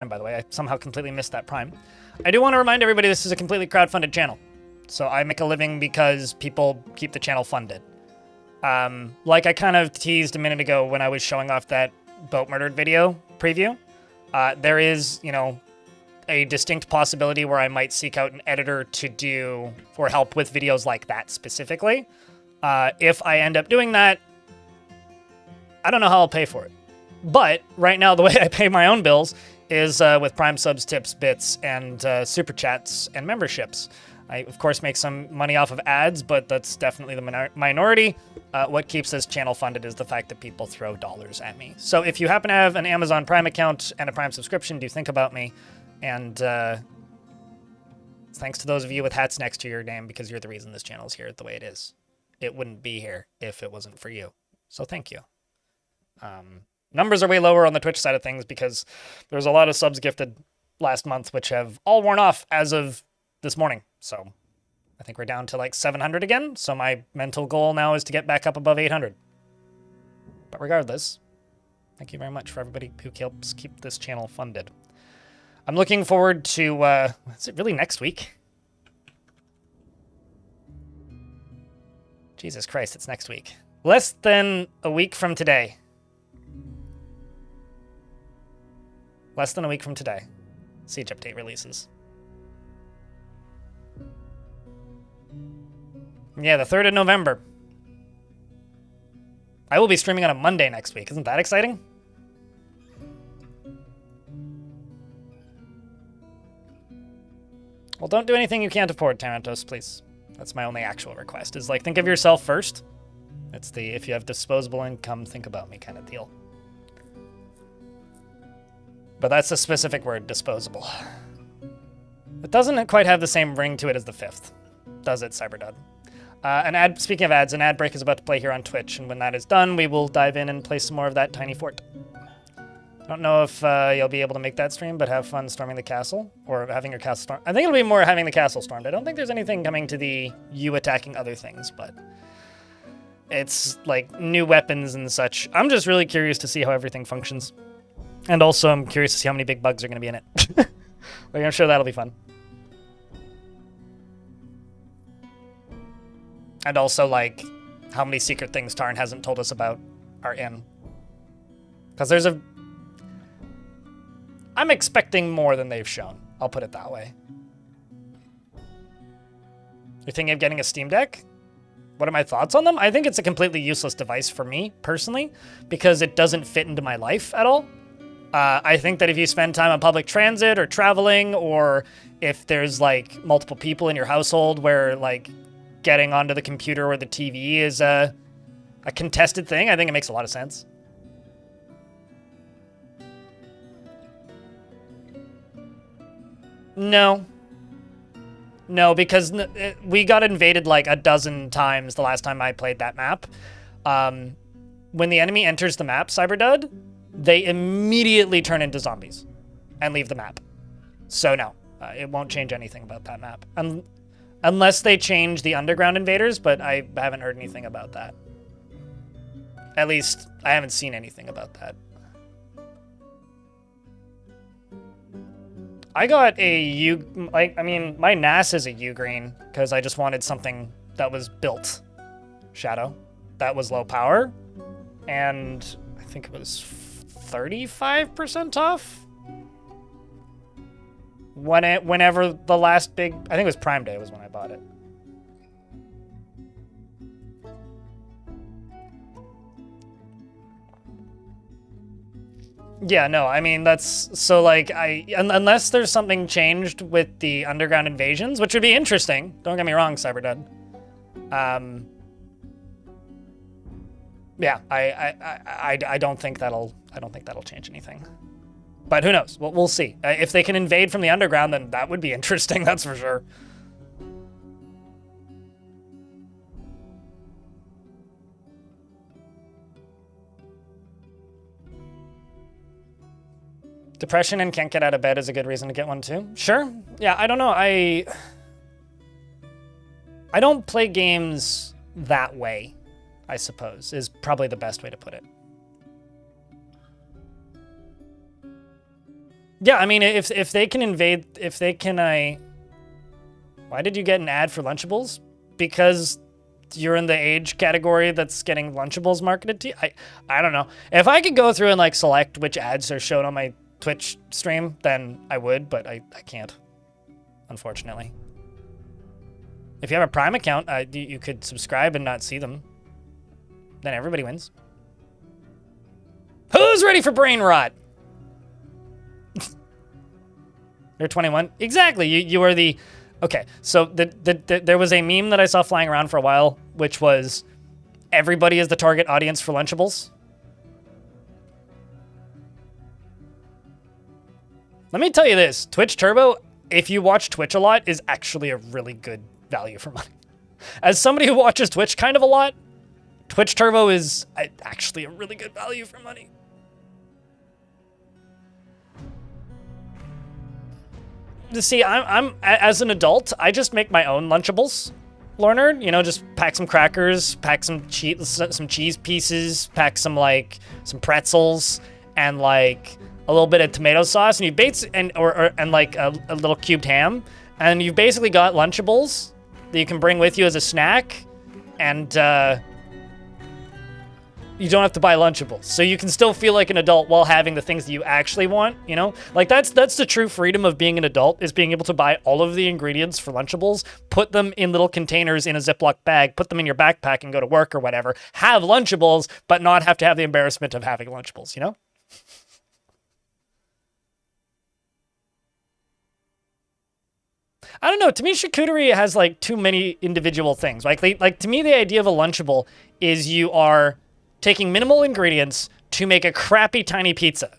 Prime, by the way. I somehow completely missed that Prime. I do want to remind everybody this is a completely crowdfunded channel. So I make a living because people keep the channel funded. Like I kind of teased a minute ago when I was showing off that boat murdered video preview, there is, you know, a distinct possibility where I might seek out an editor to do or help with videos like that specifically. If I end up doing that, I don't know how I'll pay for it. But right now, the way I pay my own bills is with Prime subs, tips, bits, and super chats and memberships. I, of course, make some money off of ads, but that's definitely the minority. What keeps this channel funded is the fact that people throw dollars at me. So if you happen to have an Amazon Prime account and a Prime subscription, do think about me. And thanks to those of you with hats next to your name, because you're the reason this channel is here the way it is. It wouldn't be here if it wasn't for you. So thank you. Numbers are way lower on the Twitch side of things because there's a lot of subs gifted last month, which have all worn off as of this morning. So I think we're down to like 700 again. So my mental goal now is to get back up above 800. But regardless, thank you very much for everybody who helps keep this channel funded. I'm looking forward to, is it really next week? Jesus Christ, it's next week. Less than a week from today. Less than a week from today. Siege Update releases. Yeah, the 3rd of November. I will be streaming on a Monday next week. Isn't that exciting? Well, don't do anything you can't afford, Tarantos, please. That's my only actual request, is like, think of yourself first. It's the, if you have disposable income, think about me kind of deal. But that's a specific word, disposable. It doesn't quite have the same ring to it as the 5th. Does it, Cyberdud? Speaking of ads, an ad break is about to play here on Twitch, and when that is done, we will dive in and play some more of that Tiny Fort. I don't know if you'll be able to make that stream, but have fun storming the castle, or having your castle stormed. I think it'll be more having the castle stormed. I don't think there's anything coming to the you attacking other things, but it's like new weapons and such. I'm just really curious to see how everything functions. And also, I'm curious to see how many big bugs are going to be in it. Like, I'm sure that'll be fun. And also, like, how many secret things Tarn hasn't told us about are in. Because there's a... I'm expecting more than they've shown. I'll put it that way. You're thinking of getting a Steam Deck? What are my thoughts on them? I think it's a completely useless device for me, personally, because it doesn't fit into my life at all. I think that if you spend time on public transit or traveling, or if there's, like, multiple people in your household where, like, getting onto the computer or the TV is a contested thing, I think it makes a lot of sense. No. No, because we got invaded like a dozen times the last time I played that map. When the enemy enters the map, Cyberdud, they immediately turn into zombies and leave the map. So no, it won't change anything about that map. Unless they change the underground invaders, but I haven't heard anything about that. At least, I haven't seen anything about that. I got a U... I mean, my NAS is a U-green, because I just wanted something that was built. Shadow. That was low power. And I think it was 35% off? Whenever the last big... I think it was Prime Day was when I bought it. Yeah, no, I mean, that's... So, like, unless there's something changed with the underground invasions, which would be interesting. Don't get me wrong, Cyberdud. Yeah, I don't think that'll... I don't think that'll change anything. But who knows? We'll see. If they can invade from the underground, then that would be interesting, that's for sure. Depression and can't get out of bed is a good reason to get one too. Sure. Yeah, I don't know. I don't play games that way, I suppose, is probably the best way to put it. Yeah, I mean, if they can invade, if they can, why did you get an ad for Lunchables? Because you're in the age category that's getting Lunchables marketed to you? I don't know. If I could go through and like select which ads are shown on my Twitch stream, then I would, but I can't, unfortunately. If you have a Prime account, you could subscribe and not see them. Then everybody wins. Who's ready for Brainrot? You're 21. Exactly. You are the... Okay, so there was a meme that I saw flying around for a while, which was everybody is the target audience for Lunchables. Let me tell you this. Twitch Turbo, if you watch Twitch a lot, is actually a really good value for money. As somebody who watches Twitch kind of a lot, Twitch Turbo is actually a really good value for money. See, I'm as an adult, I just make my own Lunchables, Lornerd. You know, just pack some crackers, pack some cheese pieces, pack some pretzels, and like a little bit of tomato sauce, and you and like a little cubed ham, and you've basically got Lunchables that you can bring with you as a snack, and you don't have to buy Lunchables. So you can still feel like an adult while having the things that you actually want, you know? Like that's the true freedom of being an adult, is being able to buy all of the ingredients for Lunchables, put them in little containers in a Ziploc bag, put them in your backpack and go to work or whatever, have Lunchables, but not have to have the embarrassment of having Lunchables, you know? I don't know. To me, charcuterie has like too many individual things. Like to me, the idea of a Lunchable is you are taking minimal ingredients to make a crappy tiny pizza.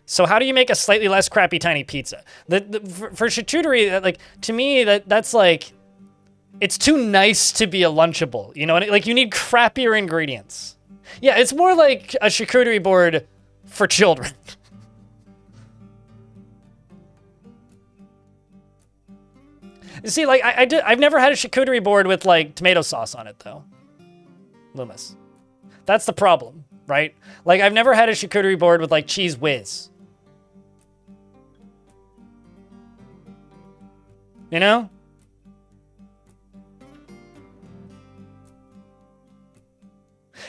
So how do you make a slightly less crappy tiny pizza? For charcuterie, like to me, that's like, it's too nice to be a Lunchable. You know, like you need crappier ingredients. Yeah, it's more like a charcuterie board for children. See, like I've never had a charcuterie board with like tomato sauce on it though. Loomis. That's the problem, right? Like I've never had a charcuterie board with like cheese whiz. You know?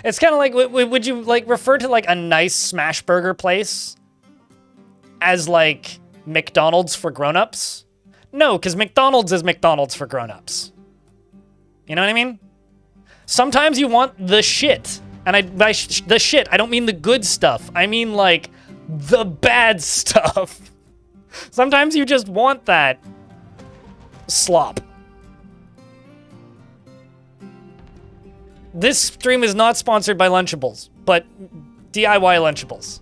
It's kind of like, would you like refer to like a nice smash burger place as like McDonald's for grown-ups? No, because McDonald's is McDonald's for grown-ups. You know what I mean? Sometimes you want the shit. And by the shit, I don't mean the good stuff. I mean, like, the bad stuff. Sometimes you just want that slop. This stream is not sponsored by Lunchables, but DIY Lunchables,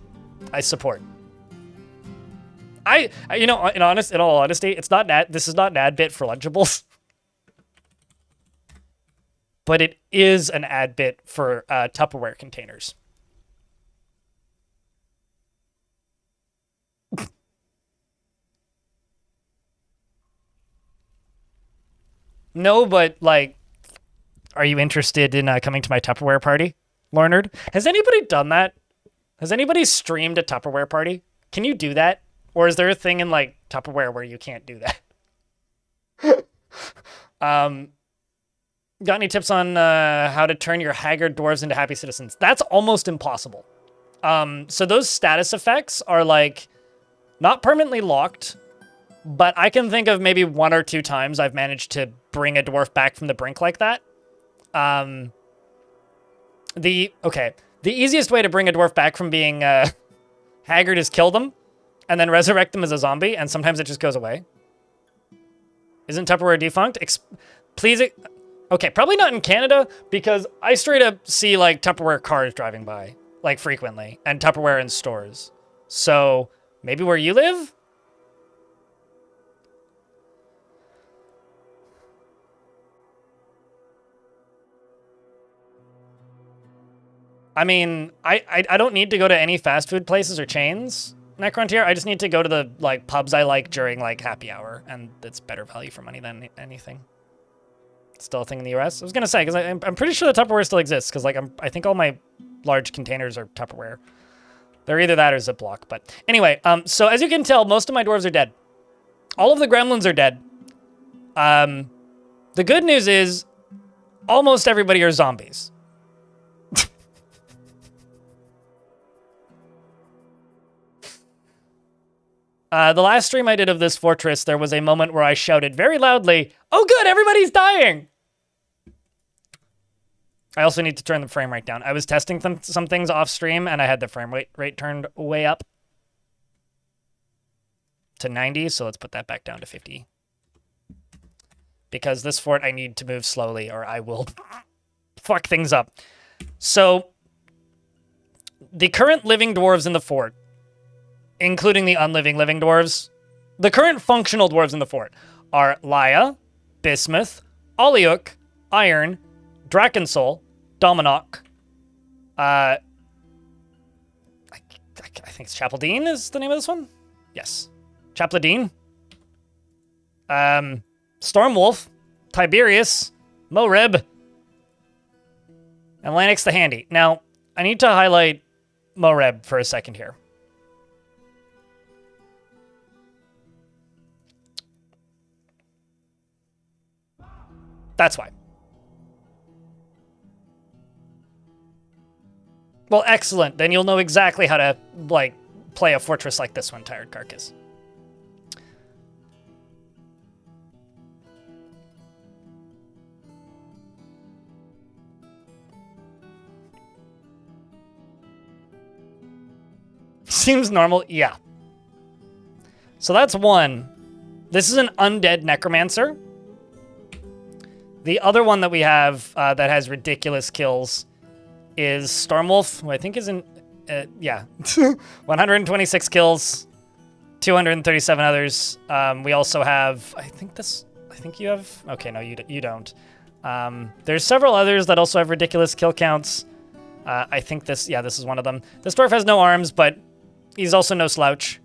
I support. You know, in all honesty, this is not an ad bit for Lunchables. But it is an ad bit for Tupperware containers. No, but like, are you interested in coming to my Tupperware party, Lornerd? Has anybody done that? Has anybody streamed a Tupperware party? Can you do that? Or is there a thing in like Tupperware where you can't do that? Got any tips on how to turn your haggard dwarves into happy citizens? That's almost impossible. So those status effects are like not permanently locked, but I can think of maybe 1 or 2 times I've managed to bring a dwarf back from the brink like that. The easiest way to bring a dwarf back from being haggard is kill them and then resurrect them as a zombie, and sometimes it just goes away. Isn't Tupperware defunct? Please... Okay, probably not in Canada, because I straight up see, like, Tupperware cars driving by, like, frequently, and Tupperware in stores. So, maybe where you live? I mean, I don't need to go to any fast food places or chains, Necrontier. I just need to go to the, like, pubs I like during, like, happy hour, and it's better value for money than anything. Still a thing in the US? I was gonna say, because I'm pretty sure the Tupperware still exists, because like I think all my large containers are Tupperware. They're either that or Ziploc. But anyway, so as you can tell, most of my dwarves are dead. All of the gremlins are dead. The good news is almost everybody are zombies. The last stream I did of this fortress, there was a moment where I shouted very loudly, "Oh good, everybody's dying!" I also need to turn the frame rate down. I was testing some things off stream, and I had the frame rate turned way up to 90, so let's put that back down to 50. Because this fort I need to move slowly, or I will fuck things up. So, the current living dwarves in the fort, including the unliving living dwarves, the current functional dwarves in the fort are Laya, Bismuth, Oliuk, Iron, Drakensoul, Dominok, I think it's Chapladine is the name of this one? Yes. Chapladine. Stormwolf, Tiberius, Moreb, and Lanix the Handy. Now, I need to highlight Moreb for a second here. That's why. Well, excellent. Then you'll know exactly how to, like, play a fortress like this one, Tired Carcass. Seems normal? Yeah. So that's one. This is an undead necromancer. The other one that we have that has ridiculous kills is Stormwolf, who I think is in, yeah, 126 kills, 237 others. We also have, I think you have, okay, no, you don't. There's several others that also have ridiculous kill counts. I think this is one of them. This dwarf has no arms, but he's also no slouch.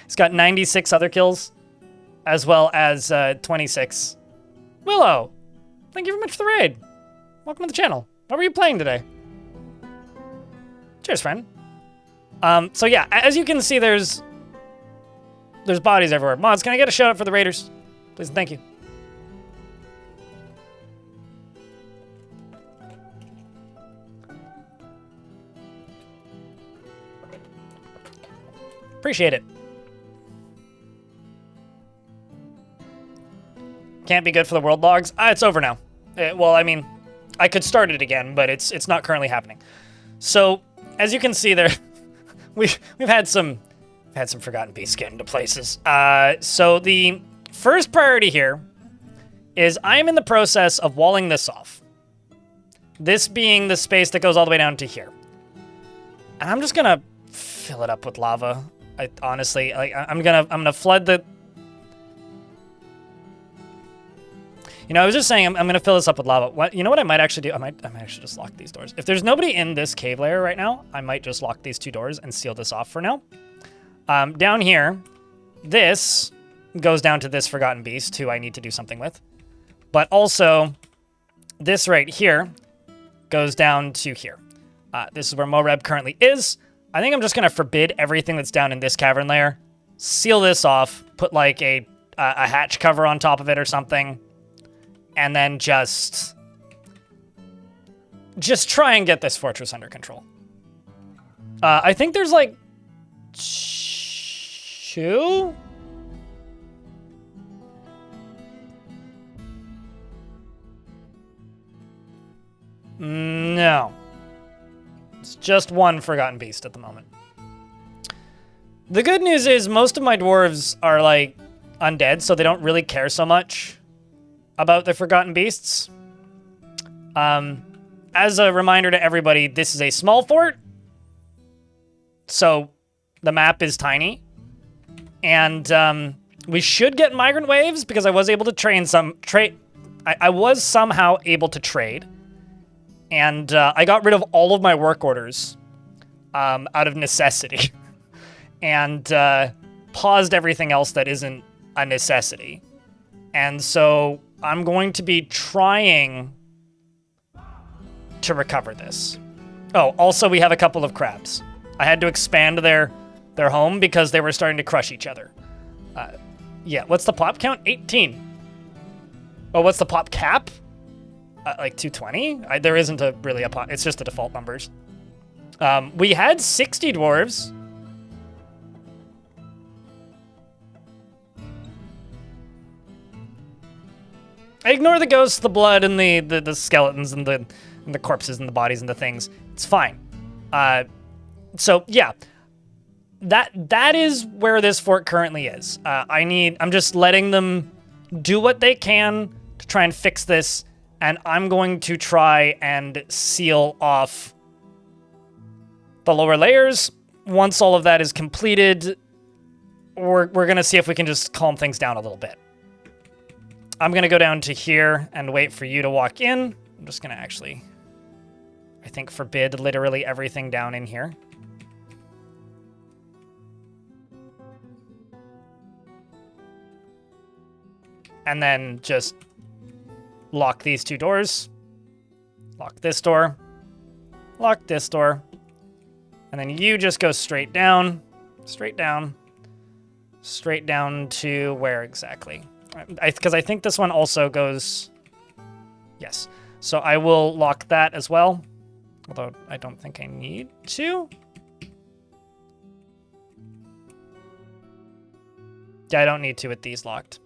He's got 96 other kills, as well as 26. Willow, thank you very much for the raid. Welcome to the channel. What were you playing today? Cheers, friend. So yeah, as you can see, there's bodies everywhere. Mods, can I get a shout out for the raiders? Please and thank you. Appreciate it. Can't be good for the world logs. It's over now. Well, I mean, I could start it again, but it's not currently happening. So, as you can see there, we've had some Forgotten Beasts get into places. So the first priority here is I am in the process of walling this off. This being the space that goes all the way down to here. And I'm just gonna fill it up with lava. Honestly, like, I'm gonna flood the... You know, I was just saying I'm gonna fill this up with lava. You know what I might actually do? I might actually just lock these doors. If there's nobody in this cave layer right now, I might just lock these two doors and seal this off for now. Down here, this goes down to this Forgotten Beast, who I need to do something with. But also, this right here goes down to here. This is where Moreb currently is. I think I'm just gonna forbid everything that's down in this cavern layer, seal this off, put like a hatch cover on top of it or something, and then just try and get this fortress under control. I think there's like 2? No. It's just one Forgotten Beast at the moment. The good news is most of my dwarves are like undead, so they don't really care so much about the Forgotten Beasts. As a reminder to everybody, this is a small fort, so the map is tiny. And we should get migrant waves because I was able to I was somehow able to trade. And I got rid of all of my work orders out of necessity. And paused everything else that isn't a necessity. And so I'm going to be trying to recover this. Oh, also we have a couple of crabs. I had to expand their home because they were starting to crush each other. Yeah, what's the pop count? 18. Oh, what's the pop cap? Like 220? There isn't really a pop. It's just the default numbers. We had 60 dwarves. I ignore the ghosts, the blood, and the skeletons, and the corpses, and the bodies, and the things. It's fine. So yeah, that is where this fort currently is. I'm just letting them do what they can to try and fix this, and I'm going to try and seal off the lower layers. Once all of that is completed, we're gonna see if we can just calm things down a little bit. I'm gonna go down to here and wait for you to walk in. I'm just gonna actually, I think, forbid literally everything down in here. And then just lock these two doors. Lock this door. Lock this door. And then you just go straight down. Straight down. Straight down to where exactly? Because I think this one also goes... Yes. So I will lock that as well. Although I don't think I need to. Yeah, I don't need to with these locked.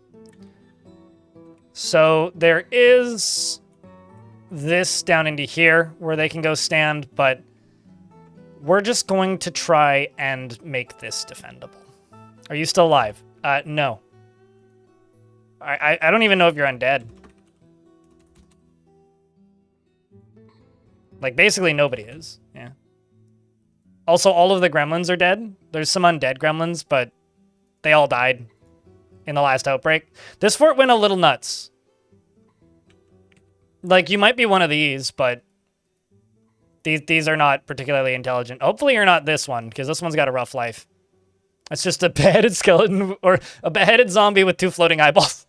So there is this down into here where they can go stand, but we're just going to try and make this defendable. Are you still alive? No. I don't even know if you're undead. Like, basically nobody is. Yeah. Also, all of the gremlins are dead. There's some undead gremlins, but they all died in the last outbreak. This fort went a little nuts. Like, you might be one of these, but these are not particularly intelligent. Hopefully you're not this one, because this one's got a rough life. It's just a beheaded skeleton, or a beheaded zombie with 2 floating eyeballs.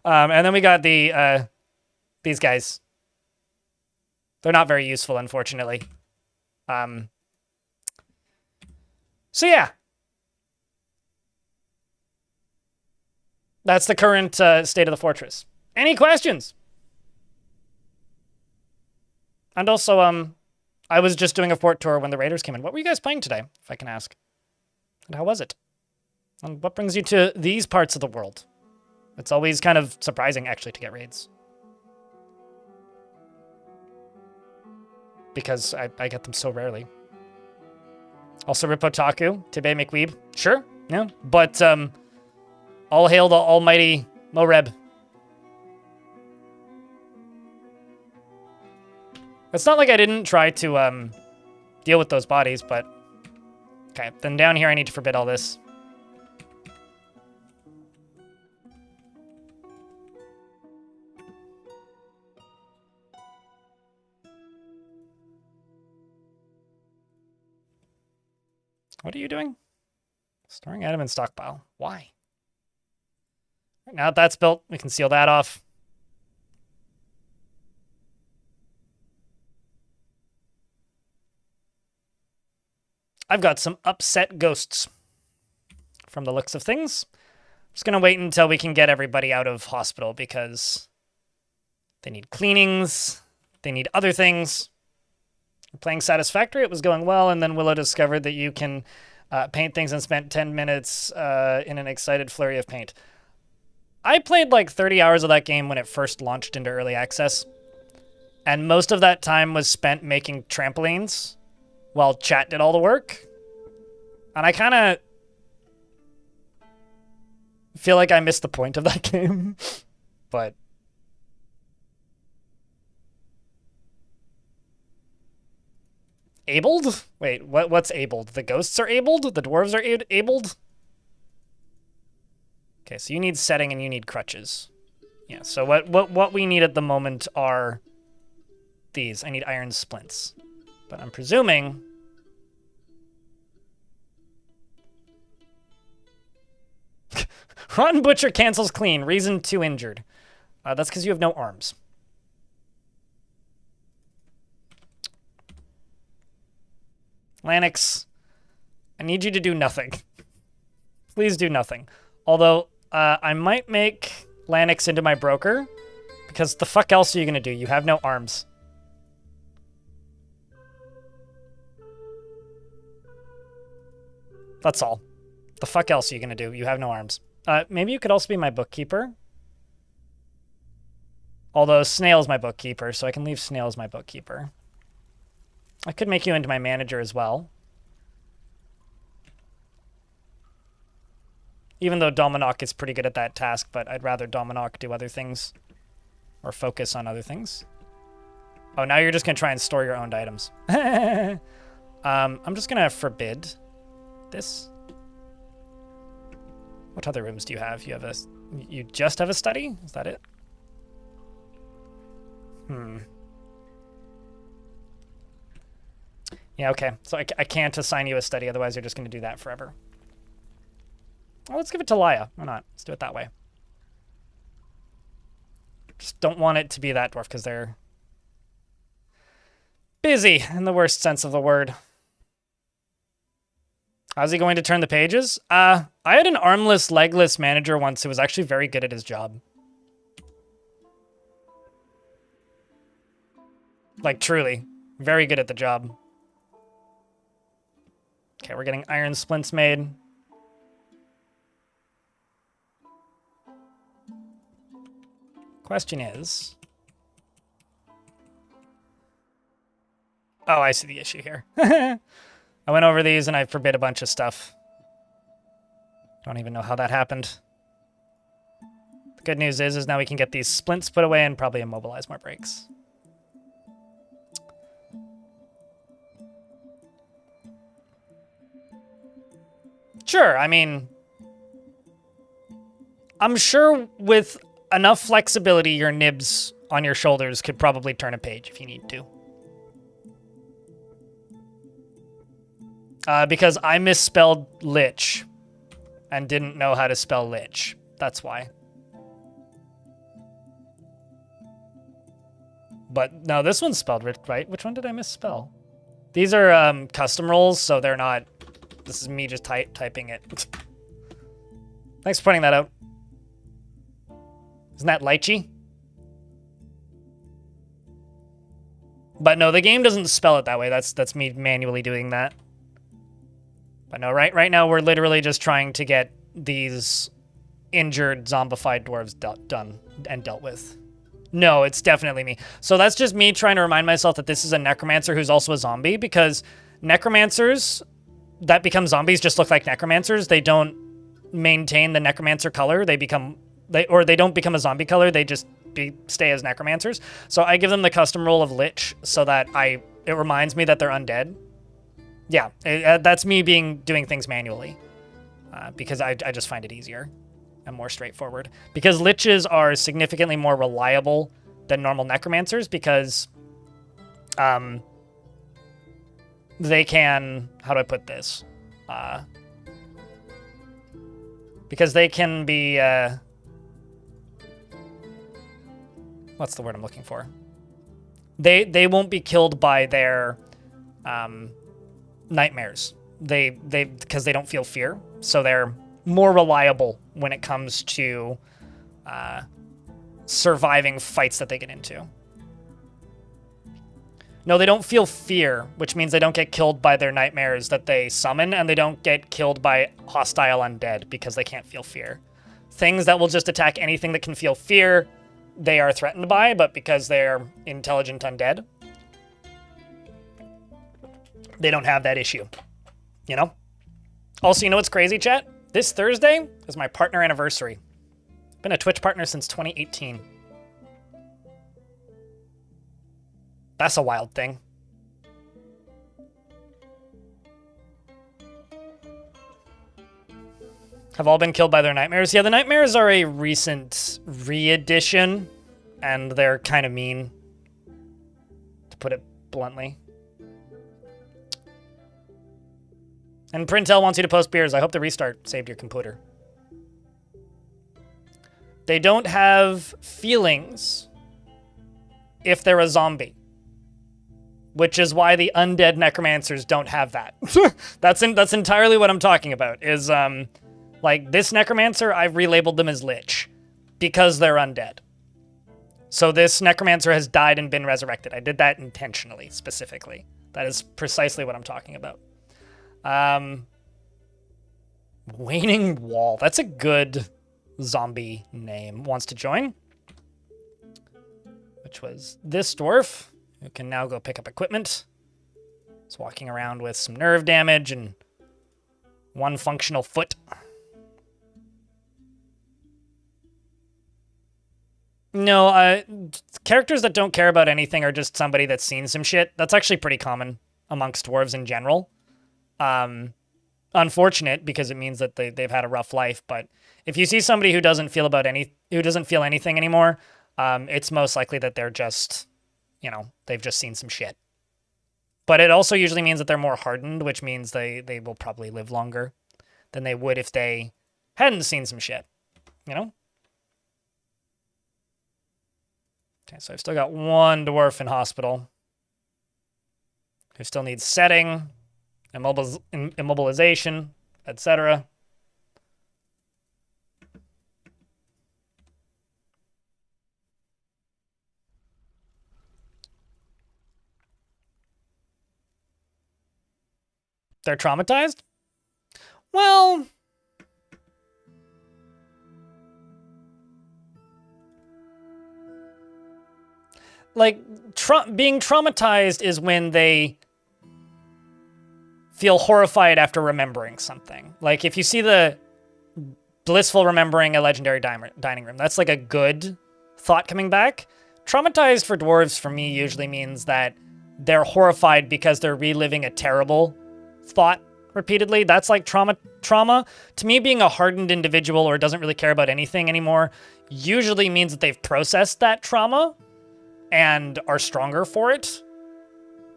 And then we got these guys. They're not very useful, unfortunately. So yeah. That's the current state of the fortress. Any questions? And also, I was just doing a fort tour when the raiders came in. What were you guys playing today, if I can ask? And how was it? And what brings you to these parts of the world? It's always kind of surprising, actually, to get raids. Because I get them so rarely. Also, Rip Otaku, Tibe McWeeb. Sure, yeah. But, all hail the almighty Moreb. It's not like I didn't try to deal with those bodies, but... Okay, then down here I need to forbid all this. What are you doing? Storing item in stockpile. Why? Now that that's built, we can seal that off. I've got some upset ghosts from the looks of things. I'm just going to wait until we can get everybody out of hospital because they need cleanings, they need other things. We're playing Satisfactory, it was going well, and then Willow discovered that you can paint things and spent 10 minutes in an excited flurry of paint. I played like 30 hours of that game when it first launched into early access, and most of that time was spent making trampolines while chat did all the work. And I kind of feel like I missed the point of that game, but... Abled? Wait, what's abled? The ghosts are abled? The dwarves are abled? Okay, so you need setting and you need crutches. Yeah, so what we need at the moment are these. I need iron splints. But I'm presuming... Rotten Butcher cancels clean. Reason 2 injured. That's because you have no arms. Lanix, I need you to do nothing. Please do nothing. Although, I might make Lanix into my broker, because the fuck else are you gonna do? You have no arms. That's all. The fuck else are you gonna do? You have no arms. Maybe you could also be my bookkeeper. Although Snail's my bookkeeper, so I can leave Snail as my bookkeeper. I could make you into my manager as well. Even though Dominok is pretty good at that task, but I'd rather Dominok do other things. Or focus on other things. Oh, now you're just going to try and store your owned items. I'm just going to forbid this. What other rooms do you have? You just have a study? Is that it? Yeah, okay. So I can't assign you a study, otherwise you're just going to do that forever. Well, let's give it to Laya. Why not? Let's do it that way. Just don't want it to be that dwarf, because they're busy, in the worst sense of the word. How's he going to turn the pages? I had an armless, legless manager once who was actually very good at his job. Like, truly. Very good at the job. Okay, we're getting iron splints made. Question is... Oh, I see the issue here. I went over these and I forbid a bunch of stuff. Don't even know how that happened. The good news is now we can get these splints put away and probably immobilize more breaks. Sure, I mean... I'm sure with enough flexibility, your nibs on your shoulders could probably turn a page if you need to. Because I misspelled lich and didn't know how to spell lich. That's why. But no, this one's spelled right. Which one did I misspell? These are custom roles, so they're not... This is me just typing it. Thanks for pointing that out. Isn't that lychee? But no, the game doesn't spell it that way. That's me manually doing that. But no, right now we're literally just trying to get these injured, zombified dwarves done and dealt with. No, it's definitely me. So that's just me trying to remind myself that this is a necromancer who's also a zombie, because necromancers that become zombies just look like necromancers. They don't maintain the necromancer color. They don't become a zombie color. They just stay as necromancers. So I give them the custom role of lich so that it reminds me that they're undead. Yeah, that's me doing things manually, because I just find it easier and more straightforward. Because liches are significantly more reliable than normal necromancers, because they can, how do I put this? Because they can be, what's the word I'm looking for? They won't be killed by their nightmares. Because they don't feel fear, so they're more reliable when it comes to surviving fights that they get into. No, they don't feel fear, which means they don't get killed by their nightmares that they summon, and they don't get killed by hostile undead because they can't feel fear. Things that will just attack anything that can feel fear, they are threatened by, but because they're intelligent undead, they don't have that issue, you know? Also, you know what's crazy, chat? This Thursday is my partner anniversary. Been a Twitch partner since 2018. That's a wild thing. Have all been killed by their nightmares? Yeah, the nightmares are a recent re-edition, and they're kind of mean, to put it bluntly. And Printel wants you to post beers. I hope the restart saved your computer. They don't have feelings if they're a zombie. which is why the undead necromancers don't have that. That's entirely what I'm talking about, is, like, this necromancer, I've relabeled them as lich, because they're undead. So this necromancer has died and been resurrected. I did that intentionally, specifically. That is precisely what I'm talking about. Waning Wall. That's a good zombie name. Wants to join? Which was this dwarf, who can now go pick up equipment. He's walking around with some nerve damage and one functional foot. No, characters that don't care about anything are just somebody that's seen some shit. That's actually pretty common amongst dwarves in general. Unfortunate, because it means that they've had a rough life. But if you see somebody who doesn't feel anything anymore, it's most likely that they're just, you know, they've just seen some shit. But it also usually means that they're more hardened, which means they will probably live longer than they would if they hadn't seen some shit, you know? Okay, so I've still got one dwarf in hospital who still needs setting, immobilization, etc. They're traumatized? Well, like, being traumatized is when they feel horrified after remembering something. Like, if you see the blissful remembering a legendary dining room, that's like a good thought coming back. Traumatized for dwarves, for me, usually means that they're horrified because they're reliving a terrible thought repeatedly. That's like trauma. To me, being a hardened individual or doesn't really care about anything anymore usually means that they've processed that trauma and are stronger for it.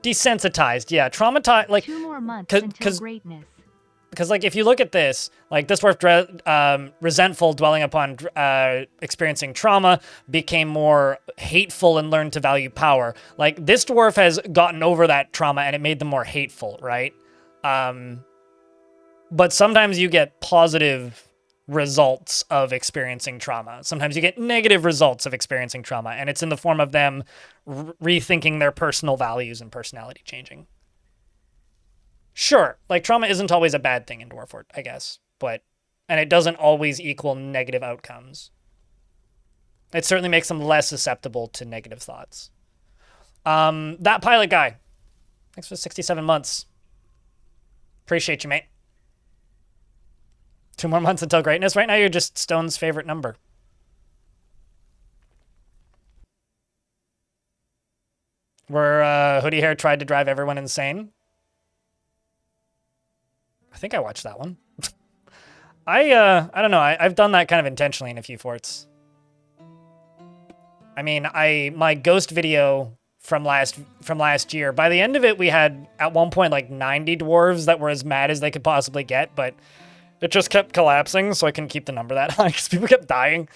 Desensitized, yeah. Traumatized, like, 2 more months until greatness. Because, like, if you look at this, like, this dwarf, resentful, dwelling upon experiencing trauma, became more hateful and learned to value power. Like, this dwarf has gotten over that trauma and it made them more hateful, right? But sometimes you get positive results of experiencing trauma. Sometimes you get negative results of experiencing trauma, and it's in the form of them rethinking their personal values and personality changing. Sure, like, trauma isn't always a bad thing in Dwarfort, I guess, and it doesn't always equal negative outcomes. It certainly makes them less susceptible to negative thoughts. That pilot guy, thanks for 67 months. Appreciate you, mate. 2 more months until greatness. Right now, you're just Stone's favorite number. Where Hoodie Hair tried to drive everyone insane. I think I watched that one. I don't know. I've done that kind of intentionally in a few forts. I mean, my ghost video from last year, by the end of it, we had at one point like 90 dwarves that were as mad as they could possibly get, but it just kept collapsing, so I couldn't keep the number that high because people kept dying.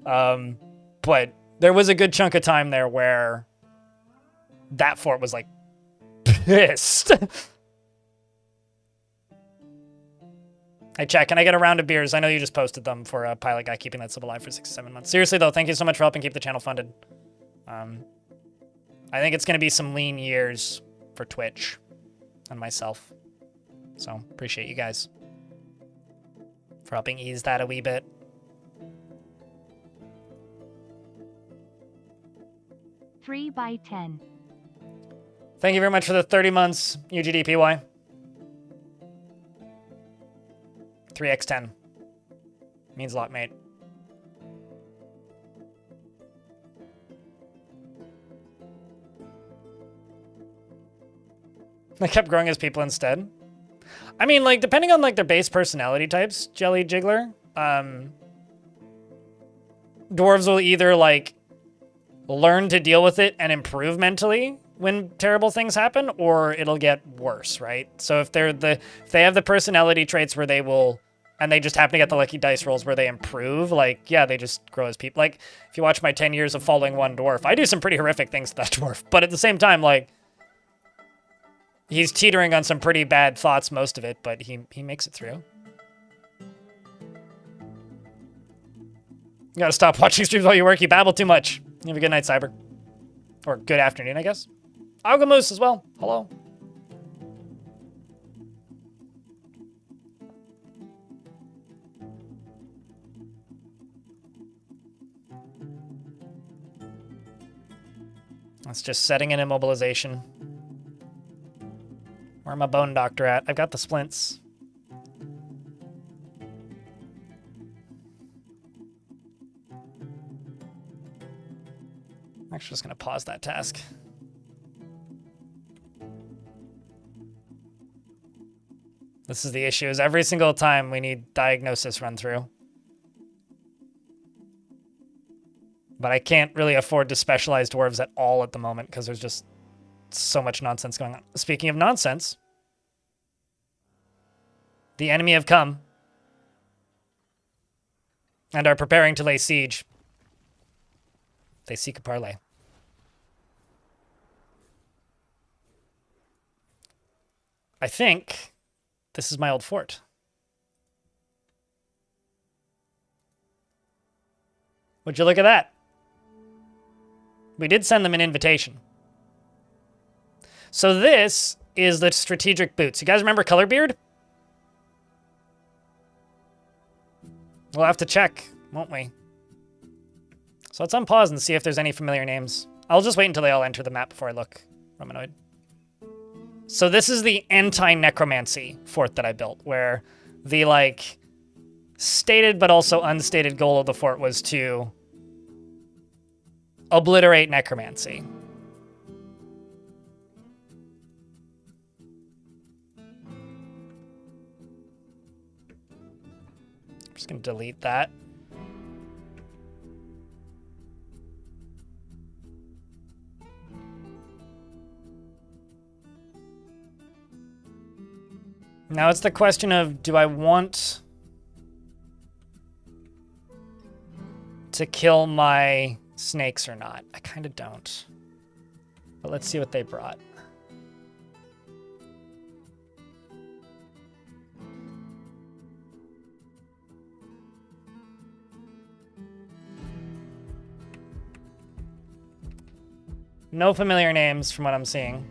But there was a good chunk of time there where that fort was like pissed. Hey, chat, can I get a round of beers? I know you just posted them for a pilot guy keeping that sub alive for 6-7 months. Seriously, though, thank you so much for helping keep the channel funded. I think it's going to be some lean years for Twitch and myself. So, appreciate you guys for helping ease that a wee bit. Three by 10. Thank you very much for the 30 months, UGDPY. 3x10. Means a lot, mate. They kept growing as people instead. I mean, like, depending on, like, their base personality types, Jelly Jiggler, dwarves will either, like, learn to deal with it and improve mentally when terrible things happen, or it'll get worse, right? So if they have the personality traits where they will, and they just happen to get the lucky dice rolls where they improve, like, yeah, they just grow as people. Like, if you watch my 10 years of following one dwarf, I do some pretty horrific things to that dwarf, but at the same time, like, He's teetering on some pretty bad thoughts most of it, but he makes it through. You gotta stop watching streams while you work. You babble too much. You have a good night, Cyber. Or good afternoon, I guess. Algamoose as well. Hello. That's just setting an immobilization. Where my bone doctor at? I've got the splints. I'm actually just going to pause that task. This is the issue, is every single time we need diagnosis run through. But I can't really afford to specialize dwarves at all at the moment because there's just so much nonsense going on. Speaking of nonsense, the enemy have come and are preparing to lay siege. They seek a parley. I think this is my old fort. Would you look at that? We did send them an invitation. So this is the strategic boots. You guys remember Colorbeard? We'll have to check, won't we? So let's unpause and see if there's any familiar names. I'll just wait until they all enter the map before I look. Romanoid. So this is the anti-necromancy fort that I built, where the, like, stated but also unstated goal of the fort was to obliterate necromancy. I'm just going to delete that. Now it's the question of, do I want to kill my snakes or not? I kind of don't. But let's see what they brought. No familiar names from what I'm seeing.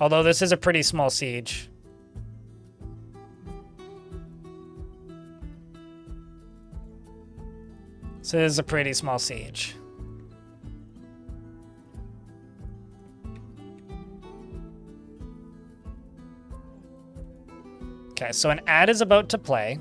Although this is a pretty small siege. This is a pretty small siege. Okay, so an ad is about to play.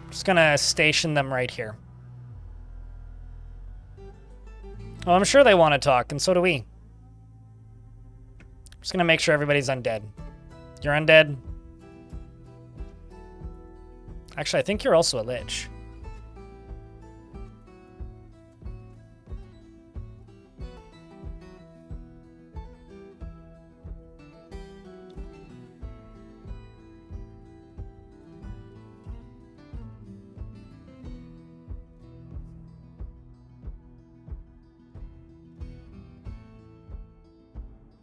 Just gonna station them right here. Oh, I'm sure they want to talk, and so do we. Just gonna make sure everybody's undead. You're undead. Actually, I think you're also a lich.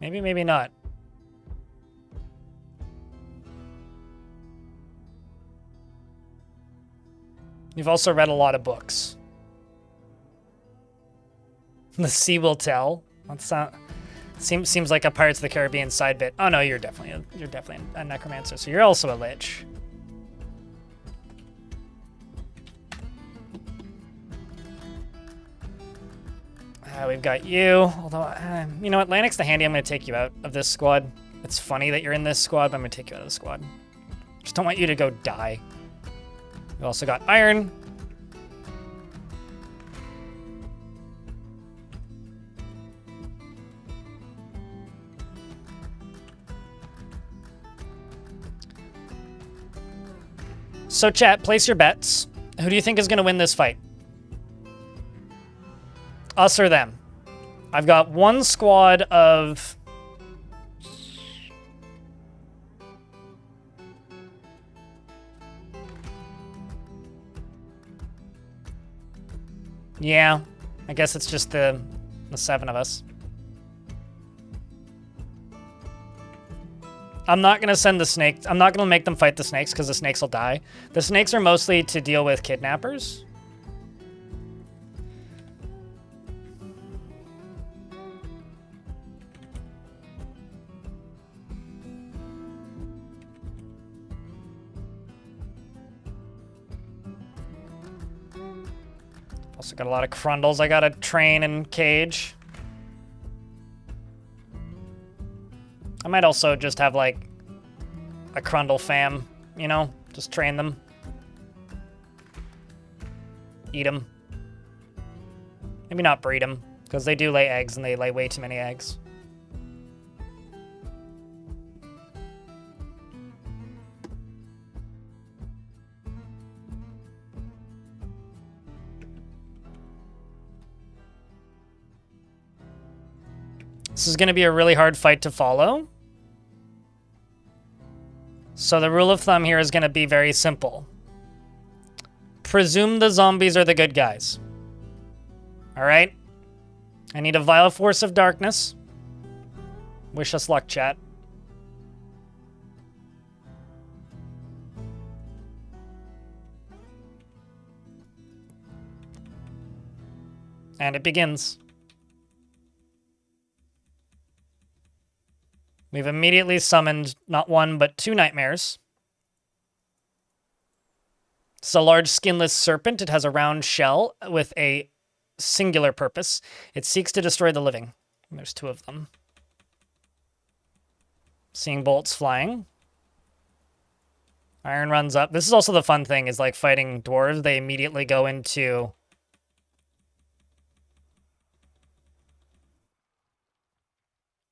Maybe, maybe not. You've also read a lot of books. The sea will tell. That seems like a Pirates of the Caribbean side bit. Oh no, you're definitely a necromancer. So you're also a lich. We've got you. Although, you know what, Lanix the Handy, I'm going to take you out of this squad. It's funny that you're in this squad, but I'm going to take you out of the squad. Just don't want you to go die. We've also got Iron. So chat, place your bets. Who do you think is going to win this fight? Us or them? I've got one squad of... Yeah, I guess it's just the 7 of us. I'm not going to send the snakes. I'm not going to make them fight the snakes because the snakes will die. The snakes are mostly to deal with kidnappers. Also got a lot of crundles I gotta train and cage. I might also just have, like, a crundle fam, you know? Just train them. Eat them. Maybe not breed them, because they do lay eggs, and they lay way too many eggs. This is going to be a really hard fight to follow. So the rule of thumb here is going to be very simple. Presume the zombies are the good guys. All right? I need a vile force of darkness. Wish us luck, chat. And it begins. We've immediately summoned not one, but 2 nightmares. It's a large skinless serpent. It has a round shell with a singular purpose. It seeks to destroy the living. There's 2 of them. Seeing bolts flying. Iron runs up. This is also the fun thing, is like fighting dwarves. They immediately go into...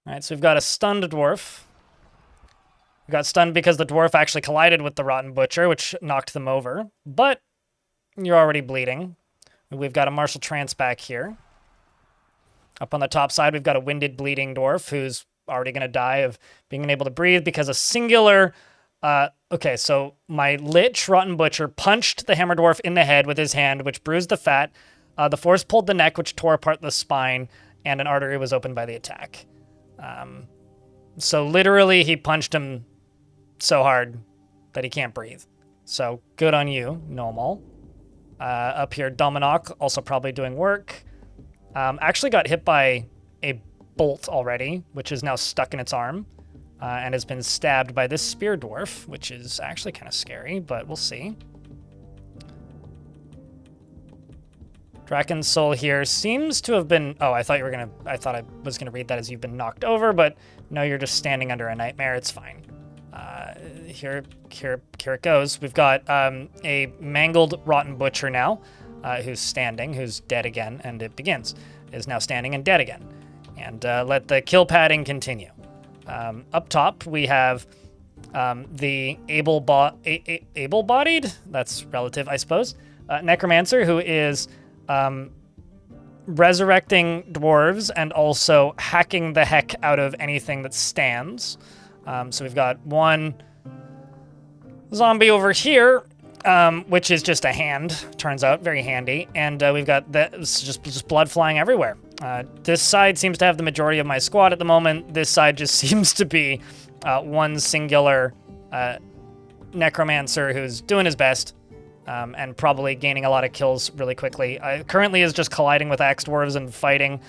Alright, so we've got a stunned dwarf. We got stunned because the dwarf actually collided with the rotten butcher, which knocked them over. But you're already bleeding. We've got a martial trance back here. Up on the top side, we've got a winded bleeding dwarf who's already going to die of being unable to breathe because a singular... okay, so my lich, rotten butcher, punched the hammer dwarf in the head with his hand, which bruised the fat. The force pulled the neck, which tore apart the spine, and an artery was opened by the attack. So literally he punched him so hard that he can't breathe. So good on you, Normal. Up here, Dominok, also probably doing work. Actually got hit by a bolt already, which is now stuck in its arm, and has been stabbed by this spear dwarf, which is actually kind of scary, but we'll see. Draken's Soul here seems to have been... Oh, I thought I was gonna read that as you've been knocked over, but no, you're just standing under a nightmare. It's fine. Here it goes. We've got a mangled rotten butcher now, who's standing, who's dead again, and it begins. Is now standing and dead again. And let the kill padding continue. Up top, we have the able-bodied, that's relative, I suppose, necromancer, who is resurrecting dwarves and also hacking the heck out of anything that stands. So we've got one zombie over here, which is just a hand, turns out, very handy. And we've got just blood flying everywhere. This side seems to have the majority of my squad at the moment. This side just seems to be one singular necromancer who's doing his best. And probably gaining a lot of kills really quickly. Currently is just colliding with axe dwarves and fighting.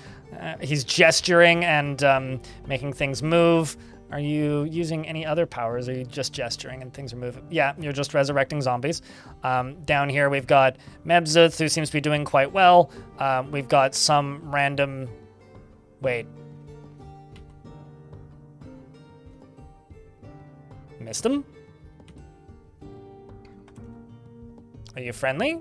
He's gesturing and making things move. Are you using any other powers? Or are you just gesturing and things are moving? Yeah, you're just resurrecting zombies. Down here we've got Mebzuth, who seems to be doing quite well. We've got some random... Wait. Missed him? Are you friendly?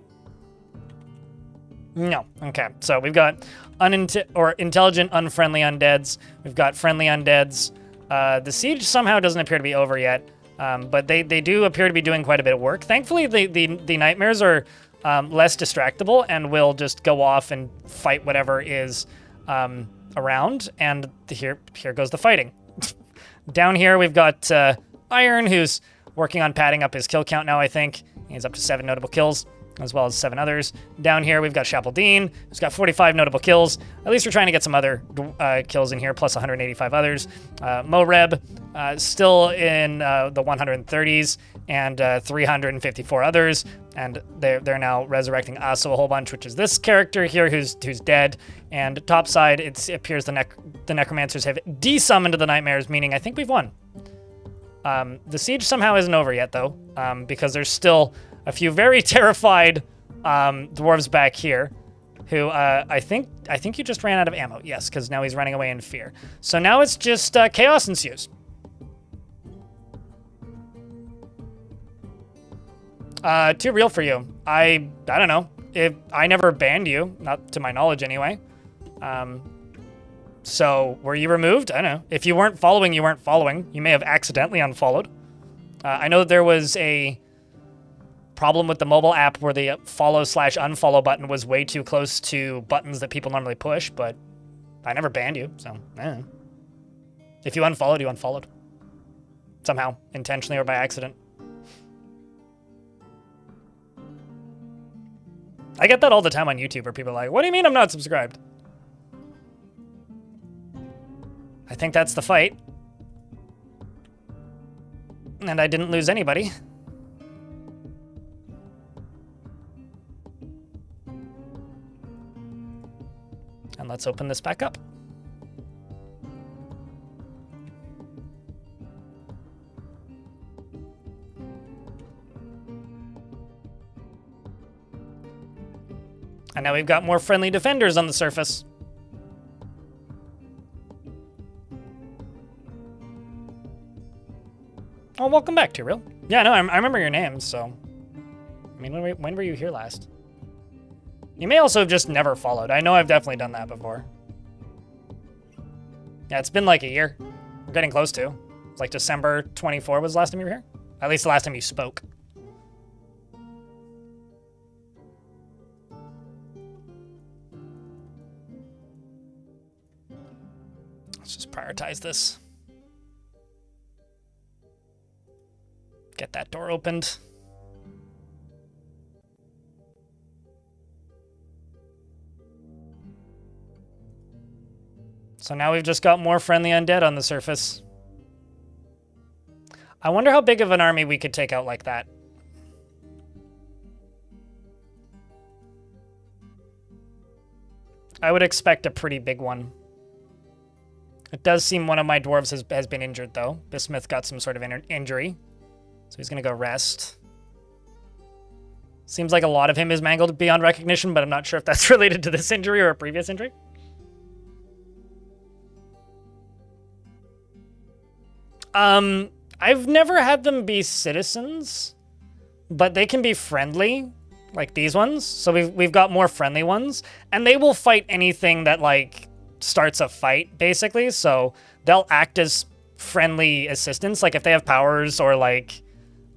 No. Okay. So we've got intelligent, unfriendly undeads. We've got friendly undeads. The siege somehow doesn't appear to be over yet. But they do appear to be doing quite a bit of work. Thankfully, the nightmares are less distractible and will just go off and fight whatever is around. And here goes the fighting. Down here, we've got Iron, who's working on padding up his kill count now, I think. He's up to 7 notable kills, as well as 7 others. Down here, we've got Chapeldine, who's got 45 notable kills. At least we're trying to get some other kills in here, plus 185 others. Moreb, still in the 130s, and 354 others. And they're now resurrecting Aso a whole bunch, which is this character here who's dead. And topside, it appears the Necromancers have desummoned the Nightmares, meaning I think we've won. The siege somehow isn't over yet, though, because there's still a few very terrified dwarves back here, who I think you just ran out of ammo. Yes, because now he's running away in fear. So now it's just chaos ensues. Too real for you. I don't know. I never banned you, not to my knowledge anyway. So were you removed? I don't know. If you weren't following, you weren't following. You may have accidentally unfollowed. I know that there was a problem with the mobile app where the follow/unfollow button was way too close to buttons that people normally push, but I never banned you, so I don't know. If you unfollowed, you unfollowed. Somehow, intentionally or by accident. I get that all the time on YouTube where people are like, what do you mean I'm not subscribed? I think that's the fight. And I didn't lose anybody. And let's open this back up. And now we've got more friendly defenders on the surface. Oh, welcome back, Too Real. Yeah, no, I remember your name, so... I mean, when were you here last? You may also have just never followed. I know I've definitely done that before. Yeah, it's been like a year. We're getting close to. It's like December 24 was the last time you were here. At least the last time you spoke. Let's just prioritize this. Get that door opened. So now we've just got more friendly undead on the surface. I wonder how big of an army we could take out like that. I would expect a pretty big one. It does seem one of my dwarves has been injured, though. Bismuth got some sort of injury. So he's going to go rest. Seems like a lot of him is mangled beyond recognition, but I'm not sure if that's related to this injury or a previous injury. I've never had them be citizens, but they can be friendly, like these ones. So we've got more friendly ones, and they will fight anything that, like, starts a fight, basically. So they'll act as friendly assistants, like if they have powers or, like,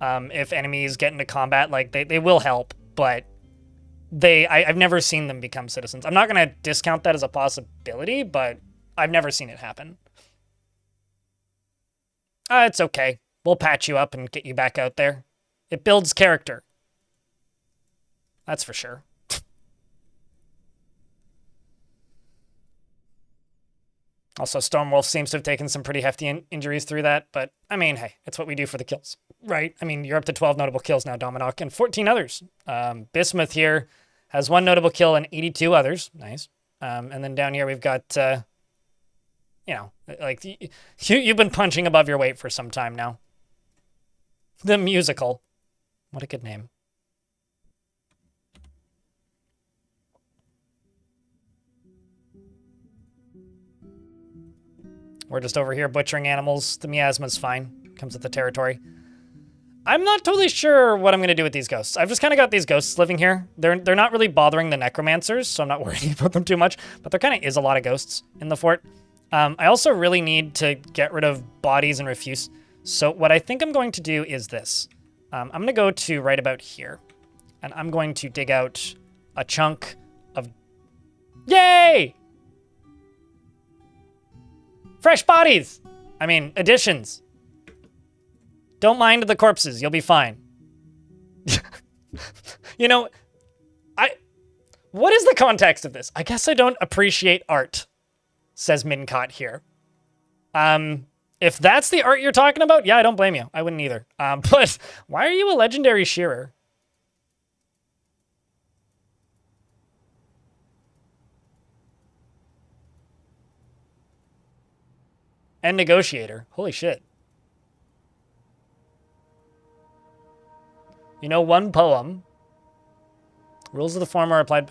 if enemies get into combat, like, they will help, but I've never seen them become citizens. I'm not going to discount that as a possibility, but I've never seen it happen. It's okay. We'll patch you up and get you back out there. It builds character. That's for sure. Also, Stormwolf seems to have taken some pretty hefty injuries through that, but, I mean, hey, it's what we do for the kills, right? I mean, you're up to 12 notable kills now, Dominok, and 14 others. Bismuth here has 1 notable kill and 82 others. Nice. And then down here we've got... you know, like, you've been punching above your weight for some time now. The Musical. What a good name. We're just over here butchering animals. The miasma's fine. Comes with the territory. I'm not totally sure what I'm going to do with these ghosts. I've just kind of got these ghosts living here. They're not really bothering the necromancers, so I'm not worried about them too much. But there kind of is a lot of ghosts in the fort. I also really need to get rid of bodies and refuse So what I think I'm going to do is this. I'm going to go to right about here, and I'm going to dig out a chunk of... Yay! Fresh bodies! I mean, additions. Don't mind the corpses. You'll be fine. You know, what is the context of this? I guess I don't appreciate art, says Mincott here. If that's the art you're talking about, yeah, I don't blame you. I wouldn't either. But why are you a legendary shearer? And negotiator. Holy shit. You know, one poem. Rules of the form are applied...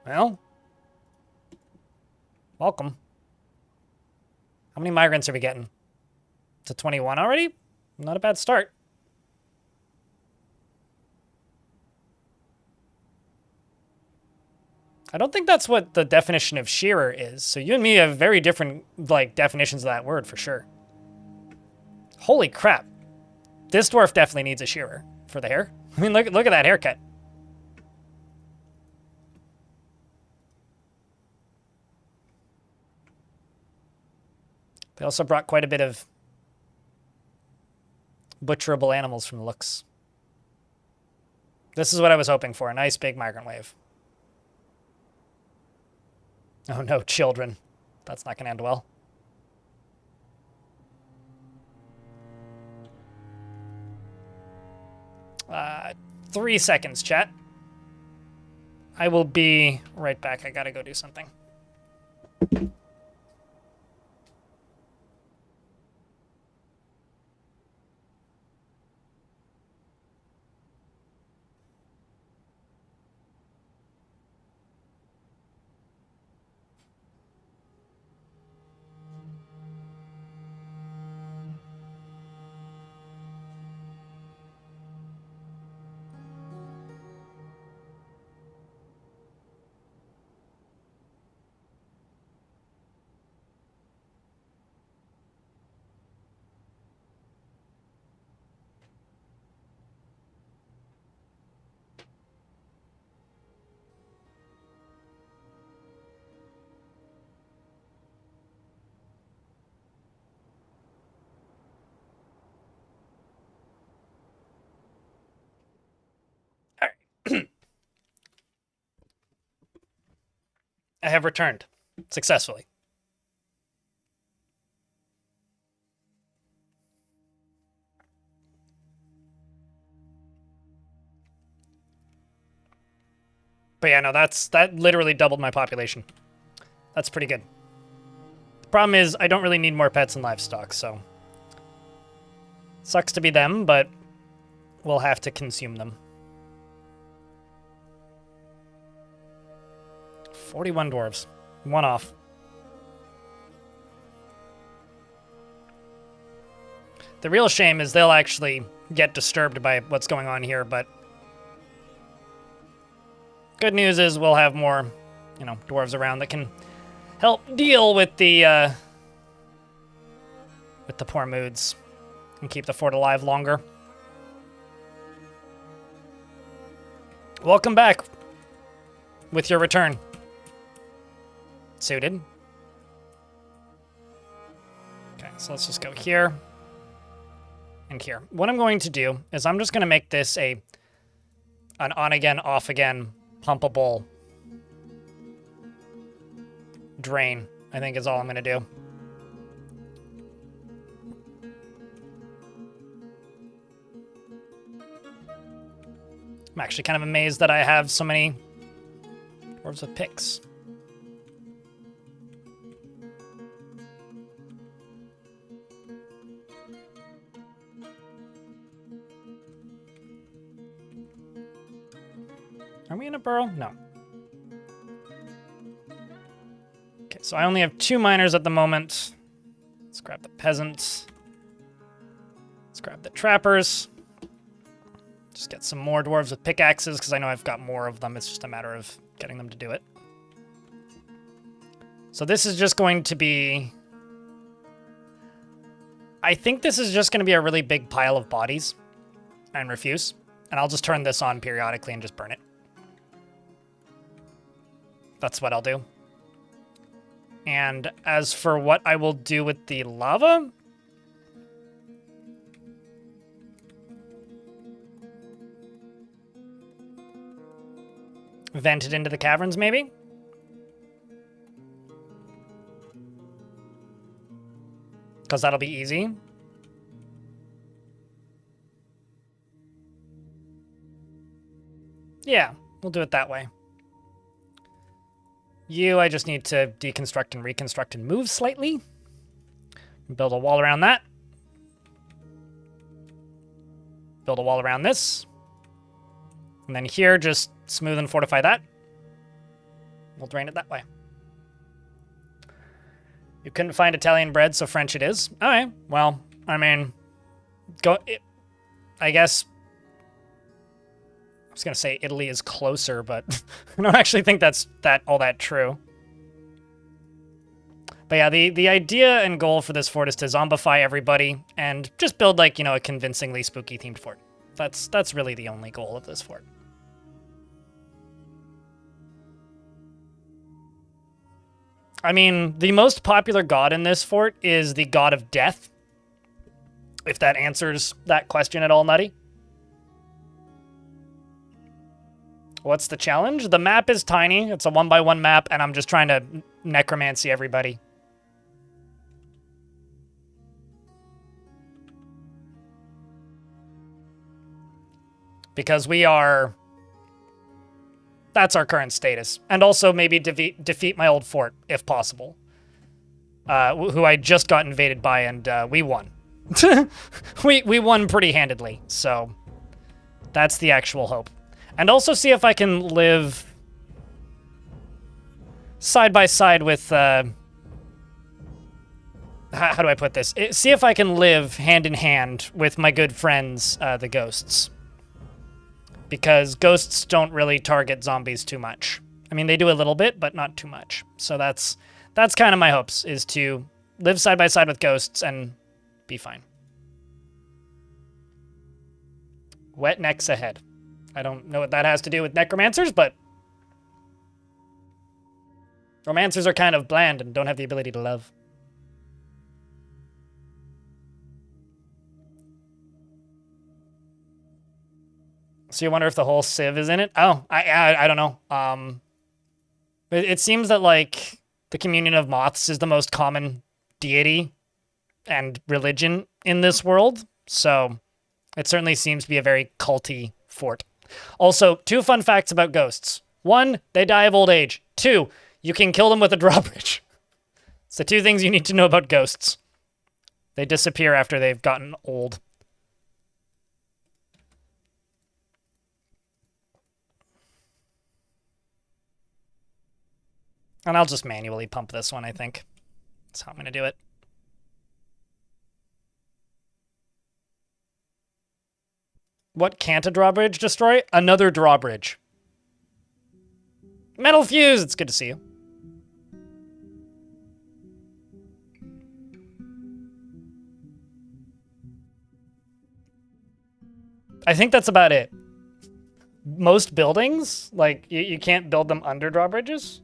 Well, welcome. How many migrants are we getting? To 21 already? Not a bad start. I don't think that's what the definition of shearer is. So you and me have very different, like, definitions of that word for sure. Holy crap. This dwarf definitely needs a shearer for the hair. I mean, look at that haircut. They also brought quite a bit of butcherable animals from the looks. This is what I was hoping for, a nice big migrant wave. Oh no, children. That's not going to end well. Uh, 3 seconds, chat. I will be right back. I gotta go do something. I have returned successfully. But yeah, no, that literally doubled my population. That's pretty good. The problem is I don't really need more pets and livestock, so sucks to be them, but we'll have to consume them. 41 dwarves. One off. The real shame is they'll actually get disturbed by what's going on here, but good news is we'll have more, you know, dwarves around that can help deal with the poor moods and keep the fort alive longer. Welcome back with your return. Suited. Okay, so let's just go here and here. What I'm going to do is I'm just going to make this an on-again, off-again, pumpable drain, I think is all I'm going to do. I'm actually kind of amazed that I have so many dwarves with picks. Are we in a burrow? No. Okay, so I only have 2 miners at the moment. Let's grab the peasants. Let's grab the trappers. Just get some more dwarves with pickaxes, because I know I've got more of them. It's just a matter of getting them to do it. So this is just going to be... I think this is just going to be a really big pile of bodies and refuse. And I'll just turn this on periodically and just burn it. That's what I'll do. And as for what I will do with the lava... vent it into the caverns, maybe? Because that'll be easy. Yeah, we'll do it that way. You, I just need to deconstruct and reconstruct and move slightly. Build a wall around that. Build a wall around this. And then here, just smooth and fortify that. We'll drain it that way. You couldn't find Italian bread, so French it is. All right, well, I mean, I guess... I was going to say Italy is closer, but I don't actually think that's all that true. But yeah, the idea and goal for this fort is to zombify everybody and just build, like, you know, a convincingly spooky-themed fort. That's really the only goal of this fort. I mean, the most popular god in this fort is the god of death. If that answers that question at all, Nutty. What's the challenge? The map is tiny. It's a 1x1 map, and I'm just trying to necromancy everybody. Because we are... That's our current status. And also maybe defeat my old fort, if possible. Who I just got invaded by, and we won. we won pretty handedly, so that's the actual hope. And also see if I can live side by side with... how do I put this? See if I can live hand in hand with my good friends, the ghosts. Because ghosts don't really target zombies too much. I mean, they do a little bit, but not too much. So that's kind of my hopes, is to live side by side with ghosts and be fine. Wet necks ahead. I don't know what that has to do with necromancers, but... romancers are kind of bland and don't have the ability to love. So you wonder if the whole civ is in it? Oh, I don't know. It seems that, like, the communion of moths is the most common deity and religion in this world. So it certainly seems to be a very culty fort. Also, 2 fun facts about ghosts. 1, they die of old age. 2, you can kill them with a drawbridge. It's the 2 things you need to know about ghosts. They disappear after they've gotten old. And I'll just manually pump this one, I think. That's how I'm going to do it. What can't a drawbridge destroy? Another drawbridge. Metal fuse! It's good to see you. I think that's about it. Most buildings, like, you can't build them under drawbridges.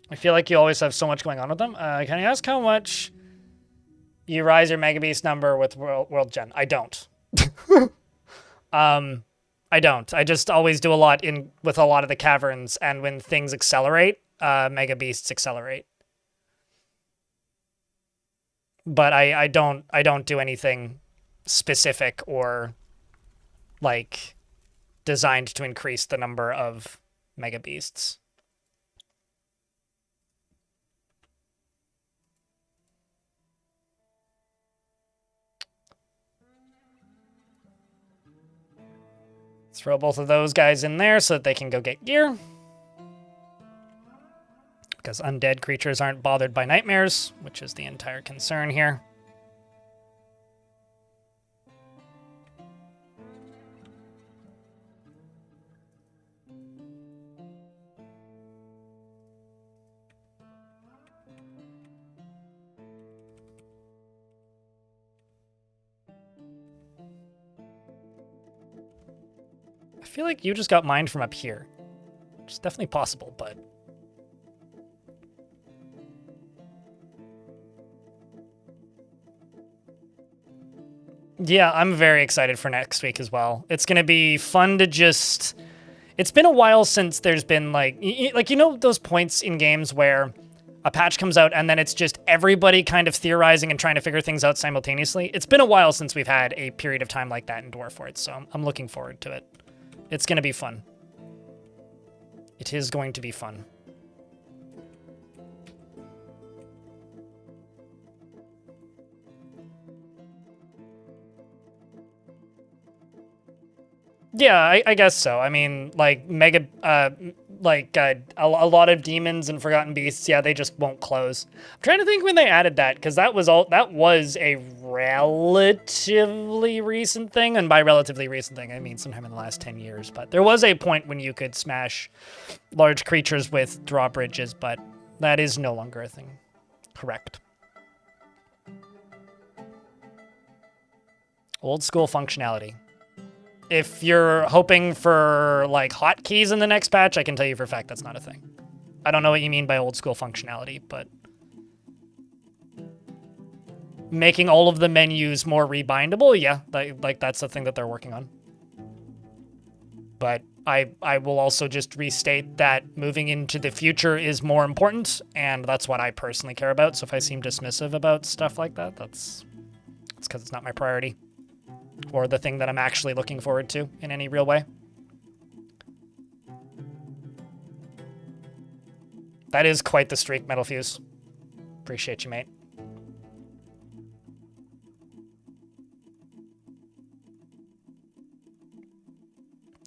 I feel like you always have so much going on with them. Can I ask how much you rise your Mega Beast number with World Gen? I don't. I don't. I just always do a lot with a lot of the caverns, and when things accelerate, Mega Beasts accelerate. But I don't do anything specific or, like, designed to increase the number of Mega Beasts. Throw both of those guys in there so that they can go get gear. Because undead creatures aren't bothered by nightmares, which is the entire concern here. I feel like you just got mined from up here. Which is definitely possible, but... Yeah, I'm very excited for next week as well. It's going to be fun to just... It's been a while since there's been, like, you know those points in games where a patch comes out and then it's just everybody kind of theorizing and trying to figure things out simultaneously? It's been a while since we've had a period of time like that in Dwarf, so I'm looking forward to it. It's going to be fun. It is going to be fun. Yeah, I guess so. I mean, like, a lot of demons and Forgotten Beasts, yeah, they just won't close. I'm trying to think when they added that, because that was a relatively recent thing, and by relatively recent thing, I mean sometime in the last 10 years, but there was a point when you could smash large creatures with drawbridges, but that is no longer a thing. Correct. Old school functionality. If you're hoping for, like, hotkeys in the next patch, I can tell you for a fact that's not a thing. I don't know what you mean by old school functionality, but... Making all of the menus more rebindable, yeah, like that's the thing that they're working on. But I will also just restate that moving into the future is more important, and that's what I personally care about, so if I seem dismissive about stuff like that, it's because it's not my priority. Or the thing that I'm actually looking forward to in any real way. That is quite the streak, Metal Fuse. Appreciate you, mate.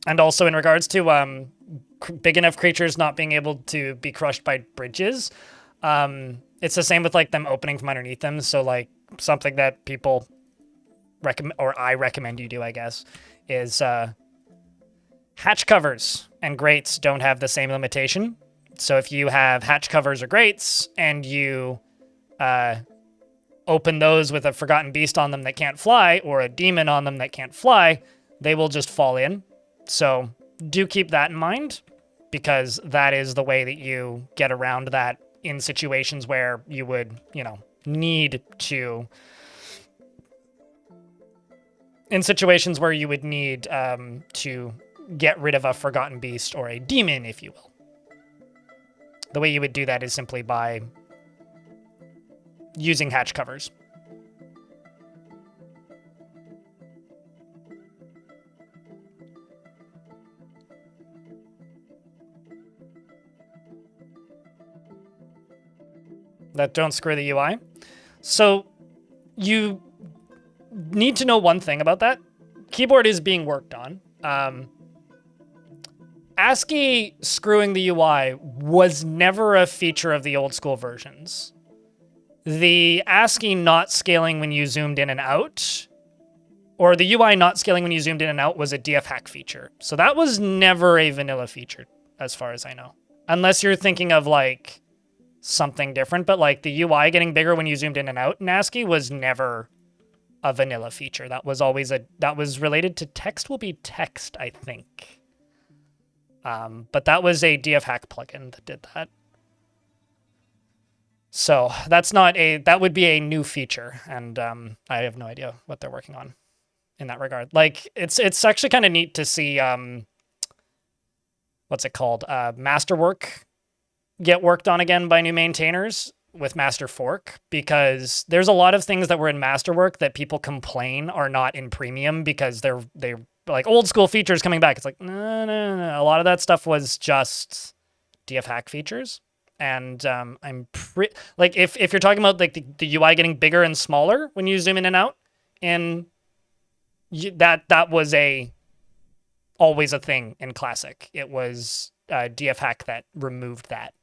And also in regards to big enough creatures not being able to be crushed by bridges, it's the same with like them opening from underneath them. So like something that people recommend, or I recommend you do, I guess, is hatch covers and grates don't have the same limitation. So if you have hatch covers or grates and you open those with a Forgotten Beast on them that can't fly, or a demon on them that can't fly, they will just fall in. So do keep that in mind, because that is the way that you get around that in situations where you would, you know, need to... In situations where you would need to get rid of a Forgotten Beast or a demon, if you will. The way you would do that is simply by using hatch covers. That don't screw the UI. So you need to know one thing about that. Keyboard is being worked on. ASCII screwing the UI was never a feature of the old school versions. The ASCII not scaling when you zoomed in and out, or the UI not scaling when you zoomed in and out, was a DF hack feature. So that was never a vanilla feature, as far as I know. Unless you're thinking of like something different, but like the UI getting bigger when you zoomed in and out in ASCII was never a vanilla feature. That was always that was related to text will be text, I think. But that was a DF hack plugin that did that. So that's not that would be a new feature, and I have no idea what they're working on in that regard. Like it's actually kind of neat to see what's it called? Masterwork get worked on again by new maintainers with Master Fork, because there's a lot of things that were in Masterwork that people complain are not in Premium because they're like old school features coming back. It's like, no. A lot of that stuff was just DF hack features. And I'm like, if you're talking about like the UI getting bigger and smaller when you zoom in and out, and that was a always a thing in Classic. It was DF hack that removed that.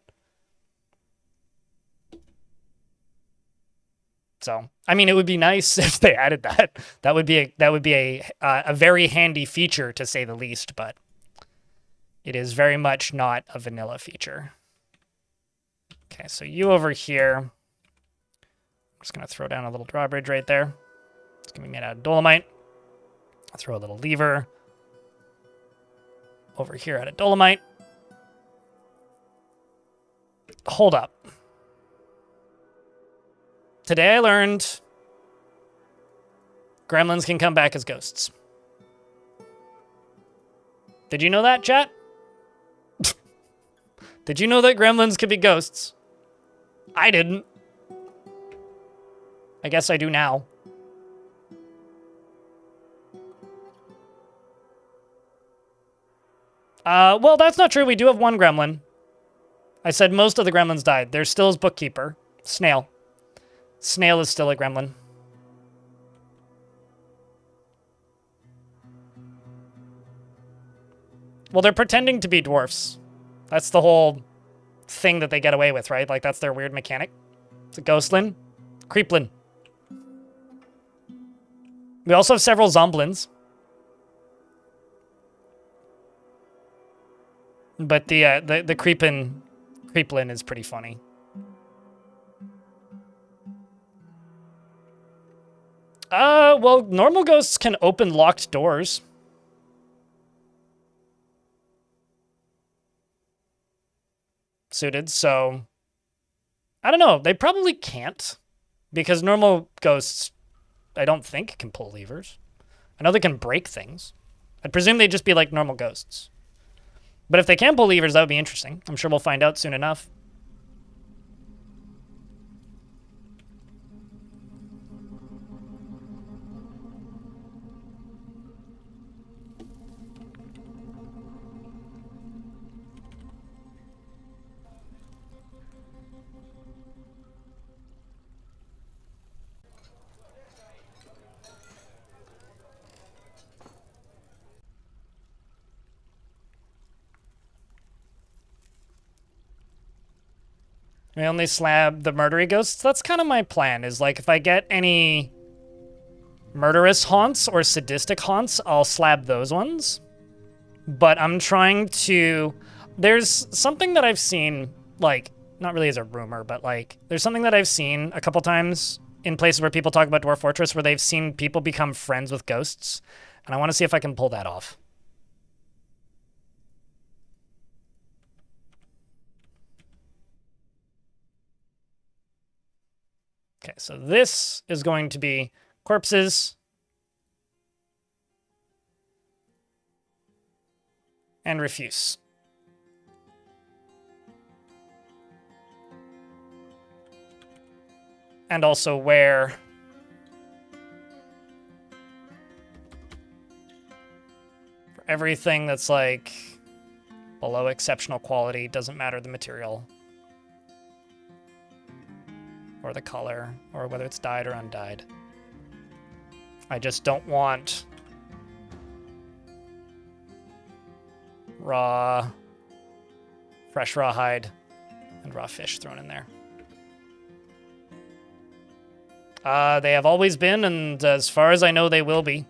So, I mean, it would be nice if they added that. That would be a very handy feature, to say the least, but it is very much not a vanilla feature. Okay, so you over here. I'm just going to throw down a little drawbridge right there. It's going to be made out of dolomite. I'll throw a little lever over here out of dolomite. Hold up. Today I learned gremlins can come back as ghosts. Did you know that, chat? Did you know that gremlins could be ghosts? I didn't. I guess I do now. Well, that's not true. We do have one gremlin. I said most of the gremlins died. There still is Bookkeeper. Snail. Snail is still a gremlin. Well, they're pretending to be dwarfs. That's the whole thing that they get away with, right? Like, that's their weird mechanic. It's a ghostlin. Creeplin. We also have several zomblins. But the creeplin is pretty funny. Well, normal ghosts can open locked doors. Suited, so I don't know. They probably can't, because normal ghosts, I don't think, can pull levers. I know they can break things. I'd presume they'd just be like normal ghosts. But if they can pull levers, that would be interesting. I'm sure we'll find out soon enough. We only slab the murdery ghosts. That's kind of my plan, is like if I get any murderous haunts or sadistic haunts, I'll slab those ones. But I'm trying to... There's something that I've seen, like, not really as a rumor, but like, there's something that I've seen a couple times in places where people talk about Dwarf Fortress where they've seen people become friends with ghosts. And I want to see if I can pull that off. Okay, so this is going to be corpses and refuse. And also where for everything that's like below exceptional quality, doesn't matter the material. Or the color, or whether it's dyed or undyed. I just don't want raw, fresh rawhide and raw fish thrown in there. They have always been, and as far as I know, they will be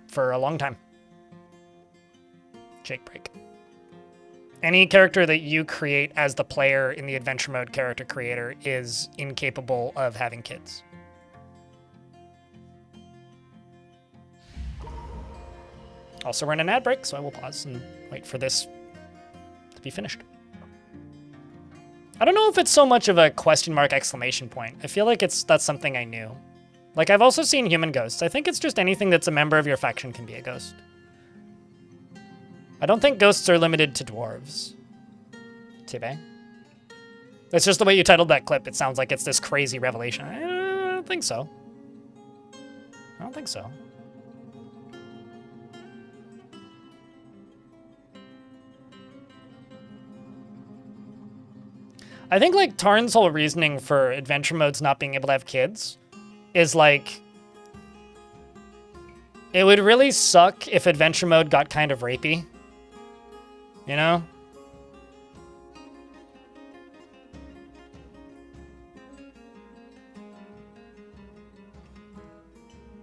for a long time. Jake break. Any character that you create as the player in the adventure mode character creator is incapable of having kids. Also, we're in an ad break, so I will pause and wait for this to be finished. I don't know if it's so much of a question mark exclamation point. I feel like that's something I knew. Like, I've also seen human ghosts. I think it's just anything that's a member of your faction can be a ghost. I don't think ghosts are limited to dwarves. T-Bang. It's just the way you titled that clip. It sounds like it's this crazy revelation. I don't think so. I don't think so. I think, like, Tarn's whole reasoning for adventure modes not being able to have kids is, like, It would really suck if adventure mode got kind of rapey. You know?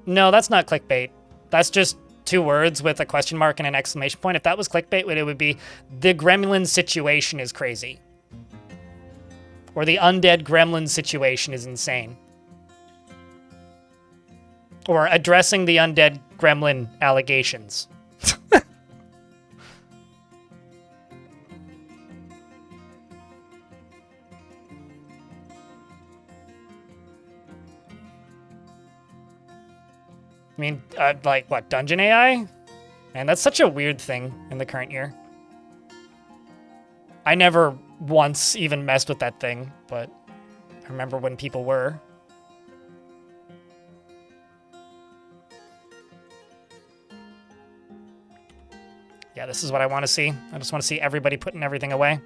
No, that's not clickbait. That's just 2 words with a question mark and an exclamation point. If that was clickbait, it would be the gremlin situation is crazy. Or the undead gremlin situation is insane. Or addressing the undead gremlin allegations. I mean, like, what, dungeon AI? Man, that's such a weird thing in the current year. I never once even messed with that thing, but I remember when people were. Yeah, this is what I want to see. I just want to see everybody putting everything away.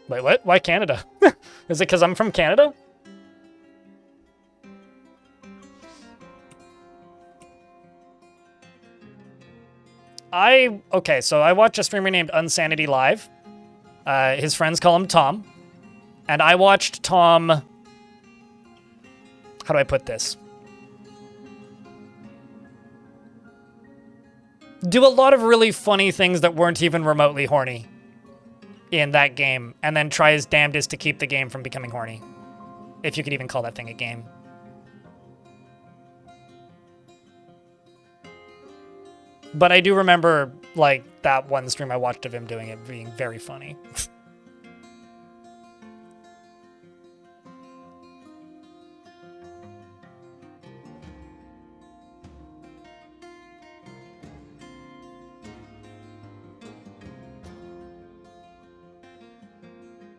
Wait, what? Why Canada? Is it because I'm from Canada? Okay, so I watch a streamer named Unsanity Live. His friends call him Tom. And I watched Tom... How do I put this? Do a lot of really funny things that weren't even remotely horny in that game, and then try his damnedest to keep the game from becoming horny. If you could even call that thing a game. But I do remember, like, that one stream I watched of him doing it being very funny.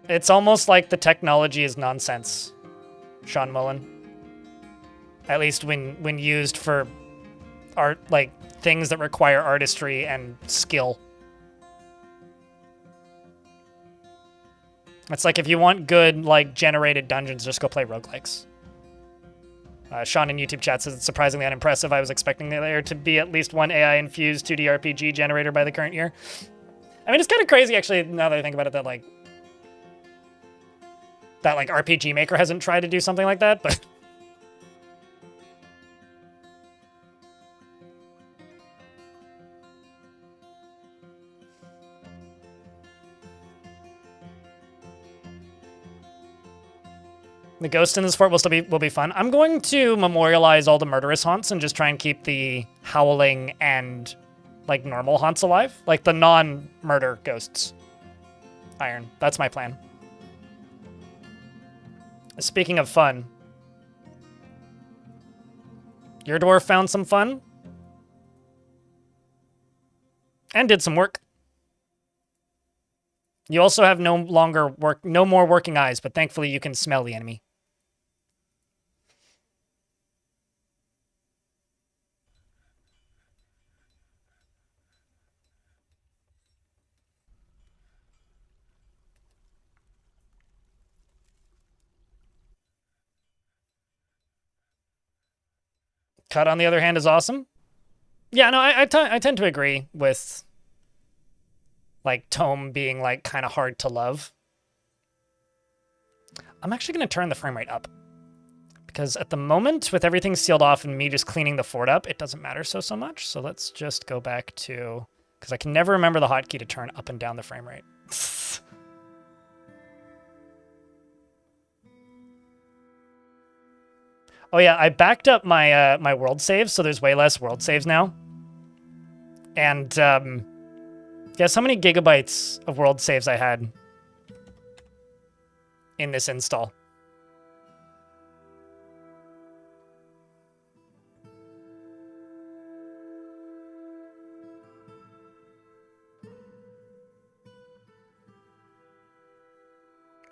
It's almost like the technology is nonsense, Sean Mullen. At least when used for art, like things that require artistry and skill. It's like if you want good, like, generated dungeons, just go play roguelikes. Sean in YouTube chat says it's surprisingly unimpressive. I was expecting there to be at least one AI-infused 2D RPG generator by the current year. I mean, it's kind of crazy, actually, now that I think about it, that RPG Maker hasn't tried to do something like that, but... The ghost in this fort will be fun. I'm going to memorialize all the murderous haunts and just try and keep the howling and, like, normal haunts alive. Like, the non-murder ghosts. Iron. That's my plan. Speaking of fun, your dwarf found some fun and did some work. You also have no more working eyes, but thankfully you can smell the enemy. Cut, on the other hand, is awesome. Yeah, no, I tend to agree with, like, Tome being, like, kind of hard to love. I'm actually going to turn the frame rate up. Because at the moment, with everything sealed off and me just cleaning the fort up, it doesn't matter so much. So let's just go back to... Because I can never remember the hotkey to turn up and down the frame rate. Oh yeah, I backed up my my world saves, so there's way less world saves now. And guess how many gigabytes of world saves I had in this install?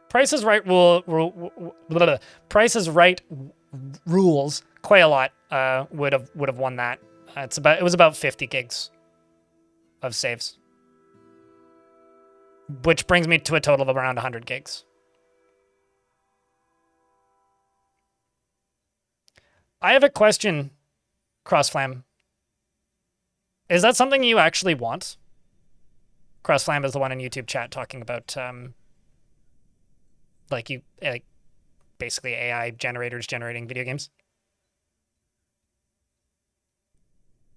Price is Right Price is Right rules quite a lot would have won that. It was about 50 gigs of saves, which brings me to a total of around 100 gigs. I have a question, Crossflam. Is that something you actually want? Crossflam is the one in YouTube chat talking about like basically AI generators generating video games.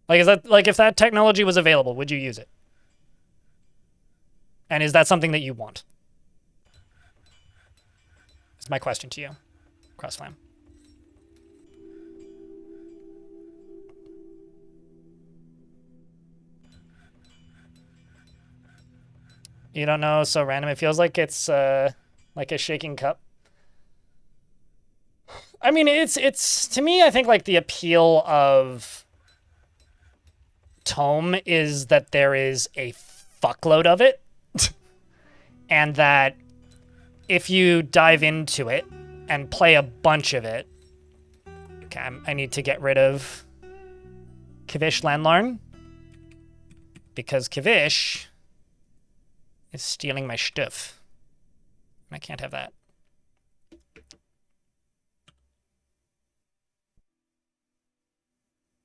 Like, is that, like, if that technology was available, would you use it? And is that something that you want? That's my question to you, Crossflam. You don't know, so random. It feels like it's like a shaking cup. I mean, it's to me, I think like the appeal of Tome is that there is a fuckload of it, and that if you dive into it and play a bunch of it, okay, I need to get rid of Kavish Landlarn because Kavish is stealing my stuff. I can't have that.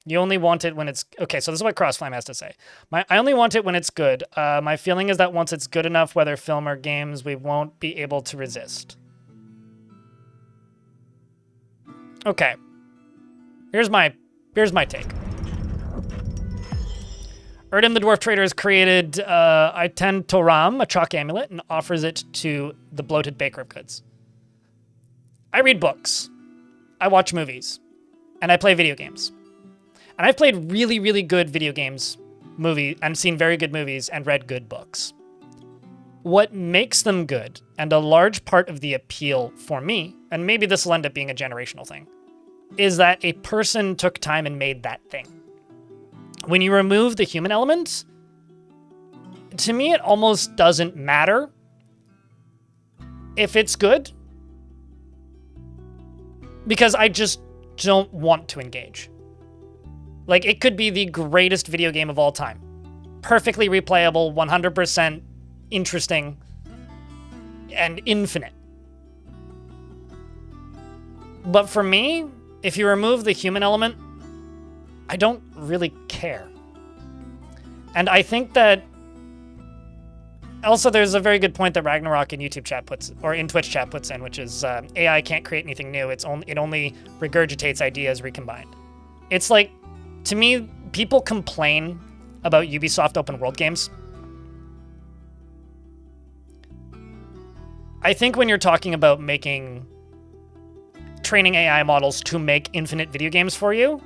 You only want it when it's... Okay, so this is what Crossflame has to say. I only want it when it's good. My feeling is that once it's good enough, whether film or games, we won't be able to resist. Okay. Here's my take. Erdem the Dwarf Trader has created Aitan Toram, a chalk amulet, and offers it to the bloated baker of goods. I read books. I watch movies. And I play video games. And I've played really, really good video games, and seen very good movies, and read good books. What makes them good, and a large part of the appeal for me, and maybe this will end up being a generational thing, is that a person took time and made that thing. When you remove the human element, to me it almost doesn't matter if it's good, because I just don't want to engage. Like, it could be the greatest video game of all time. Perfectly replayable, 100% interesting, and infinite. But for me, if you remove the human element, I don't really care. And I think that... Also, there's a very good point that Ragnarok in YouTube chat puts, or in Twitch chat puts in, which is AI can't create anything new. It only regurgitates ideas recombined. It's like, to me, people complain about Ubisoft open world games. I think when you're talking about training AI models to make infinite video games for you,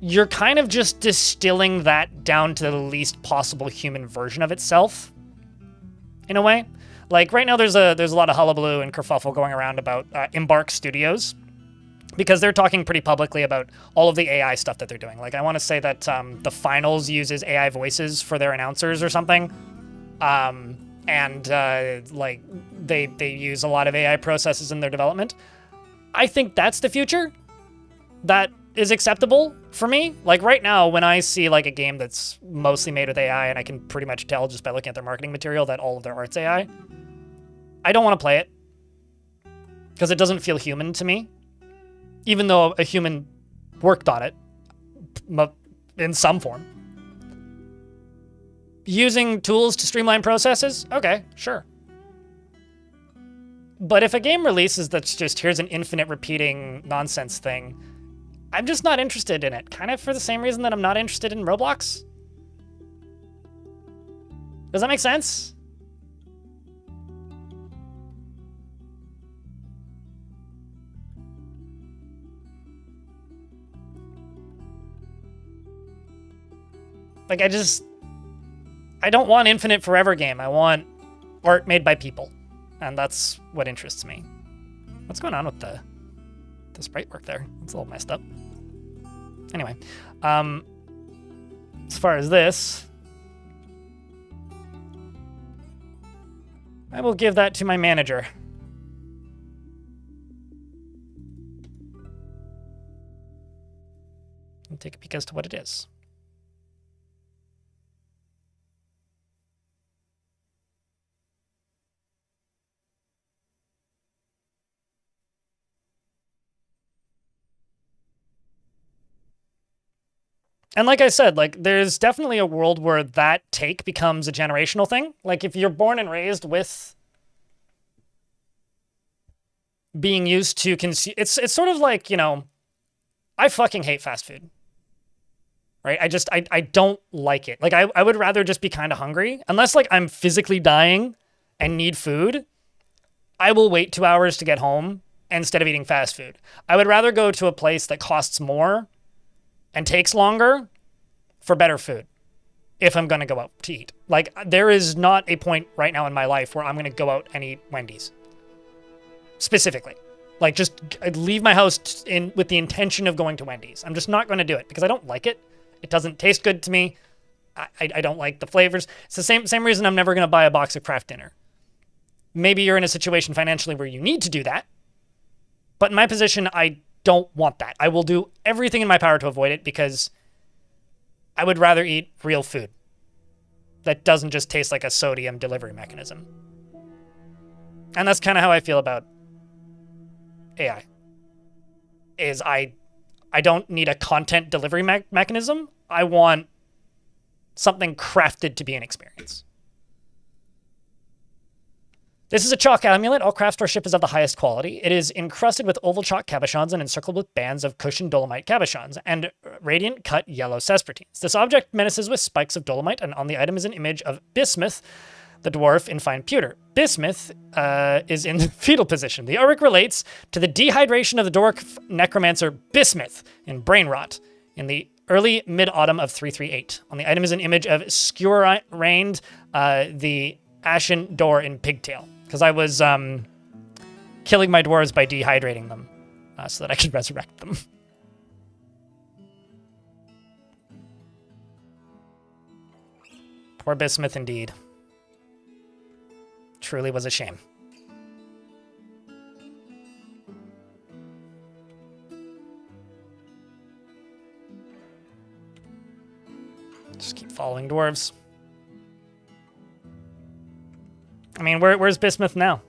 you're kind of just distilling that down to the least possible human version of itself, in a way. Like, right now there's a lot of hullabaloo and kerfuffle going around about Embark Studios, because they're talking pretty publicly about all of the AI stuff that they're doing. Like, I want to say that the Finals uses AI voices for their announcers or something. Like, they use a lot of AI processes in their development. I think that's the future. That is acceptable for me. Like, right now, when I see, like, a game that's mostly made with AI, and I can pretty much tell just by looking at their marketing material that all of their art's AI, I don't want to play it. Because it doesn't feel human to me. Even though a human worked on it in some form. Using tools to streamline processes? Okay, sure. But if a game releases that's just, here's an infinite repeating nonsense thing, I'm just not interested in it. Kind of for the same reason that I'm not interested in Roblox. Does that make sense? Like, I don't want infinite forever game. I want art made by people. And that's what interests me. What's going on with the sprite work there? It's a little messed up. Anyway, as far as this, I will give that to my manager. And take a peek as to what it is. And like I said, like there's definitely a world where that take becomes a generational thing. Like if you're born and raised with being used to consume, it's sort of like, you know, I fucking hate fast food. Right? I don't like it. Like I would rather just be kind of hungry. Unless like I'm physically dying and need food, I will wait 2 hours to get home instead of eating fast food. I would rather go to a place that costs more and takes longer for better food if I'm going to go out to eat. Like there is not a point right now in my life where I'm going to go out and eat Wendy's. Specifically. Like just leave my house with the intention of going to Wendy's. I'm just not going to do it because I don't like it. It doesn't taste good to me. I don't like the flavors. It's the same reason I'm never going to buy a box of Kraft Dinner. Maybe you're in a situation financially where you need to do that. But in my position, I don't want that. I will do everything in my power to avoid it because I would rather eat real food that doesn't just taste like a sodium delivery mechanism. And that's kind of how I feel about AI. Is I don't need a content delivery mechanism. I want something crafted to be an experience. This is a chalk amulet. All craft store ship is of the highest quality. It is encrusted with oval chalk cabochons and encircled with bands of cushioned dolomite cabochons and radiant cut yellow sespertines. This object menaces with spikes of dolomite, and on the item is an image of Bismuth, the dwarf in fine pewter. Bismuth is in the fetal position. The artwork relates to the dehydration of the dwarf necromancer Bismuth in Brainrot in the early mid-autumn of 338. On the item is an image of Skewer-Rained, the ashen door in Pigtail. Because I was killing my dwarves by dehydrating them so that I could resurrect them. Poor Bismuth indeed. Truly was a shame. Just keep following dwarves. I mean, where's Bismuth now?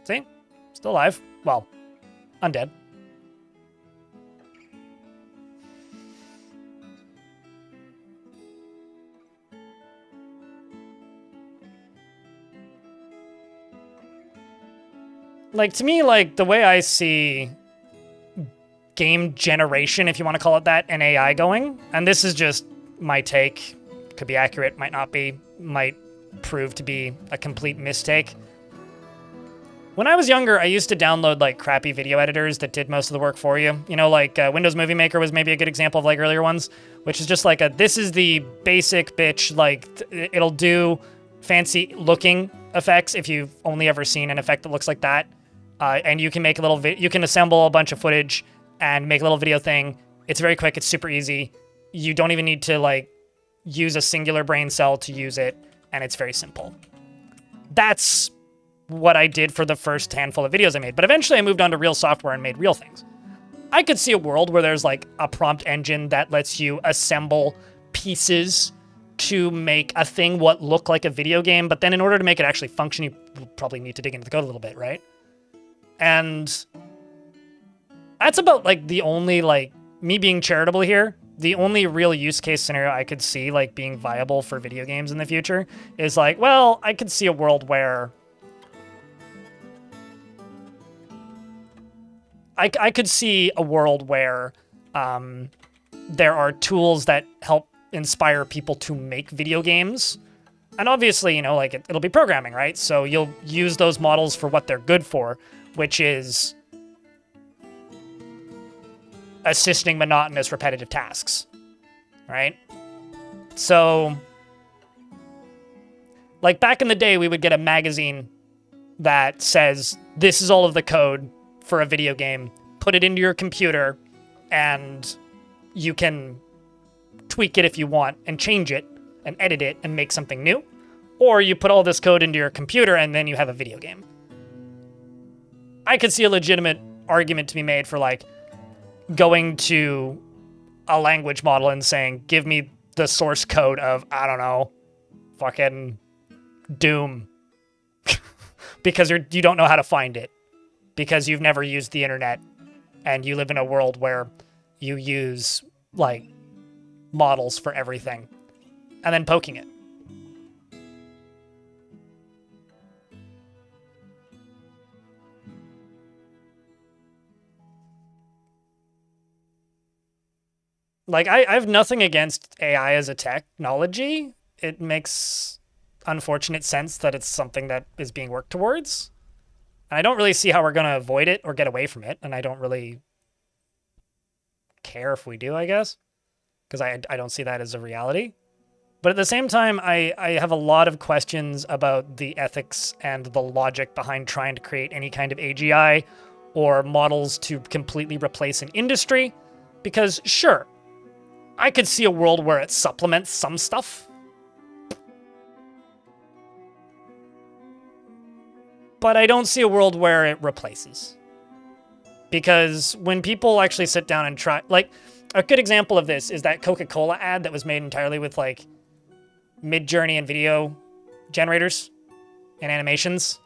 See? Still alive. Well, undead. Like, to me, like, the way I see game generation, if you want to call it that, and AI going, and this is just my take, could be accurate, might not be, might prove to be a complete mistake. When I was younger, I used to download, like, crappy video editors that did most of the work for you. You know, like, Windows Movie Maker was maybe a good example of, like, earlier ones, which is just like this is the basic bitch, like, it'll do fancy-looking effects if you've only ever seen an effect that looks like that. And you can make a little you can assemble a bunch of footage and make a little video thing. It's very quick. It's super easy. You don't even need to like use a singular brain cell to use it, and it's very simple. That's what I did for the first handful of videos I made. But eventually I moved on to real software and made real things. I could see a world where there's like a prompt engine that lets you assemble pieces to make a thing what look like a video game, but then in order to make it actually function, you probably need to dig into the code a little bit, right? And that's about like the only, like, me being charitable here, the only real use case scenario I could see like being viable for video games in the future is like, well, I could see a world where I could see a world where there are tools that help inspire people to make video games. And obviously, you know, like it'll be programming, right? So you'll use those models for what they're good for, which is assisting monotonous, repetitive tasks, right? So, like back in the day, we would get a magazine that says, this is all of the code for a video game, put it into your computer, and you can tweak it if you want, and change it, and edit it, and make something new. Or you put all this code into your computer, and then you have a video game. I could see a legitimate argument to be made for, like, going to a language model and saying, give me the source code of, I don't know, fucking Doom. Because you don't know how to find it. Because you've never used the internet and you live in a world where you use like models for everything and then poking it. Like, I have nothing against AI as a technology. It makes unfortunate sense that it's something that is being worked towards. And I don't really see how we're going to avoid it or get away from it. And I don't really care if we do, I guess, because I don't see that as a reality. But at the same time, I have a lot of questions about the ethics and the logic behind trying to create any kind of AGI or models to completely replace an industry. Because sure, I could see a world where it supplements some stuff. But I don't see a world where it replaces. Because when people actually sit down and try... Like, a good example of this is that Coca-Cola ad that was made entirely with, like, Mid-Journey and video generators and animations.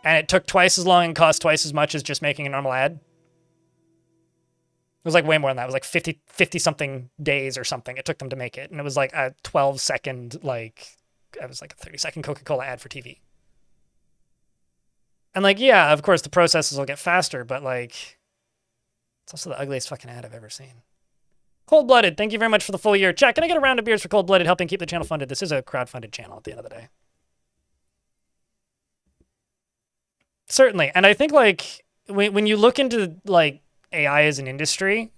And it took twice as long and cost twice as much as just making a normal ad. It was like way more than that. It was like 50 something days or something it took them to make it. And it was like a 12-second, like, it was like a 30-second Coca-Cola ad for TV. And like, yeah, of course the processes will get faster, but like, it's also the ugliest fucking ad I've ever seen. Cold-Blooded, thank you very much for the full year. Chat, can I get a round of beers for Cold-Blooded, helping keep the channel funded? This is a crowd-funded channel at the end of the day. Certainly. And I think like, when you look into like AI as an industry,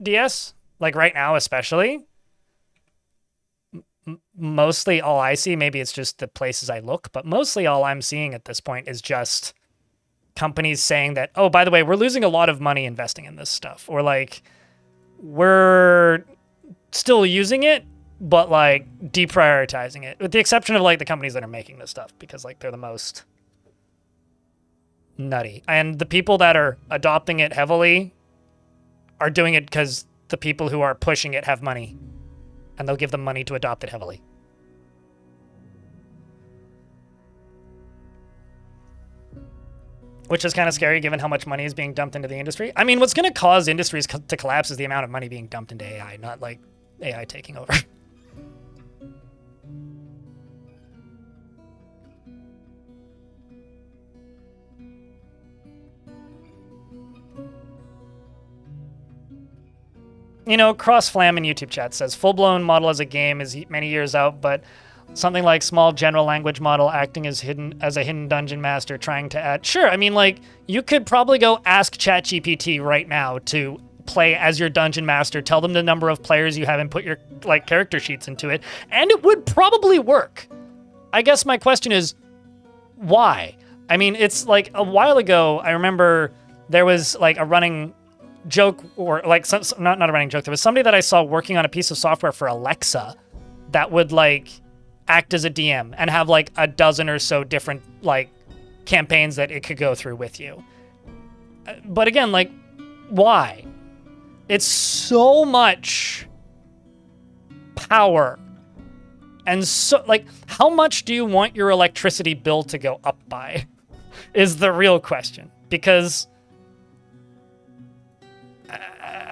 DS, like right now especially, mostly all I see, maybe it's just the places I look, but mostly all I'm seeing at this point is just companies saying that, oh, by the way, we're losing a lot of money investing in this stuff. Or like, we're still using it, but like deprioritizing it, with the exception of like the companies that are making this stuff, because like they're the most nutty. And the people that are adopting it heavily are doing it because the people who are pushing it have money. And they'll give them money to adopt it heavily. Which is kind of scary given how much money is being dumped into the industry. I mean, what's going to cause industries to collapse is the amount of money being dumped into AI, not like AI taking over. You know, Cross Flam in YouTube chat says, full-blown model as a game is many years out, but something like small general language model acting as a hidden dungeon master trying to add... Sure, I mean, like, you could probably go ask ChatGPT right now to play as your dungeon master, tell them the number of players you have and put your, like, character sheets into it, and it would probably work. I guess my question is, why? I mean, it's like, a while ago, I remember there was, like, a running joke, or like not a running joke. There was somebody that I saw working on a piece of software for Alexa that would like act as a DM and have like a dozen or so different like campaigns that it could go through with you. But again, like, why? It's so much power. And so like, how much do you want your electricity bill to go up by is the real question. Because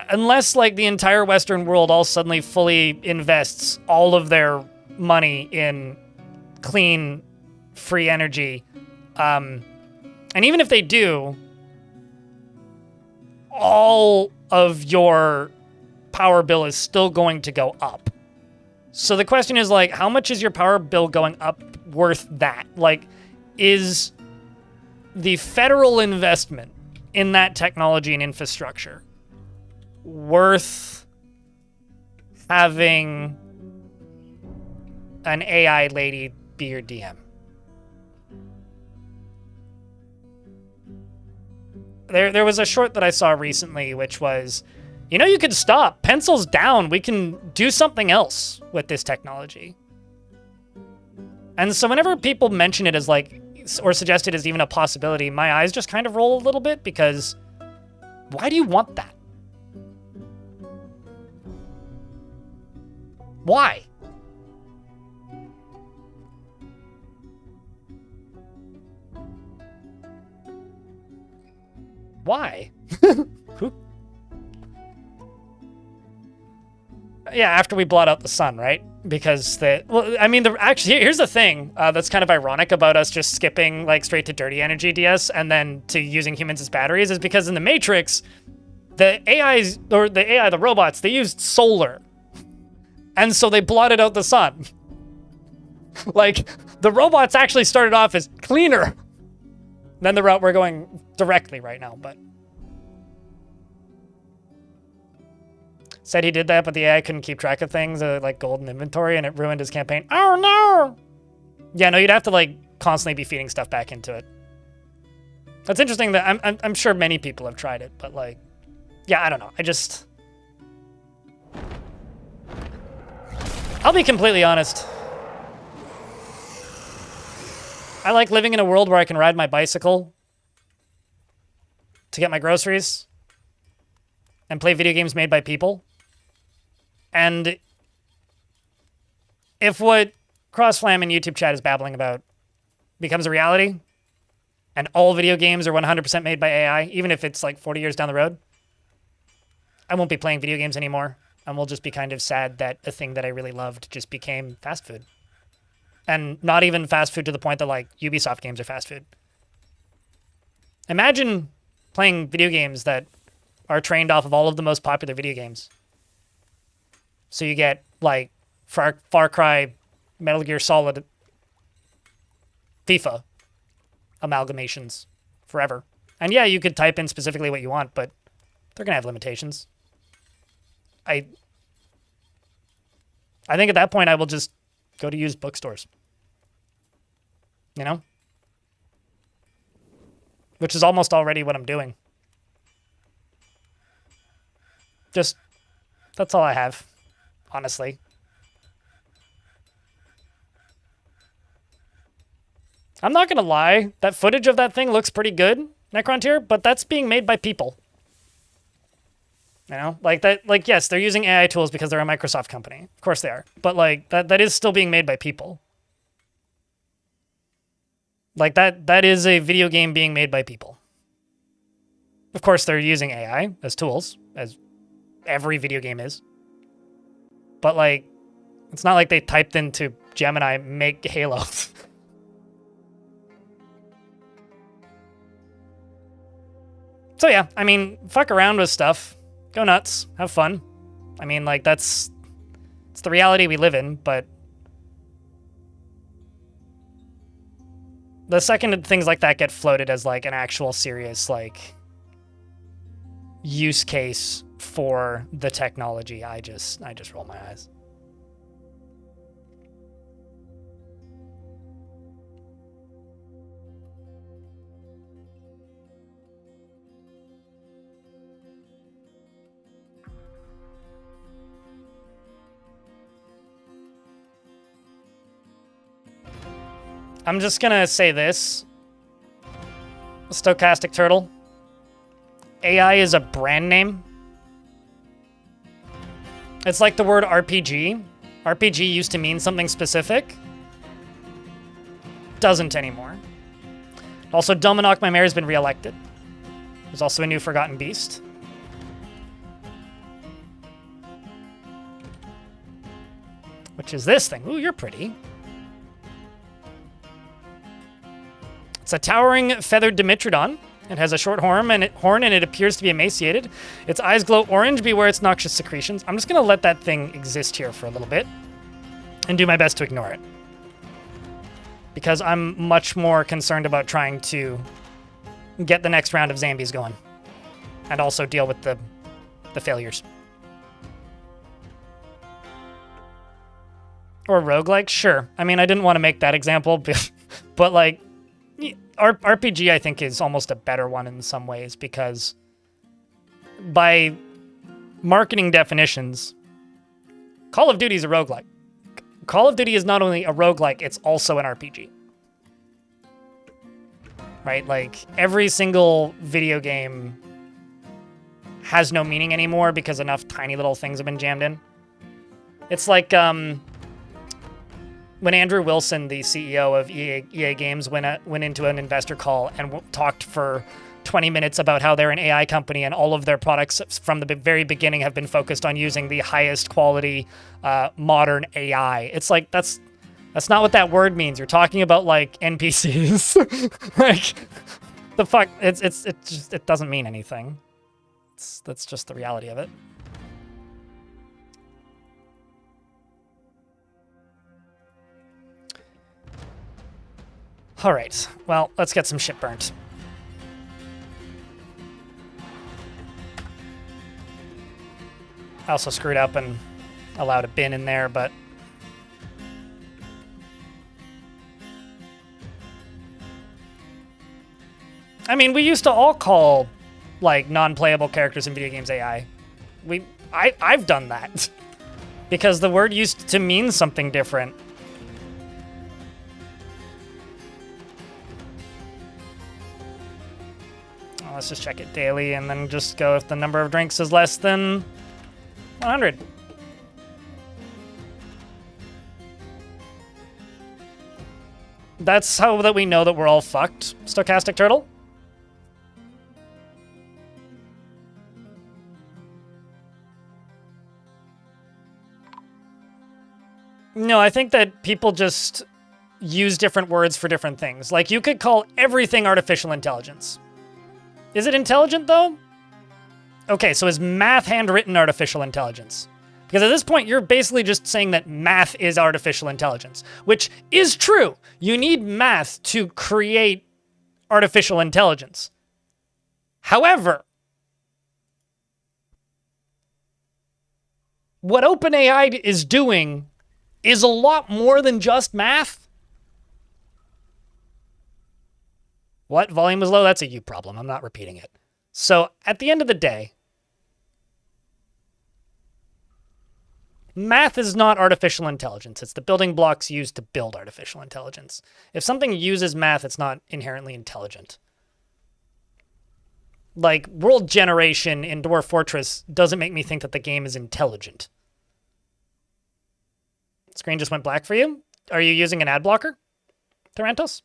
unless like the entire Western world all suddenly fully invests all of their money in clean, free energy, and even if they do, all of your power bill is still going to go up. So the question is like, how much is your power bill going up worth that? Like, is the federal investment in that technology and infrastructure worth having an AI lady be your DM? There was a short that I saw recently, which was, you know, you could stop. Pencils down. We can do something else with this technology. And so whenever people mention it as like, or suggest it as even a possibility, my eyes just kind of roll a little bit, because why do you want that? Why? Why? Who? Yeah, after we blot out the sun, right? Because actually, here's the thing that's kind of ironic about us just skipping like straight to dirty energy DS and then to using humans as batteries is because in the Matrix, the robots, they used solar. And so they blotted out the sun. Like, the robots actually started off as cleaner than the route we're going directly right now, but... Said he did that, but the AI couldn't keep track of things, like golden inventory, and it ruined his campaign. Oh, no! Yeah, no, you'd have to, like, constantly be feeding stuff back into it. That's interesting that I'm sure many people have tried it, but, like... Yeah, I don't know. I'll be completely honest. I like living in a world where I can ride my bicycle to get my groceries and play video games made by people. And if what CrossFlam and YouTube chat is babbling about becomes a reality, and all video games are 100% made by AI, even if it's like 40 years down the road, I won't be playing video games anymore. And we'll just be kind of sad that a thing that I really loved just became fast food. And not even fast food to the point that, like, Ubisoft games are fast food. Imagine playing video games that are trained off of all of the most popular video games. So you get, like, Far Cry, Metal Gear Solid, FIFA amalgamations forever. And yeah, you could type in specifically what you want, but they're going to have limitations. I think at that point I will just go to used bookstores. You know? Which is almost already what I'm doing. Just, that's all I have, honestly. I'm not gonna lie, that footage of that thing looks pretty good, Necrontier, but that's being made by people. You know, like that, like, yes, they're using AI tools because they're a Microsoft company. Of course they are. But like that is still being made by people. Like that is a video game being made by people. Of course they're using AI as tools, as every video game is. But like, it's not like they typed into Gemini, make Halo. So yeah, I mean, fuck around with stuff. Go nuts. Have fun. I mean, like, it's the reality we live in, but the second things like that get floated as, like, an actual serious, like, use case for the technology, I just roll my eyes. I'm just gonna say this. Stochastic Turtle. AI is a brand name. It's like the word RPG. RPG used to mean something specific. Doesn't anymore. Also, Dominok My Mayor has been reelected. There's also a new Forgotten Beast. Which is this thing. Ooh, you're pretty. It's a towering feathered Dimetrodon. It has a short horn and it appears to be emaciated. Its eyes glow orange. Beware its noxious secretions. I'm just going to let that thing exist here for a little bit and do my best to ignore it. Because I'm much more concerned about trying to get the next round of zombies going and also deal with the failures. Or roguelike? Sure. I mean, I didn't want to make that example, but like, RPG, I think, is almost a better one in some ways because by marketing definitions, Call of Duty is a roguelike. Call of Duty is not only a roguelike, it's also an RPG. Right? Like, every single video game has no meaning anymore because enough tiny little things have been jammed in. It's like, when Andrew Wilson, the CEO of EA Games, went into an investor call and talked for 20 minutes about how they're an AI company and all of their products from the very beginning have been focused on using the highest quality modern AI. It's like, that's not what that word means. You're talking about like NPCs. Like, the fuck, it doesn't mean anything. That's just the reality of it. All right, well, let's get some shit burnt. I also screwed up and allowed a bin in there, but... I mean, we used to all call, like, non-playable characters in video games AI. I've done that. Because the word used to mean something different. Let's just check it daily and then just go if the number of drinks is less than 100. That's how that we know that we're all fucked, Stochastic Turtle. No, I think that people just use different words for different things. Like, you could call everything artificial intelligence. Is it intelligent, though? Okay, so is math handwritten artificial intelligence? Because at this point, you're basically just saying that math is artificial intelligence, which is true. You need math to create artificial intelligence. However, what OpenAI is doing is a lot more than just math. What? Volume was low? That's a you problem. I'm not repeating it. So, at the end of the day, math is not artificial intelligence. It's the building blocks used to build artificial intelligence. If something uses math, it's not inherently intelligent. Like, world generation in Dwarf Fortress doesn't make me think that the game is intelligent. Screen just went black for you? Are you using an ad blocker, Tarantos?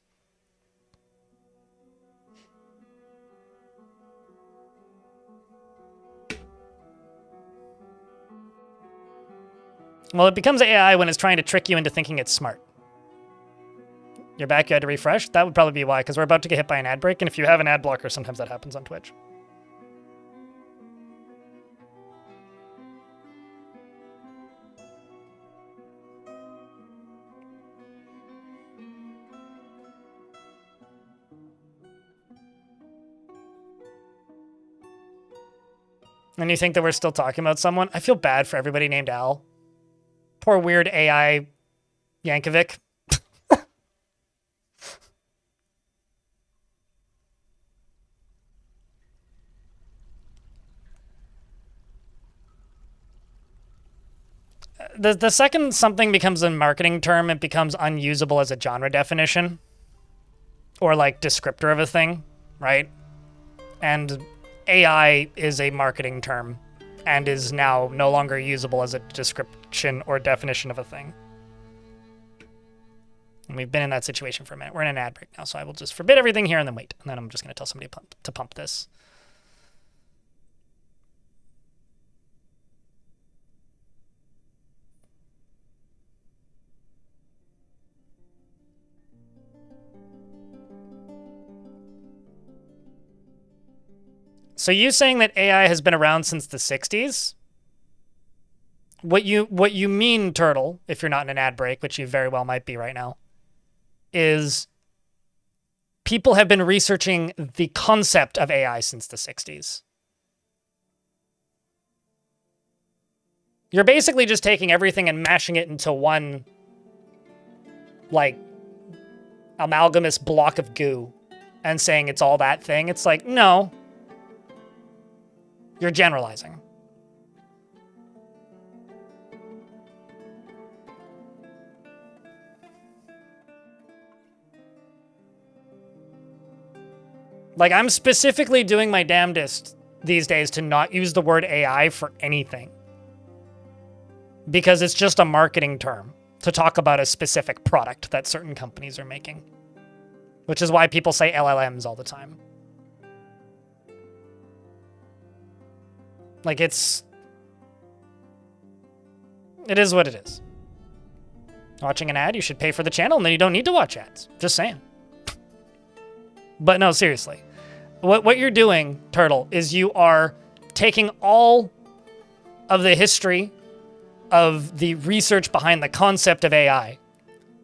Well, it becomes AI when it's trying to trick you into thinking it's smart. You're back, you had to refresh? That would probably be why, because we're about to get hit by an ad break, and if you have an ad blocker, sometimes that happens on Twitch. And you think that we're still talking about someone? I feel bad for everybody named Al. Poor weird AI Yankovic. The second something becomes a marketing term, it becomes unusable as a genre definition. Or like descriptor of a thing, right? And AI is a marketing term and is now no longer usable as a description or definition of a thing. And we've been in that situation for a minute. We're in an ad break now, so I will just forbid everything here and then wait. And then I'm just going to tell somebody to pump this. So you saying that AI has been around since the 60s? What you mean, Turtle, if you're not in an ad break, which you very well might be right now, is people have been researching the concept of AI since the 60s. You're basically just taking everything and mashing it into one, like, amalgamous block of goo and saying it's all that thing. It's like, no. You're generalizing. Like, I'm specifically doing my damnedest these days to not use the word AI for anything. Because it's just a marketing term to talk about a specific product that certain companies are making. Which is why people say LLMs all the time. Like, it is what it is. Watching an ad, you should pay for the channel, and then you don't need to watch ads. Just saying. But no, seriously. What you're doing, Turtle, is you are taking all of the history of the research behind the concept of AI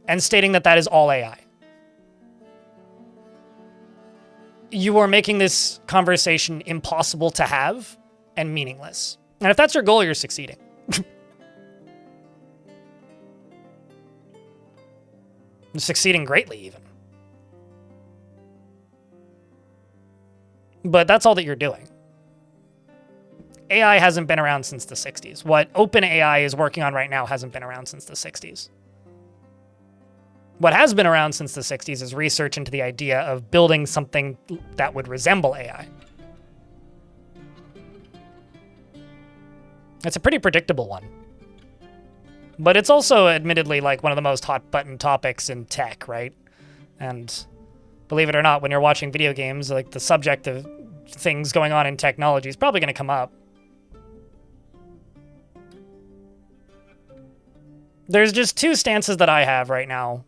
and stating that that is all AI. You are making this conversation impossible to have and meaningless. And if that's your goal, you're succeeding. You're succeeding greatly, even. But that's all that you're doing. AI hasn't been around since the 60s. What OpenAI is working on right now hasn't been around since the 60s. What has been around since the 60s is research into the idea of building something that would resemble AI. It's a pretty predictable one. But it's also admittedly like one of the most hot button topics in tech, right? And believe it or not, when you're watching video games, like the subject of things going on in technology is probably going to come up. There's just two stances that I have right now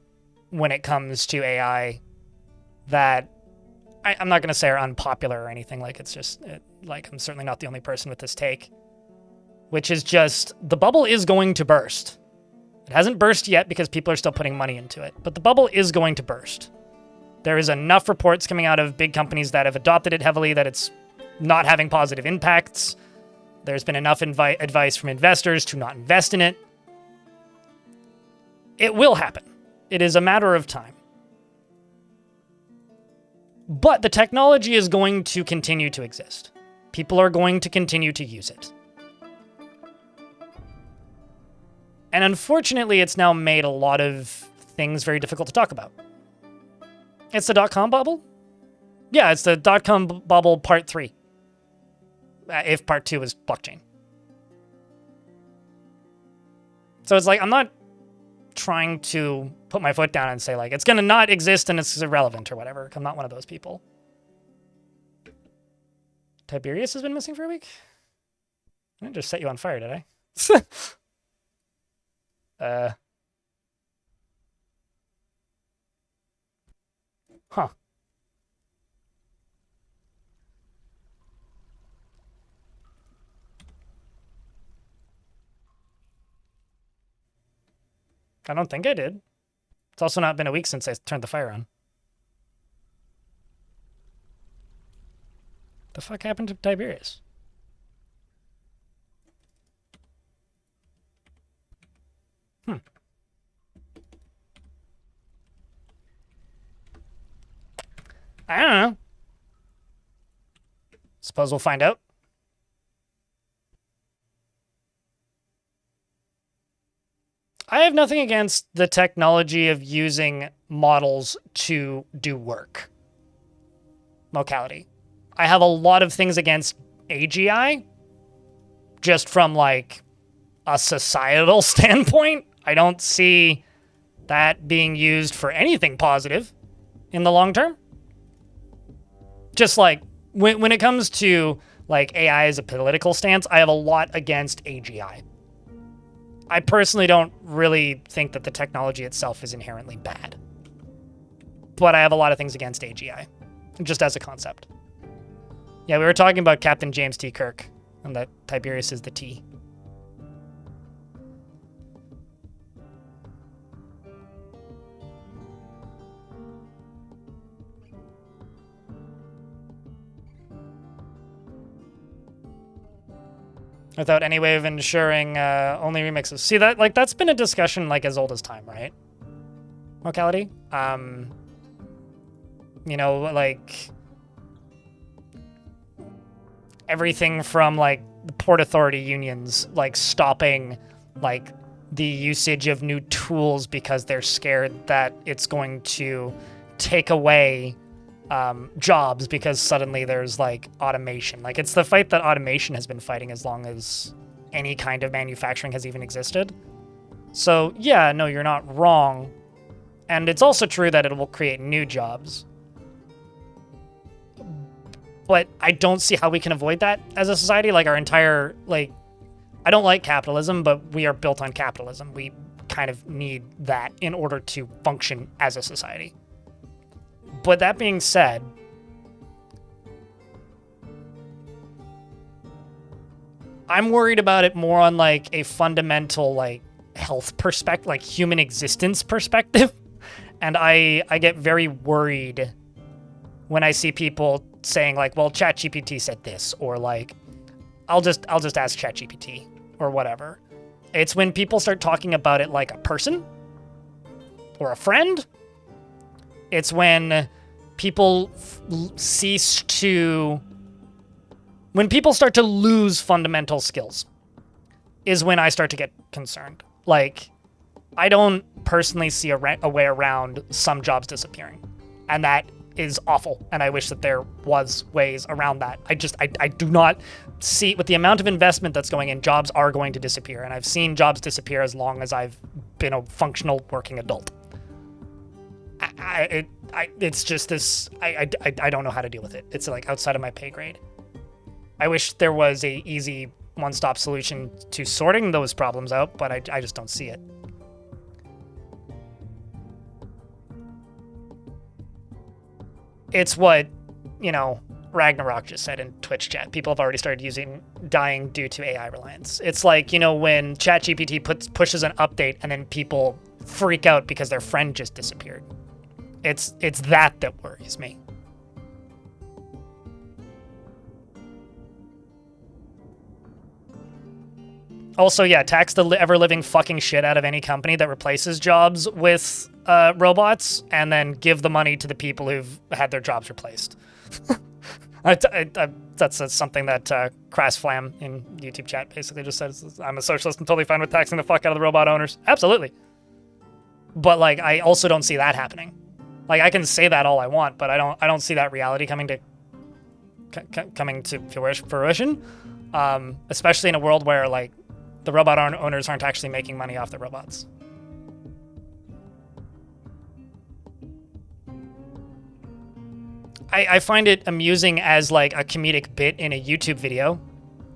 when it comes to AI that I'm not going to say are unpopular or anything. Like, it's just, like, I'm certainly not the only person with this take. Which is just, the bubble is going to burst. It hasn't burst yet because people are still putting money into it, but the bubble is going to burst. There is enough reports coming out of big companies that have adopted it heavily that it's not having positive impacts. There's been enough advice from investors to not invest in it. It will happen. It is a matter of time. But the technology is going to continue to exist. People are going to continue to use it. And unfortunately, it's now made a lot of things very difficult to talk about. It's the dot-com bubble? Yeah, it's the dot-com bubble part 3. If part 2 is blockchain. So it's like, I'm not trying to put my foot down and say, like, it's going to not exist and it's irrelevant or whatever. I'm not one of those people. Tiberius has been missing for a week? I didn't just set you on fire, did I? Huh. I don't think I did. It's also not been a week since I turned the fire on. The fuck happened to Tiberius? I don't know. Suppose we'll find out. I have nothing against the technology of using models to do work. Locality. I have a lot of things against AGI, just from like a societal standpoint. I don't see that being used for anything positive in the long term. Just like when it comes to like AI as a political stance, I have a lot against AGI. I personally don't really think that the technology itself is inherently bad. But I have a lot of things against AGI, just as a concept. Yeah, we were talking about Captain James T. Kirk, and that Tiberius is the T. Without any way of ensuring only remixes. See, that like that's been a discussion like as old as time, right? Locality. You know, like everything from like the Port Authority unions like stopping like the usage of new tools because they're scared that it's going to take away jobs because suddenly there's like automation. Like it's the fight that automation has been fighting as long as any kind of manufacturing has even existed. So yeah, no, you're not wrong. And it's also true that it will create new jobs. But I don't see how we can avoid that as a society. Like our entire, like, I don't like capitalism, but we are built on capitalism. We kind of need that in order to function as a society. But that being said, I'm worried about it more on like a fundamental like health perspective, like human existence perspective. And I get very worried when I see people saying like, well, ChatGPT said this, or like, I'll just ask ChatGPT or whatever. It's when people start talking about it like a person or a friend. It's when people when people start to lose fundamental skills is when I start to get concerned. Like, I don't personally see a way around some jobs disappearing. And that is awful. And I wish that there was ways around that. I do not see, with the amount of investment that's going in, jobs are going to disappear. And I've seen jobs disappear as long as I've been a functional working adult. It's just this, I don't know how to deal with it. It's like outside of my pay grade. I wish there was a easy one-stop solution to sorting those problems out, but I just don't see it. It's what, Ragnarok just said in Twitch chat. People have already started dying due to AI reliance. It's like, when ChatGPT pushes an update and then people freak out because their friend just disappeared. It's that worries me. Also, yeah, tax the ever-living fucking shit out of any company that replaces jobs with robots, and then give the money to the people who've had their jobs replaced. That's something that Crass Flam in YouTube chat basically just says. I'm a socialist and totally fine with taxing the fuck out of the robot owners. Absolutely. But, like, I also don't see that happening. Like, I can say that all I want, but I don't see that reality coming to fruition. Especially in a world where, like, the robot owners aren't actually making money off the robots. I find it amusing as like a comedic bit in a YouTube video,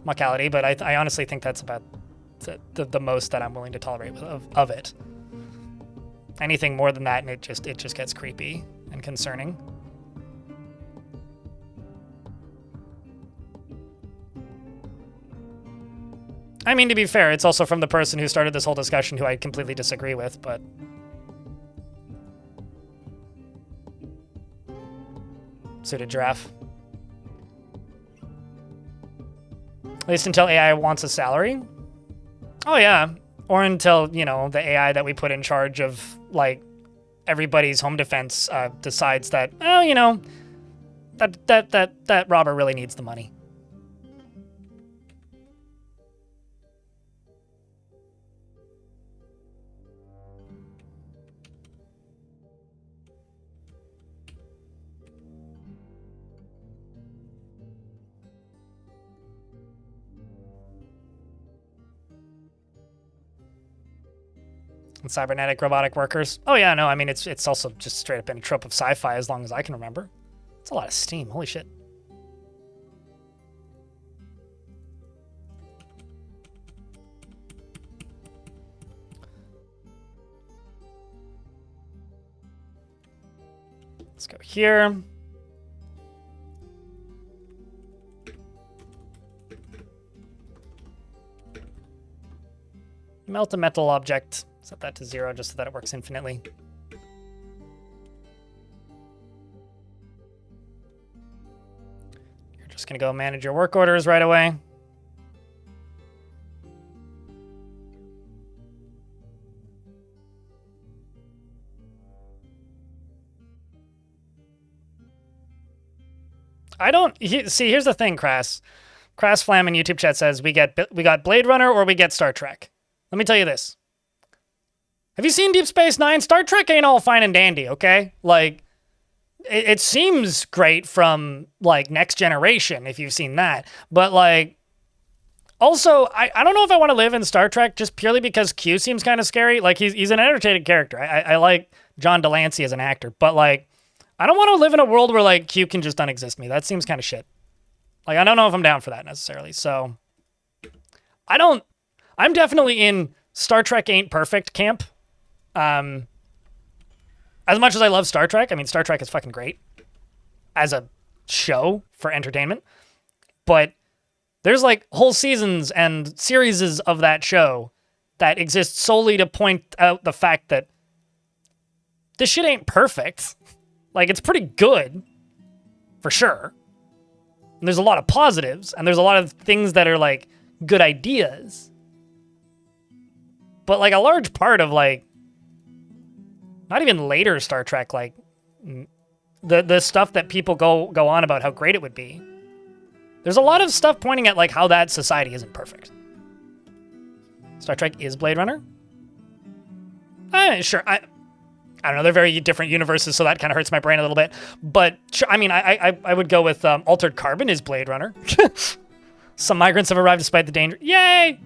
Muckality, but I honestly think that's about the most that I'm willing to tolerate of it. Anything more than that, and it just gets creepy and concerning. I mean, to be fair, it's also from the person who started this whole discussion who I completely disagree with, but... Suited giraffe. At least until AI wants a salary? Oh, yeah. Or until, the AI that we put in charge of, like, everybody's home defense decides that, oh, that robber really needs the money. And cybernetic robotic workers. Oh yeah, no, I mean, it's also just straight up been a trope of sci-fi as long as I can remember. It's a lot of steam, holy shit. Let's go here. Melt a metal object. Set that to 0 just so that it works infinitely. You're just going to go manage your work orders right away. See, here's the thing, Crass. Crass Flam in YouTube chat says we got Blade Runner or we get Star Trek. Let me tell you this. Have you seen Deep Space Nine? Star Trek ain't all fine and dandy, okay? Like, it seems great from, like, Next Generation, if you've seen that. But, like, also, I don't know if I want to live in Star Trek just purely because Q seems kind of scary. Like, he's an entertaining character. I like John Delancey as an actor. But, like, I don't want to live in a world where, like, Q can just unexist me. That seems kind of shit. Like, I don't know if I'm down for that necessarily. So I'm definitely in Star Trek ain't perfect camp. As much as I love Star Trek, I mean, Star Trek is fucking great as a show for entertainment, but there's like whole seasons and series of that show that exist solely to point out the fact that this shit ain't perfect. Like, it's pretty good, for sure. And there's a lot of positives, and there's a lot of things that are like good ideas. But like a large part of like, not even later Star Trek, like the stuff that people go on about how great it would be, there's a lot of stuff pointing at like how that society isn't perfect. Star Trek is Blade Runner? Sure. I don't know. They're very different universes, so that kind of hurts my brain a little bit. But sure, I mean, I would go with Altered Carbon is Blade Runner. Some migrants have arrived despite the danger. Yay!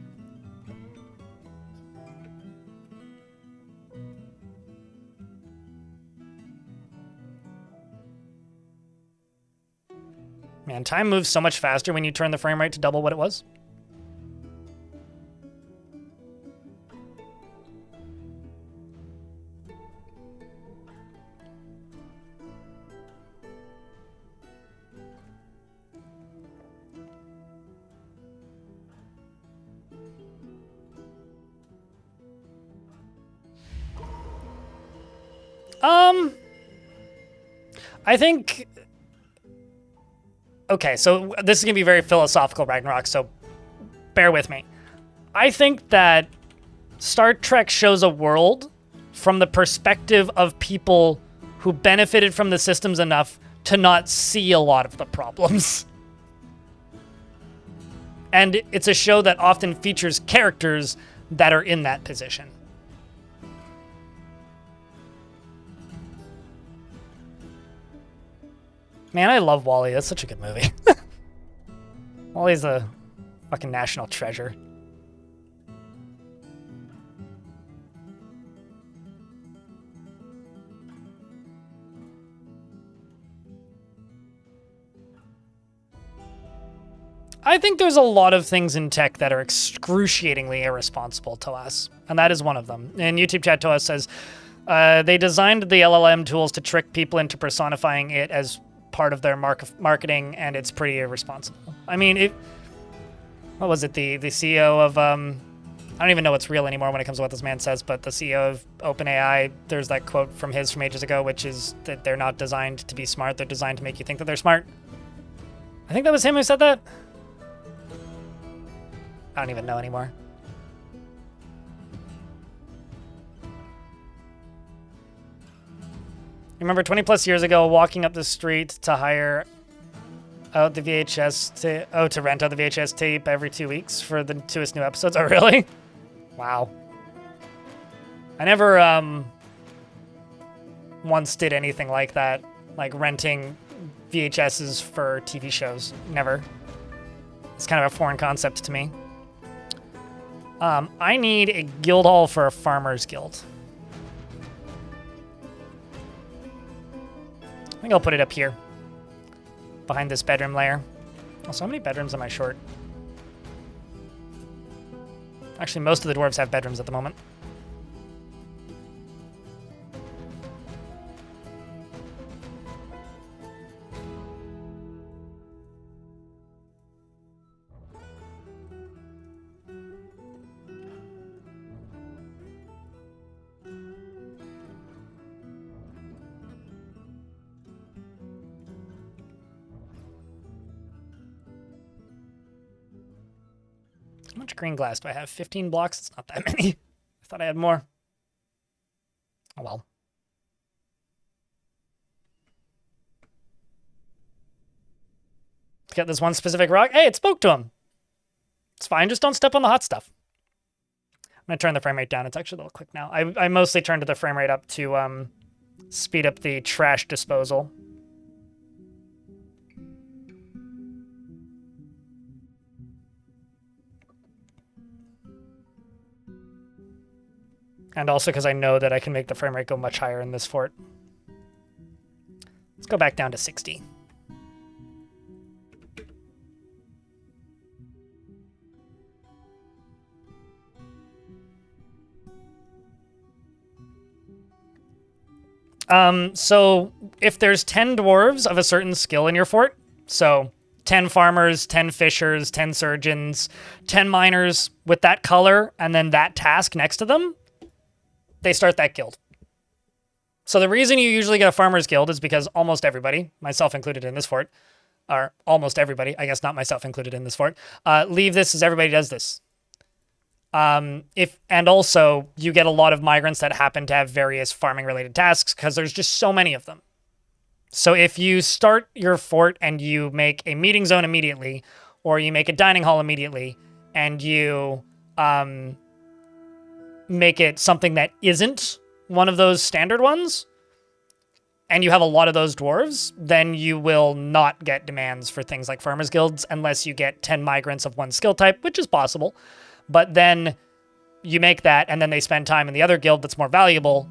Man, time moves so much faster when you turn the frame rate to double what it was. I think... Okay, so this is going to be very philosophical, Ragnarok, so bear with me. I think that Star Trek shows a world from the perspective of people who benefited from the systems enough to not see a lot of the problems. And it's a show that often features characters that are in that position. Man, I love WALL-E. That's such a good movie. WALL-E's a fucking national treasure. I think there's a lot of things in tech that are excruciatingly irresponsible to us, and that is one of them. And YouTube chat to us says, they designed the LLM tools to trick people into personifying it as part of their marketing, and it's pretty irresponsible. I mean, what was it? The CEO of I don't even know what's real anymore when it comes to what this man says, but the CEO of OpenAI, there's that quote from ages ago, which is that they're not designed to be smart, they're designed to make you think that they're smart. I think that was him who said that. I don't even know anymore. Remember 20 plus years ago, walking up the street to hire out the VHS to rent out the VHS tape every 2 weeks for the newest new episodes. Oh, really? Wow. I never once did anything like that, like renting VHSs for TV shows. Never. It's kind of a foreign concept to me. I need a guild hall for a farmer's guild. I think I'll put it up here, behind this bedroom layer. Also, how many bedrooms am I short? Actually, most of the dwarves have bedrooms at the moment. How much green glass do I have? 15 blocks? It's not that many. I thought I had more. Oh well. Let's get this one specific rock. Hey, it spoke to him. It's fine. Just don't step on the hot stuff. I'm going to turn the frame rate down. It's actually a little quick now. I mostly turned the frame rate up to speed up the trash disposal. And also because I know that I can make the frame rate go much higher in this fort. Let's go back down to 60. So if there's 10 dwarves of a certain skill in your fort, so 10 farmers, 10 fishers, 10 surgeons, 10 miners with that color, and then that task next to them, they start that guild. So the reason you usually get a farmer's guild is because almost everybody, myself included in this fort, or almost everybody, I guess not myself included in this fort, leave this as everybody does this. And also you get a lot of migrants that happen to have various farming related tasks because there's just so many of them. So if you start your fort and you make a meeting zone immediately, or you make a dining hall immediately, and you make it something that isn't one of those standard ones, and you have a lot of those dwarves, then you will not get demands for things like farmers guilds unless you get 10 migrants of one skill type, which is possible. But then you make that, and then they spend time in the other guild that's more valuable,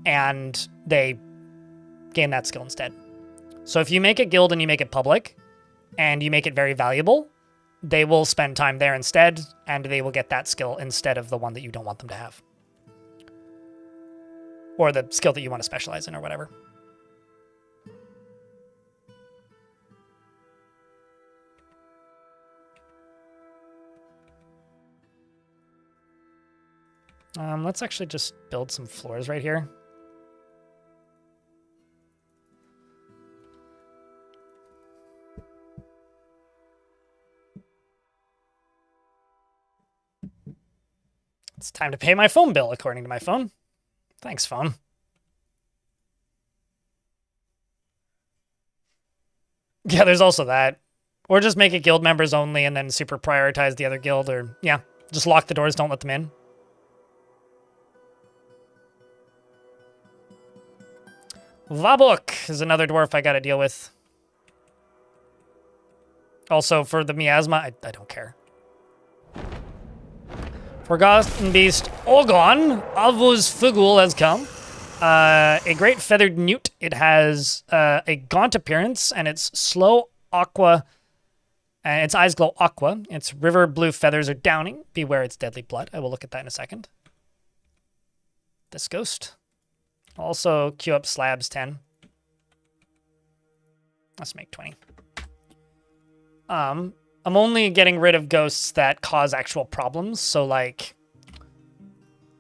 and they gain that skill instead. So if you make a guild and you make it public, and you make it very valuable, they will spend time there instead, and they will get that skill instead of the one that you don't want them to have. Or the skill that you want to specialize in or whatever. Let's actually just build some floors right here. It's time to pay my phone bill, according to my phone. Thanks, phone. Yeah, there's also that. Or just make it guild members only and then super prioritize the other guild, or, yeah, just lock the doors, don't let them in. Vabuk is another dwarf I gotta deal with. Also, for the miasma, I don't care. Forgotten Beast Ogon, Avuz Fugul has come. A great feathered newt. It has a gaunt appearance, and it's slow aqua, and its eyes glow aqua. Its river blue feathers are downing. Beware its deadly blood. I will look at that in a second. This ghost. Also, queue up slabs 10. Let's make 20. I'm only getting rid of ghosts that cause actual problems. So, like,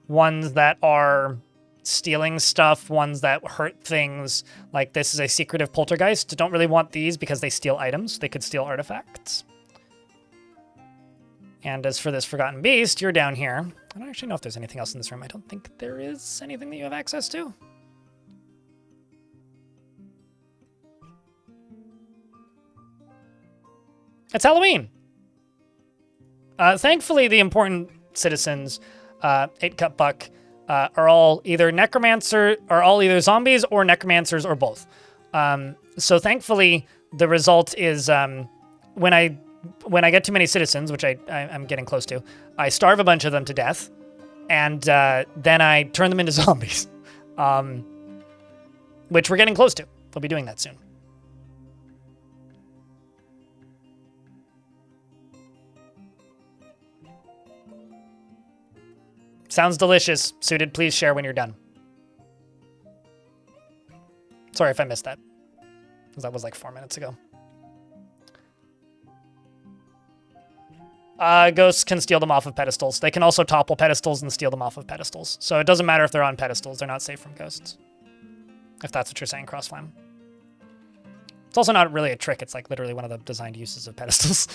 ones that are stealing stuff, ones that hurt things. Like, this is a secretive poltergeist. Don't really want these because they steal items. They could steal artifacts. And as for this Forgotten Beast, you're down here. I don't actually know if there's anything else in this room. I don't think there is anything that you have access to. It's Halloween. Thankfully, the important citizens, 8-Cup Buck, are all either either zombies or necromancers or both. So thankfully, the result is when I get too many citizens, which I'm getting close to, I starve a bunch of them to death, and then I turn them into zombies, which we're getting close to. We'll be doing that soon. Sounds delicious. Suited, please share when you're done. Sorry if I missed that, because that was like 4 minutes ago. Ghosts can steal them off of pedestals. They can also topple pedestals and steal them off of pedestals. So it doesn't matter if they're on pedestals. They're not safe from ghosts. If that's what you're saying, Crossflam. It's also not really a trick. It's like literally one of the designed uses of pedestals.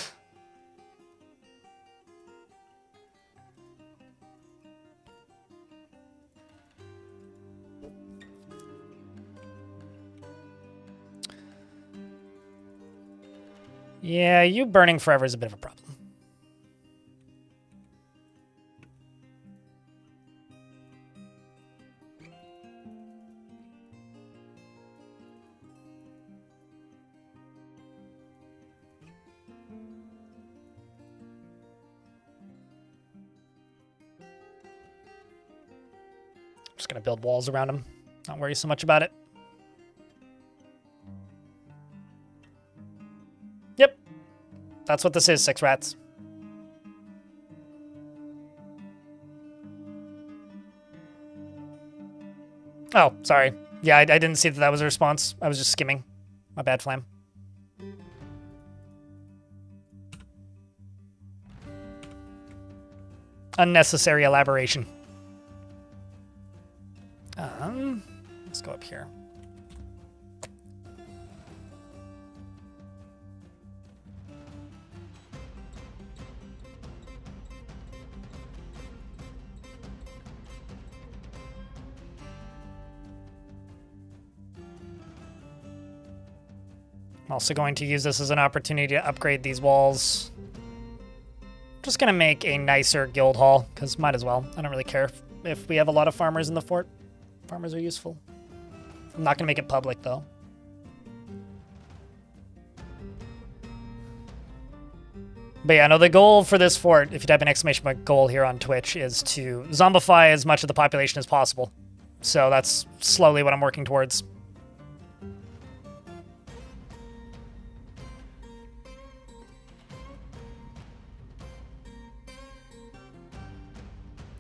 Yeah, you burning forever is a bit of a problem. Just gonna build walls around them. Not worry so much about it. Yep. That's what this is, 6 rats. Oh, sorry. Yeah, I didn't see that that was a response. I was just skimming. My bad, Flam. Unnecessary elaboration. Let's go up here. I'm also going to use this as an opportunity to upgrade these walls. Just gonna make a nicer guild hall, because might as well. I don't really care if we have a lot of farmers in the fort. Farmers are useful. I'm not gonna make it public, though. But yeah, no, the goal for this fort, if you type an exclamation point goal here on Twitch, is to zombify as much of the population as possible. So that's slowly what I'm working towards.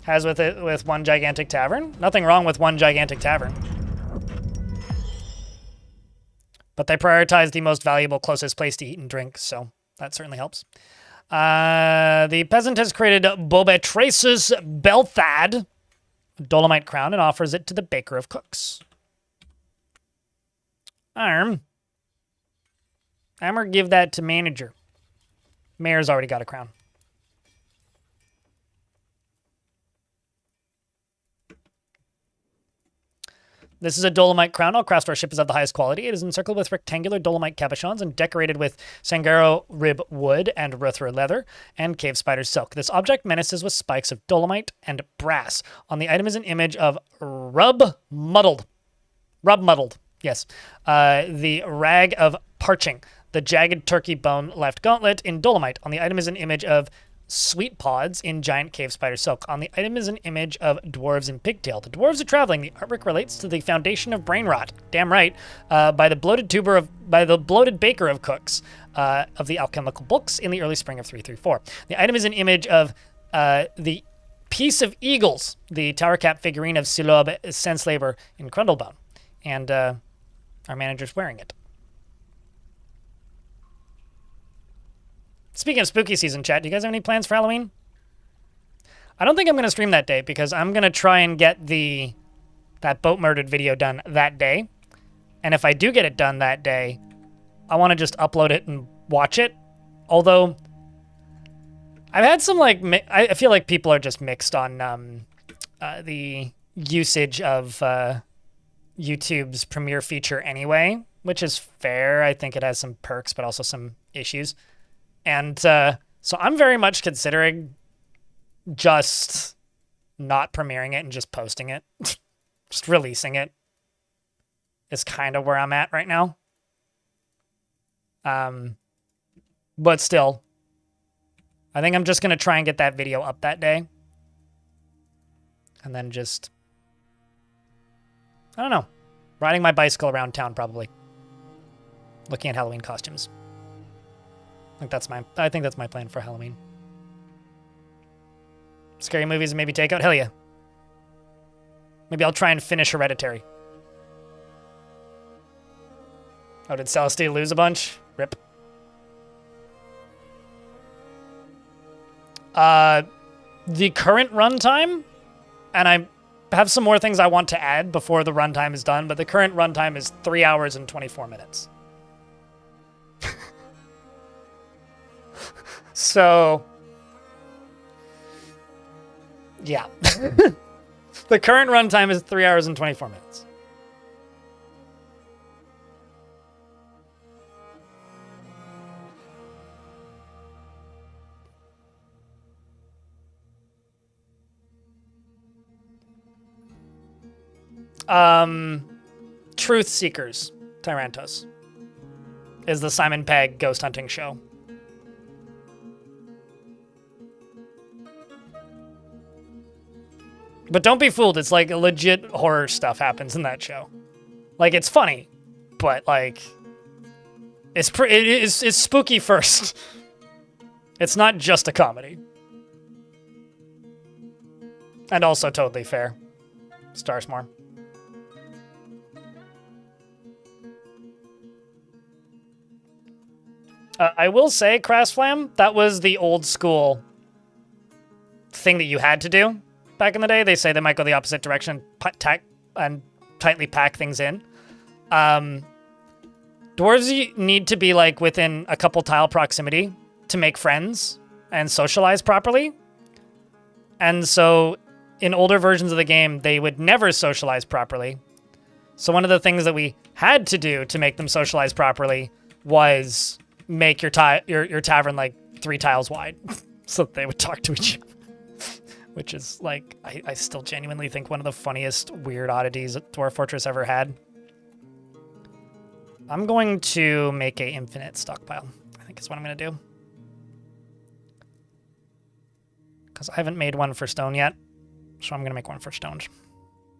As with it with one gigantic tavern. Nothing wrong with one gigantic tavern. But they prioritize the most valuable, closest place to eat and drink, so that certainly helps. The peasant has created Bobetrace's Belthad, Dolomite crown, and offers it to the Baker of Cooks. Armor, give that to manager. Mayor's already got a crown. This is a Dolomite crown. All craftsmanship is of the highest quality. It is encircled with rectangular Dolomite cabochons and decorated with Sangaro rib wood and Ruthra leather and cave spider silk. This object menaces with spikes of Dolomite and brass. On the item is an image of Rub Muddled, yes. The rag of parching. The jagged turkey bone left gauntlet in Dolomite. On the item is an image of sweet pods in giant cave spider silk. On the item is an image of dwarves in pigtail. The dwarves are traveling. The artwork relates to the foundation of Brainrot. Damn right. By the bloated baker of cooks of the alchemical books in the early spring of 334. The item is an image of the piece of eagles, the tower cap figurine of Silob Senslaber in Crundlebone, and our manager's wearing it. Speaking of spooky season, chat, do you guys have any plans for Halloween? I don't think I'm going to stream that day because I'm going to try and get that boat murdered video done that day. And if I do get it done that day, I want to just upload it and watch it. Although, I've had some, I feel like people are just mixed on the usage of YouTube's premiere feature anyway, which is fair. I think it has some perks, but also some issues. And so I'm very much considering just not premiering it and just posting it. Just releasing it is kind of where I'm at right now. But still, I think I'm just going to try and get that video up that day. And then just, I don't know, riding my bicycle around town probably. Looking at Halloween costumes. I think that's my plan for Halloween. Scary movies and maybe takeout? Hell yeah. Maybe I'll try and finish Hereditary. Oh, did Celestine lose a bunch? Rip. The current runtime, and I have some more things I want to add before the runtime is done, but the current runtime is 3 hours and 24 minutes. So, yeah. The current runtime is 3 hours and 24 minutes. Truth Seekers, Tyrantos, is the Simon Pegg ghost hunting show. But don't be fooled. It's like legit horror stuff happens in that show. Like, it's funny, but like, it's spooky first. It's not just a comedy. And also totally fair. Stars more. I will say, Crassflam, that was the old school thing that you had to do back in the day. They say they might go the opposite direction and tightly pack things in. Dwarves need to be like within a couple tile proximity to make friends and socialize properly. And so in older versions of the game, they would never socialize properly. So one of the things that we had to do to make them socialize properly was make your tavern like 3 tiles wide so that they would talk to each other. Which is like, I still genuinely think one of the funniest weird oddities that Dwarf Fortress ever had. I'm going to make a infinite stockpile, I think is what I'm going to do. Because I haven't made one for stone yet, so I'm going to make one for stones.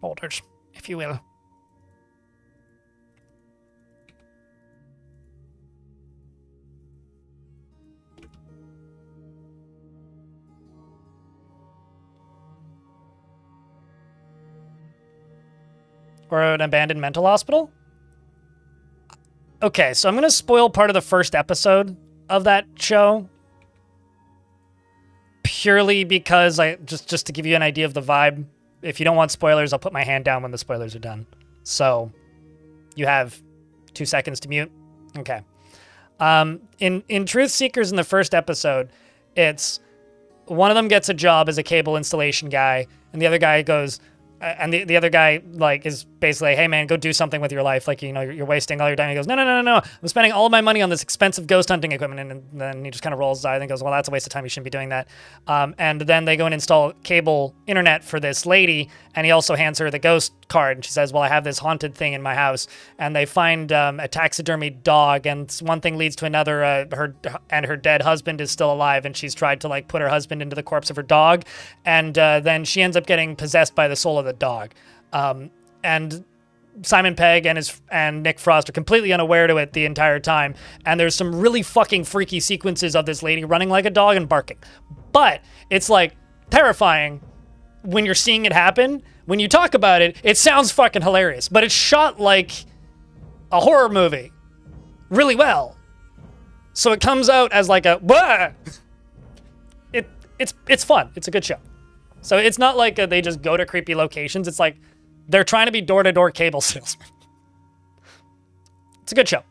Boulders, if you will. Or an abandoned mental hospital? Okay, so I'm going to spoil part of the first episode of that show. Purely because just to give you an idea of the vibe. If you don't want spoilers, I'll put my hand down when the spoilers are done. So, you have 2 seconds to mute. Okay. In Truth Seekers in the first episode, it's one of them gets a job as a cable installation guy, and the other guy goes... and the other guy, like, is basically, hey, man, go do something with your life. Like, you know, you're wasting all your time. He goes, no. I'm spending all of my money on this expensive ghost hunting equipment. And then he just kind of rolls his eyes and goes, well, that's a waste of time. You shouldn't be doing that. And then they go and install cable internet for this lady. And he also hands her the ghost card. And she says, well, I have this haunted thing in my house. And they find a taxidermied dog. And one thing leads to another. Her dead husband is still alive. And she's tried to, like, put her husband into the corpse of her dog. And then she ends up getting possessed by the soul of the dog. And Simon Pegg and Nick Frost are completely unaware to it the entire time. And there's some really fucking freaky sequences of this lady running like a dog and barking. But it's like terrifying when you're seeing it happen. When you talk about it, it sounds fucking hilarious. But it's shot like a horror movie really well. So it comes out as like a... Wah! It's fun. It's a good show. So it's not like they just go to creepy locations. It's like they're trying to be door-to-door cable salesmen. It's a good show.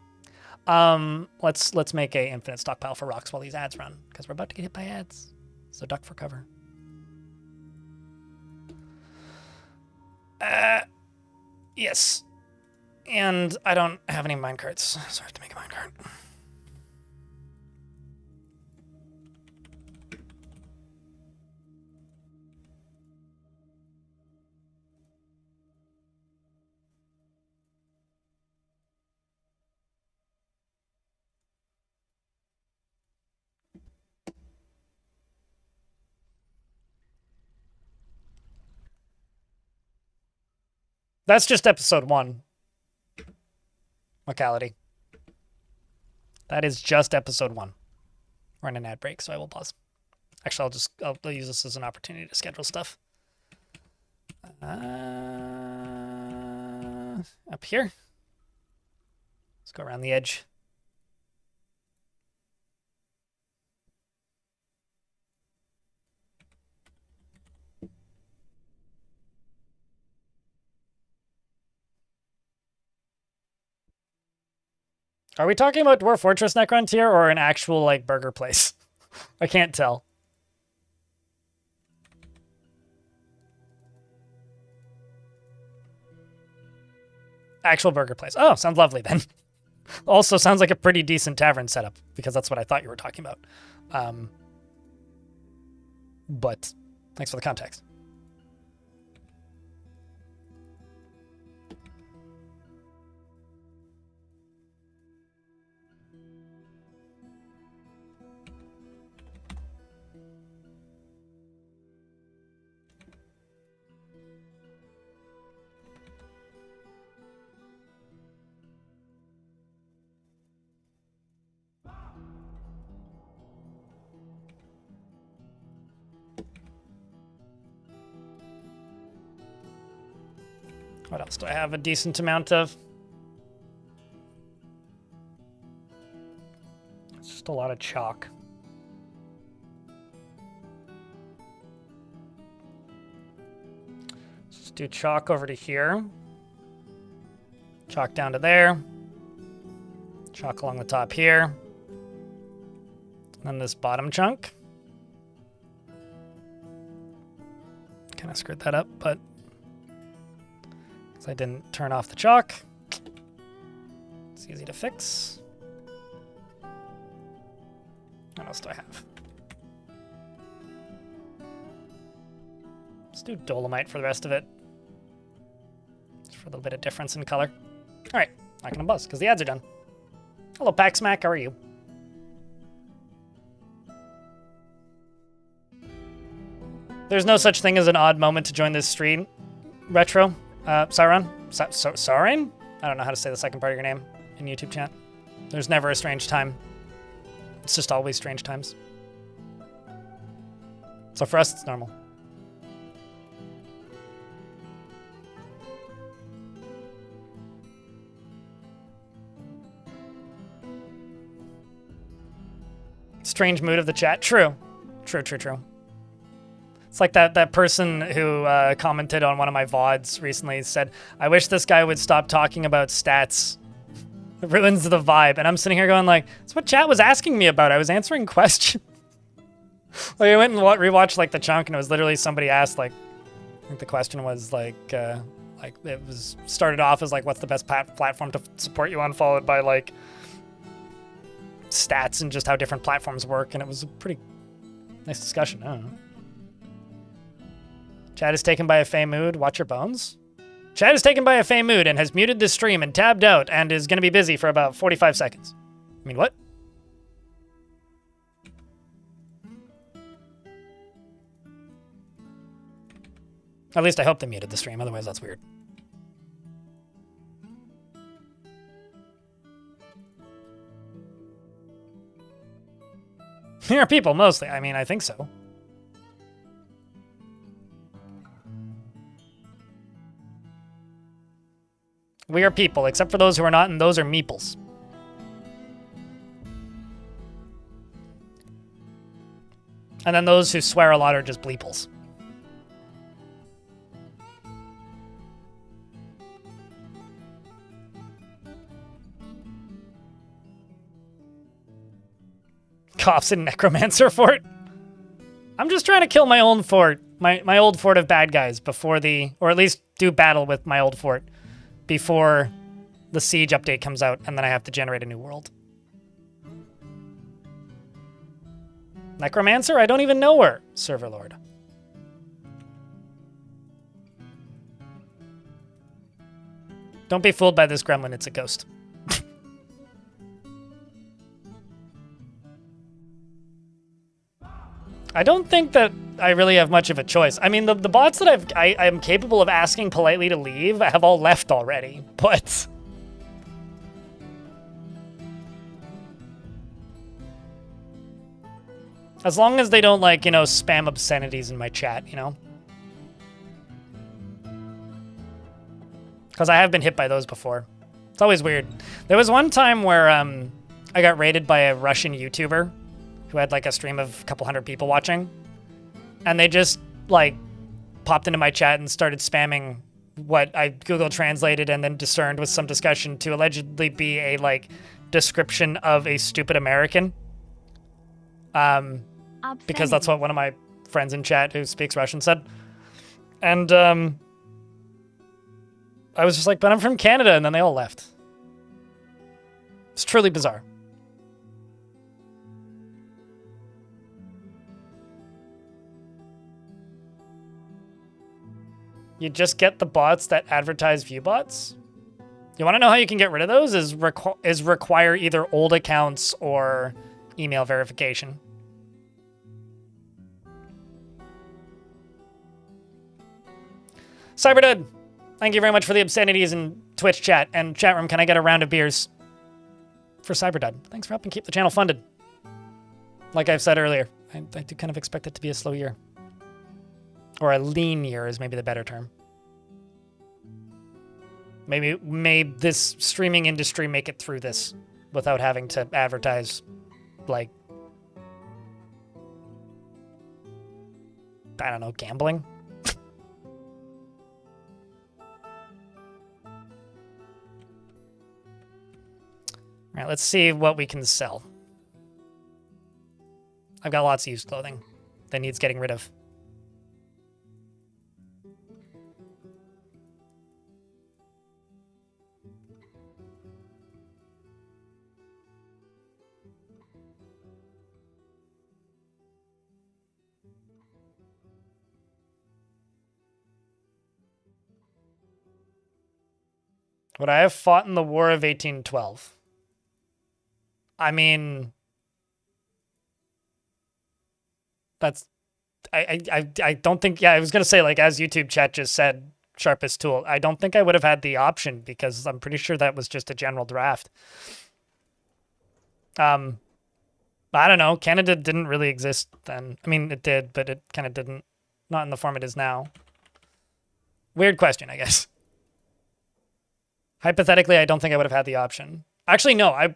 Let's make a infinite stockpile for rocks while these ads run, because we're about to get hit by ads. So duck for cover. Yes. And I don't have any minecarts, so I have to make a minecart. That's just episode 1. Locality. That is just episode 1. We're in an ad break, so I will pause. Actually, I'll use this as an opportunity to schedule stuff. Up here. Let's go around the edge. Are we talking about Dwarf Fortress Necrontier or an actual, like, burger place? I can't tell. Actual burger place. Oh, sounds lovely then. Also sounds like a pretty decent tavern setup, because that's what I thought you were talking about. But thanks for the context. What else do I have a decent amount of? It's just a lot of chalk. Let's do chalk over to here. Chalk down to there. Chalk along the top here. And then this bottom chunk. Kind of screwed that up, but because I didn't turn off the chalk. It's easy to fix. What else do I have? Let's do dolomite for the rest of it. Just for a little bit of difference in color. All right, not gonna buzz because the ads are done. Hello, Paxmac, how are you? There's no such thing as an odd moment to join this stream. Retro, Sauron? Sauron? I don't know how to say the second part of your name in YouTube chat. There's never a strange time. It's just always strange times. So for us, it's normal. Strange mood of the chat. True. True. It's like that person who commented on one of my VODs recently said, I wish this guy would stop talking about stats. It ruins the vibe. And I'm sitting here going like, that's what chat was asking me about. I was answering questions. Like I went and rewatched like the chunk and it was literally somebody asked like, I think the question was like it was started off as like, what's the best platform to support you on, followed by like stats and just how different platforms work. And it was a pretty nice discussion. I don't know. Chat is taken by a fey mood. Watch your bones. Chat is taken by a fey mood and has muted this stream and tabbed out and is going to be busy for about 45 seconds. I mean, what? At least I hope they muted the stream. Otherwise, that's weird. Here are people, mostly. I mean, I think so. We are people, except for those who are not, and those are meeples. And then those who swear a lot are just bleeples. Cops in Necromancer Fort. I'm just trying to kill my own fort, my old fort of bad guys before or at least do battle with my old fort before the Siege update comes out, and then I have to generate a new world. Necromancer? I don't even know her, Server Lord. Don't be fooled by this gremlin, it's a ghost. I don't think that I really have much of a choice. I mean, the bots that I'm capable of asking politely to leave have all left already, but... As long as they don't, like, you know, spam obscenities in my chat, you know? Because I have been hit by those before. It's always weird. There was one time where I got raided by a Russian YouTuber who had like a stream of a couple hundred people watching. And they just like popped into my chat and started spamming what I Google translated and then discerned with some discussion to allegedly be a like description of a stupid American. Because that's what one of my friends in chat who speaks Russian said. And I was just like, but I'm from Canada, and then they all left. It's truly bizarre. You just get the bots that advertise view bots? You want to know how you can get rid of those? Is require either old accounts or email verification. Cyberdud, thank you very much for the obscenities in Twitch chat and chat room. Can I get a round of beers for Cyberdud? Thanks for helping keep the channel funded. Like I've said earlier, I do kind of expect it to be a slow year. Or a lean year is maybe the better term. May this streaming industry make it through this without having to advertise like, I don't know, gambling. All right, let's see what we can sell. I've got lots of used clothing that needs getting rid of. Would I have fought in the War of 1812? I mean, that's... I don't think... Yeah, I was going to say, like, as YouTube chat just said, sharpest tool. I don't think I would have had the option because I'm pretty sure that was just a general draft. I don't know. Canada didn't really exist then. I mean, it did, but it kind of didn't. Not in the form it is now. Weird question, I guess. Hypothetically, I don't think I would have had the option. Actually, no.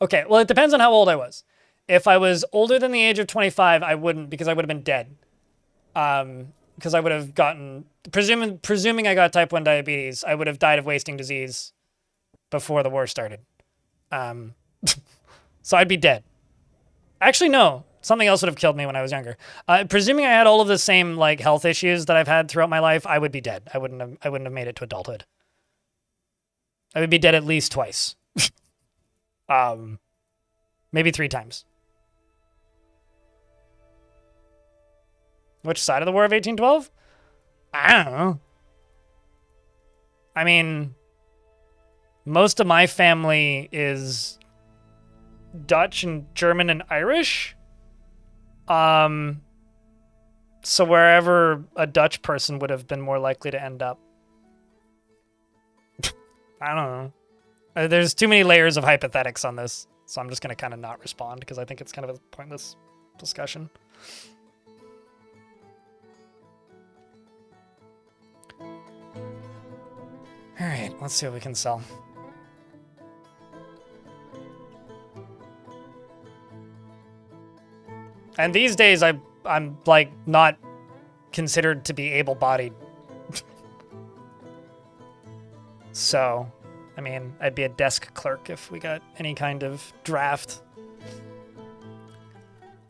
Okay, well, it depends on how old I was. If I was older than the age of 25, I wouldn't, because I would have been dead. Because I would have gotten... Presuming I got type 1 diabetes, I would have died of wasting disease before the war started. So I'd be dead. Actually, no. Something else would have killed me when I was younger. Presuming I had all of the same like health issues that I've had throughout my life, I would be dead. I wouldn't have made it to adulthood. I would be dead at least twice. Maybe 3 times. Which side of the War of 1812? I don't know. I mean, most of my family is Dutch and German and Irish. So wherever a Dutch person would have been more likely to end up. I don't know. There's too many layers of hypothetics on this, so I'm just going to kind of not respond because I think it's kind of a pointless discussion. All right, let's see what we can sell. And these days, I'm like not considered to be able-bodied. So, I mean, I'd be a desk clerk if we got any kind of draft.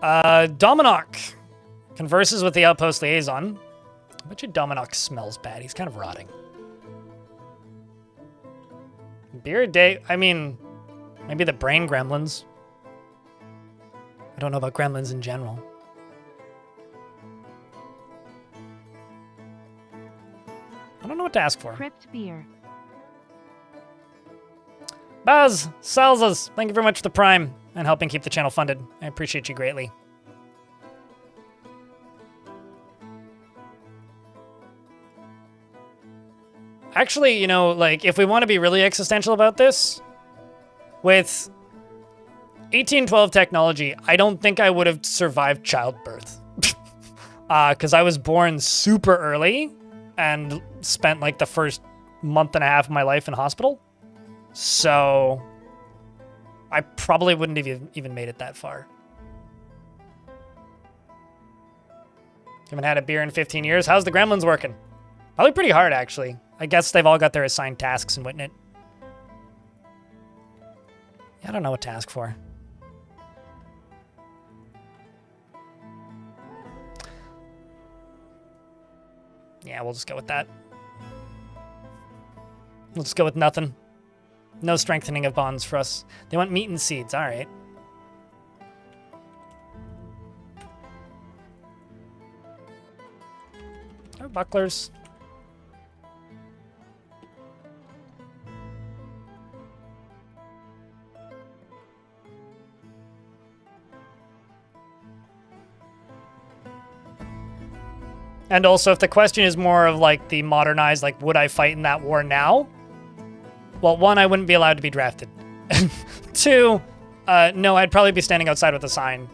Dominoc converses with the outpost liaison. I bet you Dominoc smells bad. He's kind of rotting. Beer a day. I mean, maybe the brain gremlins. I don't know about gremlins in general. I don't know what to ask for. Crypt beer. Baz sells us. Thank you very much for the Prime and helping keep the channel funded. I appreciate you greatly. Actually, you know, like, if we want to be really existential about this, with 1812 technology, I don't think I would have survived childbirth. Because I was born super early and spent, like, the first month and a half of my life in hospital. So I probably wouldn't have even made it that far. Haven't had a beer in 15 years. How's the gremlins working? Probably pretty hard, actually. I guess they've all got their assigned tasks in Witnit. Yeah, I don't know what to ask for. Yeah, we'll just go with that. We'll just go with nothing. No strengthening of bonds for us. They want meat and seeds. All right. Oh, bucklers. And also, if the question is more of like the modernized, like, would I fight in that war now? Well, 1, I wouldn't be allowed to be drafted. 2, no, I'd probably be standing outside with a sign.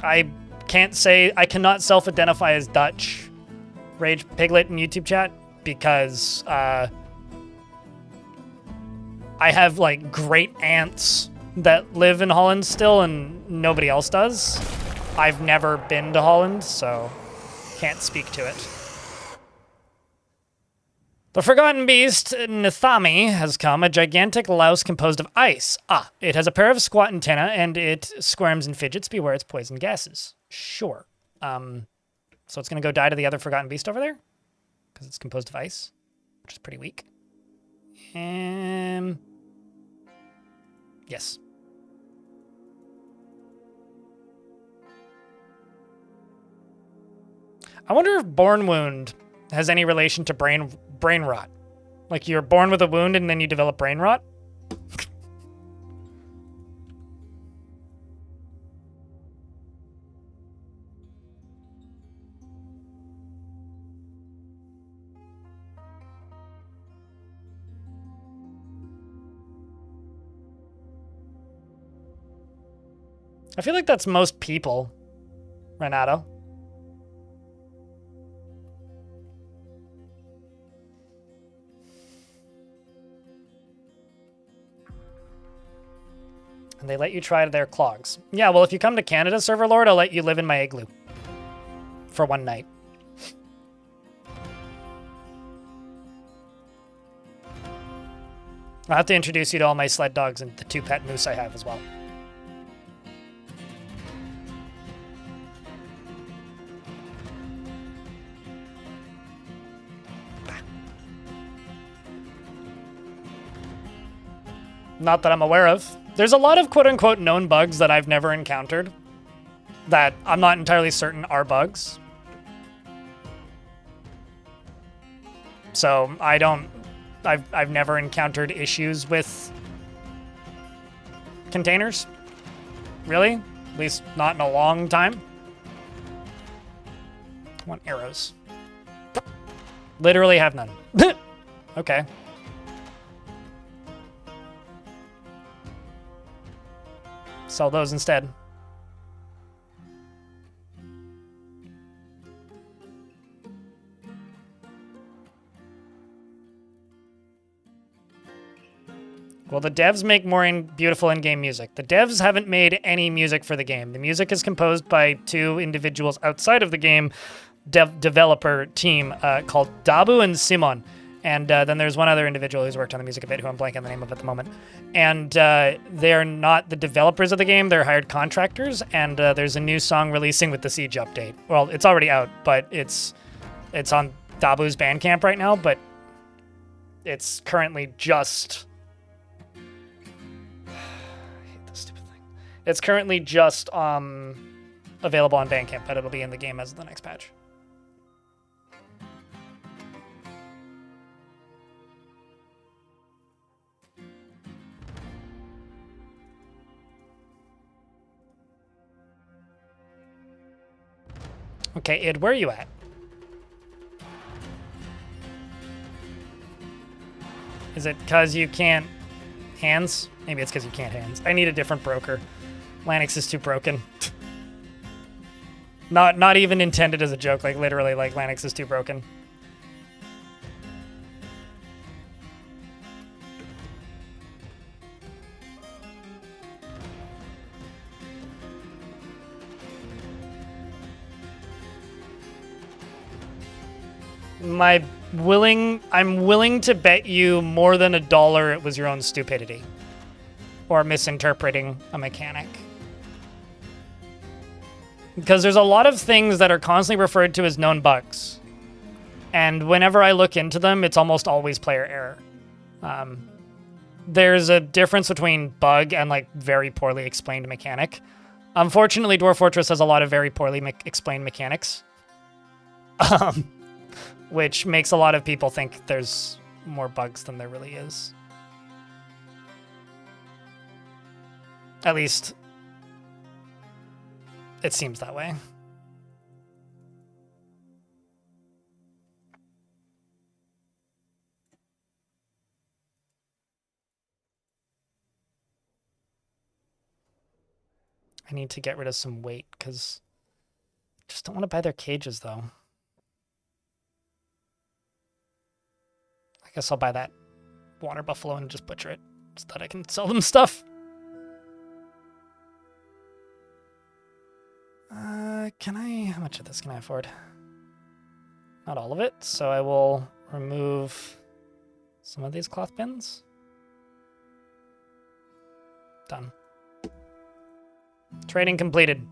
I cannot self-identify as Dutch. Rage Piglet in YouTube chat because I have like great aunts that live in Holland still and nobody else does. I've never been to Holland, so can't speak to it. The Forgotten Beast, Nithami, has come, a gigantic louse composed of ice. Ah, it has a pair of squat antennae, and it squirms and fidgets. Beware its poison gases. Sure. So it's going to go die to the other Forgotten Beast over there? Because it's composed of ice, which is pretty weak. Yes. I wonder if Born Wound has any relation to brain rot. Like you're born with a wound and then you develop brain rot. I feel like that's most people, Renato. And they let you try their clogs. Yeah, well, if you come to Canada, Server Lord, I'll let you live in my igloo. For one night. I'll have to introduce you to all my sled dogs and the 2 pet moose I have as well. Not that I'm aware of. There's a lot of quote-unquote known bugs that I've never encountered that I'm not entirely certain are bugs. So I've never encountered issues with containers. Really? At least not in a long time. I want arrows. Literally have none. Okay. Sell those instead. Well, the devs make more beautiful in-game music. The devs haven't made any music for the game. The music is composed by 2 individuals outside of the game developer team called Dabu and Simon. And then there's one other individual who's worked on the music a bit, who I'm blanking on the name of at the moment. And they're not the developers of the game, they're hired contractors, and there's a new song releasing with the Siege update. Well, it's already out, but it's on Dabu's Bandcamp right now, but it's currently just... I hate this stupid thing. It's currently just available on Bandcamp, but it'll be in the game as the next patch. Okay, Id, where are you at? Is it because you can't hands? Maybe it's because you can't hands. I need a different broker. Lanix is too broken. Not even intended as a joke, like literally, like Lanix is too broken. I'm willing to bet you more than $1 it was your own stupidity. Or misinterpreting a mechanic. Because there's a lot of things that are constantly referred to as known bugs. And whenever I look into them, it's almost always player error. There's a difference between bug and like very poorly explained mechanic. Unfortunately, Dwarf Fortress has a lot of very poorly explained mechanics. Which makes a lot of people think there's more bugs than there really is. At least, it seems that way. I need to get rid of some weight, because I just don't want to buy their cages, though. guess I'll buy that water buffalo and just butcher it so that I can sell them stuff. How much of this can I afford? Not all of it, so I will remove some of these cloth bins. Done. Trading completed.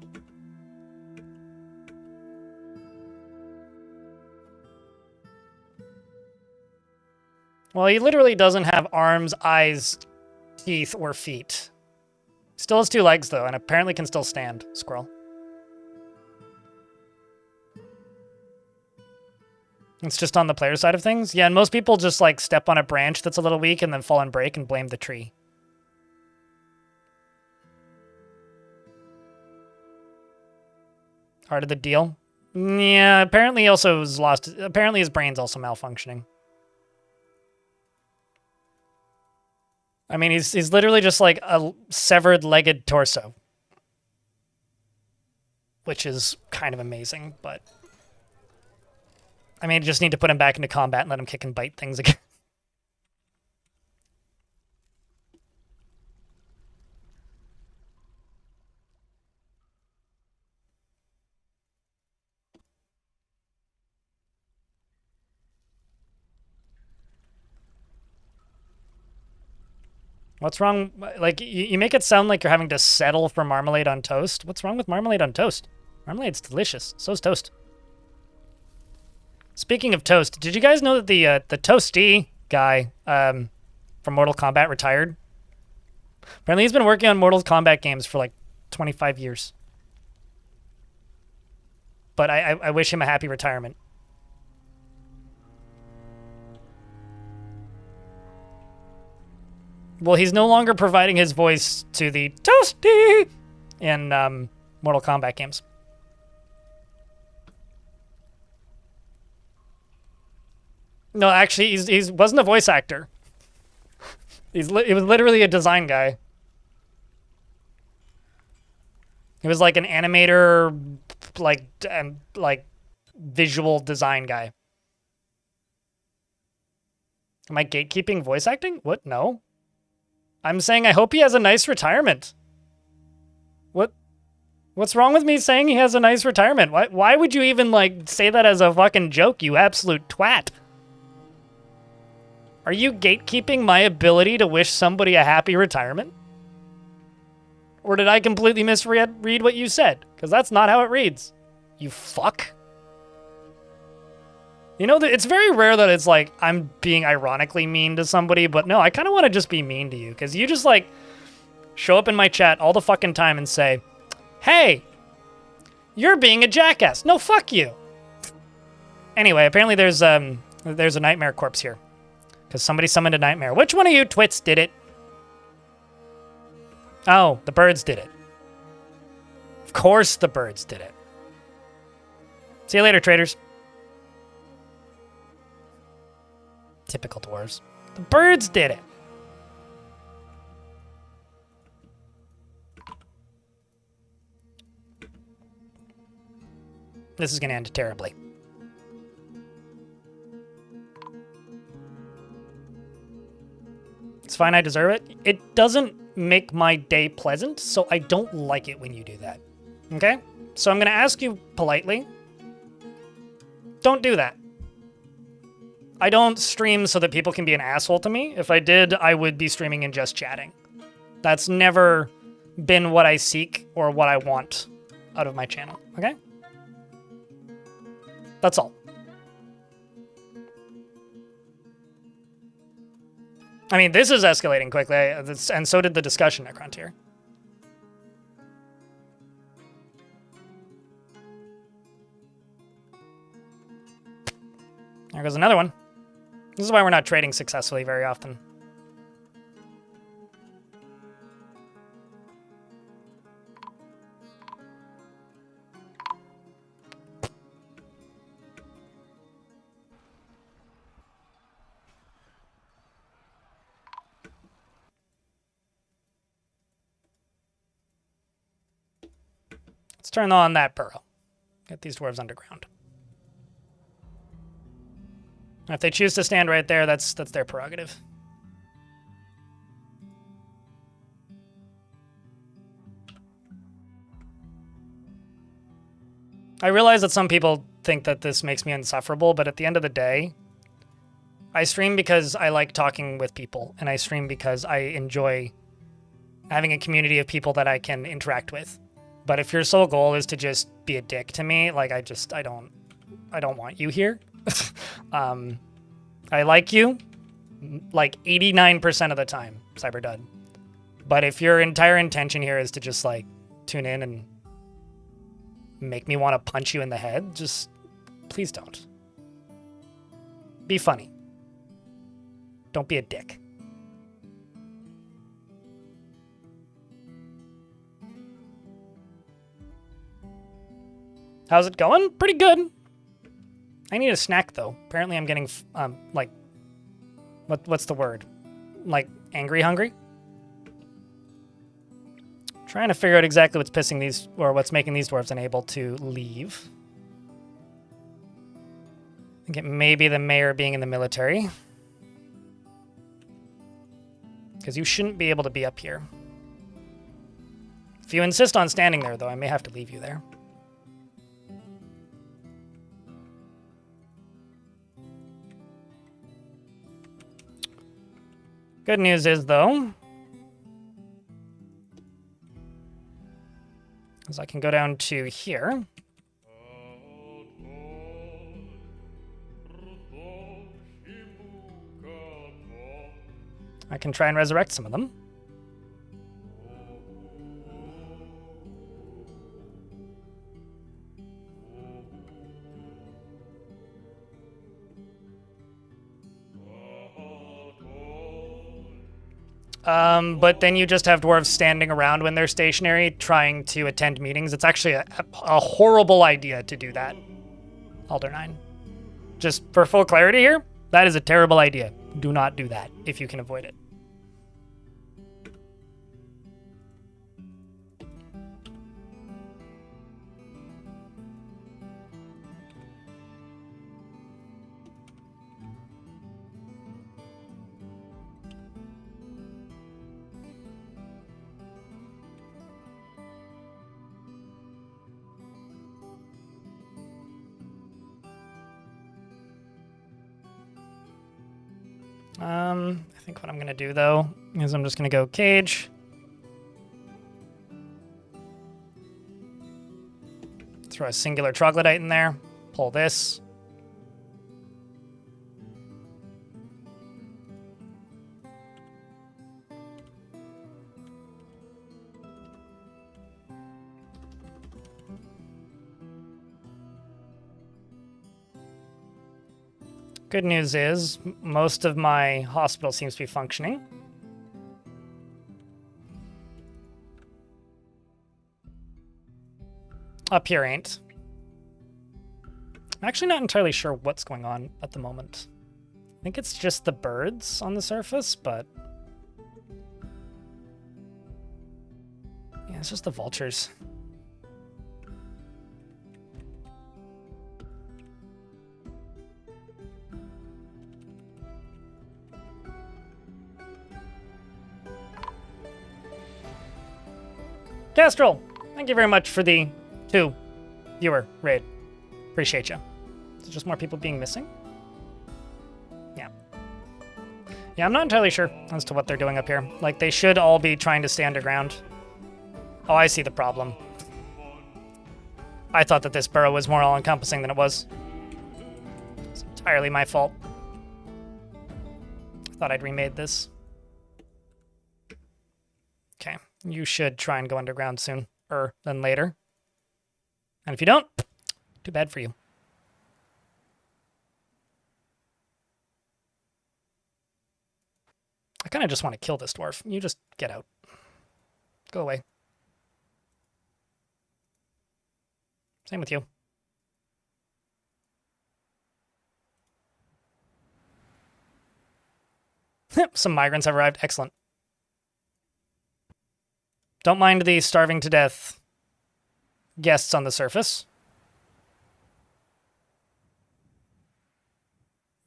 Well, he literally doesn't have arms, eyes, teeth, or feet. Still has 2 legs, though, and apparently can still stand. Squirrel. It's just on the player side of things. Yeah, and most people just, like, step on a branch that's a little weak and then fall and break and blame the tree. Part of the deal? Yeah, apparently he also was lost. Apparently his brain's also malfunctioning. I mean, he's literally just like a severed legged torso. Which is kind of amazing, but... I mean, you just need to put him back into combat and let him kick and bite things again. What's wrong? Like, you make it sound like you're having to settle for marmalade on toast. What's wrong with marmalade on toast? Marmalade's delicious. So's toast. Speaking of toast, did you guys know that the Toasty guy from Mortal Kombat retired? Apparently he's been working on Mortal Kombat games for like 25 years. But I wish him a happy retirement. Well, he's no longer providing his voice to the Toasty in Mortal Kombat games. No, actually, he wasn't a voice actor. He was literally a design guy. He was like an animator, like visual design guy. Am I gatekeeping voice acting? What? No. I'm saying I hope he has a nice retirement. What's wrong with me saying he has a nice retirement? Why would you even, like, say that as a fucking joke, you absolute twat? Are you gatekeeping my ability to wish somebody a happy retirement? Or did I completely misread what you said? Because that's not how it reads. You fuck. You know, it's very rare that it's like I'm being ironically mean to somebody, but no, I kind of want to just be mean to you because you just like show up in my chat all the fucking time and say, hey, you're being a jackass. No, fuck you. Anyway, apparently there's a nightmare corpse here because somebody summoned a nightmare. Which one of you twits did it? Oh, the birds did it. Of course the birds did it. See you later, traders. Typical dwarves. The birds did it. This is going to end terribly. It's fine, I deserve it. It doesn't make my day pleasant, so I don't like it when you do that. Okay? So I'm going to ask you politely. Don't do that. I don't stream so that people can be an asshole to me. If I did, I would be streaming and just chatting. That's never been what I seek or what I want out of my channel, okay? That's all. I mean, this is escalating quickly, and so did the discussion at Frontier. There goes another one. This is why we're not trading successfully very often. Let's turn on that burrow. Get these dwarves underground. If they choose to stand right there, that's their prerogative. I realize that some people think that this makes me insufferable, but at the end of the day, I stream because I like talking with people, and I stream because I enjoy having a community of people that I can interact with. But if your sole goal is to just be a dick to me, like I don't want you here. I like you like 89% of the time, Cyberdud. But if your entire intention here is to just like tune in and make me want to punch you in the head, just please don't. Be funny. Don't be a dick. How's it going? Pretty good. I need a snack though. Apparently I'm getting like what's the word? Like angry hungry? Trying to figure out exactly what's pissing these, or what's making these dwarves unable to leave. I think it may be the mayor being in the military. Because you shouldn't be able to be up here. If you insist on standing there, though, I may have to leave you there. Good news is, though, is I can go down to here. I can try and resurrect some of them. But then you just have dwarves standing around when they're stationary, trying to attend meetings. It's actually a horrible idea to do that, Alder 9. Just for full clarity here, that is a terrible idea. Do not do that if you can avoid it. I think what I'm gonna do though is I'm just gonna go cage. Throw a singular troglodyte in there. Pull this. Good news is, most of my hospital seems to be functioning. Up here ain't. I'm actually not entirely sure what's going on at the moment. I think it's just the birds on the surface, but... yeah, it's just the vultures. Castrol, thank you very much for the 2 viewer raid. Appreciate you. Is it just more people being missing? Yeah. Yeah, I'm not entirely sure as to what they're doing up here. Like, they should all be trying to stay underground. Oh, I see the problem. I thought that this burrow was more all-encompassing than it was. It's entirely my fault. I thought I'd remade this. Okay. You should try and go underground sooner than later. And if you don't, too bad for you. I kind of just want to kill this dwarf. You just get out. Go away. Same with you. Some migrants have arrived. Excellent. Don't mind the starving to death guests on the surface.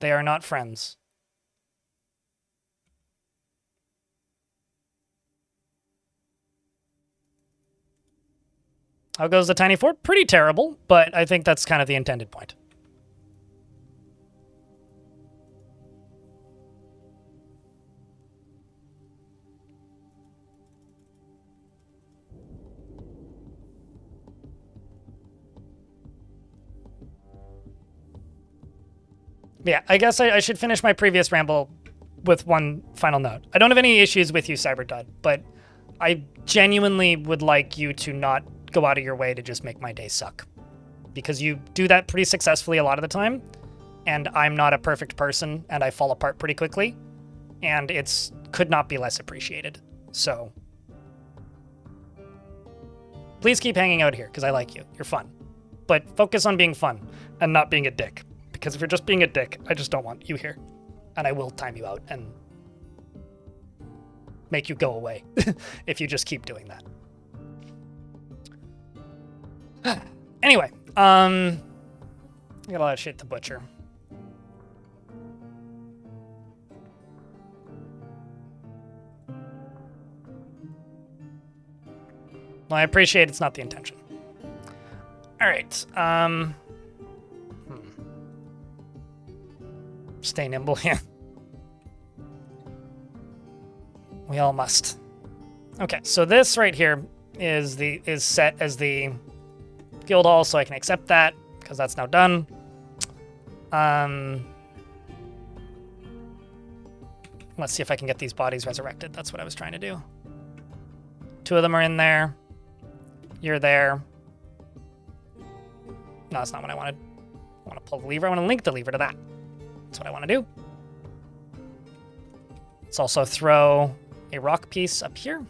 They are not friends. How goes the tiny fort? Pretty terrible, but I think that's kind of the intended point. Yeah, I guess I should finish my previous ramble with one final note. I don't have any issues with you, Cyberdud, but I genuinely would like you to not go out of your way to just make my day suck. Because you do that pretty successfully a lot of the time, and I'm not a perfect person, and I fall apart pretty quickly, and it's could not be less appreciated. So, please keep hanging out here, because I like you. You're fun. But focus on being fun, and not being a dick. Because if you're just being a dick, I just don't want you here. And I will time you out and make you go away if you just keep doing that. Anyway, I got a lot of shit to butcher. Well, I appreciate it's not the intention. All right, Stay nimble, yeah. We all must. Okay, so this right here is set as the guild hall, so I can accept that because that's now done. Let's see if I can get these bodies resurrected. That's what I was trying to do. 2 of them are in there. You're there. No, that's not what I wanted. I want to pull the lever. I want to link the lever to that. That's what I want to do. Let's also throw a rock piece up here.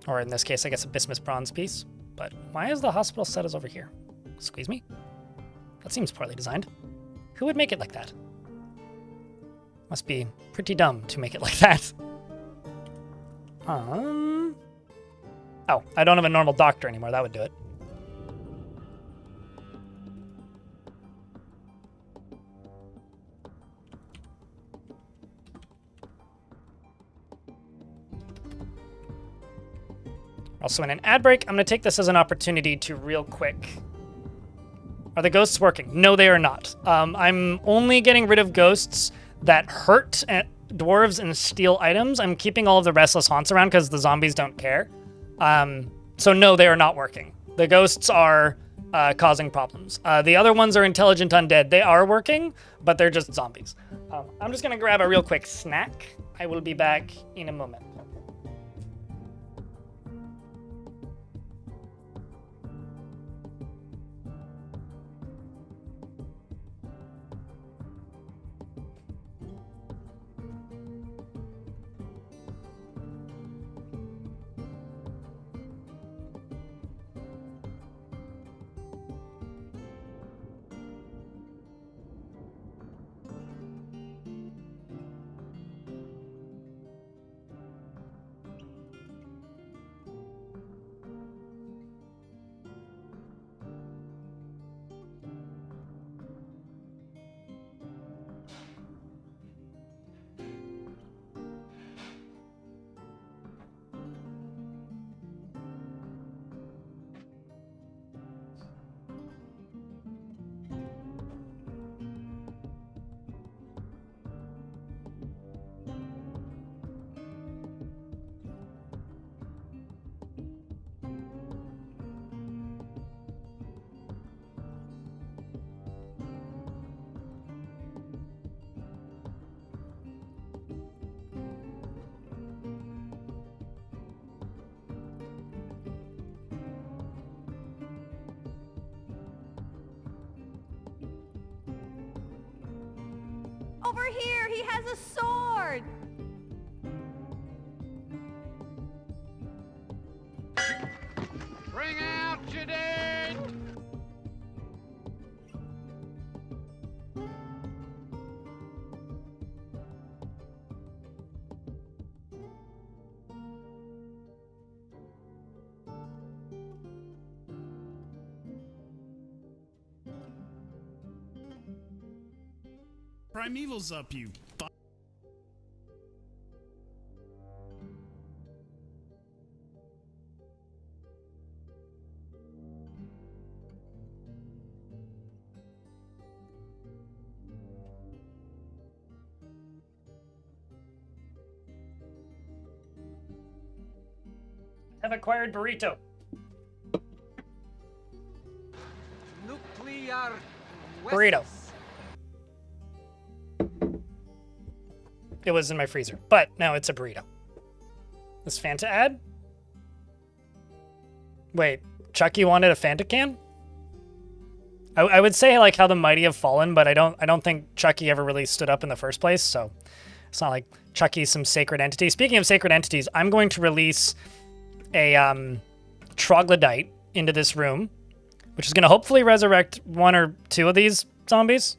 Or in this case, I guess a bismuth bronze piece. But why is the hospital set as over here? Squeeze me? That seems poorly designed. Who would make it like that? Must be pretty dumb to make it like that. Oh, I don't have a normal doctor anymore. That would do it. Also in an ad break, I'm going to take this as an opportunity to real quick... Are the ghosts working? No, they are not. I'm only getting rid of ghosts that hurt dwarves and steal items. I'm keeping all of the restless haunts around because the zombies don't care. So no, they are not working. The ghosts are causing problems. The other ones are intelligent undead. They are working, but they're just zombies. I'm just going to grab a real quick snack. I will be back in a moment. Over here, he has a sword! Bring out your dead! Primeval's up, you fuck. Have acquired burrito. Nuclear Burrito. It was in my freezer, but now it's a burrito. Is Fanta add? Wait, Chucky wanted a Fanta can? I would say like how the mighty have fallen, but I don't think Chucky ever really stood up in the first place, so it's not like Chucky's some sacred entity. Speaking of sacred entities, I'm going to release a troglodyte into this room, which is going to hopefully resurrect one or two of these zombies.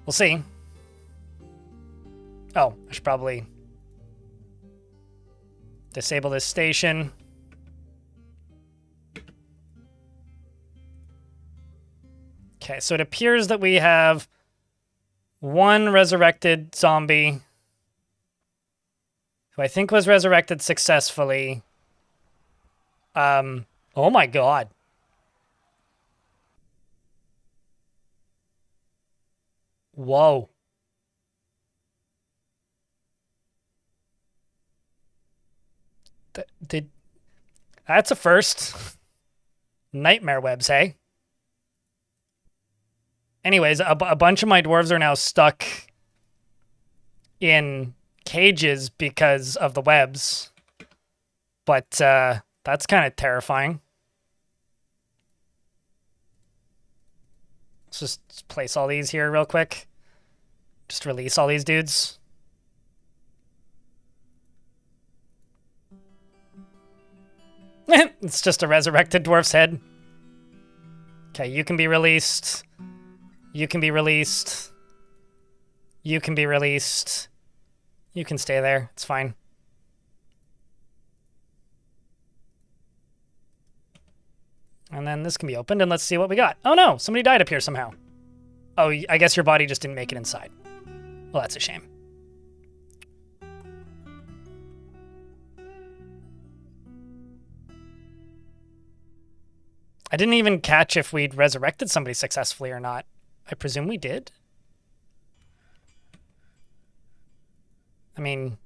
We'll see. Oh, I should probably disable this station. Okay, so it appears that we have one resurrected zombie who I think was resurrected successfully. Oh my god. Whoa. That's a first. Nightmare webs, hey? Anyways, a bunch of my dwarves are now stuck in cages because of the webs. But, that's kind of terrifying. Let's just place all these here real quick. Just release all these dudes. It's just a resurrected dwarf's head. Okay, you can be released. You can be released. You can be released. You can stay there. It's fine. And then this can be opened, and let's see what we got. Oh no, somebody died up here somehow. Oh, I guess your body just didn't make it inside. Well, that's a shame. I didn't even catch if we'd resurrected somebody successfully or not. I presume we did. I mean...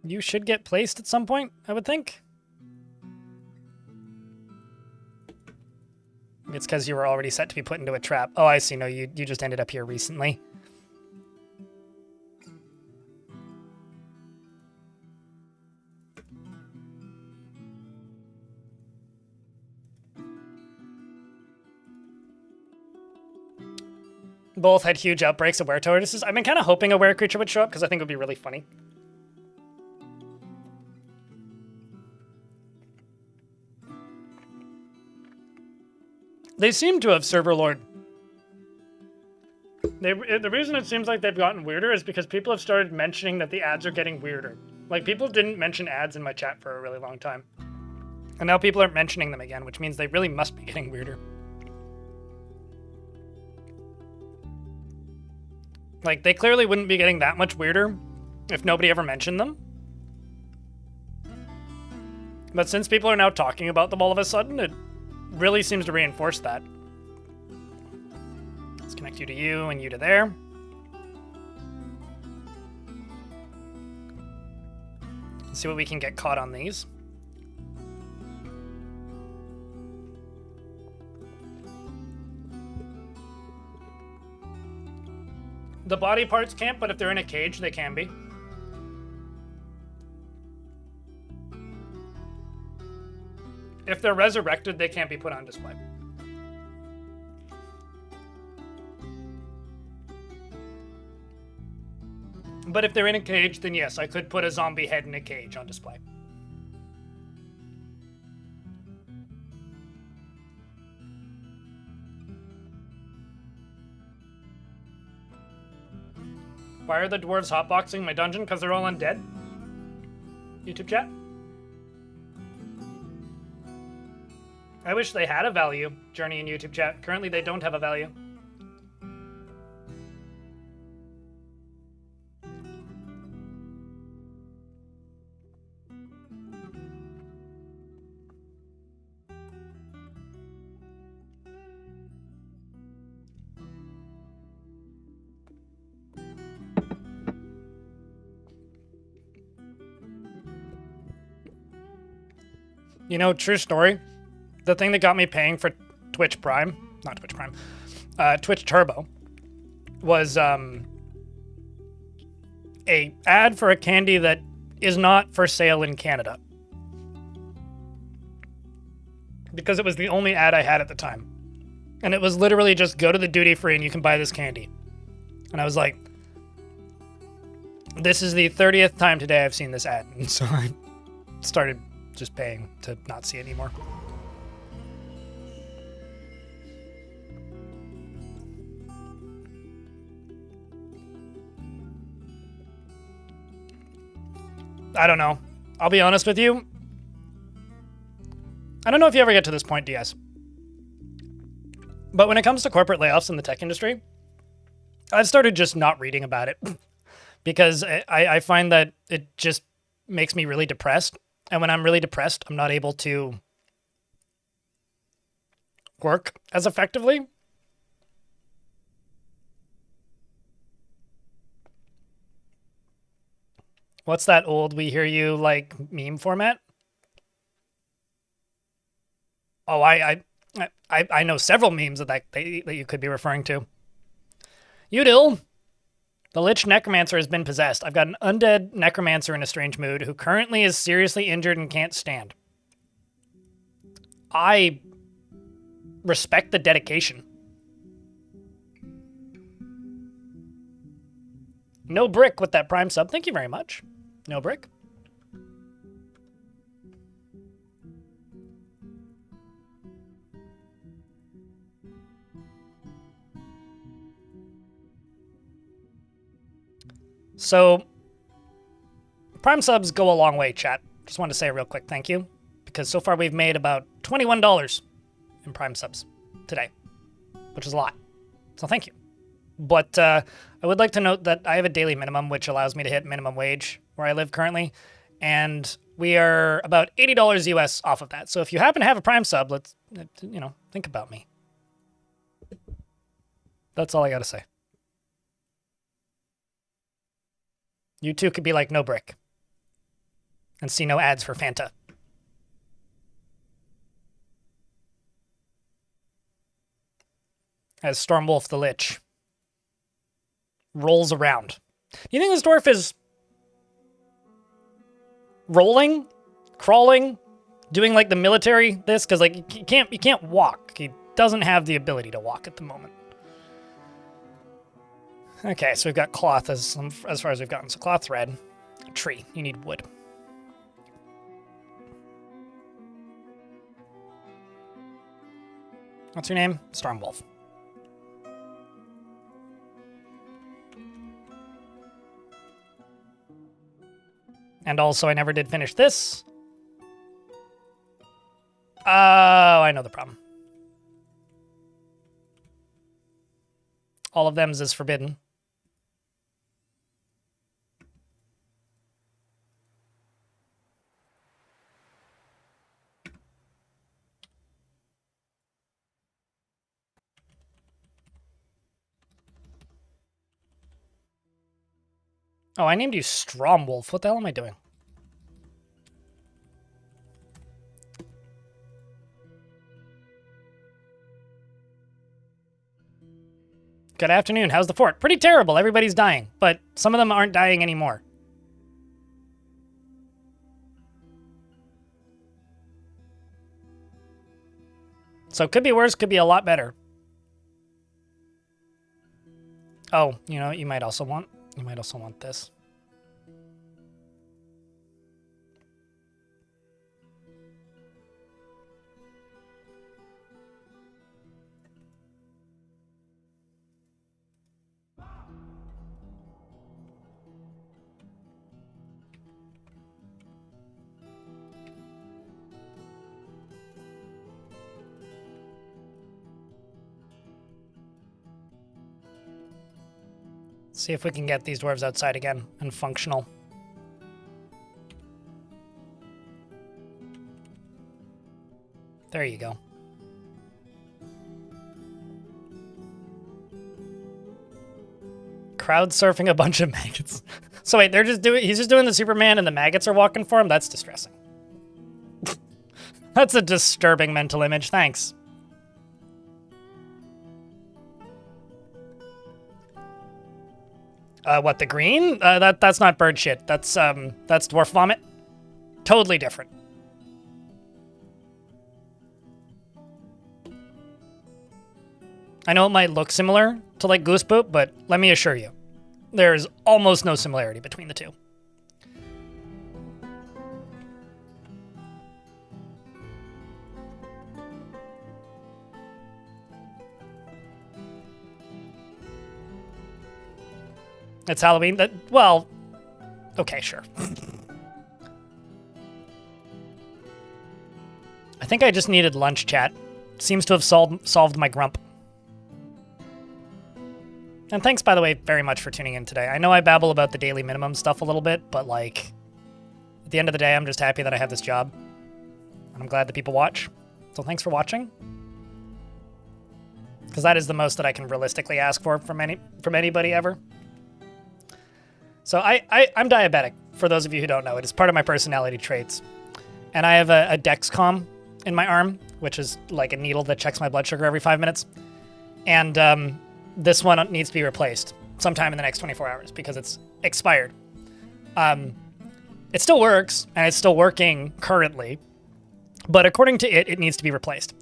you should get placed at some point, I would think. It's because you were already set to be put into a trap. Oh, I see. No, you just ended up here recently. Both had huge outbreaks of were-tortoises. I've been kind of hoping a were-creature would show up because I think it would be really funny. They seem to have server lord. The reason it seems like they've gotten weirder is because people have started mentioning that the ads are getting weirder. Like, people didn't mention ads in my chat for a really long time. And now people are mentioning them again, which means they really must be getting weirder. Like, they clearly wouldn't be getting that much weirder if nobody ever mentioned them. But since people are now talking about them all of a sudden, it really seems to reinforce that. Let's connect you to you and you to there. Let's see what we can get caught on these. The body parts can't, but if they're in a cage, they can be. If they're resurrected, they can't be put on display. But if they're in a cage, then yes, I could put a zombie head in a cage on display. Why are the dwarves hotboxing my dungeon? Because they're all undead? YouTube chat? I wish they had a value, Journey in YouTube chat. Currently, they don't have a value. You know, true story. The thing that got me paying for Twitch Prime, not Twitch Prime, Twitch Turbo, was a ad for a candy that is not for sale in Canada. Because it was the only ad I had at the time. And it was literally just go to the duty free and you can buy this candy. And I was like, this is the 30th time today I've seen this ad. And so I started just paying to not see it anymore. I don't know. I'll be honest with you. I don't know if you ever get to this point, DS. But when it comes to corporate layoffs in the tech industry, I've started just not reading about it because I find that it just makes me really depressed. And when I'm really depressed, I'm not able to work as effectively. What's that old "we hear you" like meme format? Oh, I know several memes that you could be referring to. Udil, the Lich Necromancer has been possessed. I've got an undead necromancer in a strange mood who currently is seriously injured and can't stand. I respect the dedication. No Brick with that Prime sub. Thank you very much. No Brick. So, Prime subs go a long way, chat. Just wanted to say a real quick thank you, because so far we've made about $21 in Prime subs today, which is a lot. So thank you. But I would like to note that I have a daily minimum, which allows me to hit minimum wage where I live currently, and we are about $80 US off of that. So if you happen to have a Prime sub, let's, think about me. That's all I got to say. You too could be like No Brick and see no ads for Fanta. As Stormwolf the Lich rolls around. Do you think this dwarf is rolling, crawling, doing like the military this? Because like he can't walk. He doesn't have the ability to walk at the moment. Okay, so we've got cloth as far as we've gotten. So cloth, thread, a tree. You need wood. What's your name? Stormwolf. And also, I never did finish this. Oh, I know the problem. All of them's is forbidden. Oh, I named you Stromwolf. What the hell am I doing? Good afternoon. How's the fort? Pretty terrible. Everybody's dying, but some of them aren't dying anymore. So could be worse, could be a lot better. Oh, you know, you might also want this. See if we can get these dwarves outside again and functional. There you go. Crowd surfing a bunch of maggots. So wait, he's just doing the Superman and the maggots are walking for him? That's distressing. That's a disturbing mental image, thanks. What, the green? That's not bird shit. That's dwarf vomit. Totally different. I know it might look similar to like goose poop, but let me assure you, there's almost no similarity between the two. It's Halloween. Well, okay, sure. I think I just needed lunch chat. Seems to have solved my grump. And thanks, by the way, very much for tuning in today. I know I babble about the daily minimum stuff a little bit, but like, at the end of the day, I'm just happy that I have this job. And I'm glad that people watch. So thanks for watching. Because that is the most that I can realistically ask for from anybody ever. So I'm diabetic, for those of you who don't know. It is part of my personality traits. And I have a Dexcom in my arm, which is like a needle that checks my blood sugar every 5 minutes. And this one needs to be replaced sometime in the next 24 hours because it's expired. It still works, and it's still working currently. But according to it needs to be replaced.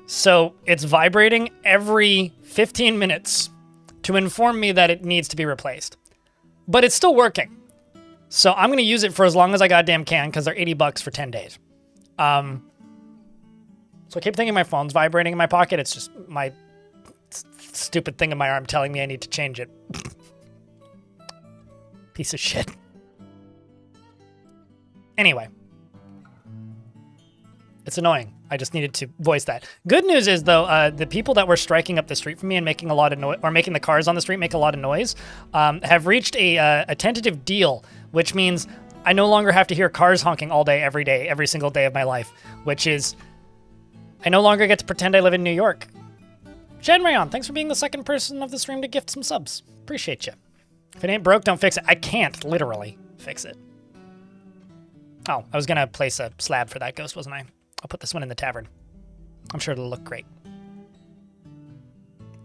So it's vibrating every 15 minutes to inform me that it needs to be replaced. But it's still working. So I'm going to use it for as long as I goddamn can because they're $80 for 10 days. So I keep thinking my phone's vibrating in my pocket. It's just my stupid thing in my arm telling me I need to change it. Piece of shit. Anyway. It's annoying. I just needed to voice that. Good news is, though, the people that were striking up the street for me and making a lot of noise, or making the cars on the street make a lot of noise, have reached a tentative deal, which means I no longer have to hear cars honking all day, every single day of my life, which is I no longer get to pretend I live in New York. Shenrayon, thanks for being the second person of the stream to gift some subs. Appreciate you. If it ain't broke, don't fix it. I can't literally fix it. Oh, I was going to place a slab for that ghost, wasn't I? I'll put this one in the tavern. I'm sure it'll look great.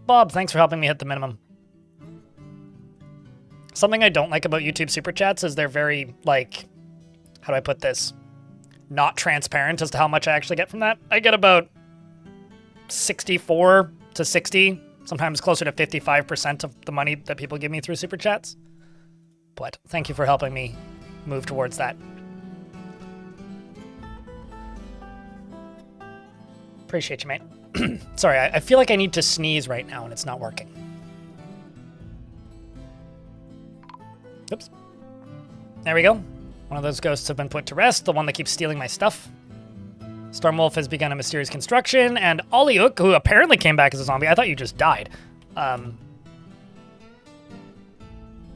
Bob, thanks for helping me hit the minimum. Something I don't like about YouTube Super Chats is they're very, like, how do I put this? Not transparent as to how much I actually get from that. I get about 64 to 60, sometimes closer to 55% of the money that people give me through Super Chats. But thank you for helping me move towards that. Appreciate you, mate. Sorry, I feel like I need to sneeze right now and it's not working. Oops. There we go. One of those ghosts have been put to rest, the one that keeps stealing my stuff. Stormwolf has begun a mysterious construction, and Oliuk, who apparently came back as a zombie, I thought you just died,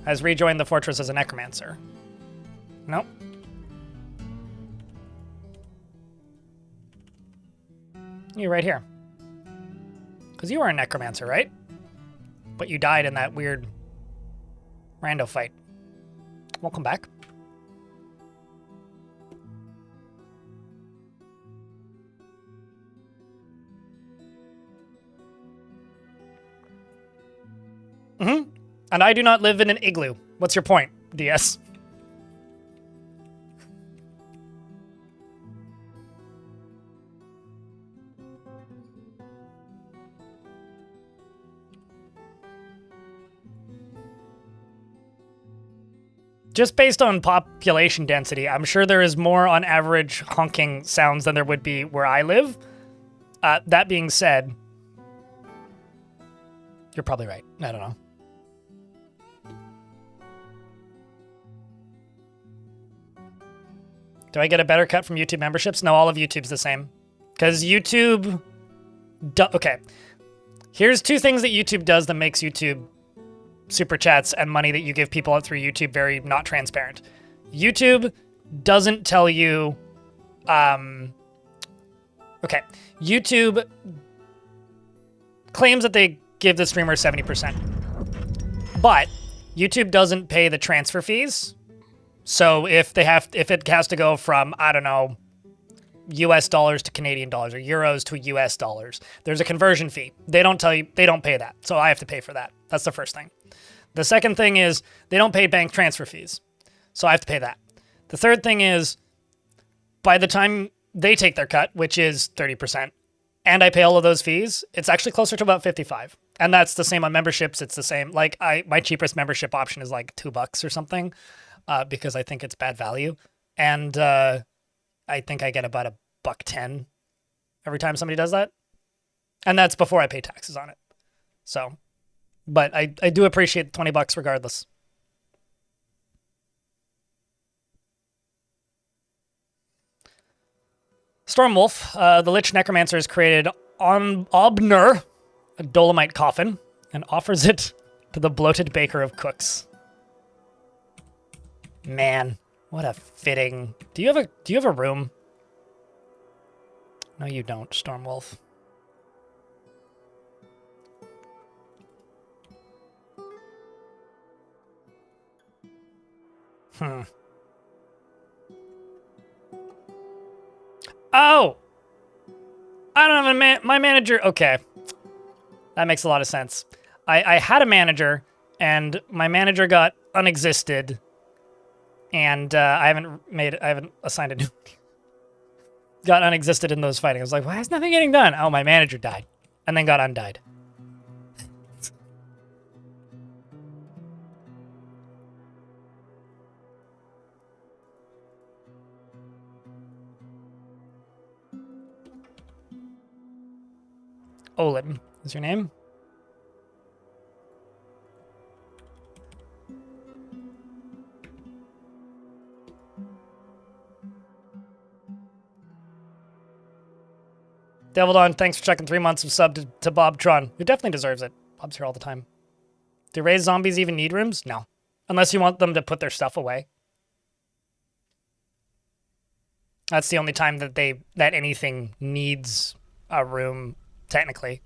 has rejoined the fortress as a necromancer. Nope. You're right here. Because you were a necromancer, right? But you died in that weird rando fight. Welcome back. Mm-hmm. And I do not live in an igloo. What's your point, DS? Just based on population density, I'm sure there is more on average honking sounds than there would be where I live. That being said, you're probably right. I don't know. Do I get a better cut from YouTube memberships? No, all of YouTube's the same. Because YouTube... Okay. Here's two things that YouTube does that makes YouTube super chats and money that you give people out through YouTube very not transparent. YouTube doesn't tell you, okay, YouTube claims that they give the streamer 70%, but YouTube doesn't pay the transfer fees. So if it has to go from, I don't know, US dollars to Canadian dollars or euros to US dollars, there's a conversion fee. They don't tell you, they don't pay that. So I have to pay for that. That's the first thing. The second thing is they don't pay bank transfer fees. So I have to pay that. The third thing is by the time they take their cut, which is 30%, and I pay all of those fees, it's actually closer to about 55. And that's the same on memberships. It's the same. Like my cheapest membership option is like $2 or something, because I think it's bad value. And I think I get about $1.10 every time somebody does that. And that's before I pay taxes on it. So, but I do appreciate the $20 regardless. Stormwolf, the Lich Necromancer, has created on Obner, a dolomite coffin, and offers it to the bloated baker of cooks. Man, what a fitting. Do you have a room? No, you don't, Stormwolf. Oh! I don't have my manager. Okay. That makes a lot of sense. I had a manager, and my manager got unexisted, and I haven't assigned a new. Got unexisted in those fighting. I was like, why is nothing getting done? Oh, my manager died, and then got undied. Olin is your name? Devildawn, thanks for checking 3 months of sub to Bob Tron, who definitely deserves it. Bob's here all the time. Do raised zombies even need rooms? No. Unless you want them to put their stuff away. That's the only time that anything needs a room, technically,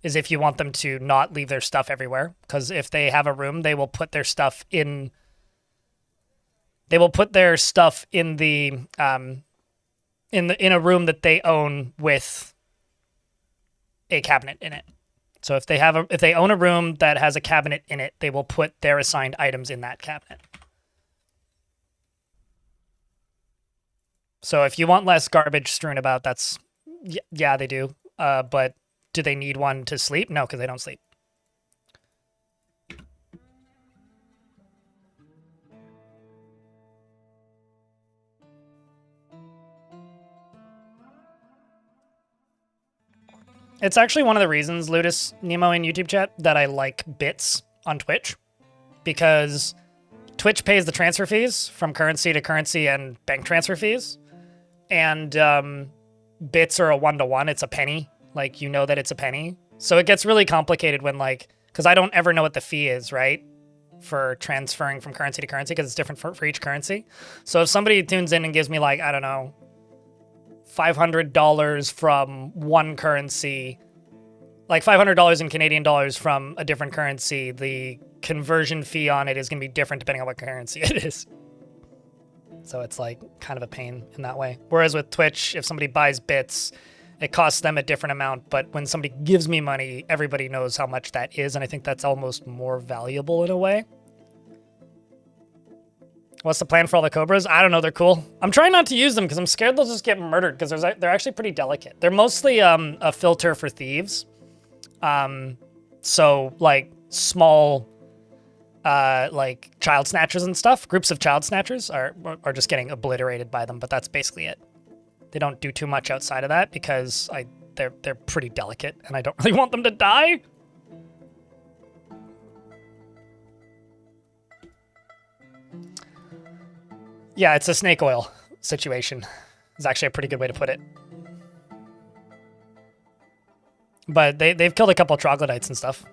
is if you want them to not leave their stuff everywhere. Because if they have a room, they will put their stuff in. They will put their stuff in the in a room that they own with a cabinet in it. So if they own a room that has a cabinet in it, they will put their assigned items in that cabinet. So if you want less garbage strewn about, that's yeah, they do. But do they need one to sleep? No, because they don't sleep. It's actually one of the reasons, Ludus Nemo in YouTube chat, that I like bits on Twitch, because Twitch pays the transfer fees from currency to currency and bank transfer fees, and bits are a 1-to-1. It's a penny. Like, you know that it's a penny. So it gets really complicated when, like, because I don't ever know what the fee is, right, for transferring from currency to currency, because it's different for each currency. So if somebody tunes in and gives me, like, I don't know, $500 from one currency, like $500 in Canadian dollars from a different currency, the conversion fee on it is going to be different depending on what currency it is. So it's like kind of a pain in that way. Whereas with Twitch, if somebody buys bits, it costs them a different amount. But when somebody gives me money, everybody knows how much that is. And I think that's almost more valuable in a way. What's the plan for all the Cobras? I don't know. They're cool. I'm trying not to use them because I'm scared they'll just get murdered because they're actually pretty delicate. They're mostly a filter for thieves. So like small, like child snatchers and stuff. Groups of child snatchers are just getting obliterated by them, but that's basically it. They don't do too much outside of that because they're pretty delicate and I don't really want them to die. Yeah, it's a snake oil situation. It's actually a pretty good way to put it. But they've killed a couple of troglodytes and stuff.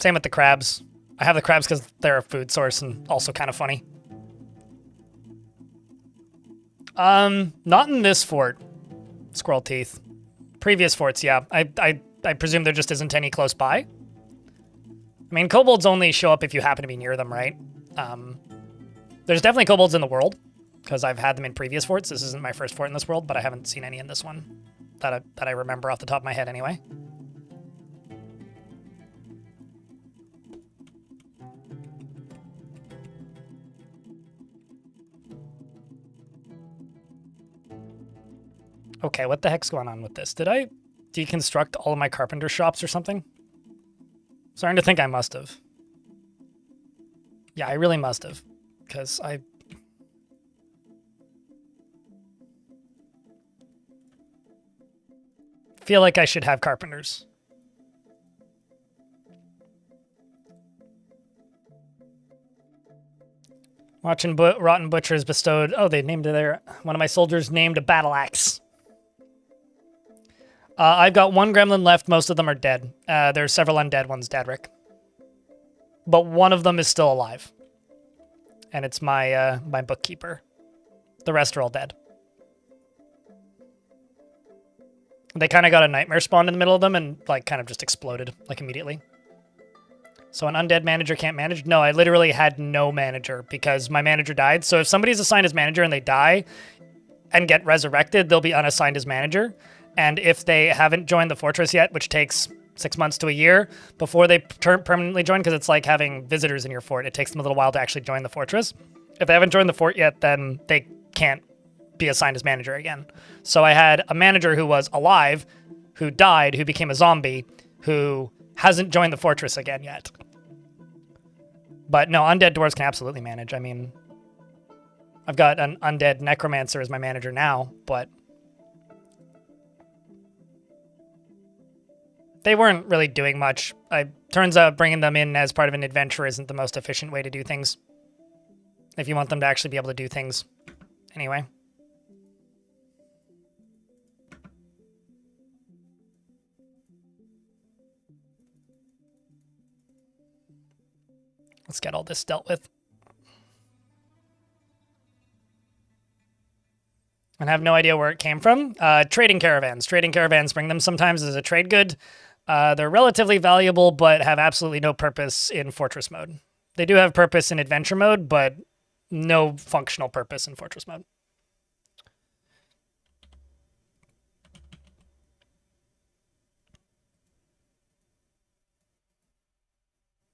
Same with the crabs. I have the crabs because they're a food source and also kind of funny. Not in this fort. Squirrel teeth. Previous forts, yeah. I presume there just isn't any close by. I mean, kobolds only show up if you happen to be near them, right? There's definitely kobolds in the world, because I've had them in previous forts. This isn't my first fort in this world, but I haven't seen any in this one that I remember off the top of my head anyway. Okay, what the heck's going on with this? Did I deconstruct all of my carpenter shops or something? Starting to think I must have. Yeah, I really must have. Because I feel like I should have carpenters. Watching Rotten Butchers bestowed... Oh, they named their... One of my soldiers named a battle axe. I've got one gremlin left. Most of them are dead. There's several undead ones, Dadrick. But one of them is still alive. And it's my my bookkeeper. The rest are all dead. They kind of got a nightmare spawned in the middle of them and like kind of just exploded like immediately. So an undead manager can't manage? No, I literally had no manager because my manager died. So if somebody's assigned as manager and they die and get resurrected, they'll be unassigned as manager. And if they haven't joined the fortress yet, which takes 6 months to a year before they permanently join, because it's like having visitors in your fort. It takes them a little while to actually join the fortress. If they haven't joined the fort yet, then they can't be assigned as manager again. So I had a manager who was alive, who died, who became a zombie, who hasn't joined the fortress again yet. But no, undead dwarves can absolutely manage. I mean, I've got an undead necromancer as my manager now, but they weren't really doing much. Turns out bringing them in as part of an adventure isn't the most efficient way to do things. If you want them to actually be able to do things. Anyway. Let's get all this dealt with. And I have no idea where it came from. Trading caravans. Trading caravans bring them sometimes as a trade good. They're relatively valuable, but have absolutely no purpose in fortress mode. They do have purpose in adventure mode, but no functional purpose in fortress mode.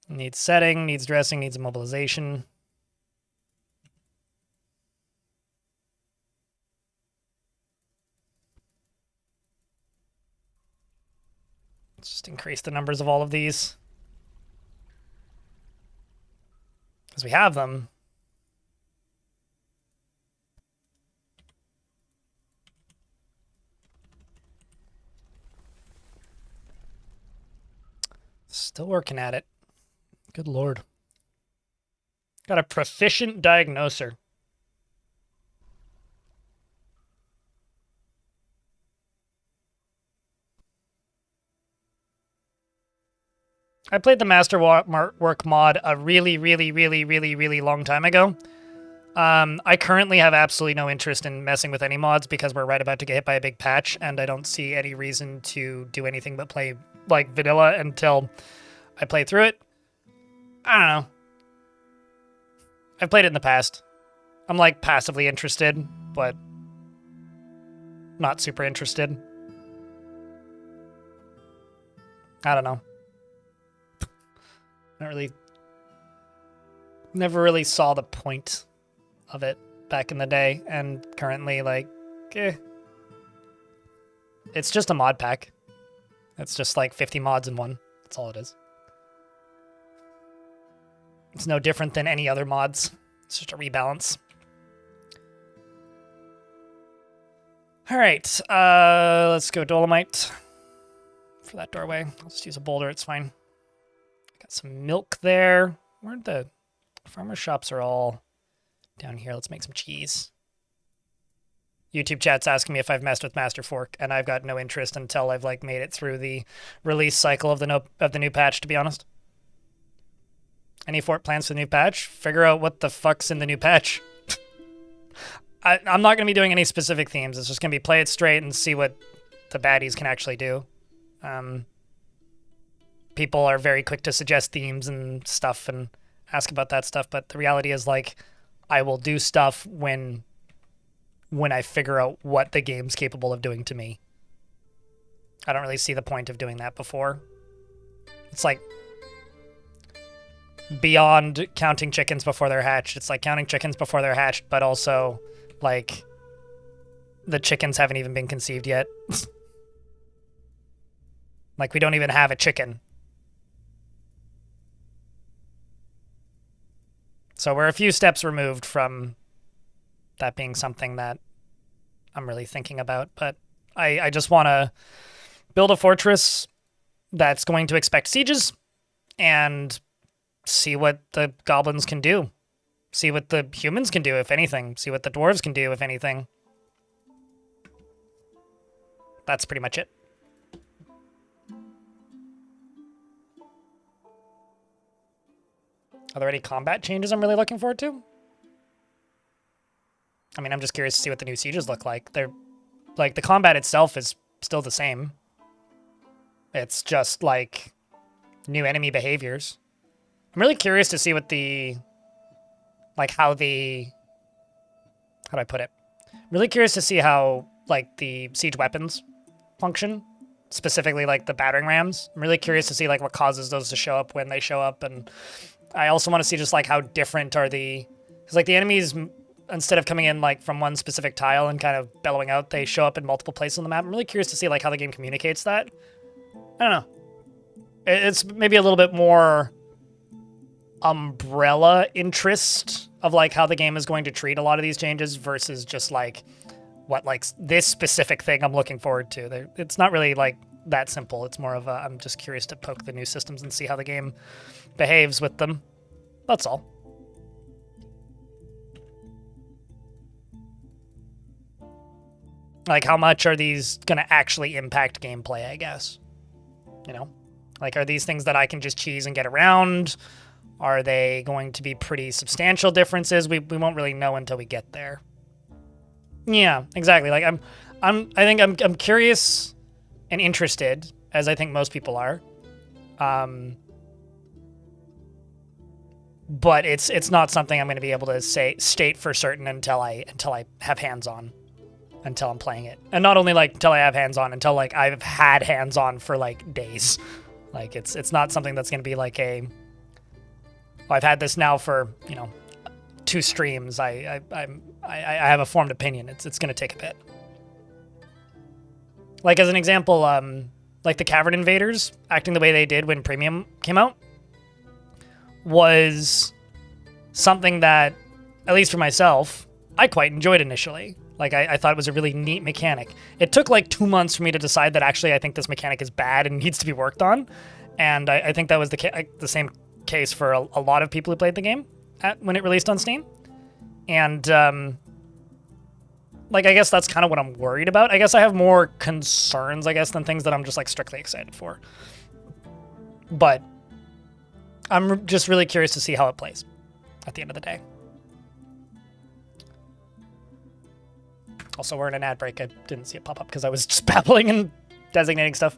Needs setting, needs dressing, needs immobilization. Let's just increase the numbers of all of these. Because we have them. Still working at it. Good lord. Got a proficient diagnoser. I played the Masterwork mod a really long time ago. I currently have absolutely no interest in messing with any mods because we're right about to get hit by a big patch, and I don't see any reason to do anything but play like vanilla until I play through it. I don't know. I've played it in the past. I'm like passively interested, but not super interested. I don't know. Never really saw the point of it back in the day, and currently, like, It's just a mod pack. It's just like 50 mods in one. That's all it is. It's no different than any other mods. It's just a rebalance. All right, let's go Dolomite for that doorway. I'll just use a boulder, it's fine. Got some milk there. Where'd the farmer shops are all down here. Let's make some cheese. YouTube chat's asking me if I've messed with Master Fork, and I've got no interest until I've like made it through the release cycle of the new patch, to be honest. Any fort plans for the new patch? Figure out what the fuck's in the new patch. I'm not going to be doing any specific themes. It's just going to be play it straight and see what the baddies can actually do. People are very quick to suggest themes and stuff and ask about that stuff, but the reality is, like, I will do stuff when I figure out what the game's capable of doing to me. I don't really see the point of doing that before. It's like beyond counting chickens before they're hatched. It's like counting chickens before they're hatched, but also, like, the chickens haven't even been conceived yet. Like, we don't even have a chicken. So we're a few steps removed from that being something that I'm really thinking about. But I just want to build a fortress that's going to expect sieges and see what the goblins can do. See what the humans can do, if anything. See what the dwarves can do, if anything. That's pretty much it. Are there any combat changes I'm really looking forward to? I mean, I'm just curious to see what the new sieges look like. They're, like, the combat itself is still the same. It's just, like, new enemy behaviors. I'm really curious to see what the, like, how do I put it? I'm really curious to see how, like, the siege weapons function. Specifically, like, the battering rams. I'm really curious to see, like, what causes those to show up when they show up, and I also want to see just, like, how different are the... Because, like, the enemies, instead of coming in, like, from one specific tile and kind of bellowing out, they show up in multiple places on the map. I'm really curious to see, like, how the game communicates that. I don't know. It's maybe a little bit more umbrella interest of, like, how the game is going to treat a lot of these changes versus just, like, what, like, this specific thing I'm looking forward to. It's not really, like, that simple. It's more of a, I'm just curious to poke the new systems and see how the game behaves with them. That's all. Like, how much are these going to actually impact gameplay, I guess? You know? Like, are these things that I can just cheese and get around? Are they going to be pretty substantial differences? We won't really know until we get there. Yeah, exactly. Like, I think I'm curious and interested, as I think most people are. But it's not something I'm going to be able to state for certain until I have hands-on, until I'm playing it. And not only, like, until I have hands-on, until, like, I've had hands-on for, like, days. Like, it's not something that's going to be like a, I've had this now for, you know, 2 streams. I have a formed opinion. It's going to take a bit. Like, as an example, like, the Cavern Invaders acting the way they did when Premium came out was something that, at least for myself, I quite enjoyed initially. Like, I thought it was a really neat mechanic. It took, like, 2 months for me to decide that actually I think this mechanic is bad and needs to be worked on. And I think that was the same case for a lot of people who played the game when it released on Steam. And, like, I guess that's kind of what I'm worried about. I guess I have more concerns, I guess, than things that I'm just, like, strictly excited for. But I'm just really curious to see how it plays at the end of the day. Also, we're in an ad break. I didn't see it pop up because I was just babbling and designating stuff.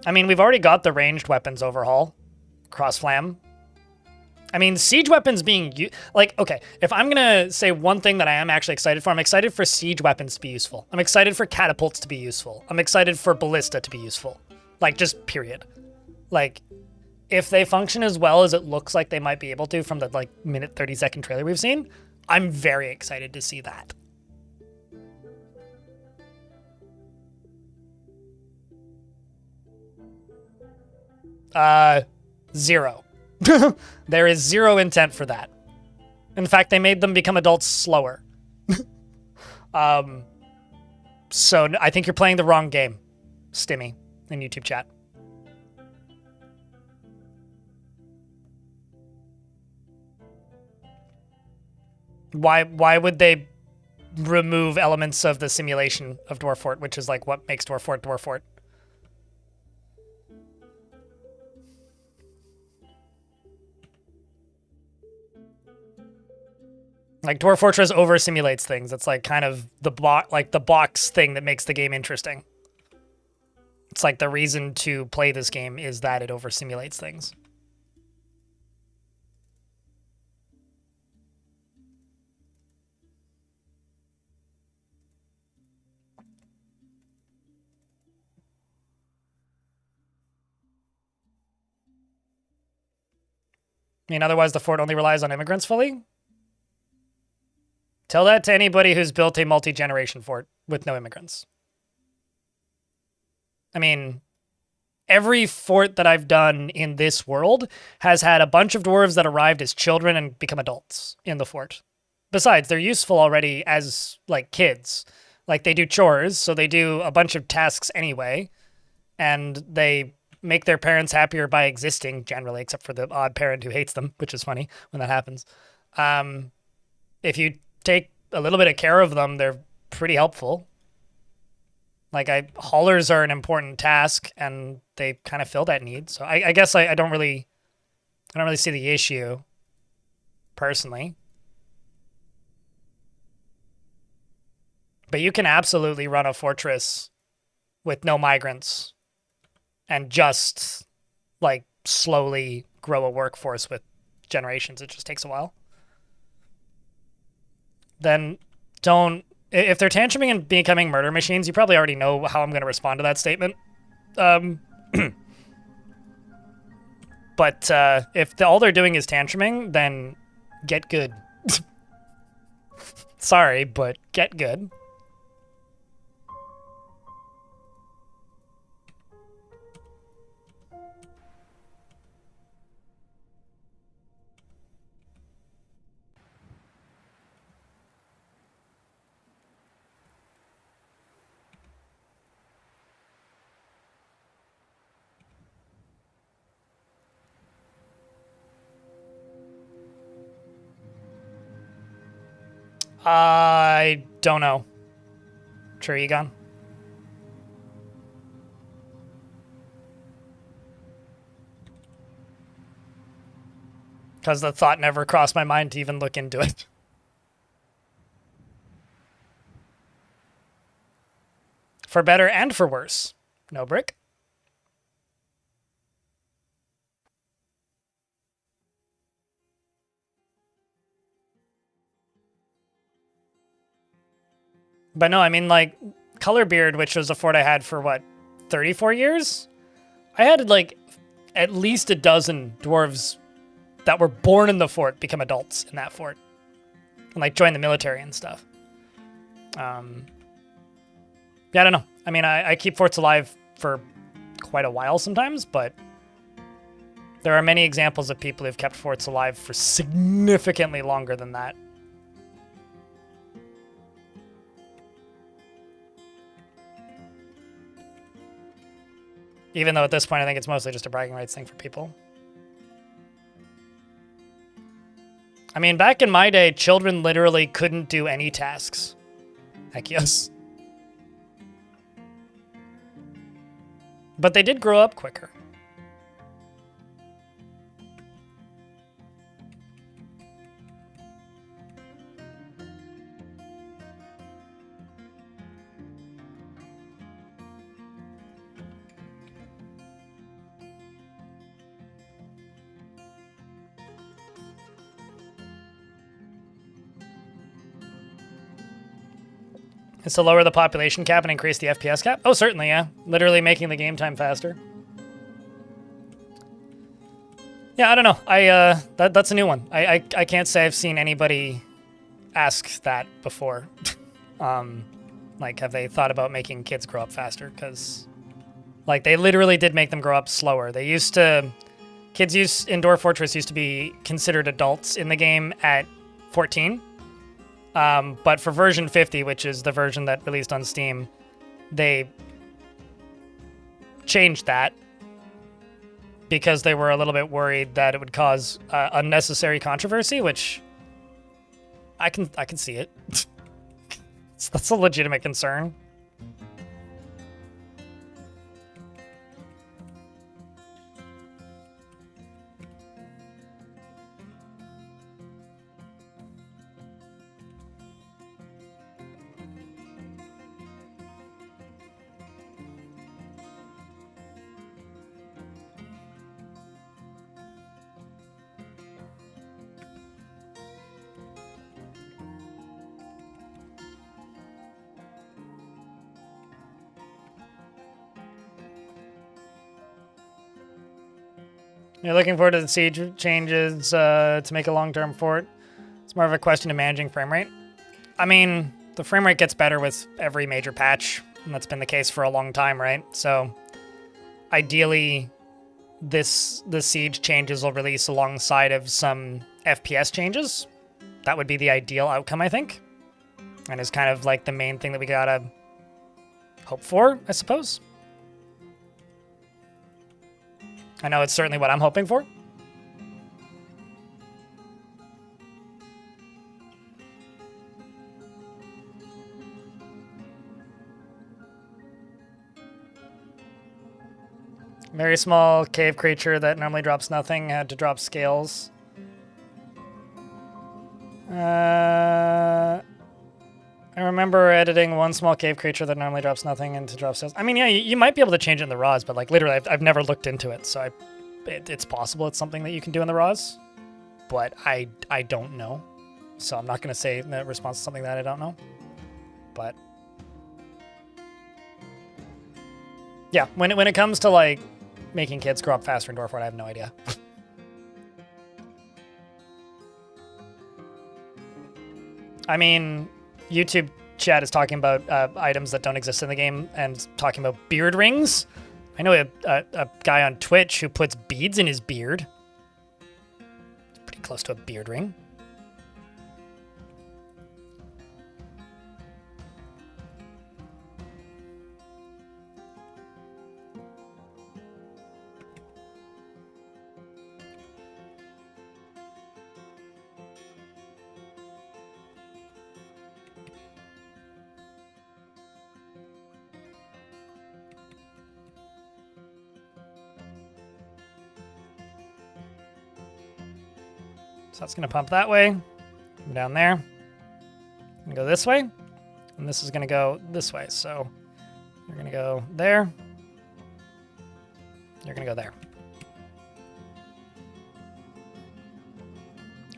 I mean, we've already got the ranged weapons overhaul. Cross-flam. I mean, siege weapons being... Like, okay, if I'm going to say one thing that I am actually excited for, I'm excited for siege weapons to be useful. I'm excited for catapults to be useful. I'm excited for ballista to be useful. Like, just period. Like, if they function as well as it looks like they might be able to from the, like, minute 30-second trailer we've seen, I'm very excited to see that. Zero. There is zero intent for that. In fact, they made them become adults slower. So I think you're playing the wrong game, Stimmy, in YouTube chat. Why would they remove elements of the simulation of Dwarf Fort, which is like what makes Dwarf Fort Dwarf Fort. Like Dwarf Fortress over simulates things. It's like kind of the box thing that makes the game interesting. It's like the reason to play this game is that it over simulates things. I mean, otherwise the fort only relies on immigrants fully. Tell that to anybody who's built a multi-generation fort with no immigrants. I mean, every fort that I've done in this world has had a bunch of dwarves that arrived as children and become adults in the fort. Besides, they're useful already as, like, kids. Like, they do chores, so they do a bunch of tasks anyway, and they make their parents happier by existing, generally, except for the odd parent who hates them, which is funny when that happens. If you take a little bit of care of them, they're pretty helpful. Like, haulers are an important task, and they kind of fill that need. So I guess I don't really see the issue, personally. But you can absolutely run a fortress with no migrants and just, like, slowly grow a workforce with generations. It just takes a while. Then don't... If they're tantruming and becoming murder machines, you probably already know how I'm going to respond to that statement. But if all they're doing is tantruming, then get good. Sorry, but get good. I don't know. Sure, Egon? Because the thought never crossed my mind to even look into it. For better and for worse. No brick? But no, I mean, like, Colorbeard, which was a fort I had for, what, 34 years? I had, like, at least a dozen dwarves that were born in the fort become adults in that fort. And, like, join the military and stuff. Yeah, I don't know. I mean, I keep forts alive for quite a while sometimes, but there are many examples of people who've kept forts alive for significantly longer than that. Even though at this point I think it's mostly just a bragging rights thing for people. I mean, back in my day, children literally couldn't do any tasks. Heck yes. But they did grow up quicker. Is to lower the population cap and increase the FPS cap? Oh, certainly, yeah. Literally making the game time faster. Yeah, I don't know. That's a new one. I can't say I've seen anybody ask that before. Like, have they thought about making kids grow up faster? Because, like, they literally did make them grow up slower. They used to... Kids in Dwarf Fortress used to be considered adults in the game at 14. But for version 50, which is the version that released on Steam, they changed that because they were a little bit worried that it would cause unnecessary controversy, which I can see it. That's a legitimate concern. You're looking forward to the siege changes to make a long-term fort. It's more of a question of managing frame rate. I mean, the frame rate gets better with every major patch, and that's been the case for a long time, right? So, ideally, the siege changes will release alongside of some FPS changes. That would be the ideal outcome, I think. And is kind of like the main thing that we gotta hope for, I suppose. I know it's certainly what I'm hoping for. Very small cave creature that normally drops nothing had to drop scales. I remember editing one small cave creature that normally drops nothing into drop scales. I mean, yeah, you might be able to change it in the raws, but like literally, I've never looked into it, so it's possible it's something that you can do in the raws, but I don't know, so I'm not gonna say that response to something that I don't know. But yeah, when it comes to like making kids grow up faster in Dwarf, I have no idea. I mean, YouTube chat is talking about items that don't exist in the game and talking about beard rings. I know a guy on Twitch who puts beads in his beard. It's pretty close to a beard ring. So that's going to pump that way, down there, and go this way, and this is going to go this way. So you're going to go there, you're going to go there.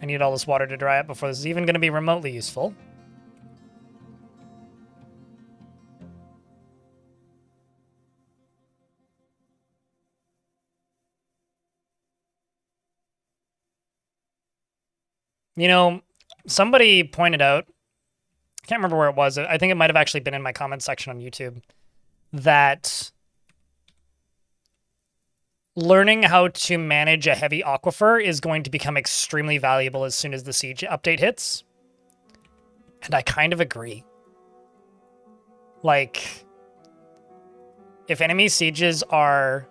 I need all this water to dry up before this is even going to be remotely useful. You know, somebody pointed out, I can't remember where it was, I think it might have actually been in my comment section on YouTube, that learning how to manage a heavy aquifer is going to become extremely valuable as soon as the siege update hits. And I kind of agree. Like, if enemy sieges are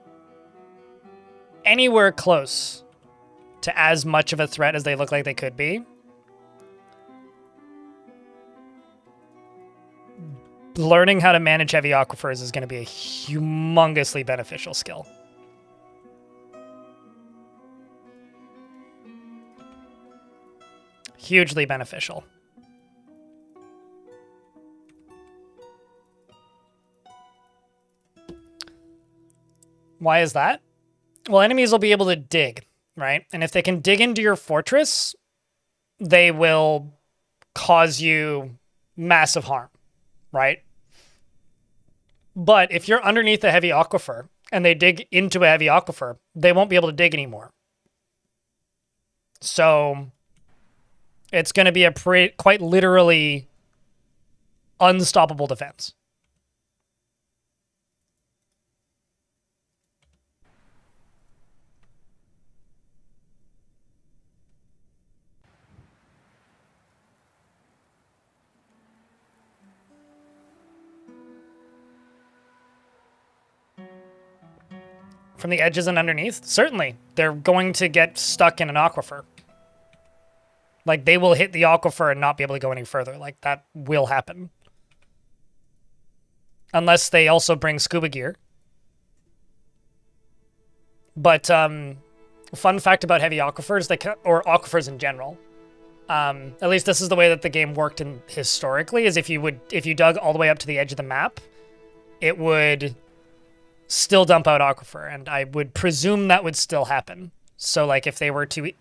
anywhere close to as much of a threat as they look like they could be, learning how to manage heavy aquifers is going to be a humongously beneficial skill. Hugely beneficial. Why is that? Well, enemies will be able to dig, right? And if they can dig into your fortress, they will cause you massive harm, right? But if you're underneath a heavy aquifer and they dig into a heavy aquifer, they won't be able to dig anymore. So it's going to be a quite literally unstoppable defense. From the edges and underneath? Certainly. They're going to get stuck in an aquifer. Like, they will hit the aquifer and not be able to go any further. Like, that will happen. unless they also bring scuba gear. But fun fact about heavy aquifers, or aquifers in general, at least this is the way that the game worked historically, is if you dug all the way up to the edge of the map, it would still dump out aquifer, and I would presume that would still happen. So like if they were to,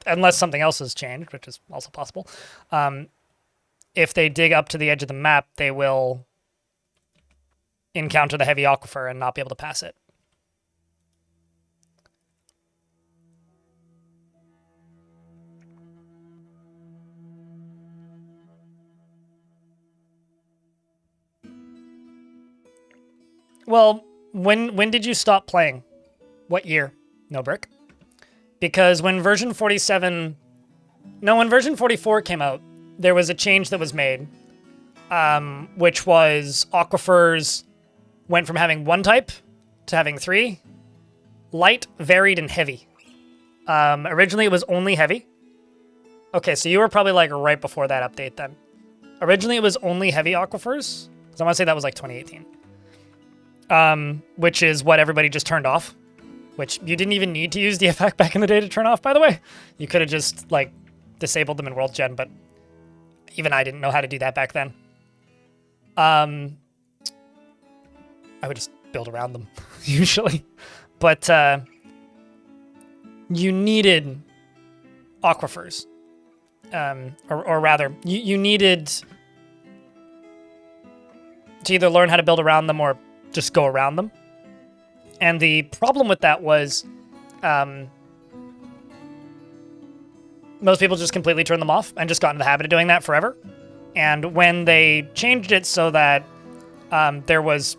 unless something else has changed, which is also possible, if they dig up to the edge of the map, they will encounter the heavy aquifer and not be able to pass it. Well, when did you stop playing? What year? No brick. Because when version 47... No, when version 44 came out, there was a change that was made, which was aquifers went from having one type to having three. Light, varied, and heavy. Originally, it was only heavy. Okay, so you were probably like right before that update then. Originally, it was only heavy aquifers. So I want to say that was like 2018. Which is what everybody just turned off, which you didn't even need to use the effect back in the day to turn off, by the way. You could have just, like, disabled them in World Gen, but even I didn't know how to do that back then. I would just build around them, usually. But, you needed aquifers. Or rather, you needed to either learn how to build around them or just go around them. And the problem with that was most people just completely turned them off and just got in the habit of doing that forever. And when they changed it so that there was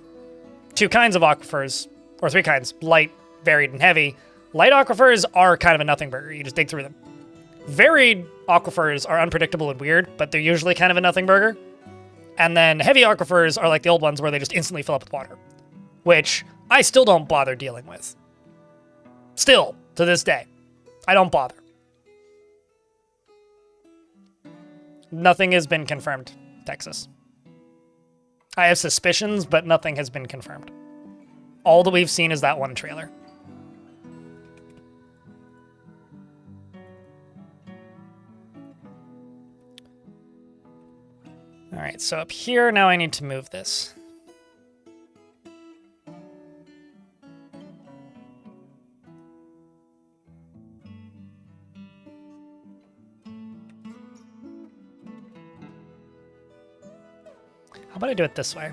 two kinds of aquifers, or three kinds, light, varied, and heavy, light aquifers are kind of a nothing burger. You just dig through them. Varied aquifers are unpredictable and weird, but they're usually kind of a nothing burger. And then heavy aquifers are like the old ones where they just instantly fill up with water, which I still don't bother dealing with. Still, to this day, I don't bother. Nothing has been confirmed, Texas. I have suspicions, but nothing has been confirmed. All that we've seen is that one trailer. All right, so up here, now I need to move this. How about I do it this way?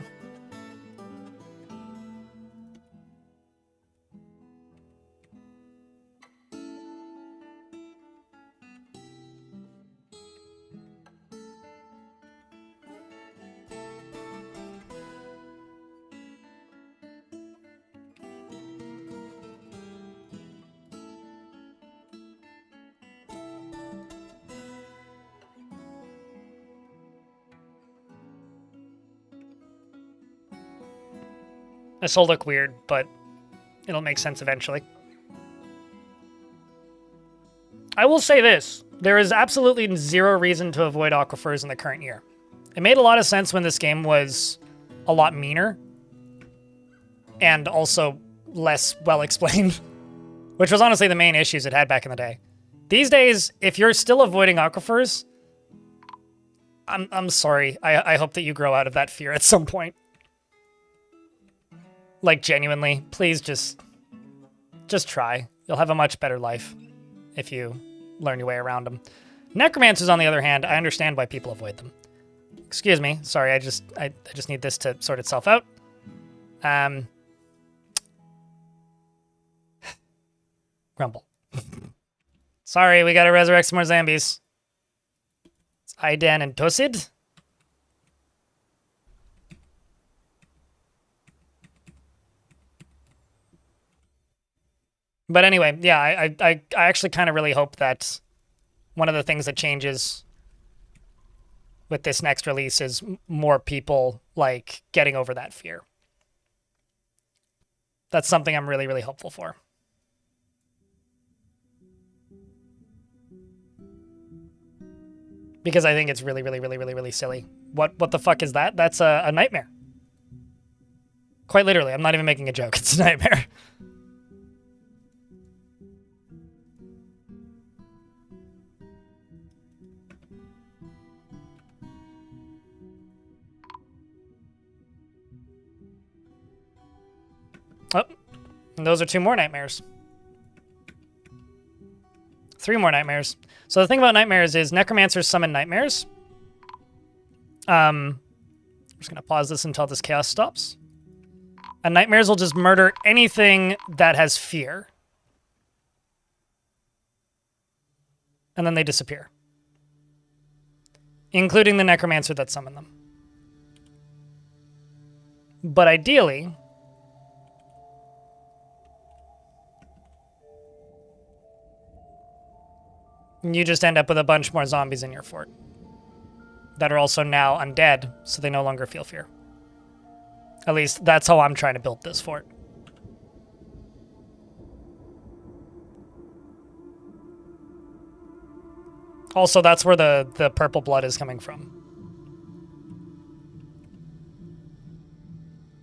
This will look weird, but it'll make sense eventually. I will say this. There is absolutely zero reason to avoid aquifers in the current year. It made a lot of sense when this game was a lot meaner and also less well explained, which was honestly the main issues it had back in the day. These days, if you're still avoiding aquifers, I'm sorry. I hope that you grow out of that fear at some point. Like, genuinely, please just try. You'll have a much better life if you learn your way around them. Necromancers, on the other hand, I understand why people avoid them. Excuse me. Sorry, I just need this to sort itself out. Grumble. Sorry, we gotta resurrect some more zombies. It's Idan and Tosid. But anyway, yeah, I actually kind of really hope that one of the things that changes with this next release is more people, like, getting over that fear. That's something I'm really, really hopeful for. Because I think it's really, really, really, really, really silly. What the fuck is that? That's a nightmare. Quite literally, I'm not even making a joke. It's a nightmare. Oh, and those are 2 more nightmares. 3 more nightmares. So the thing about nightmares is necromancers summon nightmares. I'm just going to pause this until this chaos stops. And nightmares will just murder anything that has fear. And then they disappear. Including the necromancer that summoned them. But ideally, you just end up with a bunch more zombies in your fort that are also now undead, so they no longer feel fear. At least that's how I'm trying to build this fort. Also, that's where the purple blood is coming from.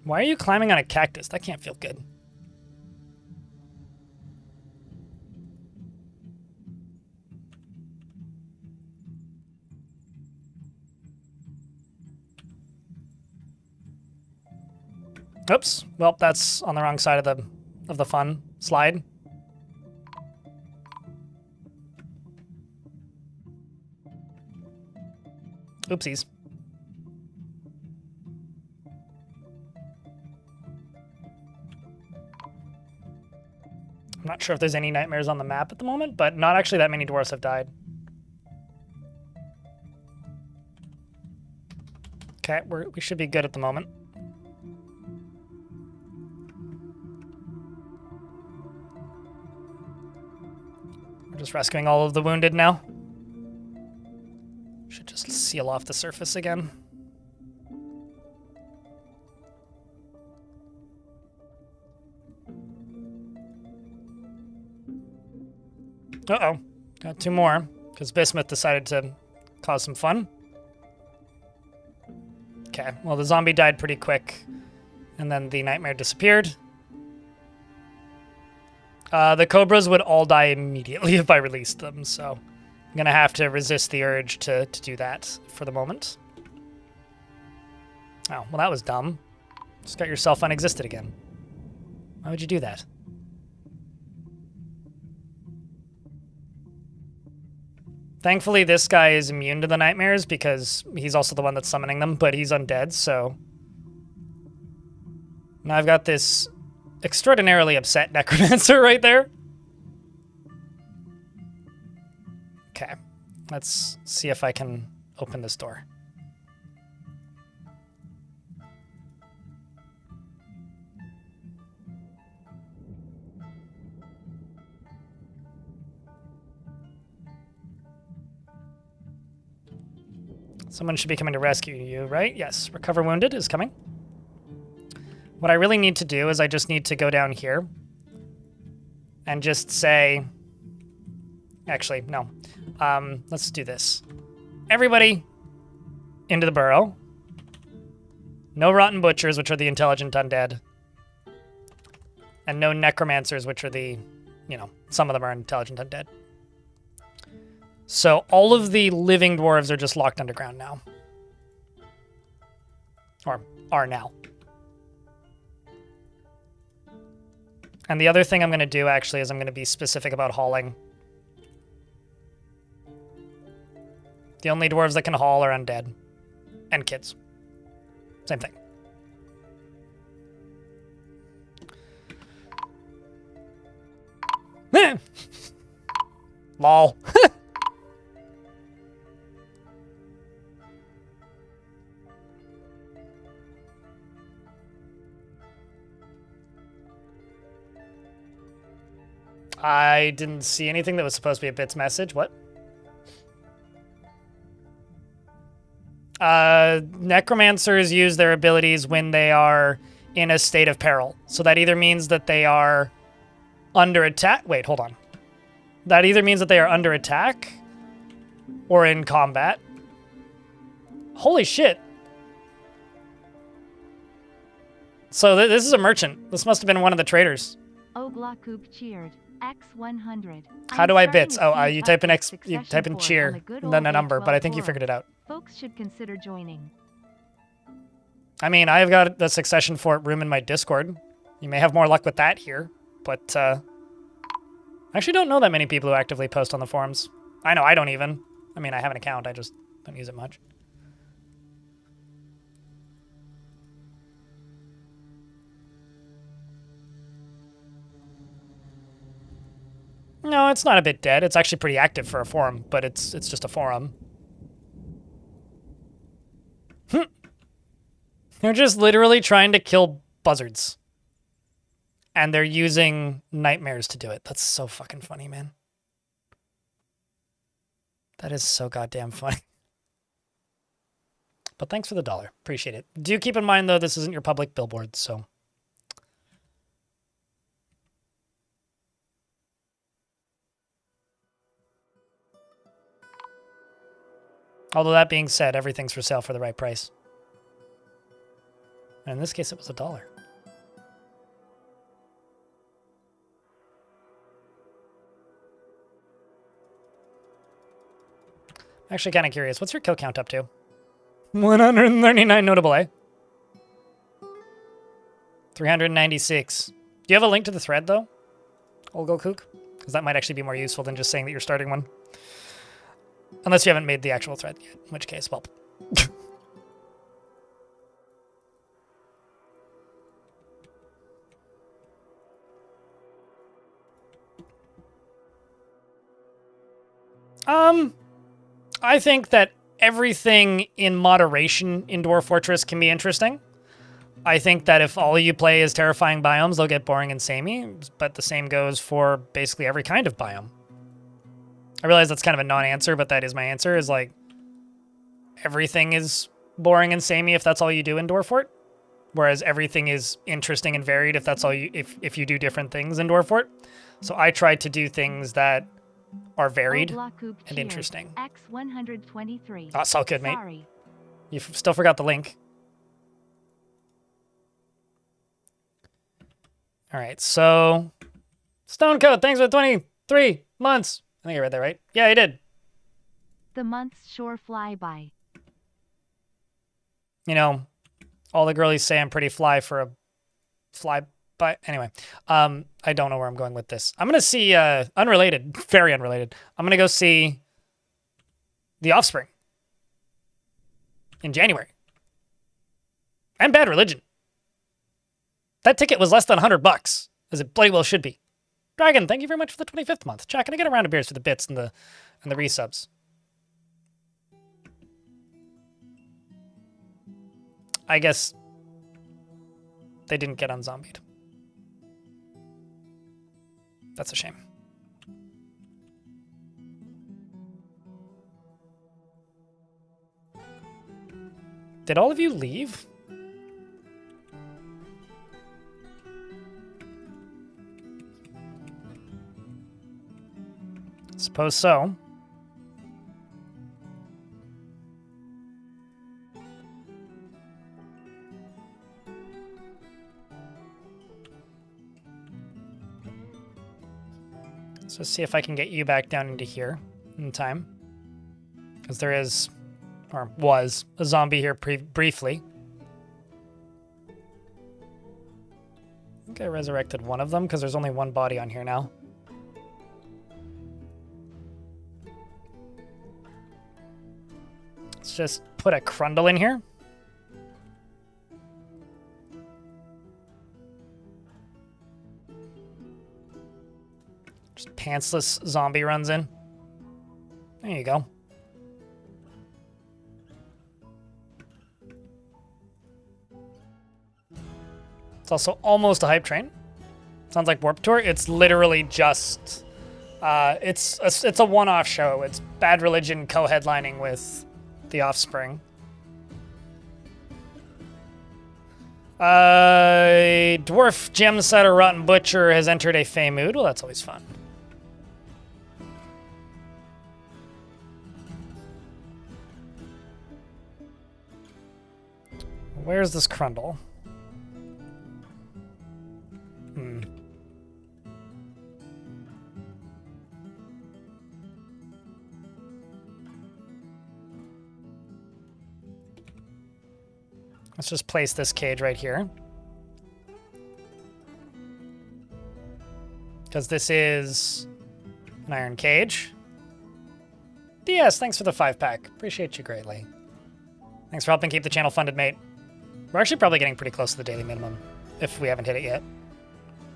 Why are you climbing on a cactus? That can't feel good. Oops. Well, that's on the wrong side of the fun slide. Oopsies. I'm not sure if there's any nightmares on the map at the moment, but not actually that many dwarves have died. Okay, we should be good at the moment. We're just rescuing all of the wounded now. Should just seal off the surface again. Uh-oh. Got 2 more, because Bismuth decided to cause some fun. Okay, well, the zombie died pretty quick, and then the nightmare disappeared. The cobras would all die immediately if I released them, so I'm going to have to resist the urge to do that for the moment. Oh, well, that was dumb. Just got yourself unexisted again. Why would you do that? Thankfully, this guy is immune to the nightmares because he's also the one that's summoning them, but he's undead, so... Now I've got this extraordinarily upset necromancer right there. Okay, let's see if I can open this door. Someone should be coming to rescue you, right? Yes, recover wounded is coming. What I really need to do is I just need to go down here and just say... Actually, no. Let's do this. Everybody into the burrow. No rotten butchers, which are the intelligent undead. And no necromancers, which are the, you know, some of them are intelligent undead. So all of the living dwarves are just locked underground now. Or are now. And the other thing I'm going to do, actually, is I'm going to be specific about hauling. The only dwarves that can haul are undead. And kids. Same thing. Lol. I didn't see anything that was supposed to be a Bits message. What? Necromancers use their abilities when they are in a state of peril. So that either means that they are under attack. Wait, hold on. That either means that they are under attack or in combat. Holy shit. So this is a merchant. This must have been one of the traders. Oglakoop cheered. X100. How do I bits? Oh, you type in X, you type in cheer, and then a number, but I think you figured it out. Folks should consider joining. I mean, I've got the succession fort room in my Discord. You may have more luck with that here, but I actually don't know that many people who actively post on the forums. I know, I don't even. I mean, I have an account, I just don't use it much. No, it's not a bit dead. It's actually pretty active for a forum, but it's just a forum. They're just literally trying to kill buzzards. And they're using nightmares to do it. That's so fucking funny, man. That is so goddamn funny. But thanks for the $1. Appreciate it. Do keep in mind, though, this isn't your public billboard, so... Although that being said, everything's for sale for the right price. And in this case, it was $1. I'm actually kind of curious. What's your kill count up to? 139 notable, eh? 396. Do you have a link to the thread, though? Olgokook? Because that might actually be more useful than just saying that you're starting one. Unless you haven't made the actual thread yet, in which case, well. I think that everything in moderation in Dwarf Fortress can be interesting. I think that if all you play is terrifying biomes, they'll get boring and samey, but the same goes for basically every kind of biome. I realize that's kind of a non-answer, but that is my answer, is like, everything is boring and samey if that's all you do in Dwarf Fort, whereas everything is interesting and varied if that's all you, if you do different things in Dwarf Fort. So I try to do things that are varied and interesting. X123. That's all good, mate. Sorry. You still forgot the link. All right, so Stonecode, thanks for the 23 months. I think I read that right. Yeah, I did. The months sure fly by. You know, all the girlies say I'm pretty fly for a fly by. Anyway, I don't know where I'm going with this. I'm going to see, unrelated, very unrelated. I'm going to go see The Offspring in January. And Bad Religion. That ticket was less than $100, as it bloody well should be. Dragon, thank you very much for the 25th month. Chat, can I get a round of beers for the bits and the resubs? I guess they didn't get unzombied. That's a shame. Did all of you leave? Suppose so. So see if I can get you back down into here in time. Because there is, or was, a zombie here briefly. I think I resurrected one of them because there's only one body on here now. Let's just put a Crundle in here. Just pantsless zombie runs in. There you go. It's also almost a hype train. Sounds like Warped Tour. It's literally just... it's a one-off show. It's Bad Religion co-headlining with The Offspring. Dwarf Gem Setter Rotten Butcher has entered a Fey mood. Well, that's always fun. Where's this Crundle? Let's just place this cage right here. Because this is an iron cage. DS, thanks for the 5-pack. Appreciate you greatly. Thanks for helping keep the channel funded, mate. We're actually probably getting pretty close to the daily minimum, if we haven't hit it yet.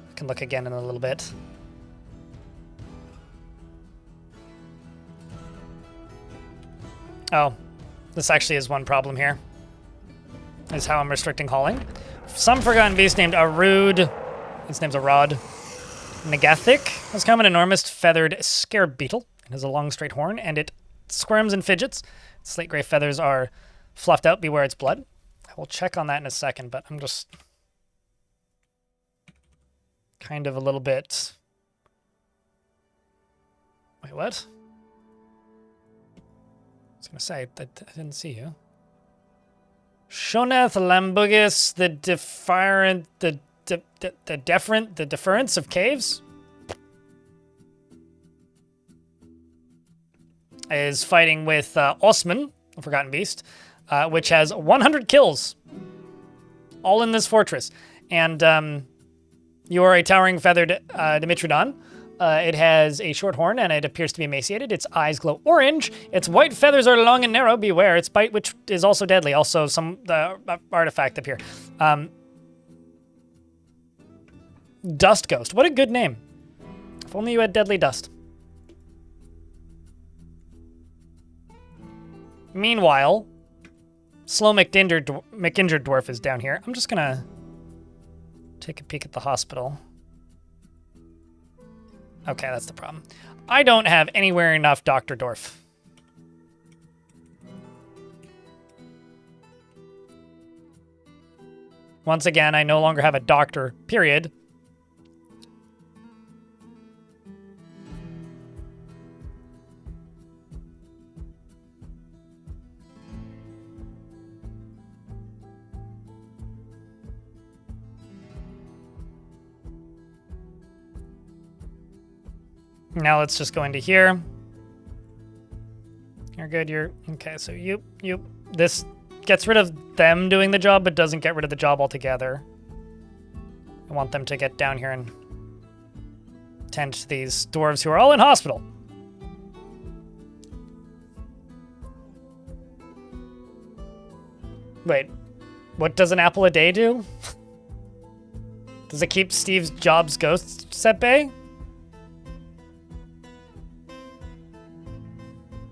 I can look again in a little bit. Oh, this actually is one problem here. Is how I'm restricting hauling. Some forgotten beast named Arud. Its name's Arod. Negathic has come an enormous feathered scarab beetle. It has a long straight horn, and it squirms and fidgets. Its slate gray feathers are fluffed out. Beware its blood. I will check on that in a second, but I'm just kind of a little bit... Wait, what? I was going to say, that I didn't see you. Shoneth Lambugus, the deferent, the deference of caves, is fighting with Osman, the Forgotten Beast, which has 100 kills, all in this fortress. And you are a towering feathered Dimitrodon. It has a short horn, and it appears to be emaciated. Its eyes glow orange. Its white feathers are long and narrow. Beware its bite, which is also deadly. Also, some artifact up here. Dust Ghost. What a good name. If only you had deadly dust. Meanwhile, Slow McInjured Dwarf is down here. I'm just gonna take a peek at the hospital. Okay, that's the problem. I don't have anywhere enough Dr. Dwarf. Once again, I no longer have a doctor, period. Now let's just go into here. You're good, you're... Okay, so you... This gets rid of them doing the job, but doesn't get rid of the job altogether. I want them to get down here and tend to these dwarves who are all in hospital. Wait, what does an apple a day do? Does it keep Steve Jobs' ghosts at bay?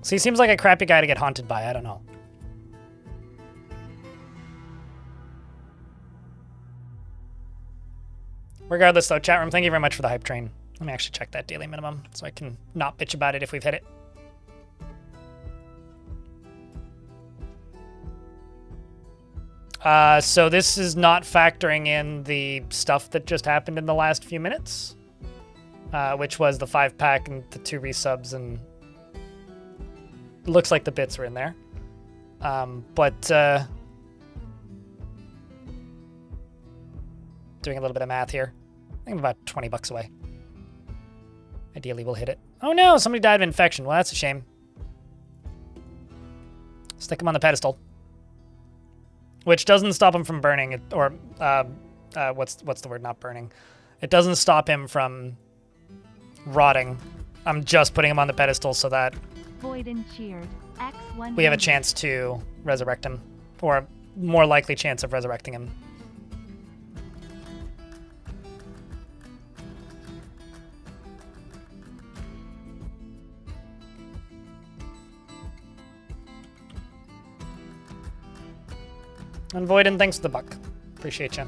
So he seems like a crappy guy to get haunted by. I don't know. Regardless, though, chat room, thank you very much for the hype train. Let me actually check that daily minimum so I can not bitch about it if we've hit it. So this is not factoring in the stuff that just happened in the last few minutes, which was the 5-pack and the 2 resubs, and looks like the bits were in there. Doing a little bit of math here. I think I'm about 20 bucks away. Ideally, we'll hit it. Oh no, somebody died of infection. Well, that's a shame. Stick him on the pedestal. Which doesn't stop him from burning, or what's the word? Not burning. It doesn't stop him from rotting. I'm just putting him on the pedestal so that Void and cheered. X100. we have a chance to resurrect him, or a more likely chance of resurrecting him. And Voiden, thanks for the buck. Appreciate you.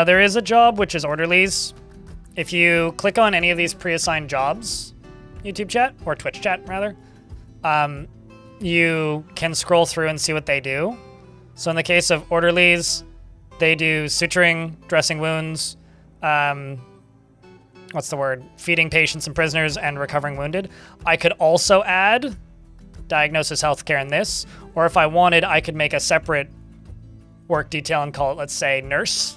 There is a job, which is orderlies. If you click on any of these pre-assigned jobs, YouTube chat, or Twitch chat, rather, you can scroll through and see what they do. So in the case of orderlies, they do suturing, dressing wounds, what's the word? Feeding patients and prisoners, and recovering wounded. I could also add diagnosis healthcare in this, or if I wanted, I could make a separate work detail and call it, let's say, nurse.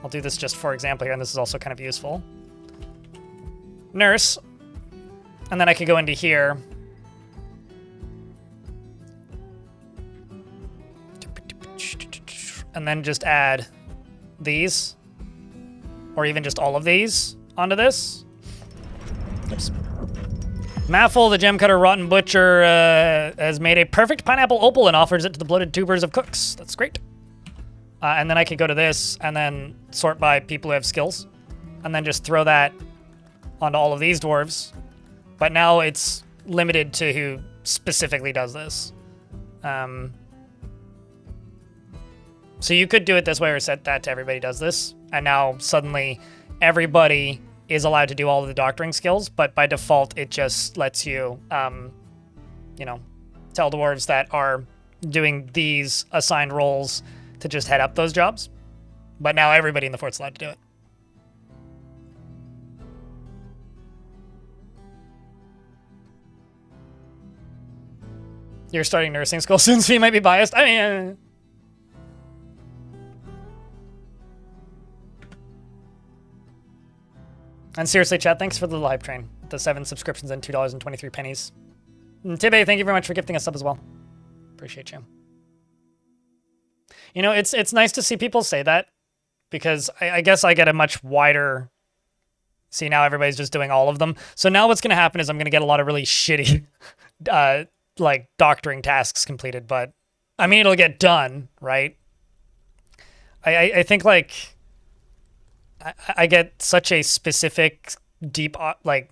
I'll do this just for example here, and this is also kind of useful. Nurse. And then I could go into here. And then just add these. Or even just all of these onto this. Oops. Maffle, the gem cutter rotten butcher, has made a perfect pineapple opal and offers it to the bloated tubers of cooks. That's great. And then I could go to this and then sort by people who have skills. And then just throw that onto all of these dwarves. But now it's limited to who specifically does this. So you could do it this way or set that to everybody does this. And now suddenly everybody is allowed to do all of the doctoring skills, but by default it just lets you, you know, tell dwarves that are doing these assigned roles to just head up those jobs. But now everybody in the fort's allowed to do it. You're starting nursing school soon, so you might be biased. I mean... And seriously, chat, thanks for the live train. The 7 subscriptions and $2.23. And Tibbe, thank you very much for gifting a sub as well. Appreciate you. You know, it's nice to see people say that, because I guess I get a much wider... See, now everybody's just doing all of them. So now what's going to happen is I'm going to get a lot of really shitty, like, doctoring tasks completed. But, I mean, it'll get done, right? I think, like... I get such a specific, deep, like,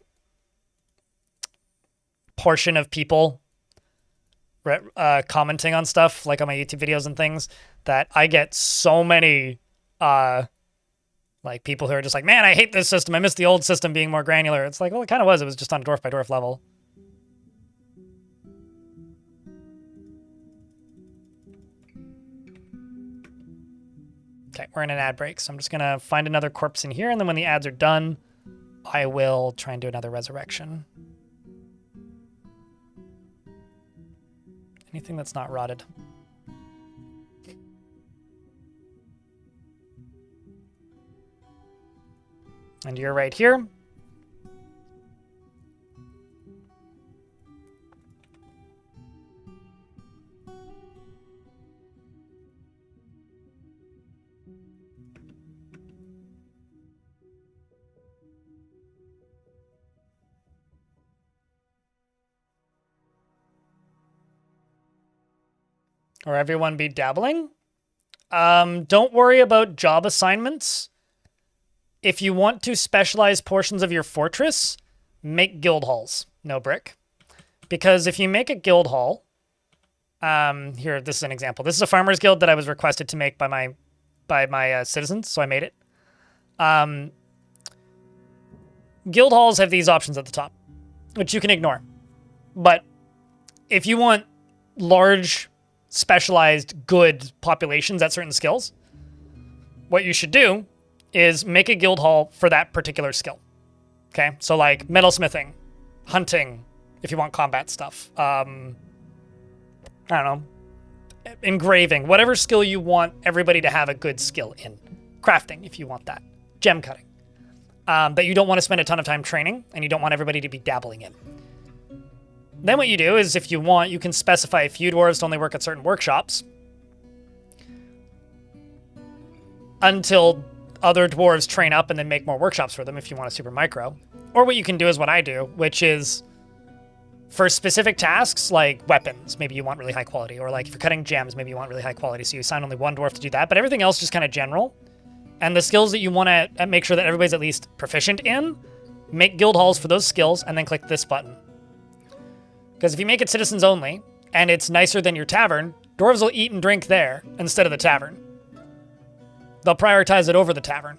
portion of people commenting on stuff, like on my YouTube videos and things, that I get so many, like, people who are just like, man, I hate this system. I miss the old system being more granular. It's like, well, it kind of was. It was just on a dwarf by dwarf level. Okay, we're in an ad break, so I'm just going to find another corpse in here, and then when the ads are done, I will try and do another resurrection. Anything that's not rotted. And you're right here. Or everyone be dabbling. Don't worry about job assignments. If you want to specialize portions of your fortress, make guild halls. No brick. Because if you make a guild hall, here, this is an example. This is a farmer's guild that I was requested to make by my citizens, so I made it. Guild halls have these options at the top, which you can ignore. But if you want large, specialized, good populations at certain skills, what you should do is make a guild hall for that particular skill. Okay, so like metalsmithing, hunting, if you want combat stuff. I don't know, engraving, whatever skill you want everybody to have a good skill in. Crafting, if you want that. Gem cutting. That you don't want to spend a ton of time training, and you don't want everybody to be dabbling in. Then what you do is, if you want, you can specify a few dwarves to only work at certain workshops until other dwarves train up and then make more workshops for them if you want a super micro. Or what you can do is what I do, which is for specific tasks like weapons, maybe you want really high quality, or like if you're cutting gems, maybe you want really high quality, so you assign only one dwarf to do that, but everything else just kind of general. And the skills that you want to make sure that everybody's at least proficient in, make guild halls for those skills and then click this button. Because if you make it citizens only, and it's nicer than your tavern, dwarves will eat and drink there instead of the tavern. They'll prioritize it over the tavern.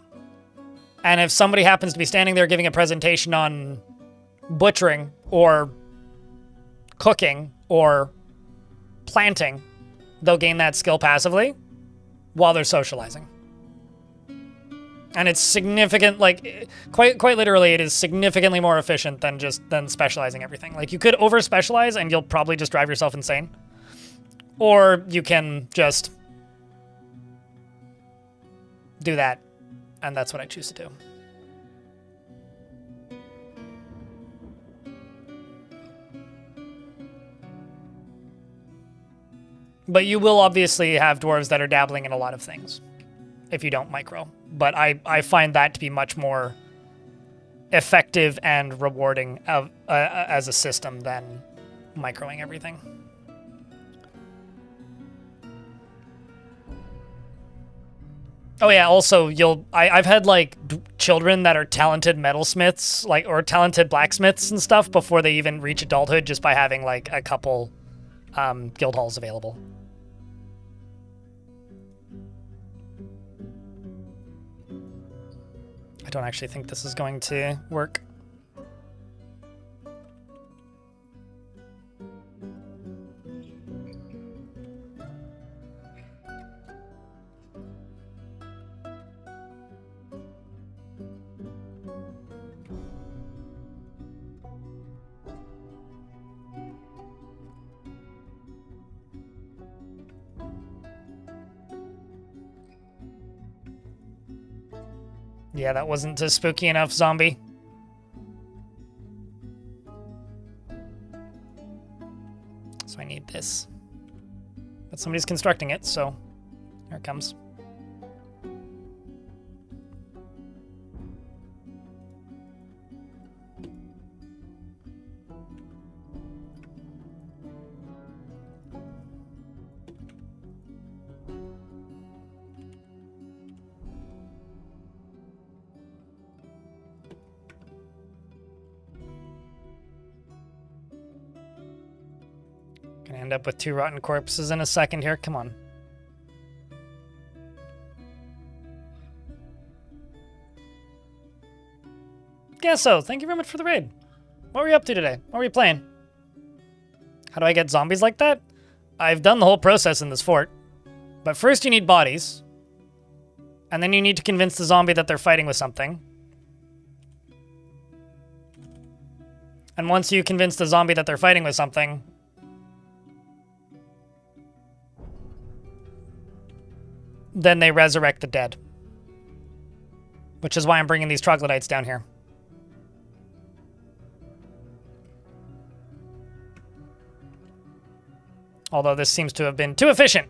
And if somebody happens to be standing there giving a presentation on butchering, or cooking, or planting, they'll gain that skill passively while they're socializing. And it's significant, like, quite literally, it is significantly more efficient than specializing everything. Like, you could over-specialize and you'll probably just drive yourself insane. Or you can just do that, and that's what I choose to do. But you will obviously have dwarves that are dabbling in a lot of things if you don't micro. But I find that to be much more effective and rewarding as a system than microing everything. Oh yeah, also I've had like children that are talented metalsmiths, like, or talented blacksmiths and stuff before they even reach adulthood just by having like a couple guild halls available. I don't actually think this is going to work. Yeah, that wasn't a spooky enough zombie. So I need this. But somebody's constructing it, so here it comes. Gonna end up with 2 rotten corpses in a second here. Come on. Yeah, so thank you very much for the raid. What were you up to today? What were you playing? How do I get zombies like that? I've done the whole process in this fort. But first you need bodies. And then you need to convince the zombie that they're fighting with something. And once you convince the zombie that they're fighting with something, then they resurrect the dead. Which is why I'm bringing these troglodytes down here. Although this seems to have been too efficient.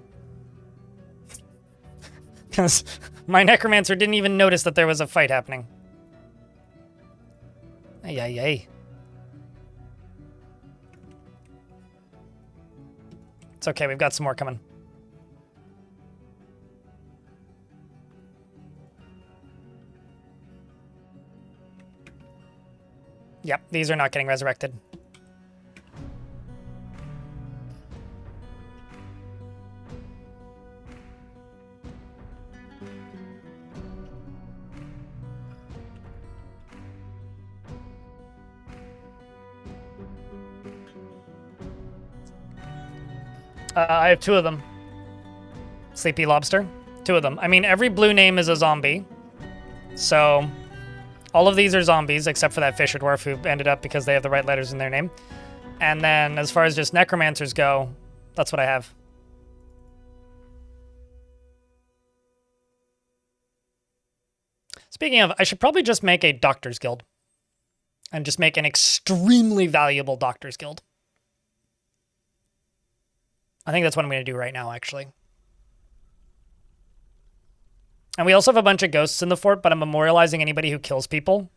Because my necromancer didn't even notice that there was a fight happening. Ay, ay, ay. It's okay, we've got some more coming. Yep, these are not getting resurrected. I have 2 of them. Sleepy Lobster. 2 of them. I mean, every blue name is a zombie. So, all of these are zombies, except for that Fisher Dwarf who ended up because they have the right letters in their name. And then, as far as just necromancers go, that's what I have. Speaking of, I should probably just make a doctor's guild. And just make an extremely valuable doctor's guild. I think that's what I'm going to do right now, actually. And we also have a bunch of ghosts in the fort, but I'm memorializing anybody who kills people.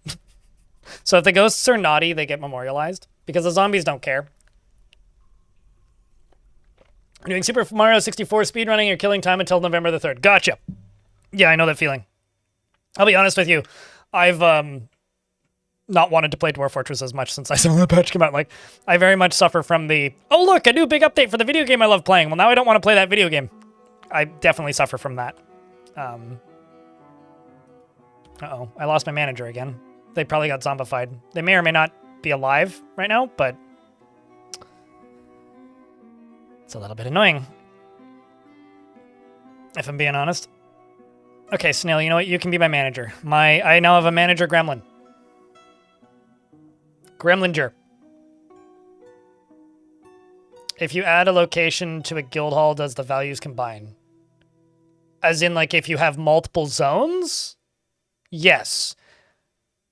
So if the ghosts are naughty, they get memorialized. Because the zombies don't care. I'm doing Super Mario 64 speedrunning. You're killing time until November the 3rd. Gotcha. Yeah, I know that feeling. I'll be honest with you. I've not wanted to play Dwarf Fortress as much since I saw the patch come out. Like, I very much suffer from the, oh look, a new big update for the video game I love playing. Well, now I don't want to play that video game. I definitely suffer from that. Uh-oh, I lost my manager again. They probably got zombified. They may or may not be alive right now, but it's a little bit annoying, if I'm being honest. Okay, Snail, you know what? You can be my manager. I now have a manager gremlin. Gremlinger. If you add a location to a guild hall, does the values combine? As in, like, if you have multiple zones? Yes.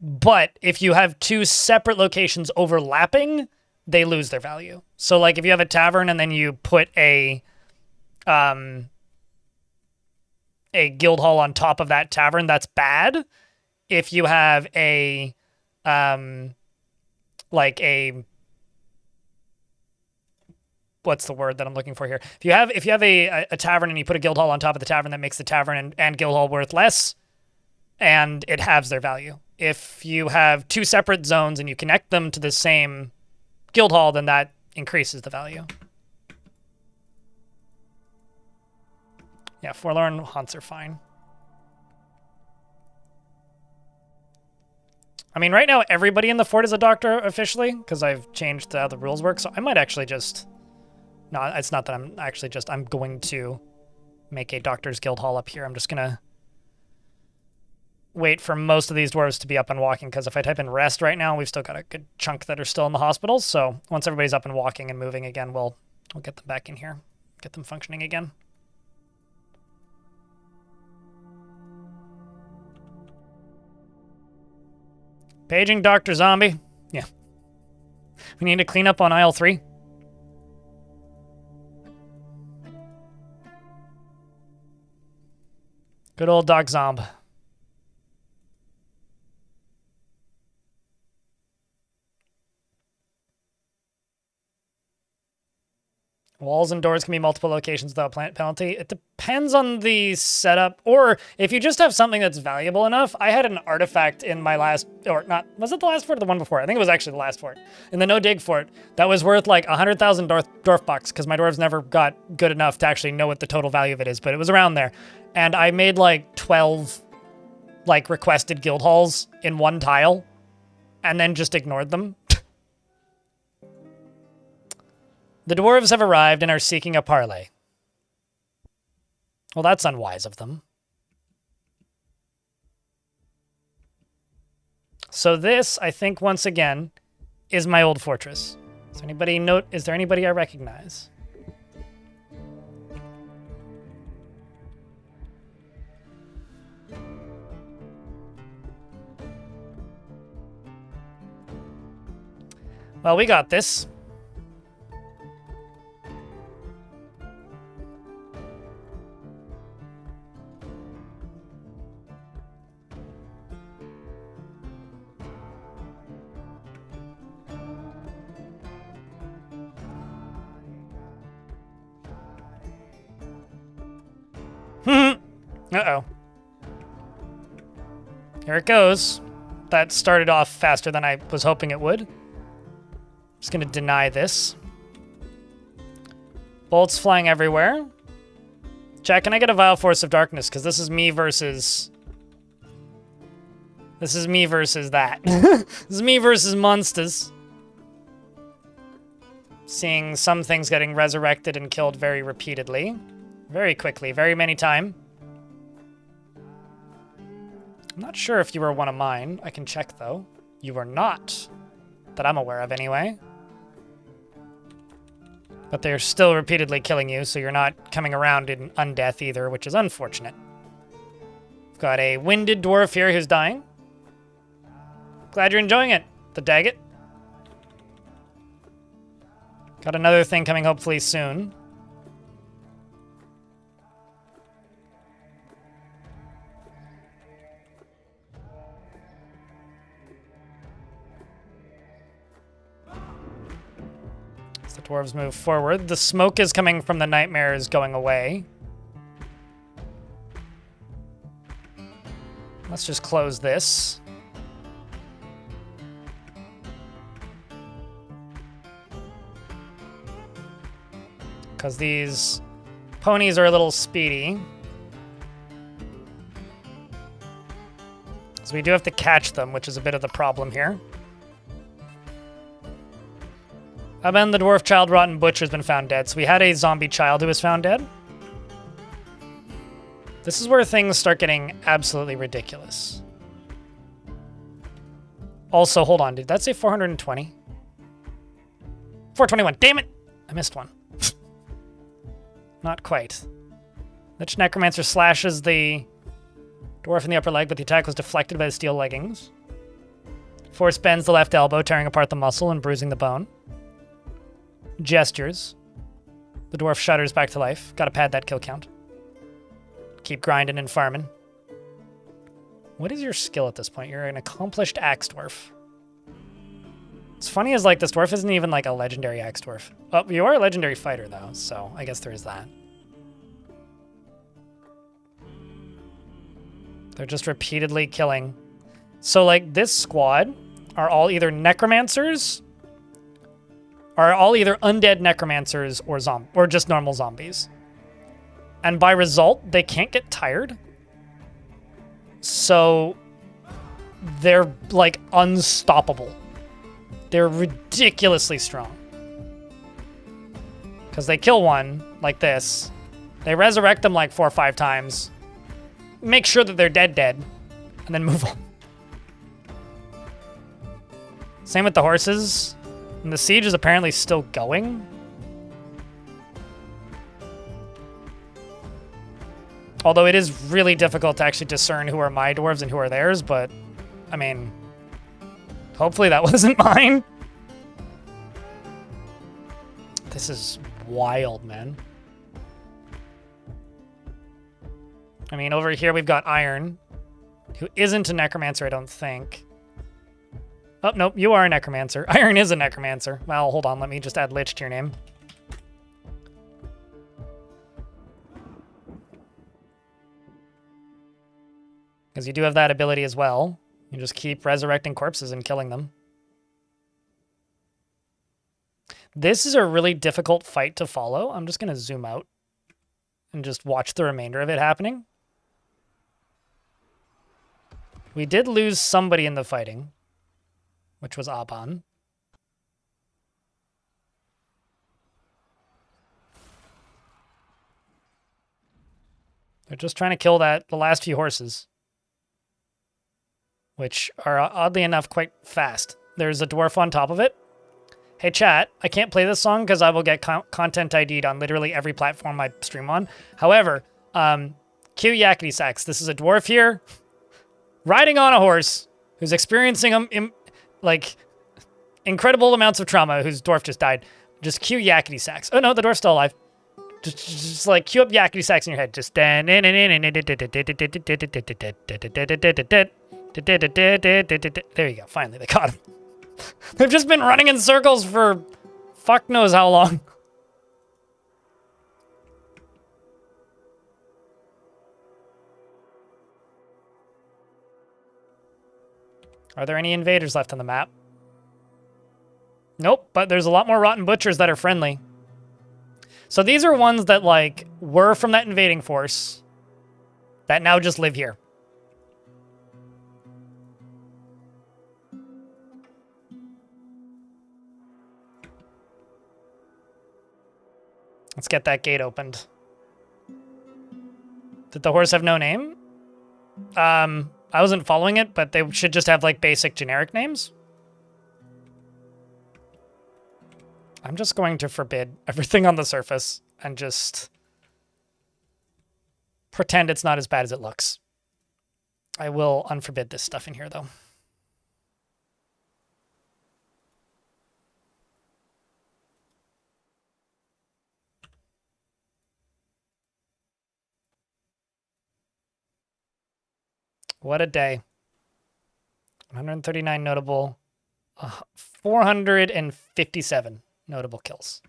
But if you have 2 separate locations overlapping, they lose their value. So, like, if you have a tavern and then you put a a guild hall on top of that tavern, that's bad. If you have a like a what's the word that I'm looking for here? If you have a tavern and you put a guild hall on top of the tavern, that makes the tavern and guild hall worth less, and it halves their value. If you have two separate zones and you connect them to the same guild hall, then that increases the value. Yeah, forlorn haunts are fine. I mean, right now, everybody in the fort is a doctor officially, because I've changed how the rules work, so I might actually just... No, it's not that I'm actually just... I'm going to make a doctor's guild hall up here. I'm just going to wait for most of these dwarves to be up and walking, because if I type in rest right now, we've still got a good chunk that are still in the hospitals, so once everybody's up and walking and moving again, we'll get them back in here, get them functioning again. Paging Dr. Zombie. Yeah. We need to clean up on aisle 3. Good old Doc Zomb. Walls and doors can be multiple locations without penalty. It depends on the setup, or if you just have something that's valuable enough. I had an artifact in my last, or not, was it the last fort or the one before? I think it was actually the last fort. In the no-dig fort, that was worth like 100,000 dwarf bucks, because my dwarves never got good enough to actually know what the total value of it is, but it was around there. And I made like 12 like requested guild halls in one tile, and then just ignored them. The dwarves have arrived and are seeking a parley. Well, that's unwise of them. So this, I think, once again, is my old fortress. Is there anybody I recognize? Well, we got this. Uh-oh. Here it goes. That started off faster than I was hoping it would. Just gonna deny this. Bolts flying everywhere. Chat, can I get a Vile Force of Darkness? Because this is me versus... This is me versus that. This is me versus monsters. Seeing some things getting resurrected and killed very repeatedly. Very quickly, very many times. I'm not sure if you were one of mine. I can check, though. You were not. That I'm aware of, anyway. But they're still repeatedly killing you, so you're not coming around in undeath either, which is unfortunate. We've got a winded dwarf here who's dying. Glad you're enjoying it, the Daggett. Got another thing coming hopefully soon. As the dwarves move forward, the smoke is coming from the nightmares going away. Let's just close this. Because these ponies are a little speedy. So we do have to catch them, which is a bit of the problem here. Aben, the dwarf child rotten butcher, has been found dead. So we had a zombie child who was found dead. This is where things start getting absolutely ridiculous. Also, hold on, did that say 420? 421, damn it! I missed one. Not quite. Lich Necromancer slashes the dwarf in the upper leg, but the attack was deflected by the steel leggings. Force bends the left elbow, tearing apart the muscle and bruising the bone. Gestures. The dwarf shudders back to life. Gotta pad that kill count. Keep grinding and farming. What is your skill at this point? You're an accomplished axe dwarf. What's funny is, like, this dwarf isn't even, like, a legendary axe dwarf. Oh, you are a legendary fighter, though, so I guess there is that. They're just repeatedly killing. So, like, this squad are all either necromancers, are all either undead necromancers or just normal zombies. And by result, they can't get tired. So they're, like, unstoppable. They're ridiculously strong. Because they kill one, like this. They resurrect them like 4 or 5 times. Make sure that they're dead, and then move on. Same with the horses. And the siege is apparently still going. Although it is really difficult to actually discern who are my dwarves and who are theirs, but, I mean, hopefully that wasn't mine. This is wild, man. I mean, over here we've got Iron, who isn't a necromancer, I don't think. Oh, nope, you are a necromancer. Iron is a necromancer. Well, hold on, let me just add Lich to your name. Because you do have that ability as well. You just keep resurrecting corpses and killing them. This is a really difficult fight to follow. I'm just going to zoom out and just watch the remainder of it happening. We did lose somebody in the fighting, which was Aban. They're just trying to kill the last few horses, which are oddly enough quite fast. There's a dwarf on top of it. Hey chat, I can't play this song because I will get content ID'd on literally every platform I stream on. However, cue Yakety Sax. This is a dwarf here, riding on a horse, who's experiencing like incredible amounts of trauma, whose dwarf just died. Just cue Yakety Sax. Oh no, the dwarf's still alive. Just like cue up Yakety Sax in your head. Just there you go. Finally, they caught him. They've just been running in circles for fuck knows how long. Are there any invaders left on the map? Nope, but there's a lot more rotten butchers that are friendly. So these are ones that, like, were from that invading force that now just live here. Let's get that gate opened. Did the horse have no name? I wasn't following it, but they should just have, like, basic generic names. I'm just going to forbid everything on the surface and just pretend it's not as bad as it looks. I will unforbid this stuff in here, though. What a day. 139 notable, 457 notable kills.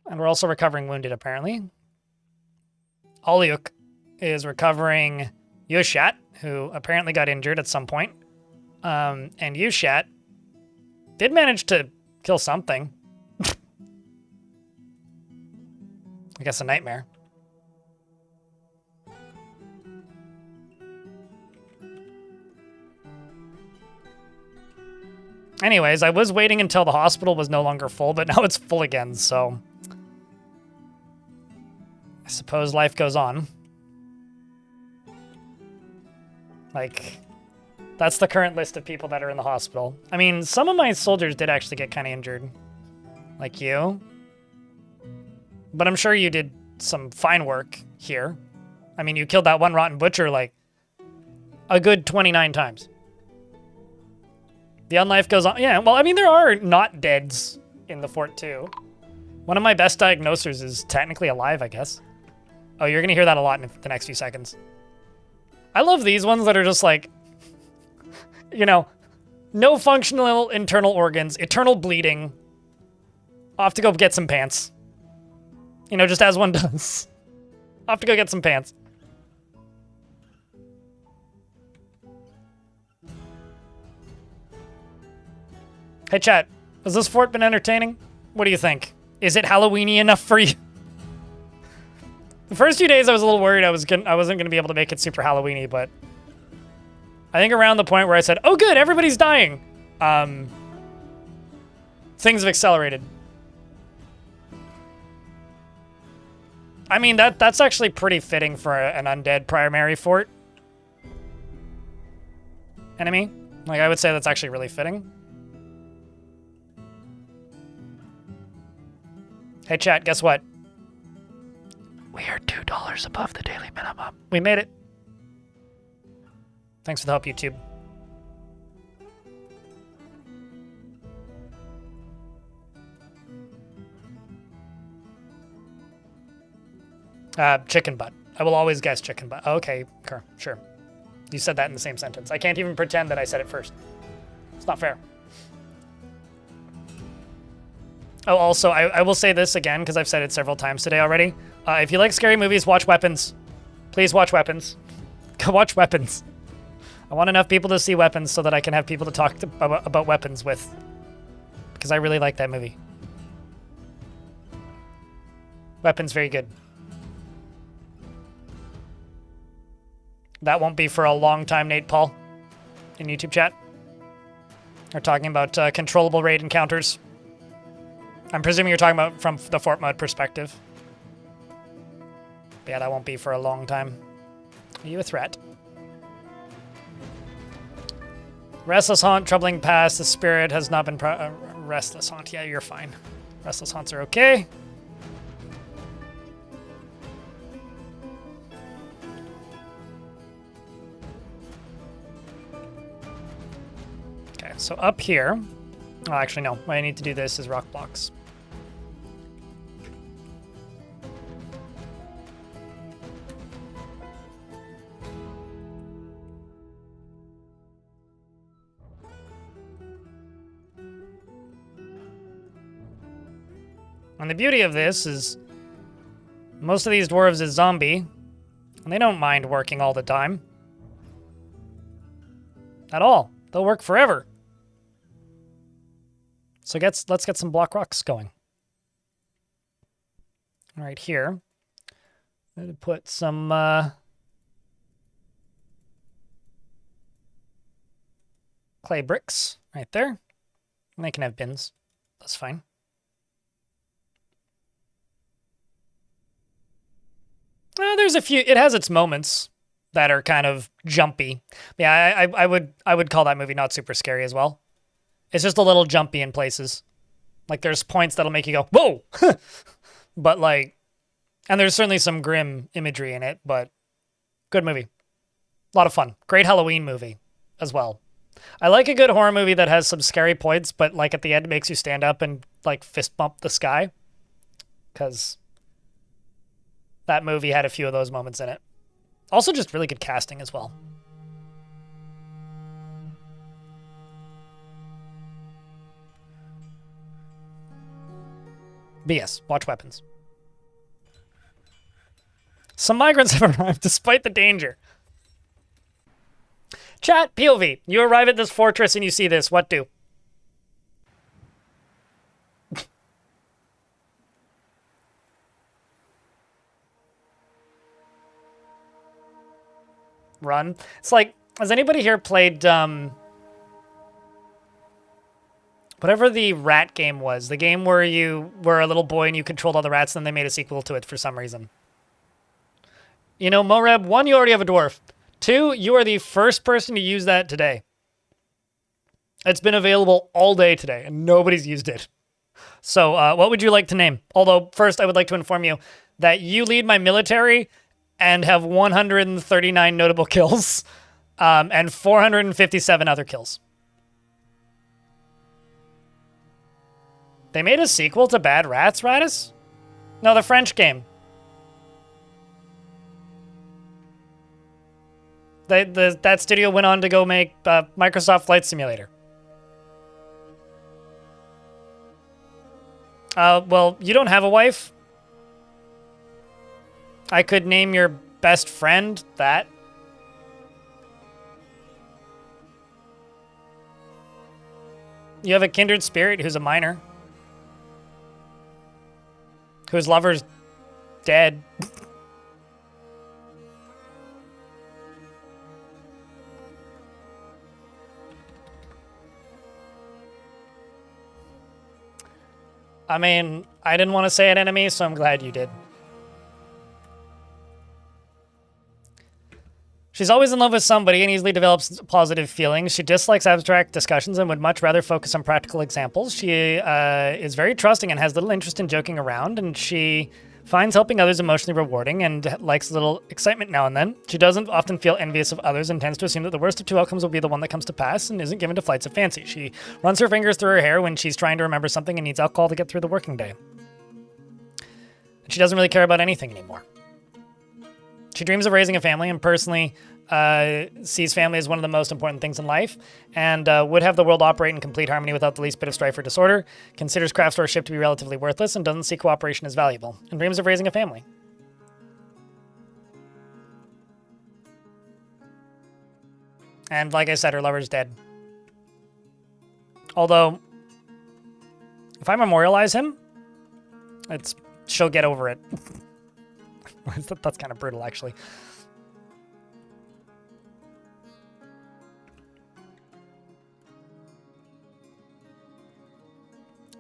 And we're also recovering wounded, apparently. Oliuk is recovering Yushat, who apparently got injured at some point. And Yushat did manage to kill something. I guess a nightmare. Anyways, I was waiting until the hospital was no longer full, but now it's full again, so I suppose life goes on. Like, that's the current list of people that are in the hospital. I mean, some of my soldiers did actually get kind of injured, like you. But I'm sure you did some fine work here. I mean, you killed that one rotten butcher, like, a good 29 times. The unlife goes on. Yeah, well, I mean, there are not deads in the fort too. One of my best diagnosers is technically alive, I guess. Oh, you're gonna hear that a lot in the next few seconds. I love these ones that are just like, you know, no functional internal organs, eternal bleeding. Off to go get some pants. You know, just as one does. Off to go get some pants. Hey chat, has this fort been entertaining? What do you think? Is it Halloweeny enough for you? The first few days I was a little worried I wasn't gonna be able to make it super Halloweeny, but I think around the point where I said, "Oh, good, everybody's dying," things have accelerated. I mean, that's actually pretty fitting for an undead primary fort enemy. Like, I would say that's actually really fitting. Hey chat, guess what? We are $2 above the daily minimum. We made it. Thanks for the help, YouTube. Chicken butt. I will always guess chicken butt. Okay, sure. You said that in the same sentence. I can't even pretend that I said it first. It's not fair. Oh, also, I will say this again, because I've said it several times today already. If you like scary movies, watch Weapons. Please watch Weapons. Go watch Weapons. I want enough people to see Weapons so that I can have people to talk about Weapons with. Because I really like that movie. Weapons, very good. That won't be for a long time, Nate Paul, in YouTube chat. We're talking about controllable raid encounters. I'm presuming you're talking about from the fort mode perspective. But yeah, that won't be for a long time. Are you a threat? Restless Haunt, Troubling Past, the spirit has not been Restless Haunt, yeah, you're fine. Restless Haunts are okay. Okay, so up here... Oh, actually, no. What I need to do this is rock blocks. And the beauty of this is most of these dwarves is zombie, and they don't mind working all the time. At all. They'll work forever. So let's get some block rocks going. Right here. I'm going to put some clay bricks right there. And they can have bins. That's fine. There's a few. It has its moments that are kind of jumpy. Yeah, I would call that movie not super scary as well. It's just a little jumpy in places. Like, there's points that'll make you go, whoa! But, like, and there's certainly some grim imagery in it, but good movie. A lot of fun. Great Halloween movie as well. I like a good horror movie that has some scary points, but, like, at the end makes you stand up and, like, fist bump the sky. Because that movie had a few of those moments in it. Also just really good casting as well. But yes, watch Weapons. Some migrants have arrived despite the danger. Chat, POV. You arrive at this fortress and you see this. What do? Run. It's like, has anybody here played, whatever the rat game was, the game where you were a little boy and you controlled all the rats, and then they made a sequel to it for some reason. You know, Moreb, 1, you already have a dwarf. 2, you are the first person to use that today. It's been available all day today, and nobody's used it. So, what would you like to name? Although, first, I would like to inform you that you lead my military and have 139 notable kills, and 457 other kills. They made a sequel to Bad Rats, Radis? No, the French game. That studio went on to go make Microsoft Flight Simulator. Well, you don't have a wife? I could name your best friend that. You have a kindred spirit who's a minor. Whose lover's dead. I mean, I didn't want to say an enemy, so I'm glad you did. She's always in love with somebody and easily develops positive feelings. She dislikes abstract discussions and would much rather focus on practical examples. She is very trusting and has little interest in joking around, and she finds helping others emotionally rewarding and likes a little excitement now and then. She doesn't often feel envious of others and tends to assume that the worst of two outcomes will be the one that comes to pass and isn't given to flights of fancy. She runs her fingers through her hair when she's trying to remember something and needs alcohol to get through the working day. And she doesn't really care about anything anymore. She dreams of raising a family and personally sees family as one of the most important things in life and would have the world operate in complete harmony without the least bit of strife or disorder, considers craft storeship to be relatively worthless and doesn't see cooperation as valuable, and dreams of raising a family. And like I said, her lover's dead. Although, if I memorialize him, she'll get over it. That's kind of brutal, actually.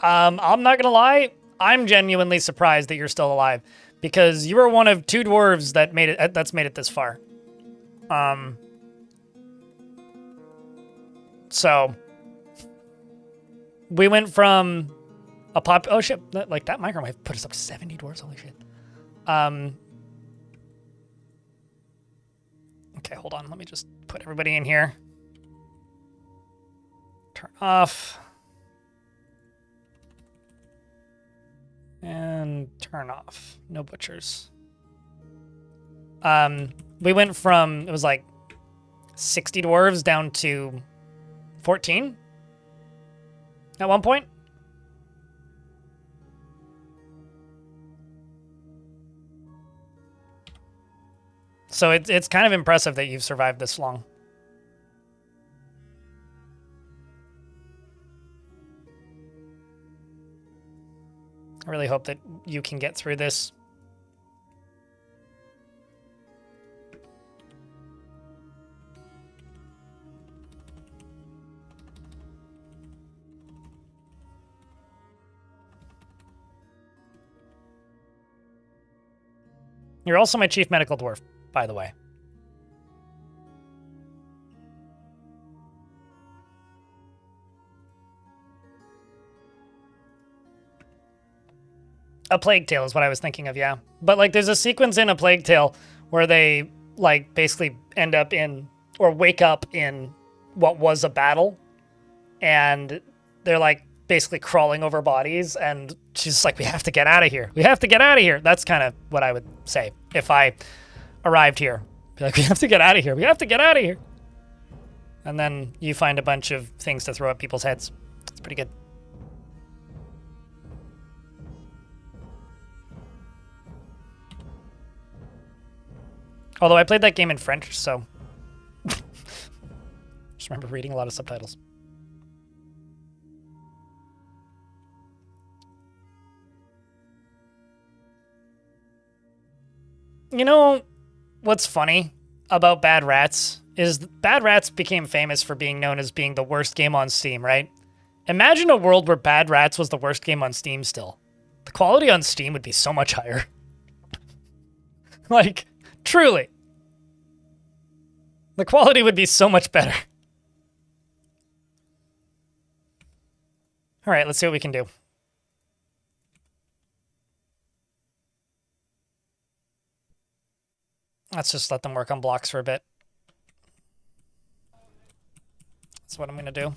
I'm not gonna lie, I'm genuinely surprised that you're still alive, because you are one of two dwarves that made it this far. So we went from a oh shit, like that micro might put us up to 70 dwarves, holy shit. Okay, hold on, let me just put everybody in here. Turn off. And turn off. No butchers. We went from, it was like 60 dwarves down to 14 at one point. So it's kind of impressive that you've survived this long. I really hope that you can get through this. You're also my chief medical dwarf, by the way. A Plague Tale is what I was thinking of, yeah. But, like, there's a sequence in A Plague Tale where they, like, basically end up in, or wake up in what was a battle. And they're, like, basically crawling over bodies. And she's just like, we have to get out of here. We have to get out of here. That's kind of what I would say if I arrived here. Be like, we have to get out of here. We have to get out of here. And then you find a bunch of things to throw at people's heads. It's pretty good. Although I played that game in French, so just remember reading a lot of subtitles. You know what's funny about Bad Rats is Bad Rats became famous for being known as being the worst game on Steam, right? Imagine a world where Bad Rats was the worst game on Steam still. The quality on Steam would be so much higher. Like, truly. The quality would be so much better. All right, let's see what we can do. Let's just let them work on blocks for a bit. That's what I'm going to do.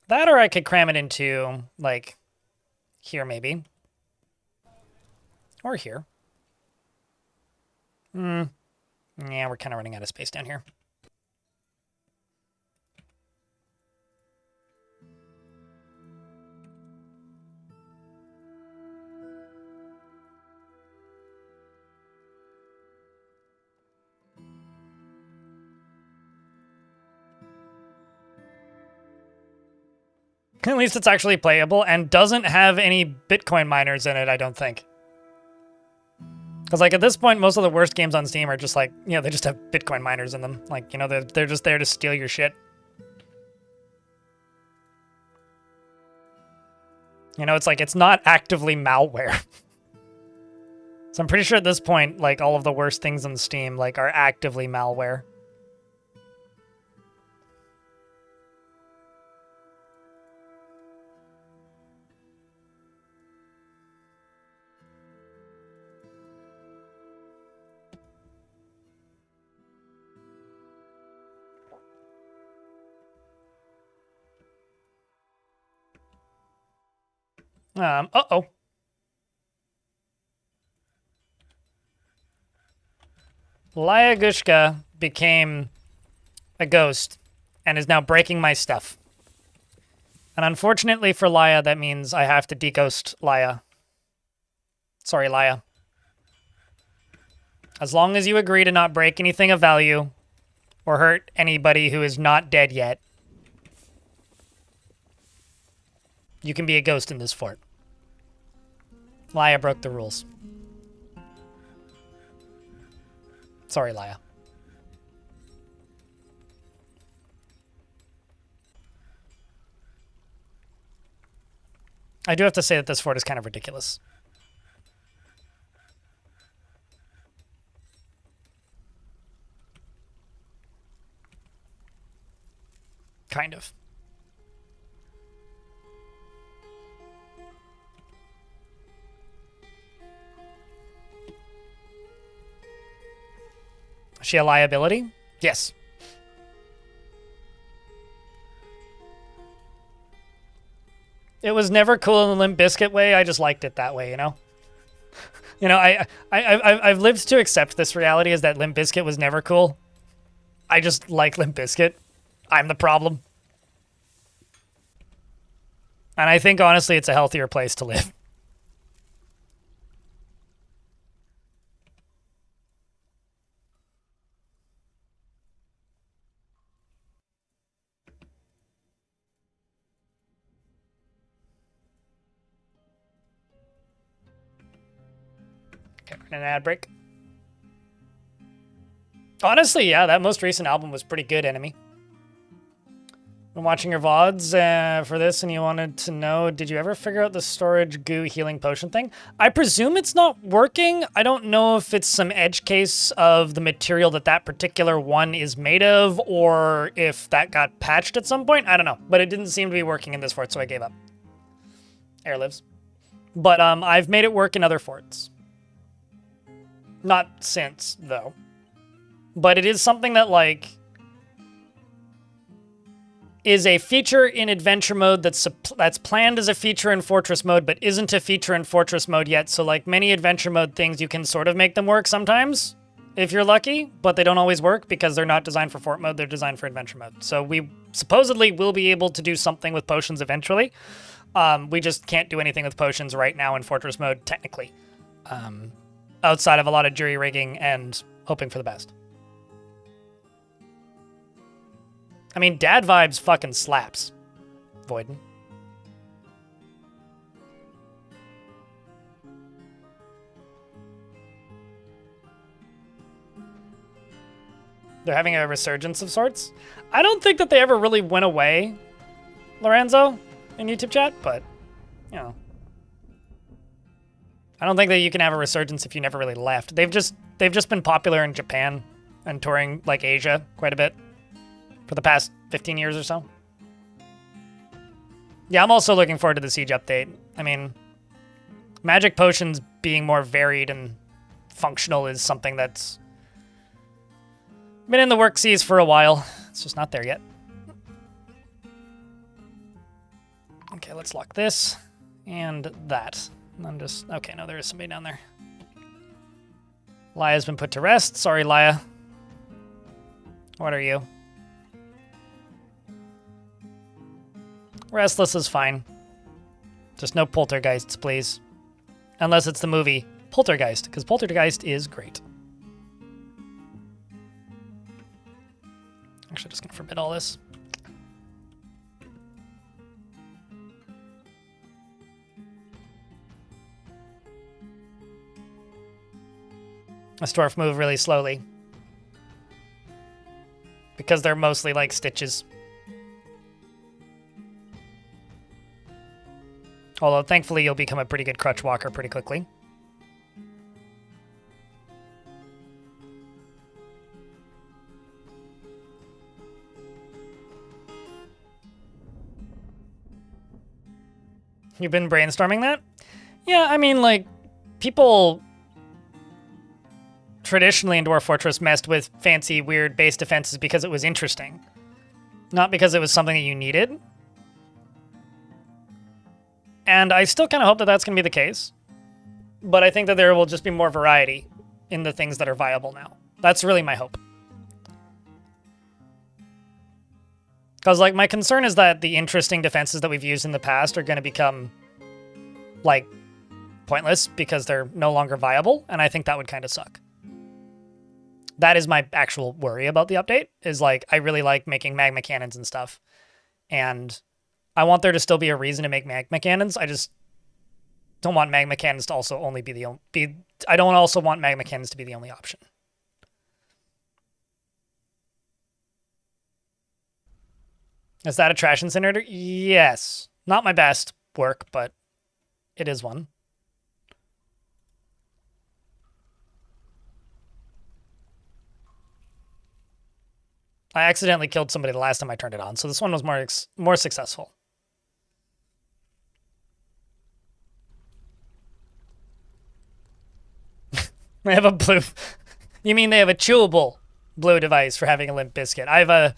That, or I could cram it into, like, here maybe. Or here. Yeah, we're kind of running out of space down here. At least it's actually playable and doesn't have any Bitcoin miners in it, I don't think. Because, like, at this point, most of the worst games on Steam are just, like, you know, they just have Bitcoin miners in them. Like, you know, they're just there to steal your shit. You know, it's like, it's not actively malware. So I'm pretty sure at this point, like, all of the worst things on Steam, like, are actively malware. Uh-oh. Lyagushka became a ghost and is now breaking my stuff. And unfortunately for Laya, that means I have to deghost Laya. Sorry, Laya. As long as you agree to not break anything of value or hurt anybody who is not dead yet, you can be a ghost in this fort. Laya broke the rules. Sorry, Laya. I do have to say that this fort is kind of ridiculous. Kind of. Is she a liability? Yes. It was never cool in the Limp Bizkit way. I just liked it that way, you know? You know, I've lived to accept this reality is that Limp Bizkit was never cool. I just like Limp Bizkit. I'm the problem. And I think, honestly, it's a healthier place to live. Okay, we're in an ad break. Honestly, yeah, that most recent album was pretty good, Enemy. I'm watching your VODs for this, and you wanted to know, did you ever figure out the storage goo healing potion thing? I presume it's not working. I don't know if it's some edge case of the material that that particular one is made of, or if that got patched at some point. I don't know, but it didn't seem to be working in this fort, so I gave up. Air lives. But I've made it work in other forts. Not since, though. But it is something that, like, is a feature in adventure mode that's planned as a feature in fortress mode, but isn't a feature in fortress mode yet. So, like, many adventure mode things, you can sort of make them work sometimes, if you're lucky, but they don't always work because they're not designed for fort mode, they're designed for adventure mode. So we supposedly will be able to do something with potions eventually. We just can't do anything with potions right now in fortress mode, technically. Outside of a lot of jury rigging and hoping for the best. I mean, Dad Vibes fucking slaps. Voiden. They're having a resurgence of sorts. I don't think that they ever really went away, Lorenzo, in YouTube chat, but, you know. I don't think that you can have a resurgence if you never really left. They've just been popular in Japan and touring, like, Asia quite a bit for the past 15 years or so. Yeah, I'm also looking forward to the Siege update. I mean, magic potions being more varied and functional is something that's been in the worksies for a while. It's just not there yet. Okay, let's lock this and that. And then just... Okay, no, there is somebody down there. Laya's been put to rest. Sorry, Laya. What are you? Restless is fine. Just no poltergeists, please. Unless it's the movie Poltergeist, because Poltergeist is great. Actually, just gonna forbid all this. This dwarf move really slowly. Because they're mostly like stitches. Although, thankfully, you'll become a pretty good crutch walker pretty quickly. You've been brainstorming that? Yeah, I mean, like, people traditionally in Dwarf Fortress messed with fancy, weird base defenses because it was interesting. Not because it was something that you needed. And I still kind of hope that that's going to be the case. But I think that there will just be more variety in the things that are viable now. That's really my hope. Because, like, my concern is that the interesting defenses that we've used in the past are going to become, like, pointless because they're no longer viable, and I think that would kind of suck. That is my actual worry about the update, is, like, I really like making magma cannons and stuff. And I want there to still be a reason to make magma cannons. I just don't want magma cannons to also only be the only... I don't also want magma cannons to be the only option. Is that a trash incinerator? Yes. Not my best work, but it is one. I accidentally killed somebody the last time I turned it on, so this one was more successful. They have a blue... You mean they have a chewable blue device for having a Limp Biscuit? I've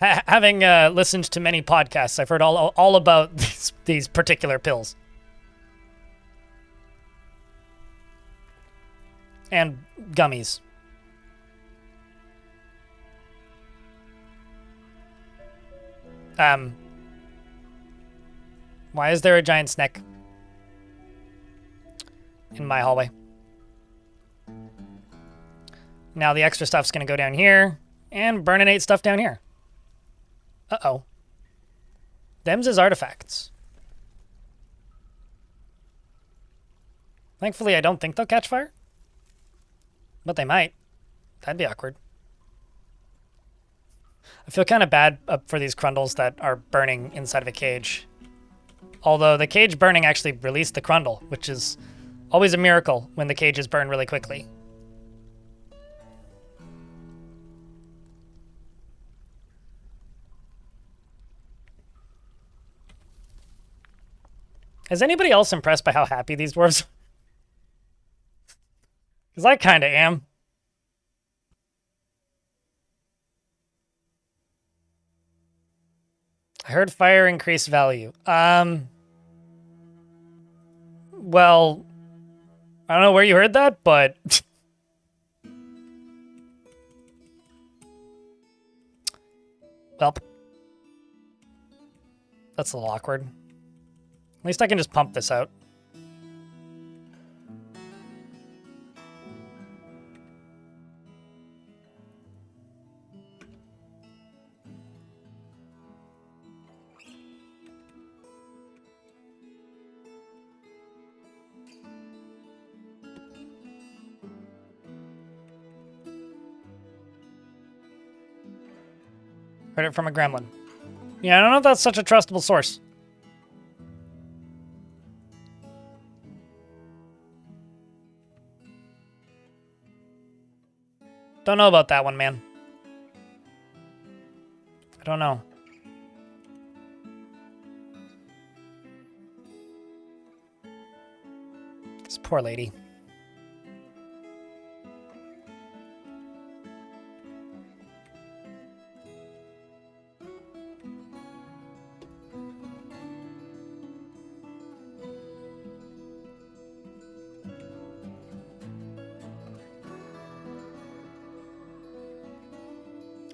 having listened to many podcasts, I've heard all about these particular pills. And gummies. Why is there a giant snake in my hallway? Now the extra stuff's gonna go down here and burninate stuff down here. Uh-oh. Them's his artifacts. Thankfully, I don't think they'll catch fire. But they might. That'd be awkward. I feel kind of bad for these Crundles that are burning inside of a cage. Although the cage burning actually released the Crundle, which is always a miracle when the cages burn really quickly. Is anybody else impressed by how happy these dwarves are? Because I kind of am. I heard fire increase value. Well, I don't know where you heard that, but... Well, that's a little awkward. At least I can just pump this out. Heard it from a gremlin. Yeah, I don't know if that's such a trustable source. Don't know about that one, man. I don't know. This poor lady.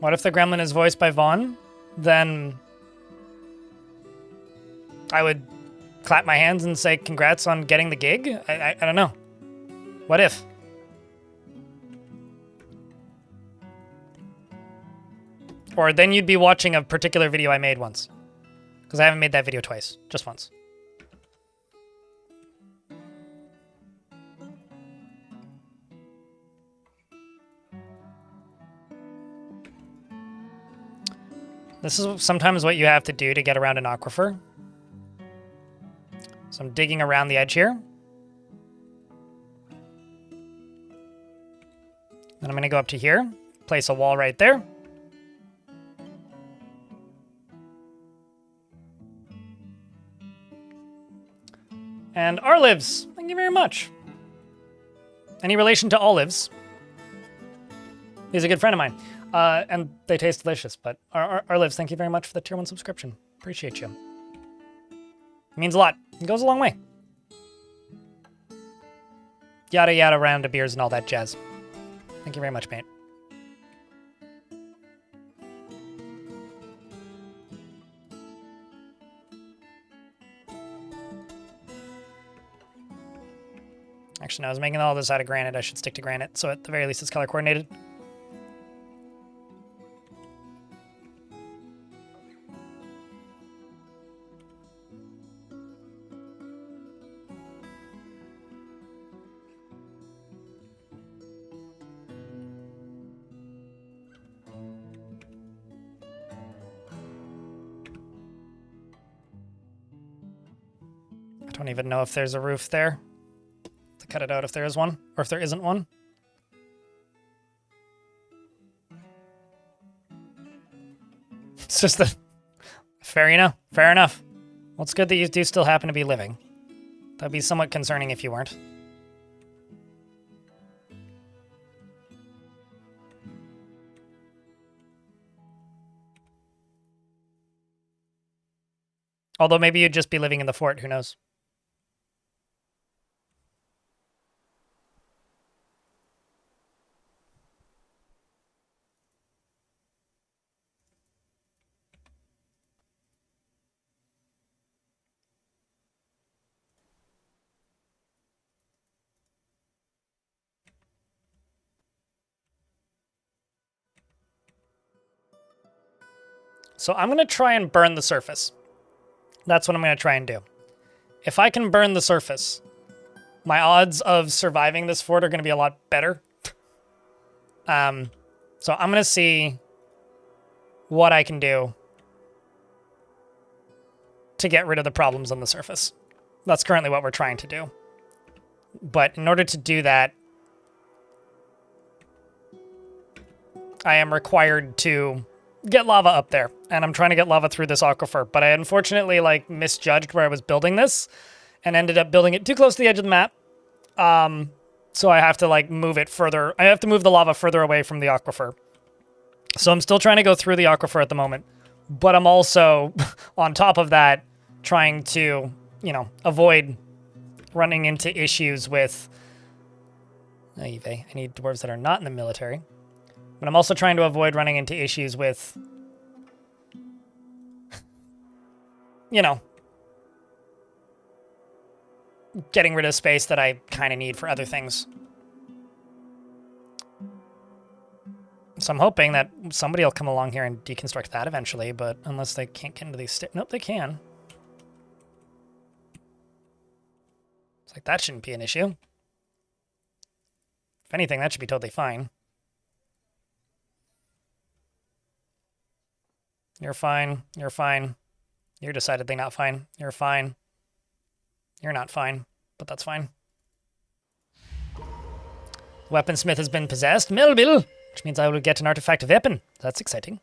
What if the gremlin is voiced by Vaughn? Then I would clap my hands and say congrats on getting the gig? I don't know. What if? Or then you'd be watching a particular video I made once. Because I haven't made that video twice. Just once. This is sometimes what you have to do to get around an aquifer. So I'm digging around the edge here. Then I'm going to go up to here, place a wall right there. And Olives, thank you very much. Any relation to olives? He's a good friend of mine. And they taste delicious, but Olives, thank you very much for the tier 1 subscription. Appreciate you. It means a lot. It goes a long way. Yada yada round of beers and all that jazz. Thank you very much, mate. Actually, no, I was making all this out of granite. I should stick to granite, so at the very least it's color coordinated. I don't even know if there's a roof there. To cut it out if there is one, or if there isn't one. It's just that... Fair enough. Fair enough. Well, it's good that you do still happen to be living. That'd be somewhat concerning if you weren't. Although maybe you'd just be living in the fort, who knows? So I'm going to try and burn the surface. That's what I'm going to try and do. If I can burn the surface, my odds of surviving this fort are going to be a lot better. So I'm going to see what I can do to get rid of the problems on the surface. That's currently what we're trying to do. But in order to do that, I am required to get lava up there, and I'm trying to get lava through this aquifer, but I unfortunately misjudged where I was building this and ended up building it too close to the edge of the map. So I have to move it further. I have to move the lava further away from the aquifer. So I'm still trying to go through the aquifer at the moment, but I'm also on top of that trying to, avoid running into issues with I need dwarves that are not in the military. But I'm also trying to avoid running into issues with, getting rid of space that I kind of need for other things. So I'm hoping that somebody will come along here and deconstruct that eventually, but unless they can't get into these stairs. Nope, they can. It's like that shouldn't be an issue. If anything, that should be totally fine. You're fine. You're fine. You're decidedly not fine. You're fine. You're not fine, but that's fine. Weaponsmith has been possessed. Melville! Which means I will get an artifact weapon. That's exciting.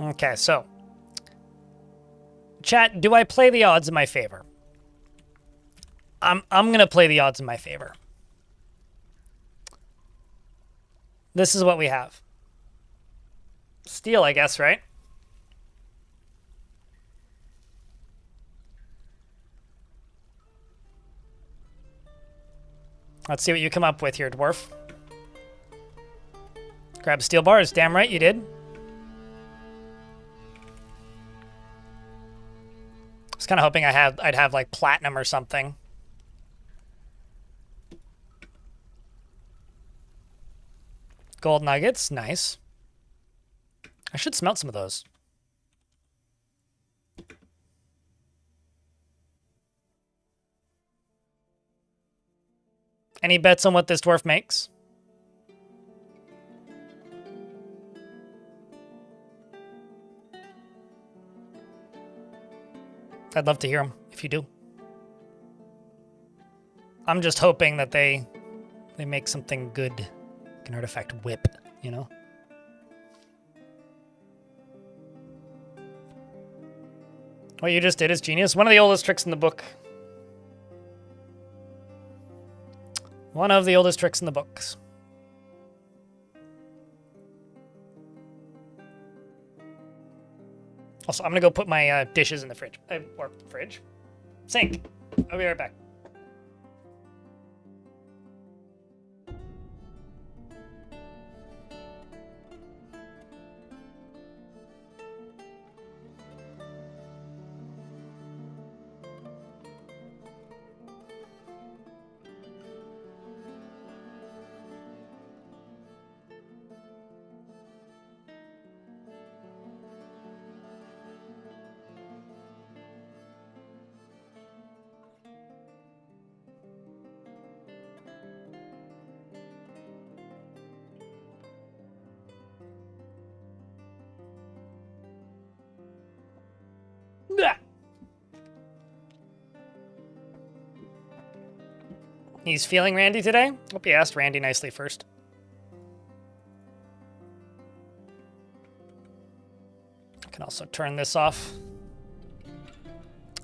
Okay, so... Chat, do I play the odds in my favor? I'm gonna play the odds in my favor. This is what we have. Steel, I guess, right? Let's see what you come up with here, Dwarf. Grab steel bars. Damn right you did. I was kind of hoping I'd have like platinum or something. Gold nuggets, nice. I should smelt some of those. Any bets on what this dwarf makes? I'd love to hear them if you do. I'm just hoping that they make something good. Like an artifact whip, you know? What you just did is genius. One of the oldest tricks in the book. One of the oldest tricks in the books. Also, I'm gonna go put my dishes in the fridge. Or fridge? Sink. I'll be right back. He's feeling Randy today? Hope you asked Randy nicely first. I can also turn this off,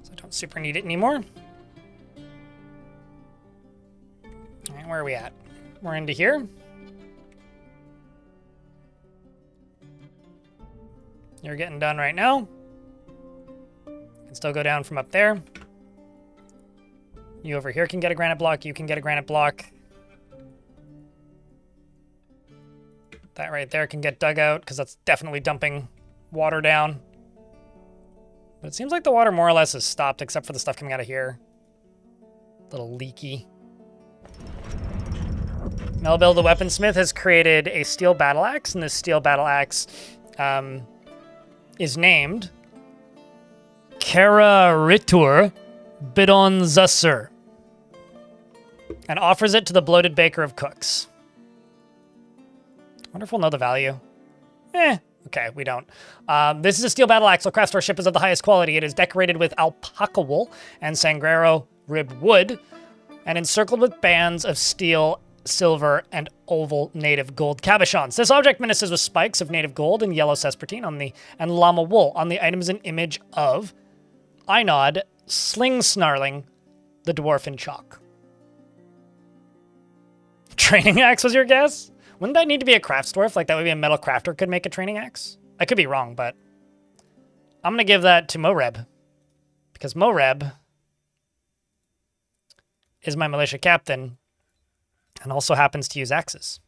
so I don't super need it anymore. All right, where are we at? We're into here. You're getting done right now. Can still go down from up there. You over here can get a granite block. You can get a granite block. That right there can get dug out because that's definitely dumping water down. But it seems like the water more or less has stopped except for the stuff coming out of here. A little leaky. Melville the weaponsmith has created a steel battle axe, and this steel battle axe is named Kara Ritur Bidon Zusser, and offers it to the bloated baker of cooks. I wonder if we'll know the value. Okay, we don't. This is a steel battle axe. So craft ship is of the highest quality. It is decorated with alpaca wool and sangrero rib wood, and encircled with bands of steel, silver, and oval native gold cabochons. This object menaces with spikes of native gold and yellow sespertine and llama wool. On the item is an image of Einod sling snarling the dwarf in chalk. Training axe was your guess? Wouldn't that need to be a crafts dwarf? Like that would be a metal crafter could make a training axe? I could be wrong, but I'm going to give that to Moreb. Because Moreb is my militia captain and also happens to use axes.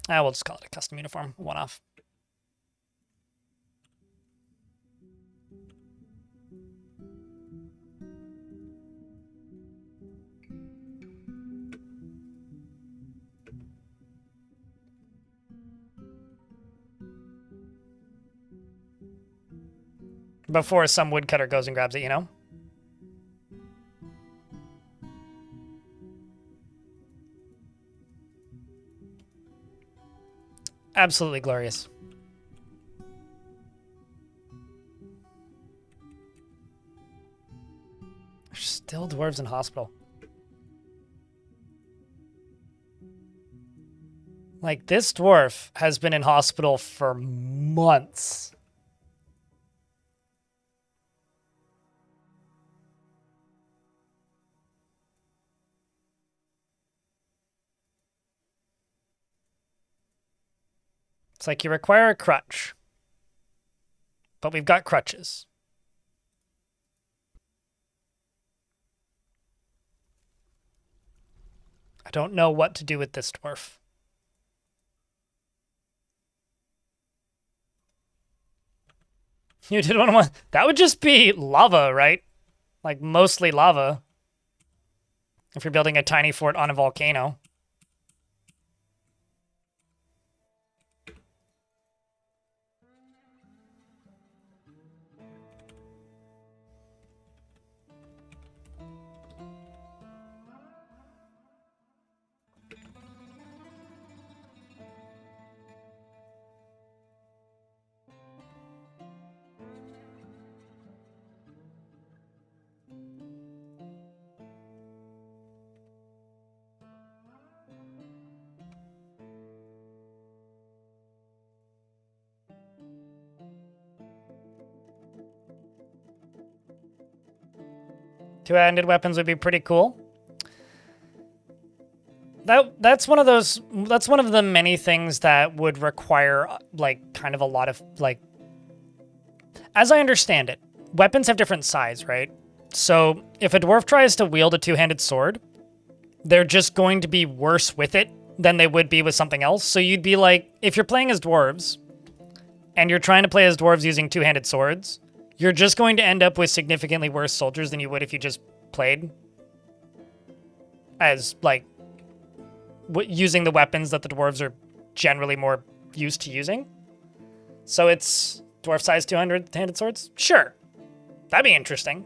We'll just call it a custom uniform, one-off. Before some woodcutter goes and grabs it, you know? Absolutely glorious. There's still dwarves in hospital. Like, this dwarf has been in hospital for months. It's like you require a crutch, but we've got crutches. I don't know what to do with this dwarf. You did one. That would just be lava, right? Like mostly lava. If you're building a tiny fort on a volcano. Two-handed weapons would be pretty cool. That's one of those. That's one of the many things that would require like kind of a lot of like. As I understand it, weapons have different size, right? So if a dwarf tries to wield a two-handed sword, they're just going to be worse with it than they would be with something else. So you'd be like, if you're playing as dwarves, and you're trying to play as dwarves using two-handed swords, you're just going to end up with significantly worse soldiers than you would if you just played as, like, using the weapons that the dwarves are generally more used to using. So it's dwarf-sized 200-handed swords? Sure. That'd be interesting.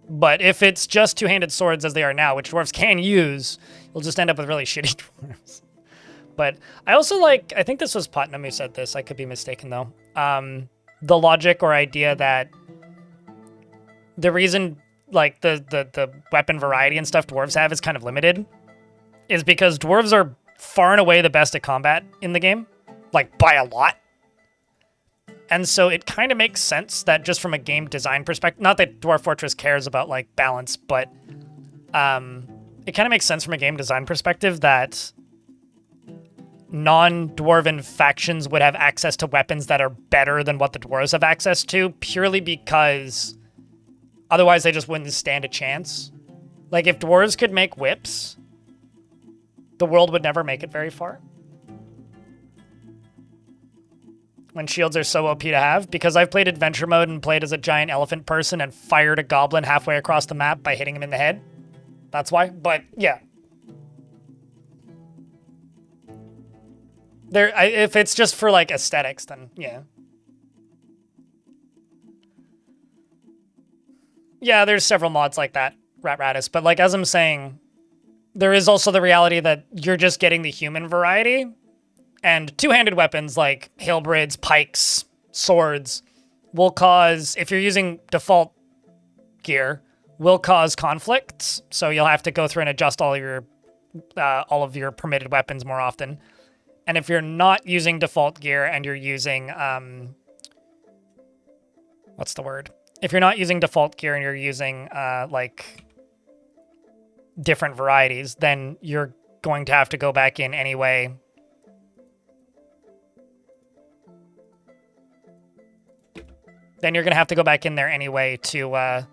But if it's just two-handed swords as they are now, which dwarves can use, you'll just end up with really shitty dwarves. But I also like, I think this was Putnam who said this, I could be mistaken though. The logic or idea that the reason like the weapon variety and stuff dwarves have is kind of limited is because dwarves are far and away the best at combat in the game, like by a lot. And so it kind of makes sense that just from a game design perspective, not that Dwarf Fortress cares about like balance, but it kind of makes sense from a game design perspective that non-dwarven factions would have access to weapons that are better than what the dwarves have access to, purely because otherwise they just wouldn't stand a chance. Like if dwarves could make whips, the world would never make it very far. When shields are so OP to have, because I've played adventure mode and played as a giant elephant person and fired a goblin halfway across the map by hitting him in the head. That's why, but yeah. If it's just for like aesthetics, then yeah. Yeah, there's several mods like that, Ratus, but like as I'm saying, there is also the reality that you're just getting the human variety. And two-handed weapons like halberds, pikes, swords will cause, if you're using default gear, will cause conflicts. So you'll have to go through and adjust all of your permitted weapons more often. And if you're not using default gear and you're using, what's the word? If you're not using default gear and you're using like different varieties, then you're going to have to go back in anyway. Then you're going to have to go back in there anyway to, I'm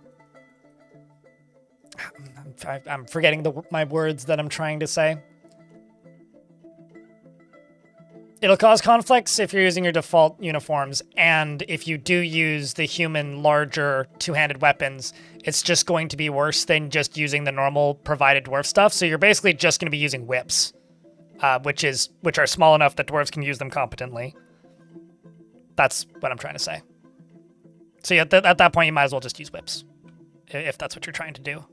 forgetting my words that I'm trying to say. It'll cause conflicts if you're using your default uniforms, and if you do use the human larger two-handed weapons, it's just going to be worse than just using the normal provided dwarf stuff. So you're basically just going to be using whips, which are small enough that dwarves can use them competently. That's what I'm trying to say. So yeah, at that point, you might as well just use whips, if that's what you're trying to do.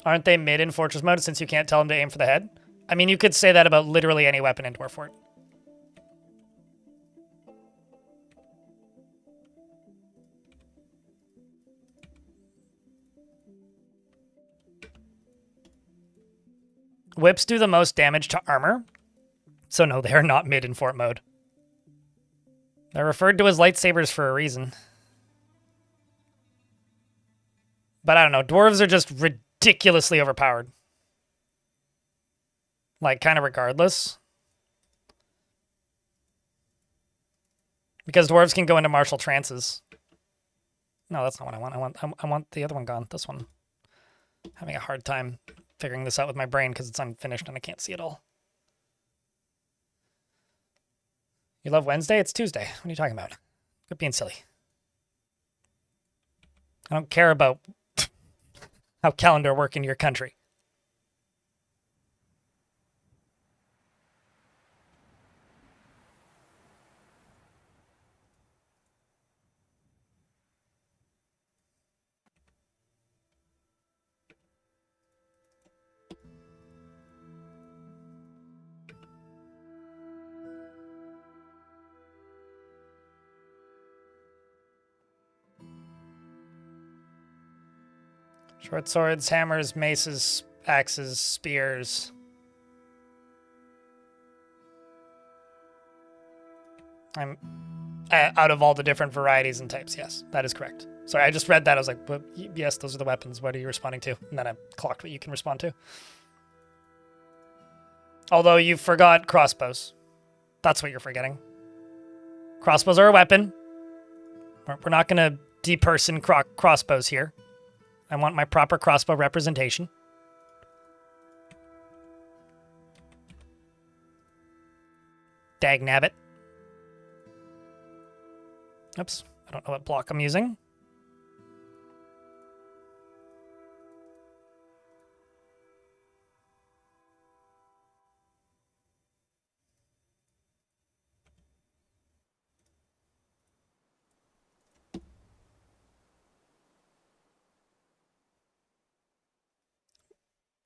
Aren't they mid in Fortress mode since you can't tell them to aim for the head? I mean, you could say that about literally any weapon in Dwarf Fort. Whips do the most damage to armor. So no, they're not mid in fort mode. They're referred to as lightsabers for a reason. But I don't know, dwarves are just ridiculously overpowered. Like, kind of regardless. Because dwarves can go into martial trances. No, that's not what I want. I want the other one gone. This one. Having a hard time figuring this out with my brain because it's unfinished and I can't see it all. You love Wednesday? It's Tuesday. What are you talking about? Quit being silly. I don't care about how calendar work in your country. Short swords, hammers, maces, axes, spears. I'm out of all the different varieties and types. Yes, that is correct. Sorry, I just read that. I was like, well, yes, those are the weapons. What are you responding to? And then I clocked what you can respond to. Although you forgot crossbows. That's what you're forgetting. Crossbows are a weapon. We're not going to deperson crossbows here. I want my proper crossbow representation. Dagnabbit. Oops, I don't know what block I'm using.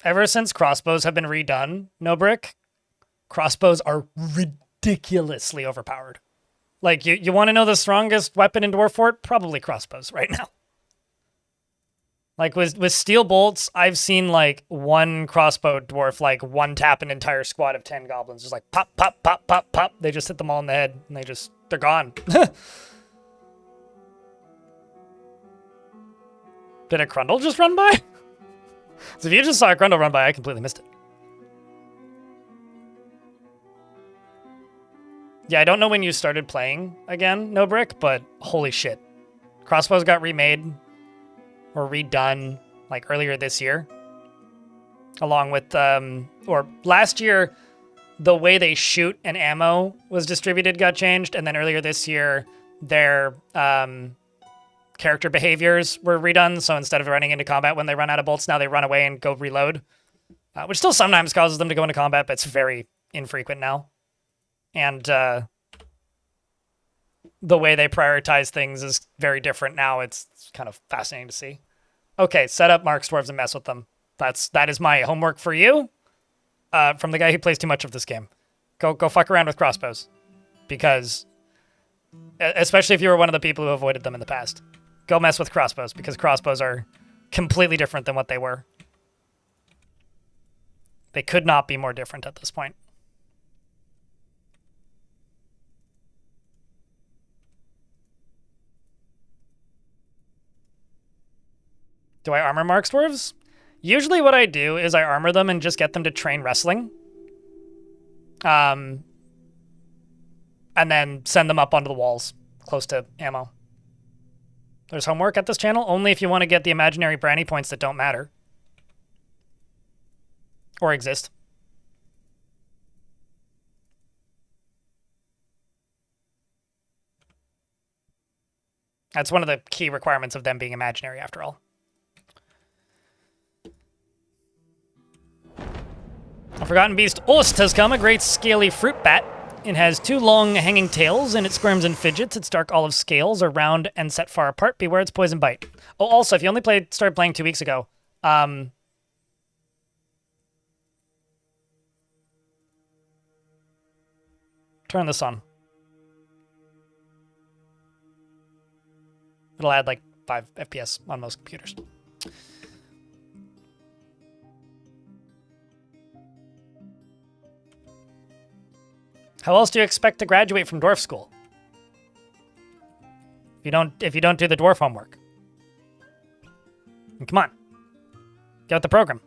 Ever since crossbows have been redone, No Brick, crossbows are ridiculously overpowered. Like, you want to know the strongest weapon in Dwarf Fort? Probably crossbows right now. Like, with steel bolts, I've seen, like, one crossbow dwarf, like, one-tap an entire squad of 10 goblins. Just like, pop, pop, pop, pop, pop. They just hit them all in the head, and they're gone. Did a Grundle just run by? So if you just saw a Grundle run by, I completely missed it. Yeah, I don't know when you started playing again, No Brick, but holy shit. Crossbows got remade or redone like earlier this year. Along with, or last year, the way they shoot and ammo was distributed got changed. And then earlier this year, their character behaviors were redone. So instead of running into combat when they run out of bolts, now they run away and go reload. Which still sometimes causes them to go into combat, but it's very infrequent now. And the way they prioritize things is very different now. It's kind of fascinating to see. Okay, set up Mark's Dwarves and mess with them. That is my homework for you. From the guy who plays too much of this game. Go fuck around with crossbows. Because, especially if you were one of the people who avoided them in the past. Go mess with crossbows, because crossbows are completely different than what they were. They could not be more different at this point. Do I armor Mark's Dwarves? Usually what I do is I armor them and just get them to train wrestling. And then send them up onto the walls, close to ammo. There's homework at this channel, only if you want to get the imaginary brownie points that don't matter. Or exist. That's one of the key requirements of them being imaginary, after all. A forgotten beast, Ost, has come, a great scaly fruit bat. It has two long hanging tails, and it squirms and fidgets. Its dark olive scales are round and set far apart. Beware its poison bite. Oh, also, if you only started playing 2 weeks ago, turn this on. It'll add like 5 FPS on most computers. How else do you expect to graduate from dwarf school? If you don't do the dwarf homework. Come on. Get with the program.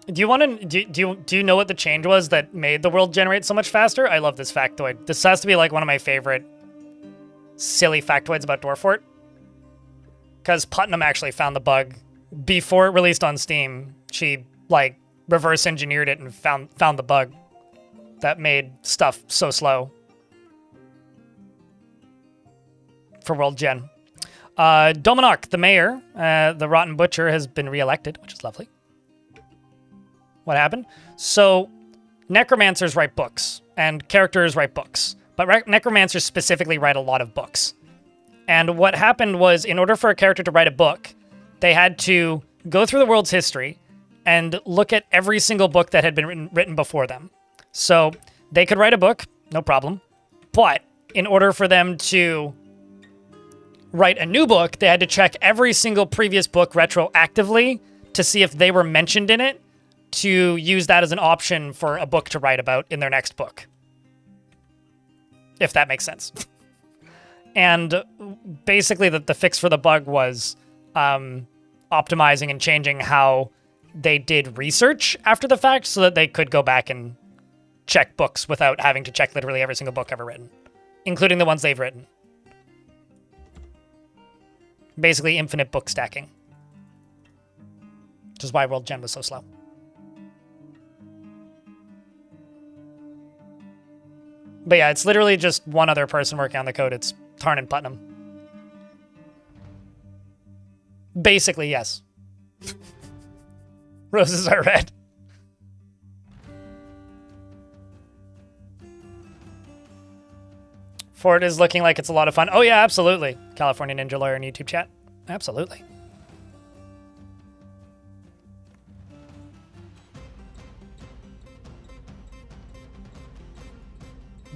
Do you want to do you know what the change was that made the world generate so much faster? I love this factoid. This has to be like one of my favorite silly factoids about Dwarfort. Because Putnam actually found the bug before it released on Steam. She like reverse engineered it and found the bug that made stuff so slow for World Gen. Dominarch, the mayor, the Rotten Butcher, has been reelected, which is lovely. What happened? So, necromancers write books, and characters write books. But necromancers specifically write a lot of books. And what happened was, in order for a character to write a book, they had to go through the world's history and look at every single book that had been written before them. So, they could write a book, no problem. But, in order for them to write a new book, they had to check every single previous book retroactively to see if they were mentioned in it, to use that as an option for a book to write about in their next book. If that makes sense. And basically the fix for the bug was optimizing and changing how they did research after the fact so that they could go back and check books without having to check literally every single book ever written, including the ones they've written. Basically infinite book stacking. Which is why World Gen was so slow. But yeah, it's literally just one other person working on the code. It's Tarn and Putnam. Basically, yes. Roses are red. Ford is looking like it's a lot of fun. Oh yeah, absolutely. California Ninja Lawyer in YouTube chat. Absolutely.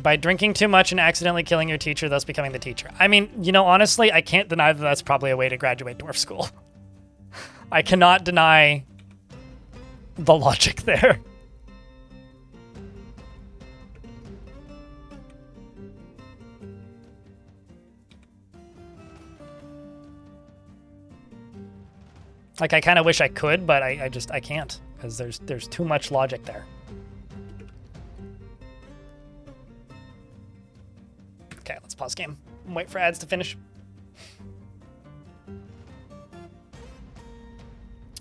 By drinking too much and accidentally killing your teacher, thus becoming the teacher. I mean, you know, honestly, I can't deny that that's probably a way to graduate dwarf school. I cannot deny the logic there. Like, I kind of wish I could, but I can't, because there's too much logic there. Okay, let's pause game and wait for ads to finish.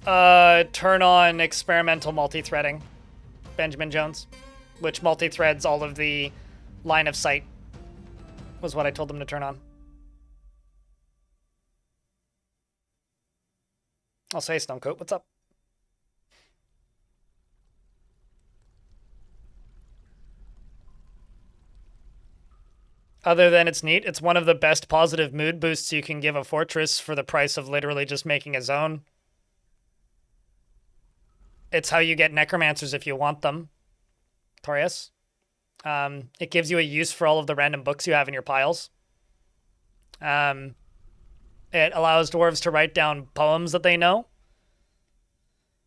Turn on experimental multi-threading, Benjamin Jones, which multi-threads all of the line of sight, was what I told them to turn on. I'll say Stonecoat, what's up? Other than it's neat, it's one of the best positive mood boosts you can give a fortress for the price of literally just making a zone. It's how you get necromancers if you want them. Torius. It gives you a use for all of the random books you have in your piles. It allows dwarves to write down poems that they know,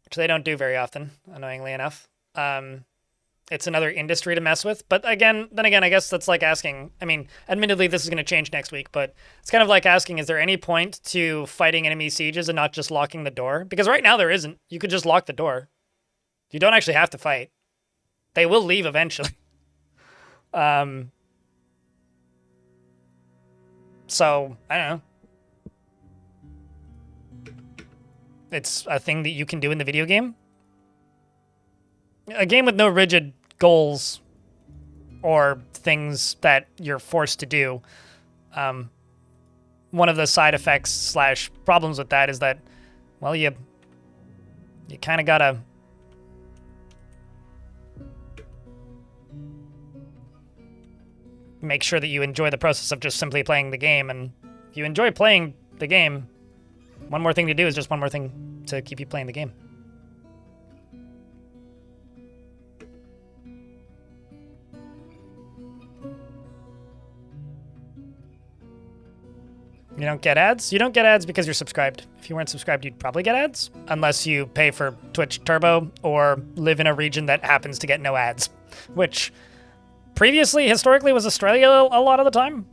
which they don't do very often, annoyingly enough. It's another industry to mess with. But then again, I guess that's like asking, I mean, admittedly, this is going to change next week, but it's kind of like asking, is there any point to fighting enemy sieges and not just locking the door? Because right now there isn't. You could just lock the door. You don't actually have to fight. They will leave eventually. So, I don't know. It's a thing that you can do in the video game. A game with no rigid goals or things that you're forced to do. One of the side effects / problems with that is that, well, you kind of gotta make sure that you enjoy the process of just simply playing the game. And if you enjoy playing the game, one more thing to do is just one more thing to keep you playing the game. You don't get ads? You don't get ads because you're subscribed. If you weren't subscribed, you'd probably get ads. Unless you pay for Twitch Turbo or live in a region that happens to get no ads. Which previously, historically, was Australia a lot of the time.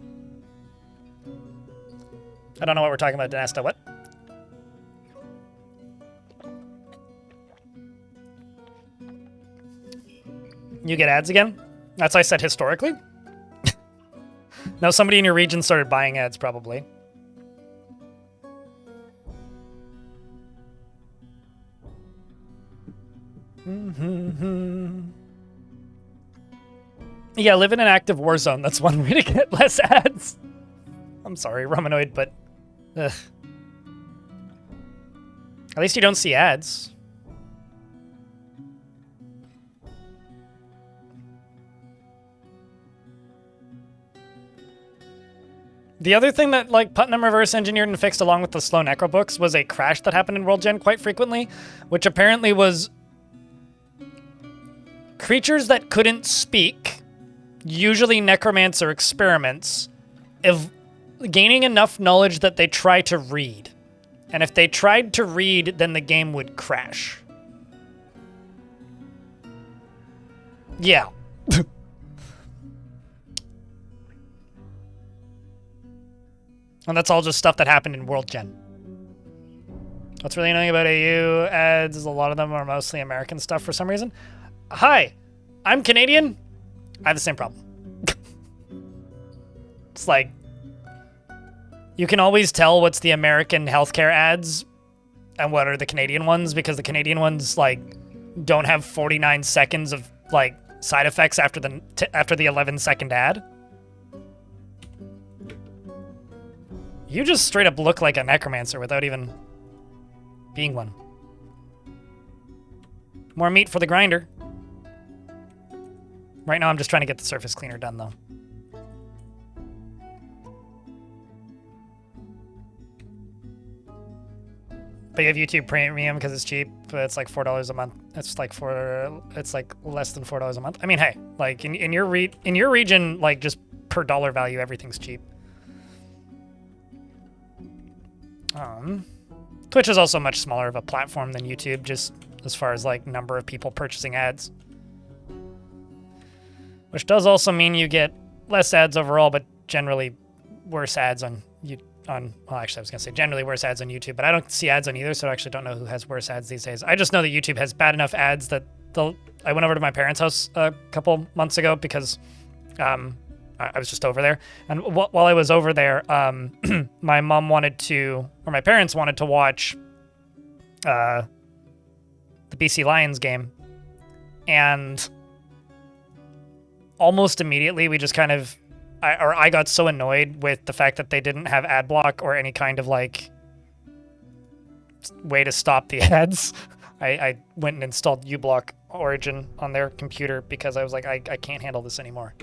I don't know what we're talking about, Danesta. What? You get ads again? That's what I said historically. No, somebody in your region started buying ads, probably. Yeah, live in an active war zone. That's one way to get less ads. I'm sorry, Romanoid, but... Ugh. At least you don't see ads. The other thing that like Putnam reverse engineered and fixed along with the slow necro books was a crash that happened in World Gen quite frequently, which apparently was creatures that couldn't speak, usually necromancer experiments, gaining enough knowledge that they try to read. And if they tried to read, then the game would crash. Yeah. And that's all just stuff that happened in World Gen. What's really annoying about AU ads is a lot of them are mostly American stuff for some reason. Hi, I'm Canadian. I have the same problem. It's like, you can always tell what's the American healthcare ads and what are the Canadian ones, because the Canadian ones like don't have 49 seconds of like side effects after the 11-second ad. You just straight up look like a necromancer without even being one. More meat for the grinder. Right now I'm just trying to get the surface cleaner done though. But you have YouTube Premium because it's cheap, but it's like $4 a month. It's like less than $4 a month. I mean, hey, like in your region, like just per dollar value, everything's cheap. Twitch is also much smaller of a platform than YouTube, just as far as like number of people purchasing ads. Which does also mean you get less ads overall, but generally worse ads on well, actually I was gonna say generally worse ads on YouTube, but I don't see ads on either, so I actually don't know who has worse ads these days. I just know that YouTube has bad enough ads that I went over to my parents' house a couple months ago because I was just over there, and while I was over there, my mom wanted to, or my parents wanted to watch the BC Lions game, and almost immediately we just kind of, I got so annoyed with the fact that they didn't have ad block or any kind of like way to stop the ads. I went and installed uBlock Origin on their computer because I was like, I can't handle this anymore.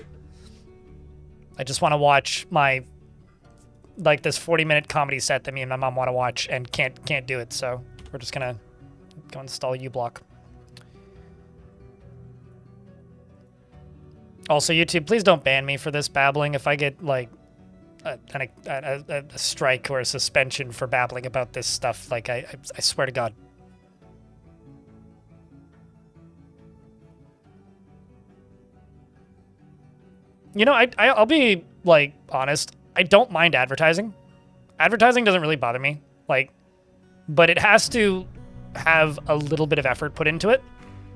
I just want to watch my, like, this 40-minute comedy set that me and my mom want to watch and can't do it, so we're just gonna go install uBlock. Also, YouTube, please don't ban me for this babbling. If I get, like, a strike or a suspension for babbling about this stuff, like, I swear to God. You know, I'll be, like, honest. I don't mind advertising. Advertising doesn't really bother me. Like, but it has to have a little bit of effort put into it.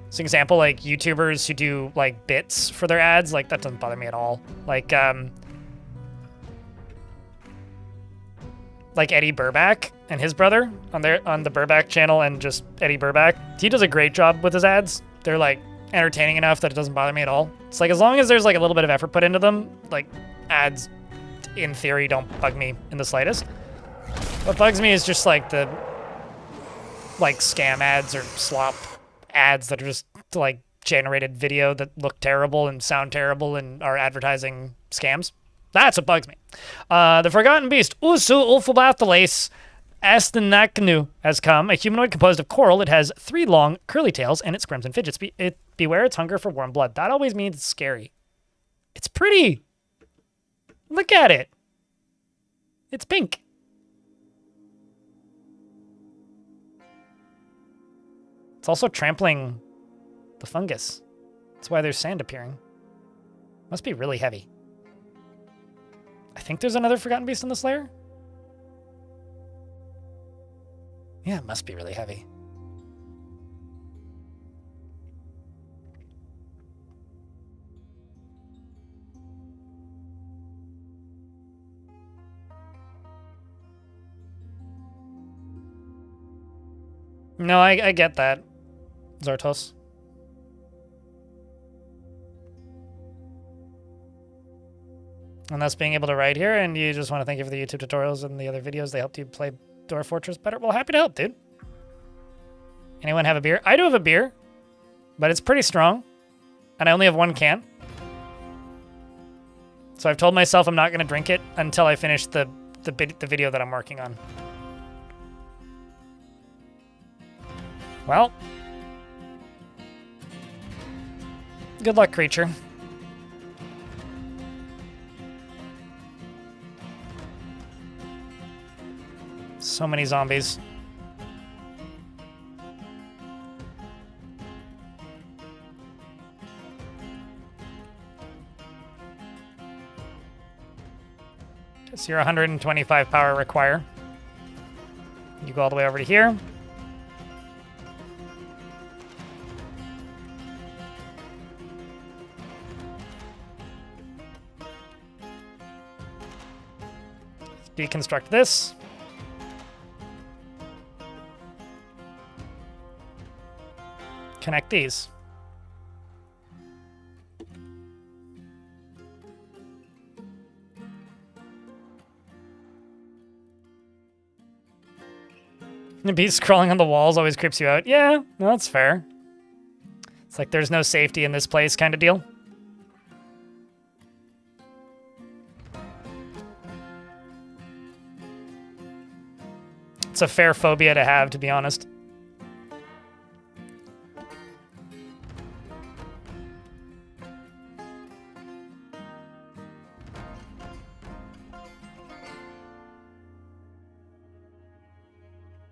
As an example, like, YouTubers who do, like, bits for their ads, like, that doesn't bother me at all. Like Eddie Burback and his brother on the Burback channel, and just Eddie Burback. He does a great job with his ads. They're, like, entertaining enough that it doesn't bother me at all. It's like, as long as there's like a little bit of effort put into them, like ads in theory don't bug me in the slightest. What bugs me is just like the like scam ads or slop ads that are just like generated video that look terrible and sound terrible and are advertising scams. That's what bugs me. The Forgotten Beast, Usu Ulfubathalace Astanaknu has come. A humanoid composed of coral. It has 3 long, curly tails, and it squirms and fidgets. Beware its hunger for warm blood. That always means it's scary. It's pretty. Look at it. It's pink. It's also trampling the fungus. That's why there's sand appearing. Must be really heavy. I think there's another Forgotten Beast in this layer. Yeah, it must be really heavy. No, I get that, Zortos. And that's being able to write here, and you just want to thank you for the YouTube tutorials and the other videos. They helped you play Dwarf Fortress better. Well, happy to help, dude. Anyone have a beer? I do have a beer, but it's pretty strong, and I only have 1 can. So I've told myself I'm not going to drink it until I finish the video that I'm working on. Well, good luck, creature. So many zombies. So your 125 power require. You go all the way over to here. Deconstruct this. Connect these. The beast crawling on the walls always creeps you out. Yeah, no, that's fair. It's like there's no safety in this place kind of deal. It's a fair phobia to have, to be honest.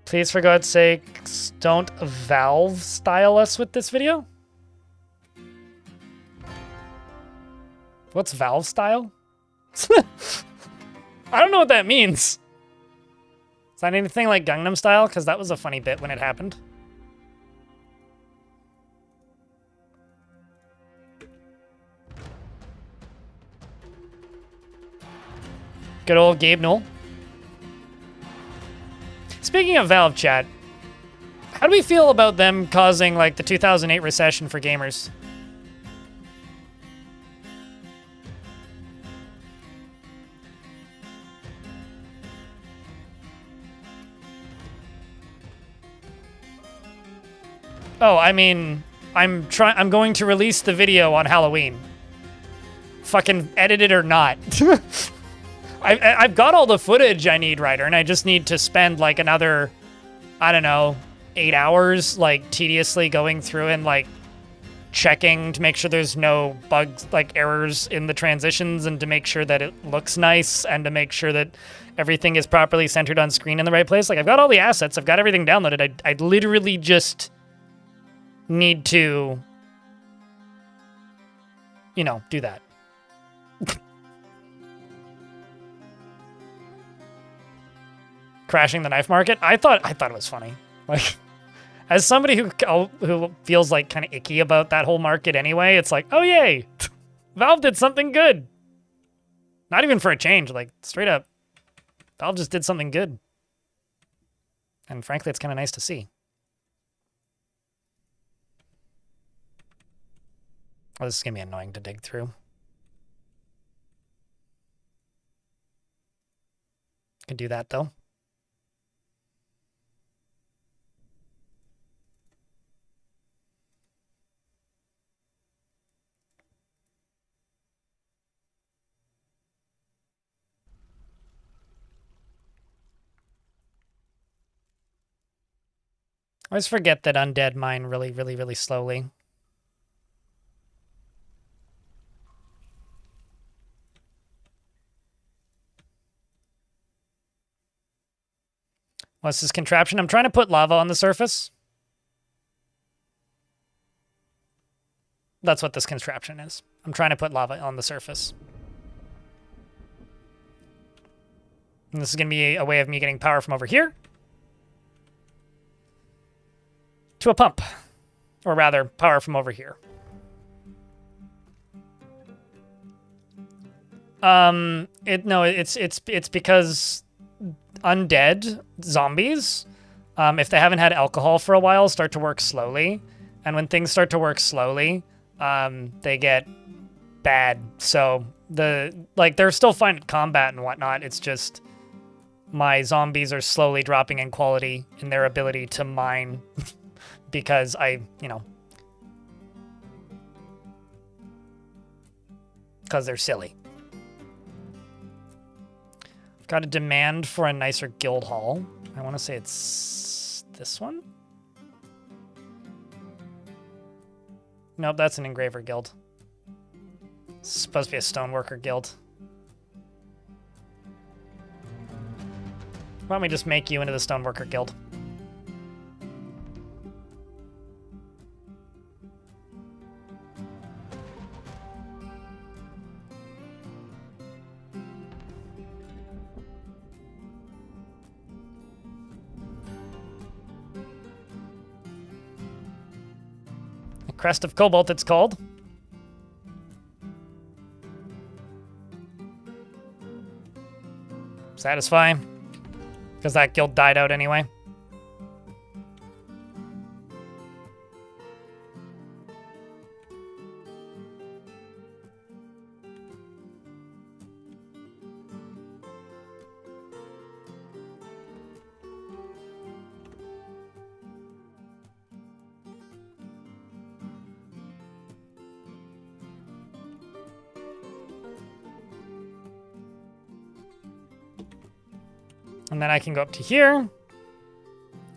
Please, for God's sakes, don't Valve style us with this video. What's Valve style? I don't know what that means. Is that anything like Gangnam Style? Because that was a funny bit when it happened. Good old Gabe Knoll. Speaking of Valve, chat, how do we feel about them causing like the 2008 recession for gamers? Oh, I mean, I'm going to release the video on Halloween. Fucking edited or not. I've got all the footage I need, Ryder, and I just need to spend like another, I don't know, 8 hours like tediously going through and like checking to make sure there's no bugs, like errors in the transitions, and to make sure that it looks nice, and to make sure that everything is properly centered on screen in the right place. Like, I've got all the assets, I've got everything downloaded. I literally just need to, you know, do that. Crashing the knife market. I thought it was funny. Like, as somebody who feels like kind of icky about that whole market anyway, it's like, oh yay, Valve did something good. Not even for a change, like straight up, Valve just did something good. And frankly, it's kind of nice to see. Oh, this is gonna be annoying to dig through. Can do that though. I always forget that undead mine really, really, really slowly. What's this contraption? I'm trying to put lava on the surface. That's what this contraption is. I'm trying to put lava on the surface. And this is going to be a way of me getting power from over here to a pump. Or rather, power from over here. It's because undead zombies if they haven't had alcohol for a while, start to work slowly. And when things start to work slowly, they get bad. So they're still fine at combat and whatnot. It's just my zombies are slowly dropping in quality in their ability to mine because because they're silly. I've got a demand for a nicer guild hall. I want to say it's this one. Nope, that's an engraver guild. It's supposed to be a stoneworker guild. Why don't we just make you into the stoneworker guild? The Crest of Cobalt, it's called. Satisfying. Because that guild died out anyway. And then I can go up to here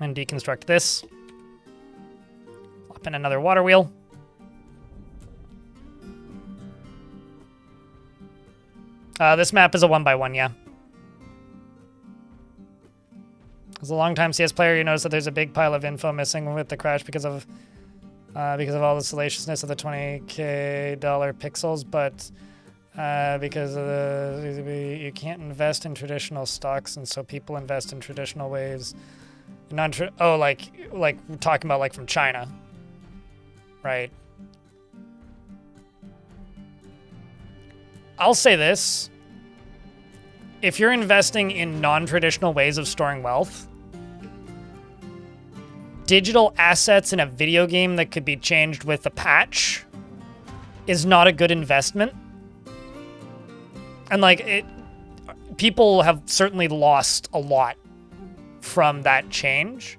and deconstruct this. Plop in another water wheel. This map is a 1x1, yeah. As a long-time CS player, you notice that there's a big pile of info missing with the crash because of all the salaciousness of the $20K pixels, but because of you can't invest in traditional stocks, and so people invest in traditional ways. Like we're talking about like from China, right? I'll say this. If you're investing in non-traditional ways of storing wealth, digital assets in a video game that could be changed with a patch is not a good investment. And people have certainly lost a lot from that change.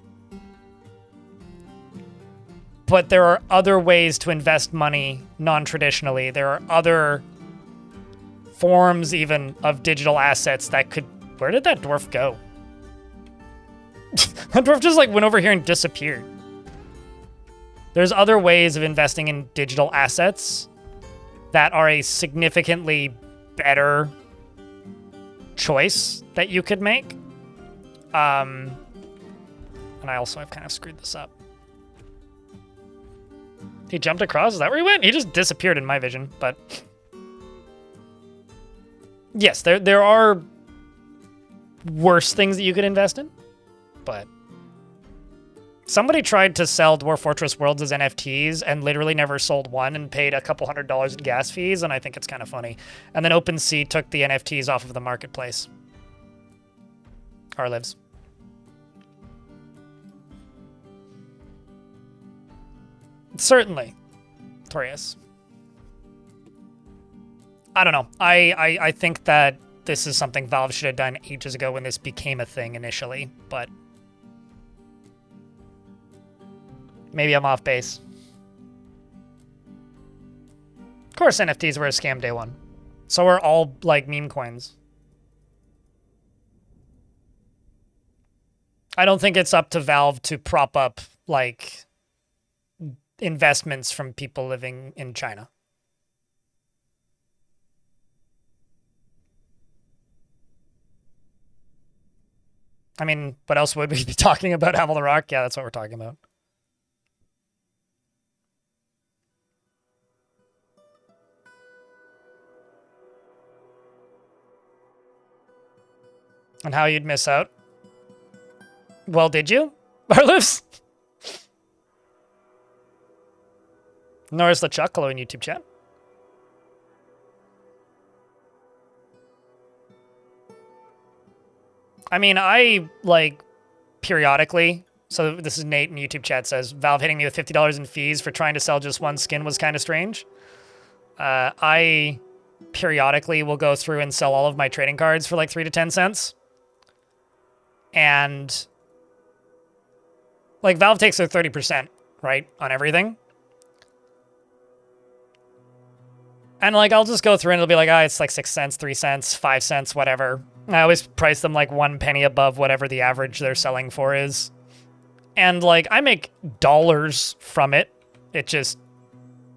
But there are other ways to invest money non-traditionally. There are other forms even of digital assets that could... Where did that dwarf go? That dwarf just went over here and disappeared. There's other ways of investing in digital assets that are a significantly better choice that you could make. And I also have kind of screwed this up. He jumped across? Is that where he went? He just disappeared in my vision, but... Yes, there are worse things that you could invest in, but... Somebody tried to sell Dwarf Fortress Worlds as NFTs and literally never sold one and paid a couple $100 in gas fees, and I think it's kind of funny. And then OpenSea took the NFTs off of the marketplace. Lives. Certainly. Torius. I don't know. I think that this is something Valve should have done ages ago when this became a thing initially, but... Maybe I'm off base. Of course NFTs were a scam day one. So are all, meme coins. I don't think it's up to Valve to prop up, investments from people living in China. I mean, what else would we be talking about? Havel the Rock? Yeah, that's what we're talking about. And how you'd miss out. Well, did you? Barlips? Norris LeChuck, hello in YouTube chat. I mean, I, periodically So this is Nate in YouTube chat says, Valve hitting me with $50 in fees for trying to sell just one skin was kind of strange. I periodically will go through and sell all of my trading cards for like 3 to 10 cents. And like Valve takes their 30%, right, on everything. And like I'll just go through and it'll be like, it's like 6 cents, 3 cents, 5 cents, whatever. I always price them like 1 penny above whatever the average they're selling for is. And like I make dollars from it. It just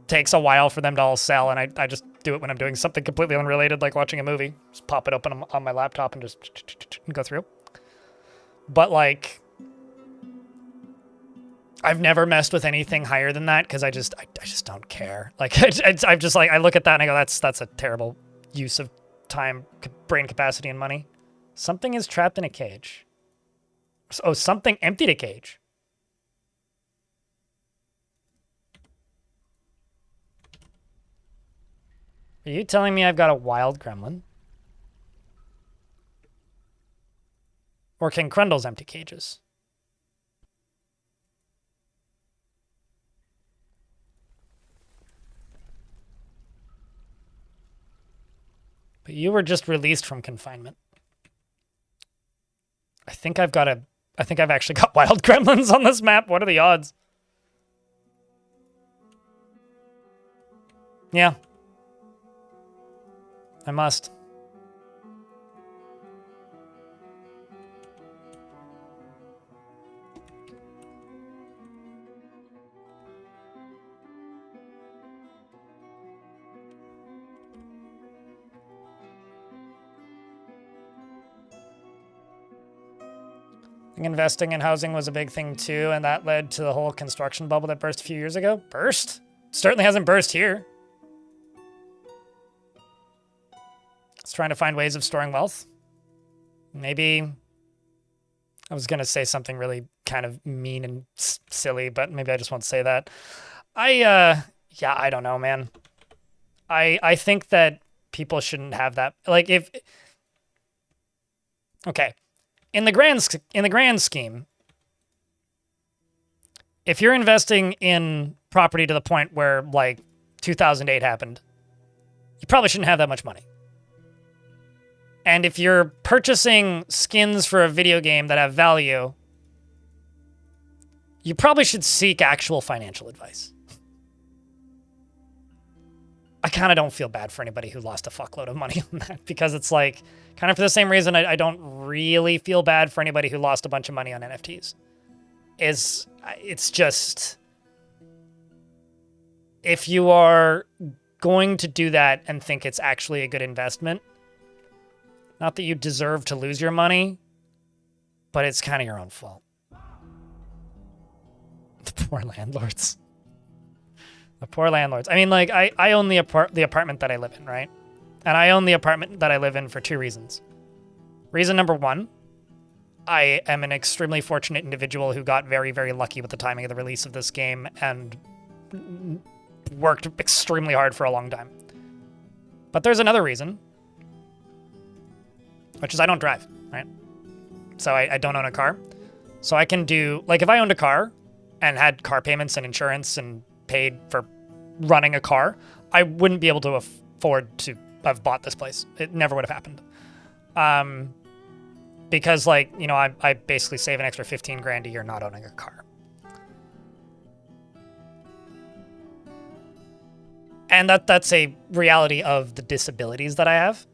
takes a while for them to all sell, and I just do it when I'm doing something completely unrelated, like watching a movie. Just pop it open on my laptop and just go through. But like, I've never messed with anything higher than that because I just don't care. Like I'm just like, I look at that and I go, that's a terrible use of time, brain capacity, and money. Something is trapped in a cage. Oh, something emptied a cage. Are you telling me I've got a wild gremlin? Or can Crundles empty cages? But you were just released from confinement. I think I've actually got wild gremlins on this map. What are the odds? Yeah. I must. I think investing in housing was a big thing too, and that led to the whole construction bubble that burst a few years ago. Burst? Certainly hasn't burst here. It's trying to find ways of storing wealth. Maybe I was going to say something really kind of mean and silly, but maybe I just won't say that. Yeah, I don't know, man. I think that people shouldn't have that. Like okay. In the grand scheme, if you're investing in property to the point where like 2008 happened, you probably shouldn't have that much money. And if you're purchasing skins for a video game that have value, you probably should seek actual financial advice. I kind of don't feel bad for anybody who lost a fuckload of money on that, because it's like, kind of for the same reason I don't really feel bad for anybody who lost a bunch of money on NFTs. It's just, if you are going to do that and think it's actually a good investment, not that you deserve to lose your money, but it's kind of your own fault. The poor landlords. The poor landlords. I mean, like, I own the apartment that I live in, right? And I own the apartment that I live in for 2 reasons. Reason number 1, I am an extremely fortunate individual who got very, very lucky with the timing of the release of this game and worked extremely hard for a long time. But there's another reason, which is I don't drive, right? So I don't own a car. So I can do, like, if I owned a car and had car payments and insurance and paid for running a car, I wouldn't be able to afford to have bought this place. It never would have happened. Because, like, you know, I basically save an extra 15 grand a year not owning a car. And that's a reality of the disabilities that I have.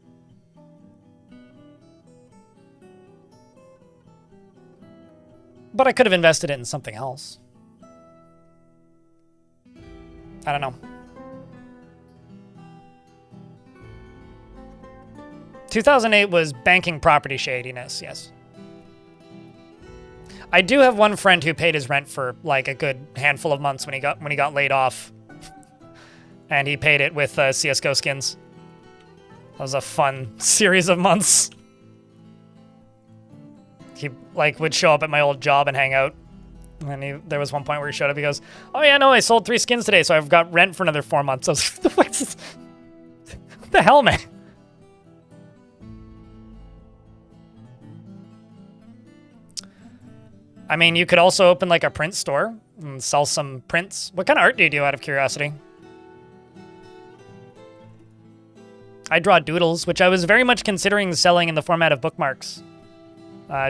But I could have invested it in something else. I don't know. 2008 was banking property shadiness, yes. I do have one friend who paid his rent for like a good handful of months when he got laid off. And he paid it with CS:GO skins. That was a fun series of months. He like would show up at my old job and hang out. And there was one point where he showed up, he goes, "Oh yeah, no, I sold 3 skins today, so I've got rent for another 4 months." I was like, what the hell, man? I mean, you could also open like a print store and sell some prints. What kind of art do you do out of curiosity? I draw doodles, which I was very much considering selling in the format of bookmarks.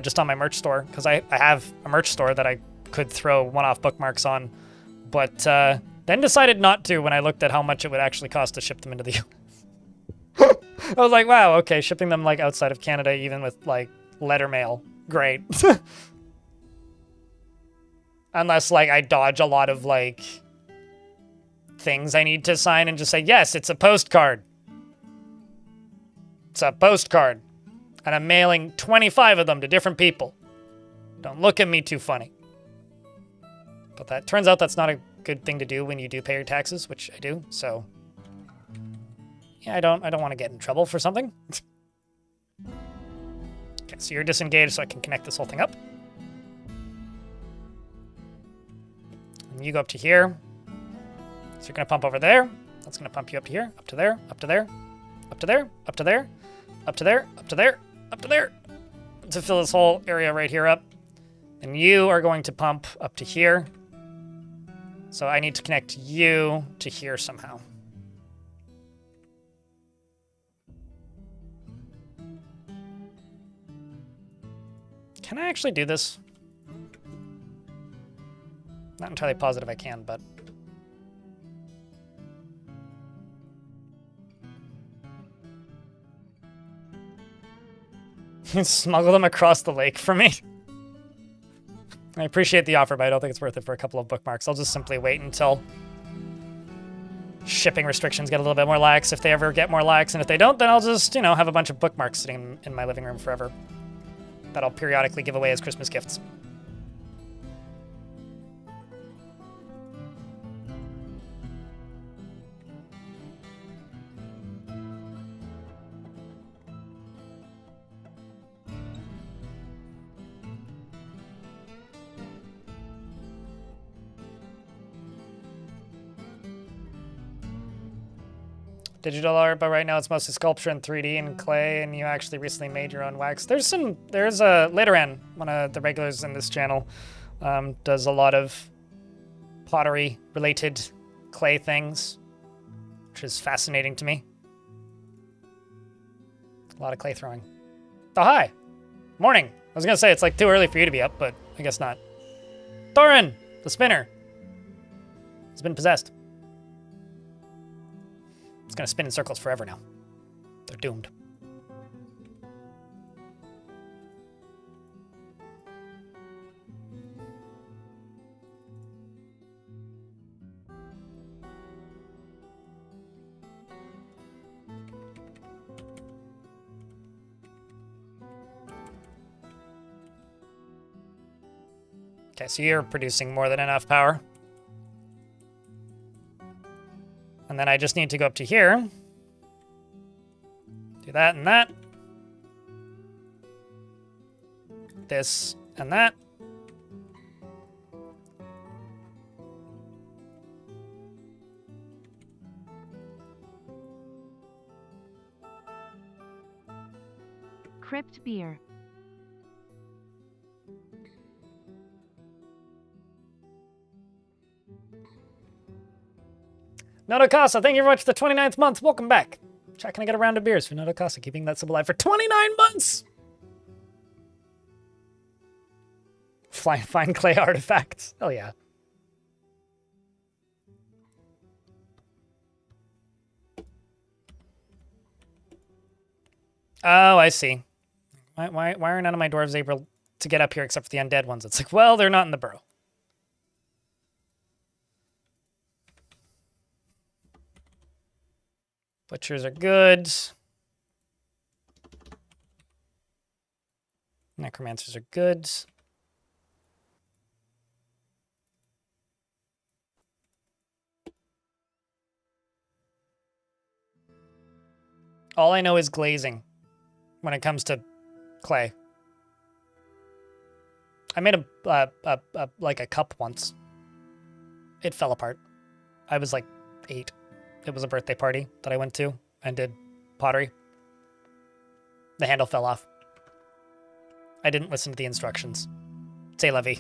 Just on my merch store, because I have a merch store that I could throw one-off bookmarks on. But then decided not to when I looked at how much it would actually cost to ship them into the US. I was like, wow, okay, shipping them like outside of Canada, even with like letter mail, great. Unless like I dodge a lot of like things I need to sign and just say, yes, it's a postcard. It's a postcard. And I'm mailing 25 of them to different people. Don't look at me too funny. But that turns out that's not a good thing to do when you do pay your taxes, which I do, so yeah, I don't want to get in trouble for something. Okay, so you're disengaged, so I can connect this whole thing up. And you go up to here. So you're gonna pump over there. That's gonna pump you up to here, up to there, up to there, up to there, up to there, up to there, up to there, up to there, to fill this whole area right here up. And you are going to pump up to here. So I need to connect you to here somehow. Can I actually do this? Not entirely positive I can, but... Smuggle them across the lake for me. I appreciate the offer, but I don't think it's worth it for a couple of bookmarks. I'll just simply wait until shipping restrictions get a little bit more lax, if they ever get more lax, and if they don't, then I'll just, you know, have a bunch of bookmarks sitting in my living room forever that I'll periodically give away as Christmas gifts. Digital art, but right now it's mostly sculpture and 3D and clay, and you actually recently made your own wax. There's a Literan, one of the regulars in this channel, does a lot of pottery related clay things, which is fascinating to me. A lot of clay throwing. Oh, hi. Morning. I was gonna say it's like too early for you to be up, but I guess not. Thorin, the spinner. He's been possessed. It's gonna spin in circles forever now. They're doomed. Okay, so you're producing more than enough power. And then I just need to go up to here. Do that and that. This and that. Crypt beer. Nodokasa, thank you very much for the 29th month. Welcome back. Chat, can I get a round of beers for Nodokasa, keeping that sub alive for 29 months? Fine clay artifacts. Hell yeah. Oh, I see. Why are none of my dwarves able to get up here except for the undead ones? It's like, well, they're not in the burrow. Butchers are good. Necromancers are good. All I know is glazing when it comes to clay. I made like a cup once. It fell apart. I was like 8. It was a birthday party that I went to and did pottery. The handle fell off. I didn't listen to the instructions. C'est la vie.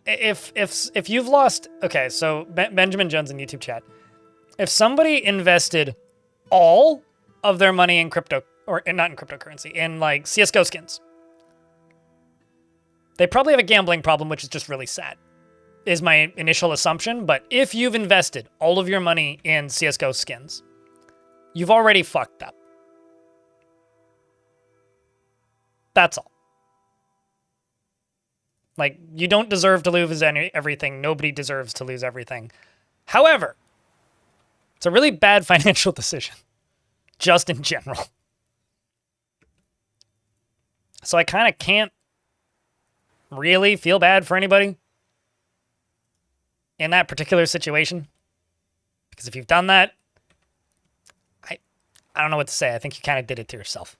If you've lost, okay, so Benjamin Jones in YouTube chat, if somebody invested all of their money in crypto, or not in cryptocurrency, in like CS:GO skins, they probably have a gambling problem, which is just really sad, is my initial assumption. But if you've invested all of your money in CS:GO skins, you've already fucked up. That's all. Like, you don't deserve to lose everything. Nobody deserves to lose everything. However, it's a really bad financial decision, just in general. So I kind of can't really feel bad for anybody in that particular situation. Because if you've done that, I don't know what to say. I think you kind of did it to yourself.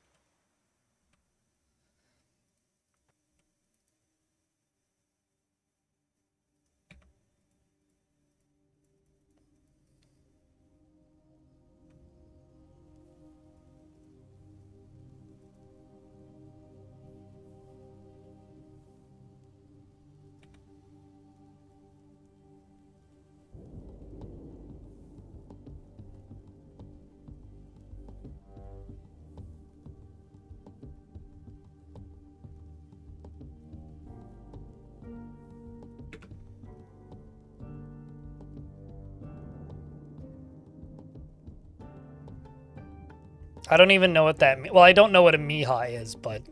I don't even know what that means. Well, I don't know what a Mihai is, but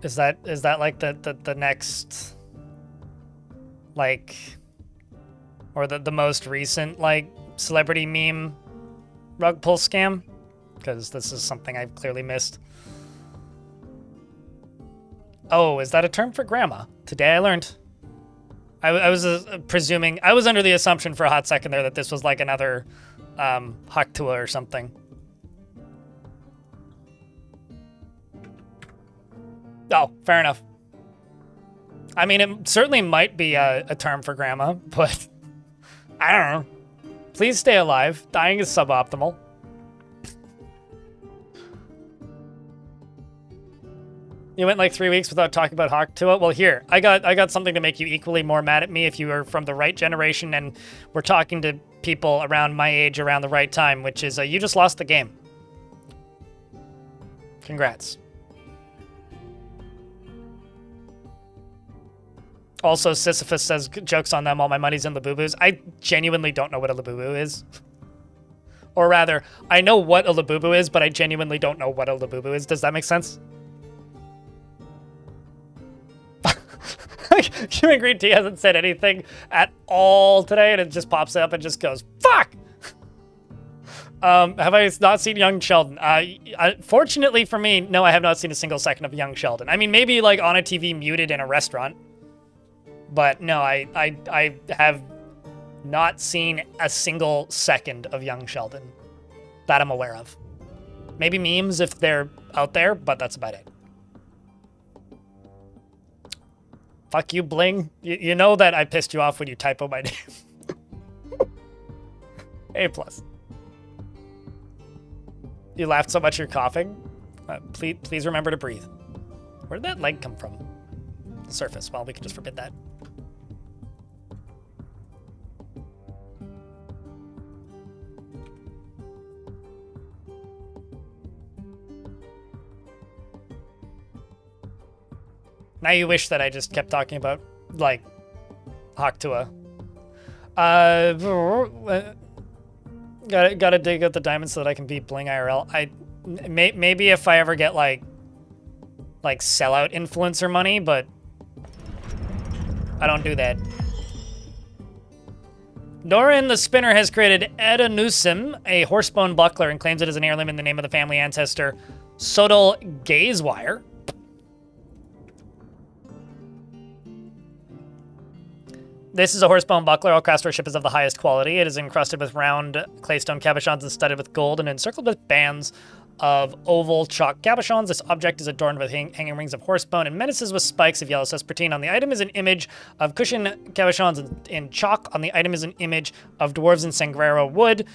is that like the next, like, or the most recent, like, celebrity meme rug pull scam? Because this is something I've clearly missed. Oh, is that a term for grandma? Today I learned. I was presuming, I was under the assumption for a hot second there that this was like another Haktua or something. Oh, fair enough. I mean, it certainly might be a term for grandma, but I don't know. Please stay alive. Dying is suboptimal. You went like 3 weeks without talking about Haktua? Well, here, I got something to make you equally more mad at me if you are from the right generation and we're talking to people around my age around the right time, which is you just lost the game. Congrats. Also, Sisyphus says, jokes on them, all my money's in Labubus. I genuinely don't know what a Labubu is. Or rather, I know what a Labubu is, but I genuinely don't know what a Labubu is. Does that make sense? Human Green Tea hasn't said anything at all today, and it just pops up and just goes, fuck! Have I not seen Young Sheldon? Fortunately for me, no, I have not seen a single second of Young Sheldon. I mean, maybe like on a TV muted in a restaurant. But no, I have not seen a single second of Young Sheldon that I'm aware of. Maybe memes if they're out there, but that's about it. Fuck you, Bling. You know that I pissed you off when you typo my name. A+. You laughed so much you're coughing. Please remember to breathe. Where did that leg come from? The surface. Well, we can just forbid that. Now you wish that I just kept talking about, like, Haktua. Gotta dig out the diamonds so that I can beat Bling IRL. Maybe if I ever get, like sellout influencer money, but I don't do that. Doran the Spinner has created Edanusim, a horsebone buckler, and claims it as an heirloom in the name of the family ancestor, Sodal Gazewire. This is a horsebone buckler. All craftsmanship is of the highest quality. It is encrusted with round claystone cabochons and studded with gold and encircled with bands of oval chalk cabochons. This object is adorned with hanging rings of horsebone and menaces with spikes of yellow sespertine. On the item is an image of cushion cabochons in chalk. On the item is an image of dwarves in sangrero wood,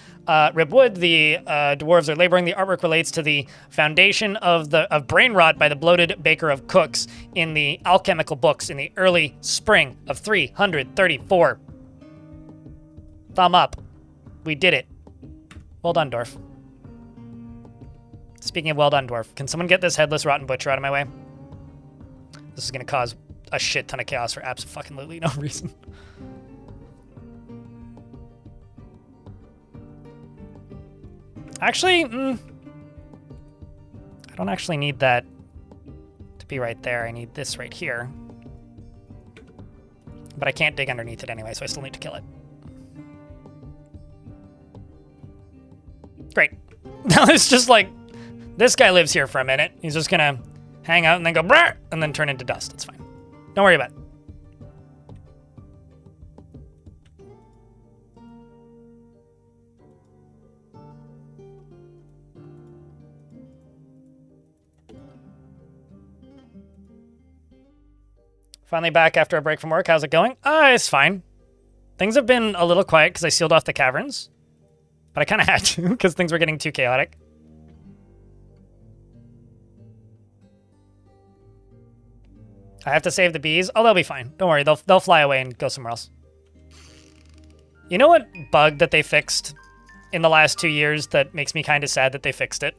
rib wood. The dwarves are laboring. The artwork relates to the foundation of Brainrot by the bloated baker of cooks in the alchemical books in the early spring of 334. Thumb up. We did it. Well done, Dwarf. Speaking of well done, Dwarf, can someone get this headless rotten butcher out of my way? This is going to cause a shit ton of chaos for absolutely no reason. Actually, I don't actually need that to be right there. I need this right here. But I can't dig underneath it anyway, so I still need to kill it. Great. Now it's just like, this guy lives here for a minute. He's just gonna hang out and then go brrr, and then turn into dust. It's fine. Don't worry about it. Finally back after a break from work. How's it going? It's fine. Things have been a little quiet because I sealed off the caverns. But I kind of had to because things were getting too chaotic. I have to save the bees. Oh, they'll be fine. Don't worry. They'll fly away and go somewhere else. You know what bug that they fixed in the last 2 years that makes me kind of sad that they fixed it?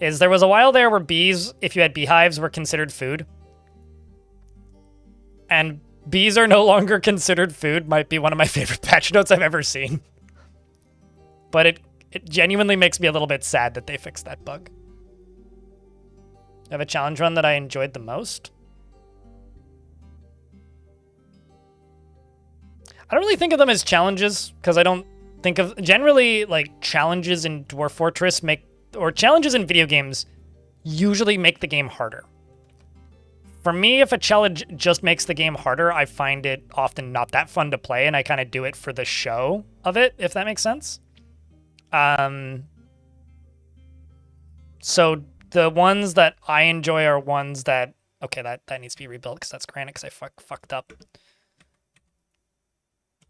Is there was a while there where bees, if you had beehives, were considered food. And bees are no longer considered food might be one of my favorite patch notes I've ever seen. But it genuinely makes me a little bit sad that they fixed that bug. I have a challenge run that I enjoyed the most. I don't really think of them as challenges because I don't think of generally like challenges in Dwarf Fortress challenges in video games usually make the game harder. For me, if a challenge just makes the game harder, I find it often not that fun to play, and I kind of do it for the show of it, if that makes sense. So the ones that I enjoy are ones that... Okay, that needs to be rebuilt because that's granite because I fucked up.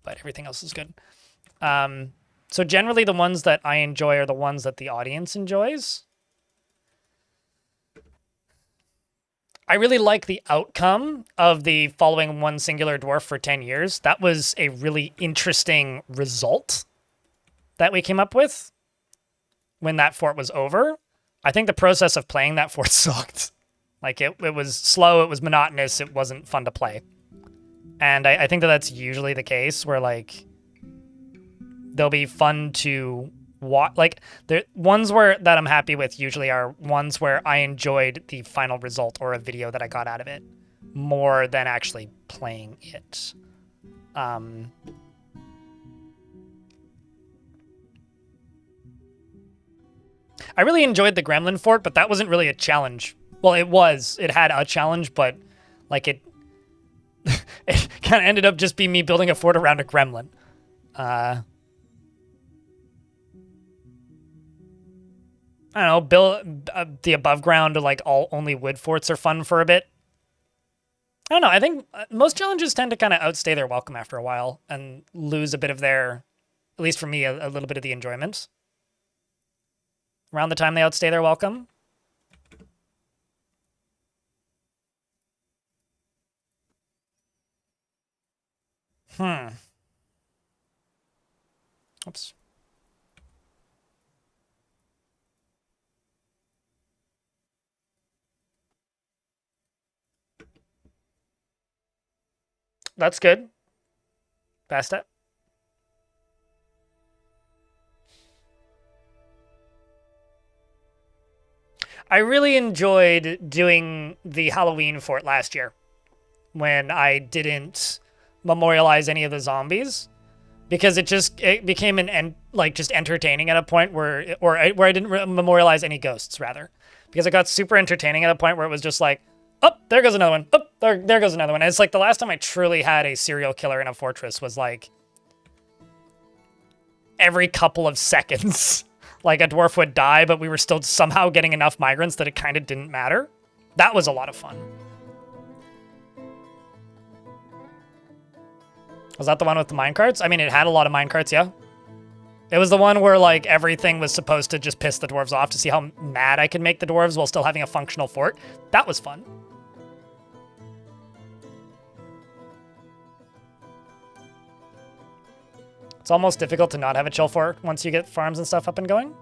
But everything else is good. So generally the ones that I enjoy are the ones that the audience enjoys. I really like the outcome of the following one singular dwarf for 10 years. That was a really interesting result that we came up with when that fort was over. I think the process of playing that fort sucked. Like, it was slow, it was monotonous, it wasn't fun to play. And I think that's usually the case, where, like, they'll be fun to watch. Like, the ones that I'm happy with usually are ones where I enjoyed the final result or a video that I got out of it more than actually playing it. I really enjoyed the Gremlin Fort, but that wasn't really a challenge. Well, it was. It had a challenge, but like it kind of ended up just being me building a fort around a gremlin. I don't know, build the above ground, like only wood forts are fun for a bit. I don't know. I think most challenges tend to kind of outstay their welcome after a while and lose a bit of their, at least for me, a little bit of the enjoyment. Around the time they outstay their welcome. Oops. That's good. Past it. I really enjoyed doing the Halloween fort last year when I didn't memorialize any of the zombies, because it became just entertaining at a point where I didn't memorialize any ghosts, rather, because it got super entertaining at a point where it was just like, oh, there goes another one. Oh, there goes another one. And it's like the last time I truly had a serial killer in a fortress was like every couple of seconds. like a dwarf would die, but we were still somehow getting enough migrants that it kind of didn't matter. That was a lot of fun. Was that the one with the minecarts? I mean, it had a lot of minecarts, yeah. It was the one where, like, everything was supposed to just piss the dwarves off to see how mad I could make the dwarves while still having a functional fort. That was fun. It's almost difficult to not have a chill fort once you get farms and stuff up and going.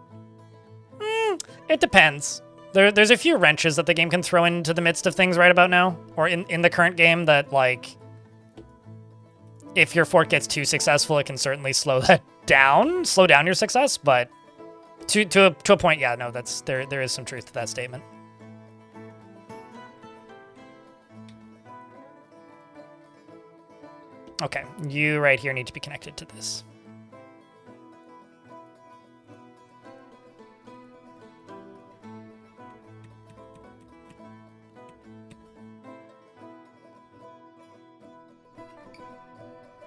It depends. There's a few wrenches that the game can throw into the midst of things right about now, or in the current game that, like, if your fort gets too successful, it can certainly slow that down, slow down your success, but to a point, yeah, no, there is some truth to that statement. Okay, you right here need to be connected to this.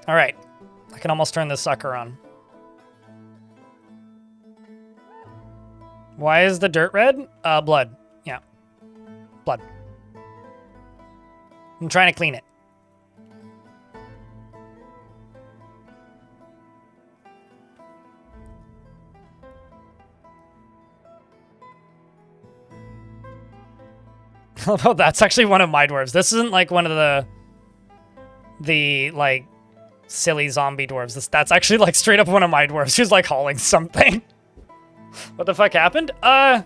All right, I can almost turn this sucker on. Why is the dirt red? Blood. Yeah, blood. I'm trying to clean it. Although that's actually one of my dwarves. This isn't like one of the like silly zombie dwarves. That's actually like straight up one of my dwarves. She's like hauling something. What the fuck happened? I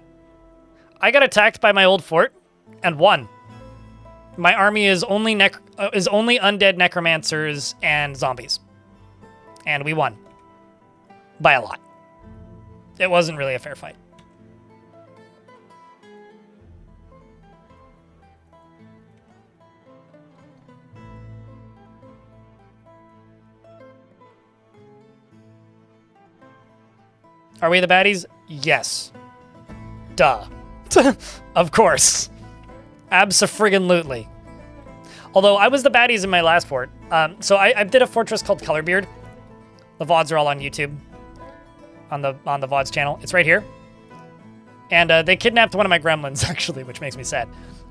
got attacked by my old fort and won. My army is only undead necromancers and zombies. And we won. By a lot. It wasn't really a fair fight. Are we the baddies? Yes. Duh. Of course. Abso-friggin-lutely. Although I was the baddies in my last fort. So I did a fortress called Colorbeard. The VODs are all on YouTube. On the VODs channel. It's right here. And they kidnapped one of my gremlins, actually, which makes me sad.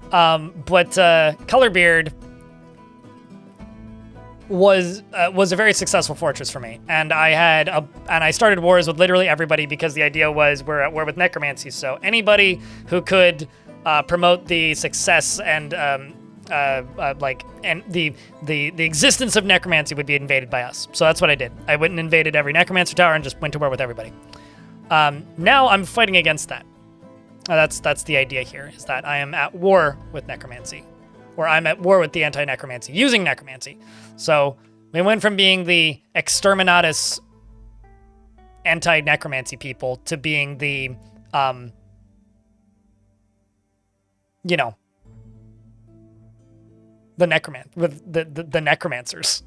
But Colorbeard was a very successful fortress for me, and I started wars with literally everybody because the idea was we're at war with necromancy, so anybody who could promote the success and the existence of necromancy would be invaded by us. So that's what I did. I went and invaded every necromancer tower and just went to war with everybody. Now I'm fighting against that. That's the idea here, is that I am at war with necromancy. Or I'm at war with the anti-necromancy, using necromancy. So we went from being the exterminatus anti-necromancy people to being the, you know, the necromancers.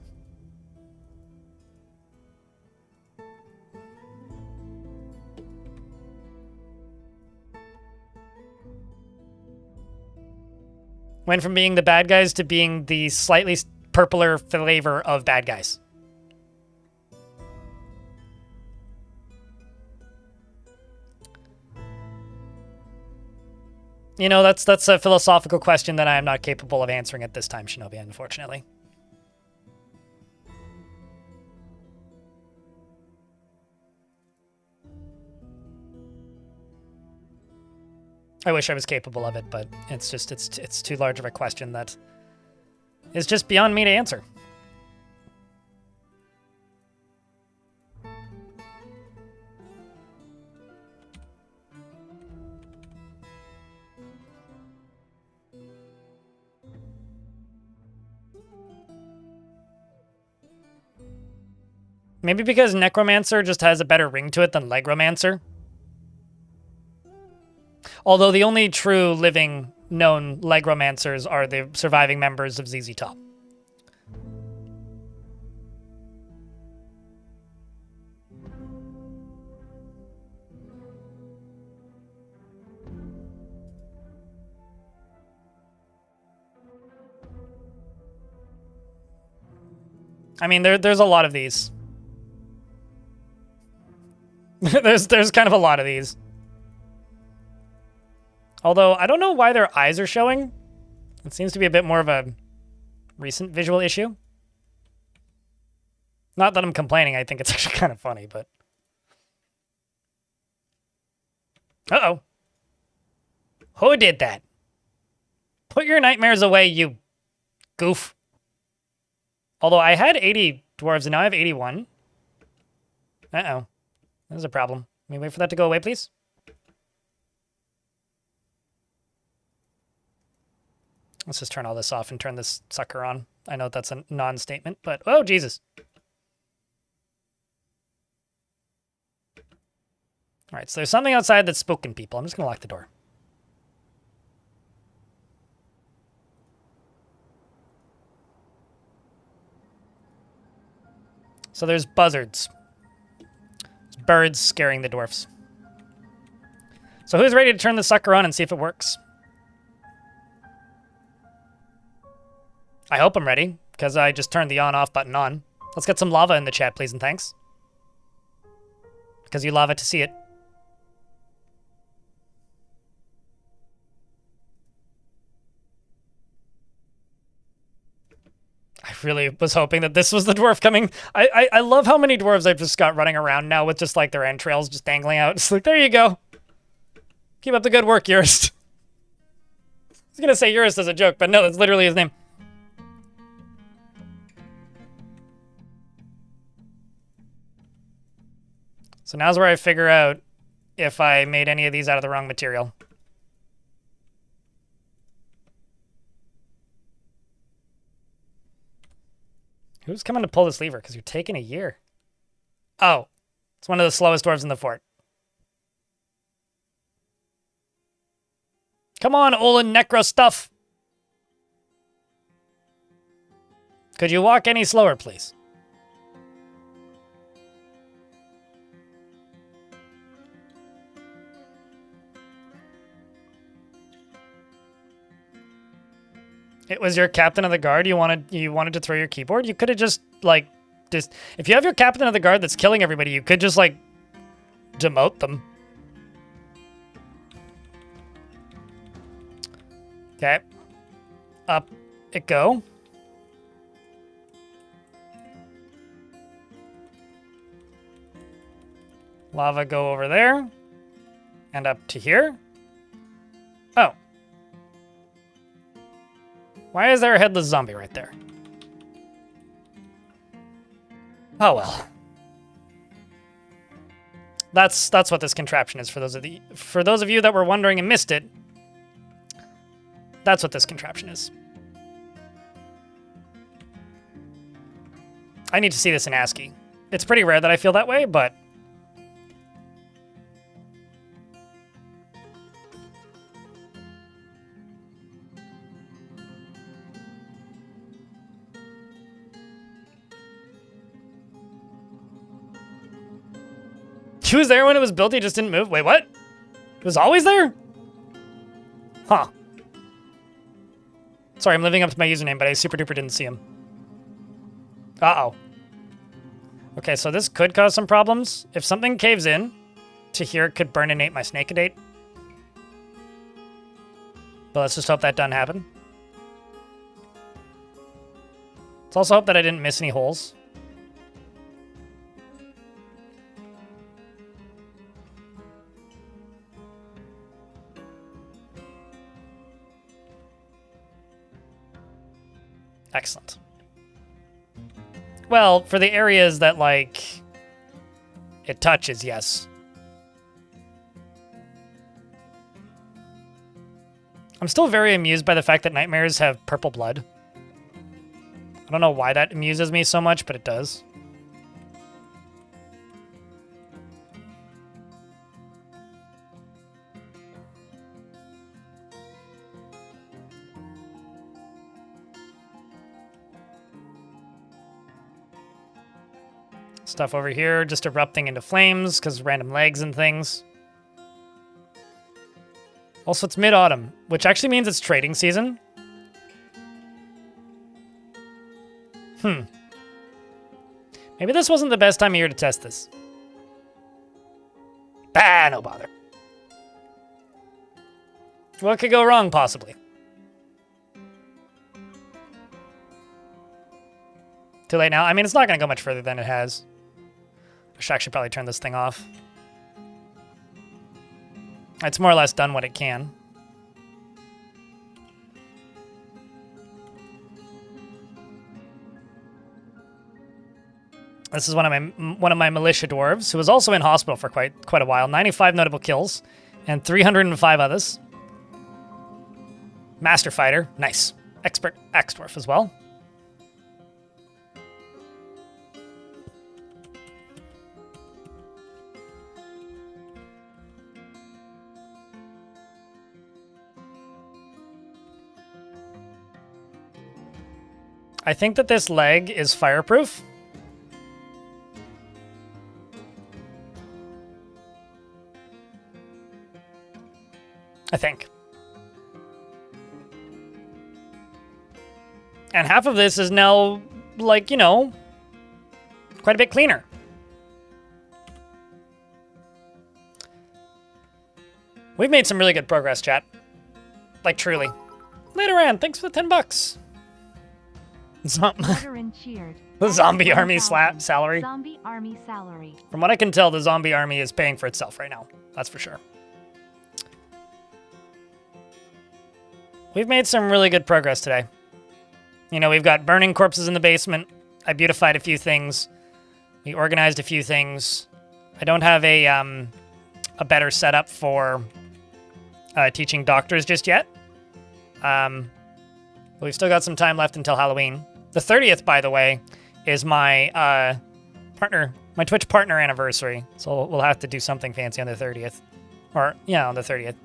Went from being the bad guys to being the slightly purpler flavor of bad guys. You know, that's a philosophical question that I am not capable of answering at this time, Shinobi, unfortunately. I wish I was capable of it, but it's just, it's too large of a question that is just beyond me to answer. Maybe because Necromancer just has a better ring to it than Legromancer. Although the only true living known Legromancers are the surviving members of ZZ Top. I mean, there's a lot of these. There's kind of a lot of these. Although, I don't know why their eyes are showing. It seems to be a bit more of a recent visual issue. Not that I'm complaining, I think it's actually kind of funny, but... Uh-oh. Who did that? Put your nightmares away, you goof. Although I had 80 dwarves and now I have 81. Uh-oh. There's a problem. Can we wait for that to go away, please? Let's just turn all this off and turn this sucker on. I know that's a non-statement, but... Oh, Jesus. All right, so there's something outside that's spooking people. I'm just going to lock the door. So there's buzzards. There's birds scaring the dwarfs. So who's ready to turn the sucker on and see if it works? I hope I'm ready, because I just turned the on-off button on. Let's get some lava in the chat, please and thanks. Because you lava to see it. I really was hoping that this was the dwarf coming. I love how many dwarves I've just got running around now with just like their entrails just dangling out. It's like, there you go. Keep up the good work, Eurist. I was going to say Eurist as a joke, but no, that's literally his name. So now's where I figure out if I made any of these out of the wrong material. Who's coming to pull this lever? Because you're taking a year. Oh, it's one of the slowest dwarves in the fort. Come on, Olin Necro stuff. Could you walk any slower, please? It was your captain of the guard. You wanted to throw your keyboard. You could have just like if you have your captain of the guard that's killing everybody, you could just like demote them. Okay. Up it go. Lava go over there and up to here. Oh. Why is there a headless zombie right there? Oh well. That's what this contraption is for those of you that were wondering and missed it. That's what this contraption is. I need to see this in ASCII. It's pretty rare that I feel that way, but he was there when it was built, he just didn't move? Wait, what? It was always there? Huh. Sorry, I'm living up to my username, but I super duper didn't see him. Uh-oh. Okay, so this could cause some problems. If something caves in, to here it could burninate my snakeadate. But let's just hope that doesn't happen. Let's also hope that I didn't miss any holes. Excellent. Well, for the areas that, like, it touches, yes. I'm still very amused by the fact that nightmares have purple blood. I don't know why that amuses me so much, but it does. Stuff over here just erupting into flames because random legs and things. Also, it's mid-autumn, which actually means it's trading season. Maybe this wasn't the best time of year to test this. Ah, no bother. What could go wrong, possibly? Too late now. I mean, it's not going to go much further than it has. I should actually probably turn this thing off. It's more or less done what it can. This is one of my militia dwarves, who was also in hospital for quite a while. 95 notable kills, and 305 others. Master fighter, nice. Expert axe dwarf as well. I think that this leg is fireproof. I think. And half of this is now, like, you know, quite a bit cleaner. We've made some really good progress, chat. Like, truly. Later, Ann, thanks for the 10 bucks. Order and cheered. The zombie army 1,000. salary. Zombie army salary. From what I can tell, the zombie army is paying for itself right now. That's for sure. We've made some really good progress today. You know, we've got burning corpses in the basement. I beautified a few things. We organized a few things. I don't have a better setup for teaching doctors just yet. But we've still got some time left until Halloween. The 30th, by the way, is my my Twitch partner anniversary. So we'll have to do something fancy on the 30th. Or, yeah, on the 30th.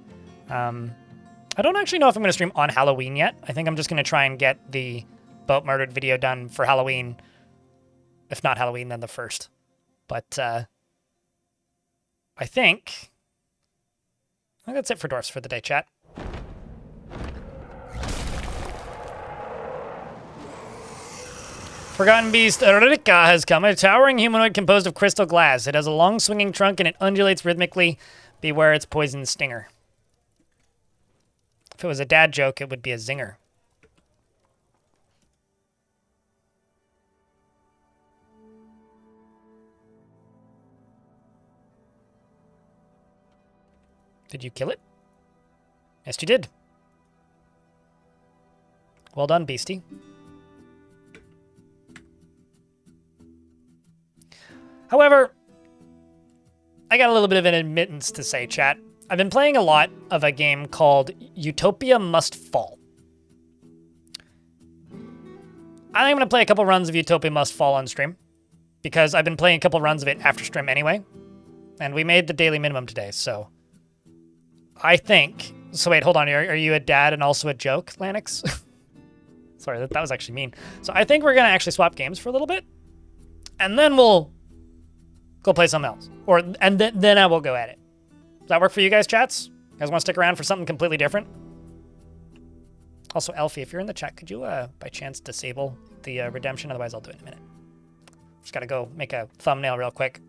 I don't actually know if I'm going to stream on Halloween yet. I think I'm just going to try and get the boat murdered video done for Halloween. If not Halloween, then the 1st. But I think that's it for Dwarfs for the day, chat. Forgotten Beast Rika has come. A towering humanoid composed of crystal glass. It has a long swinging trunk and it undulates rhythmically. Beware its poison stinger. If it was a dad joke, it would be a zinger. Did you kill it? Yes, you did. Well done, Beastie. However, I got a little bit of an admittance to say, chat. I've been playing a lot of a game called Utopia Must Fall. I think I'm going to play a couple runs of Utopia Must Fall on stream, because I've been playing a couple runs of it after stream anyway, and we made the daily minimum today, so I think... So wait, hold on, are you a dad and also a joke, Lanix? Sorry, that was actually mean. So I think we're going to actually swap games for a little bit, and then we'll go play something else. And then I will go at it. Does that work for you guys, chats? You guys want to stick around for something completely different? Also, Elfie, if you're in the chat, could you, by chance, disable the redemption? Otherwise, I'll do it in a minute. Just gotta go make a thumbnail real quick.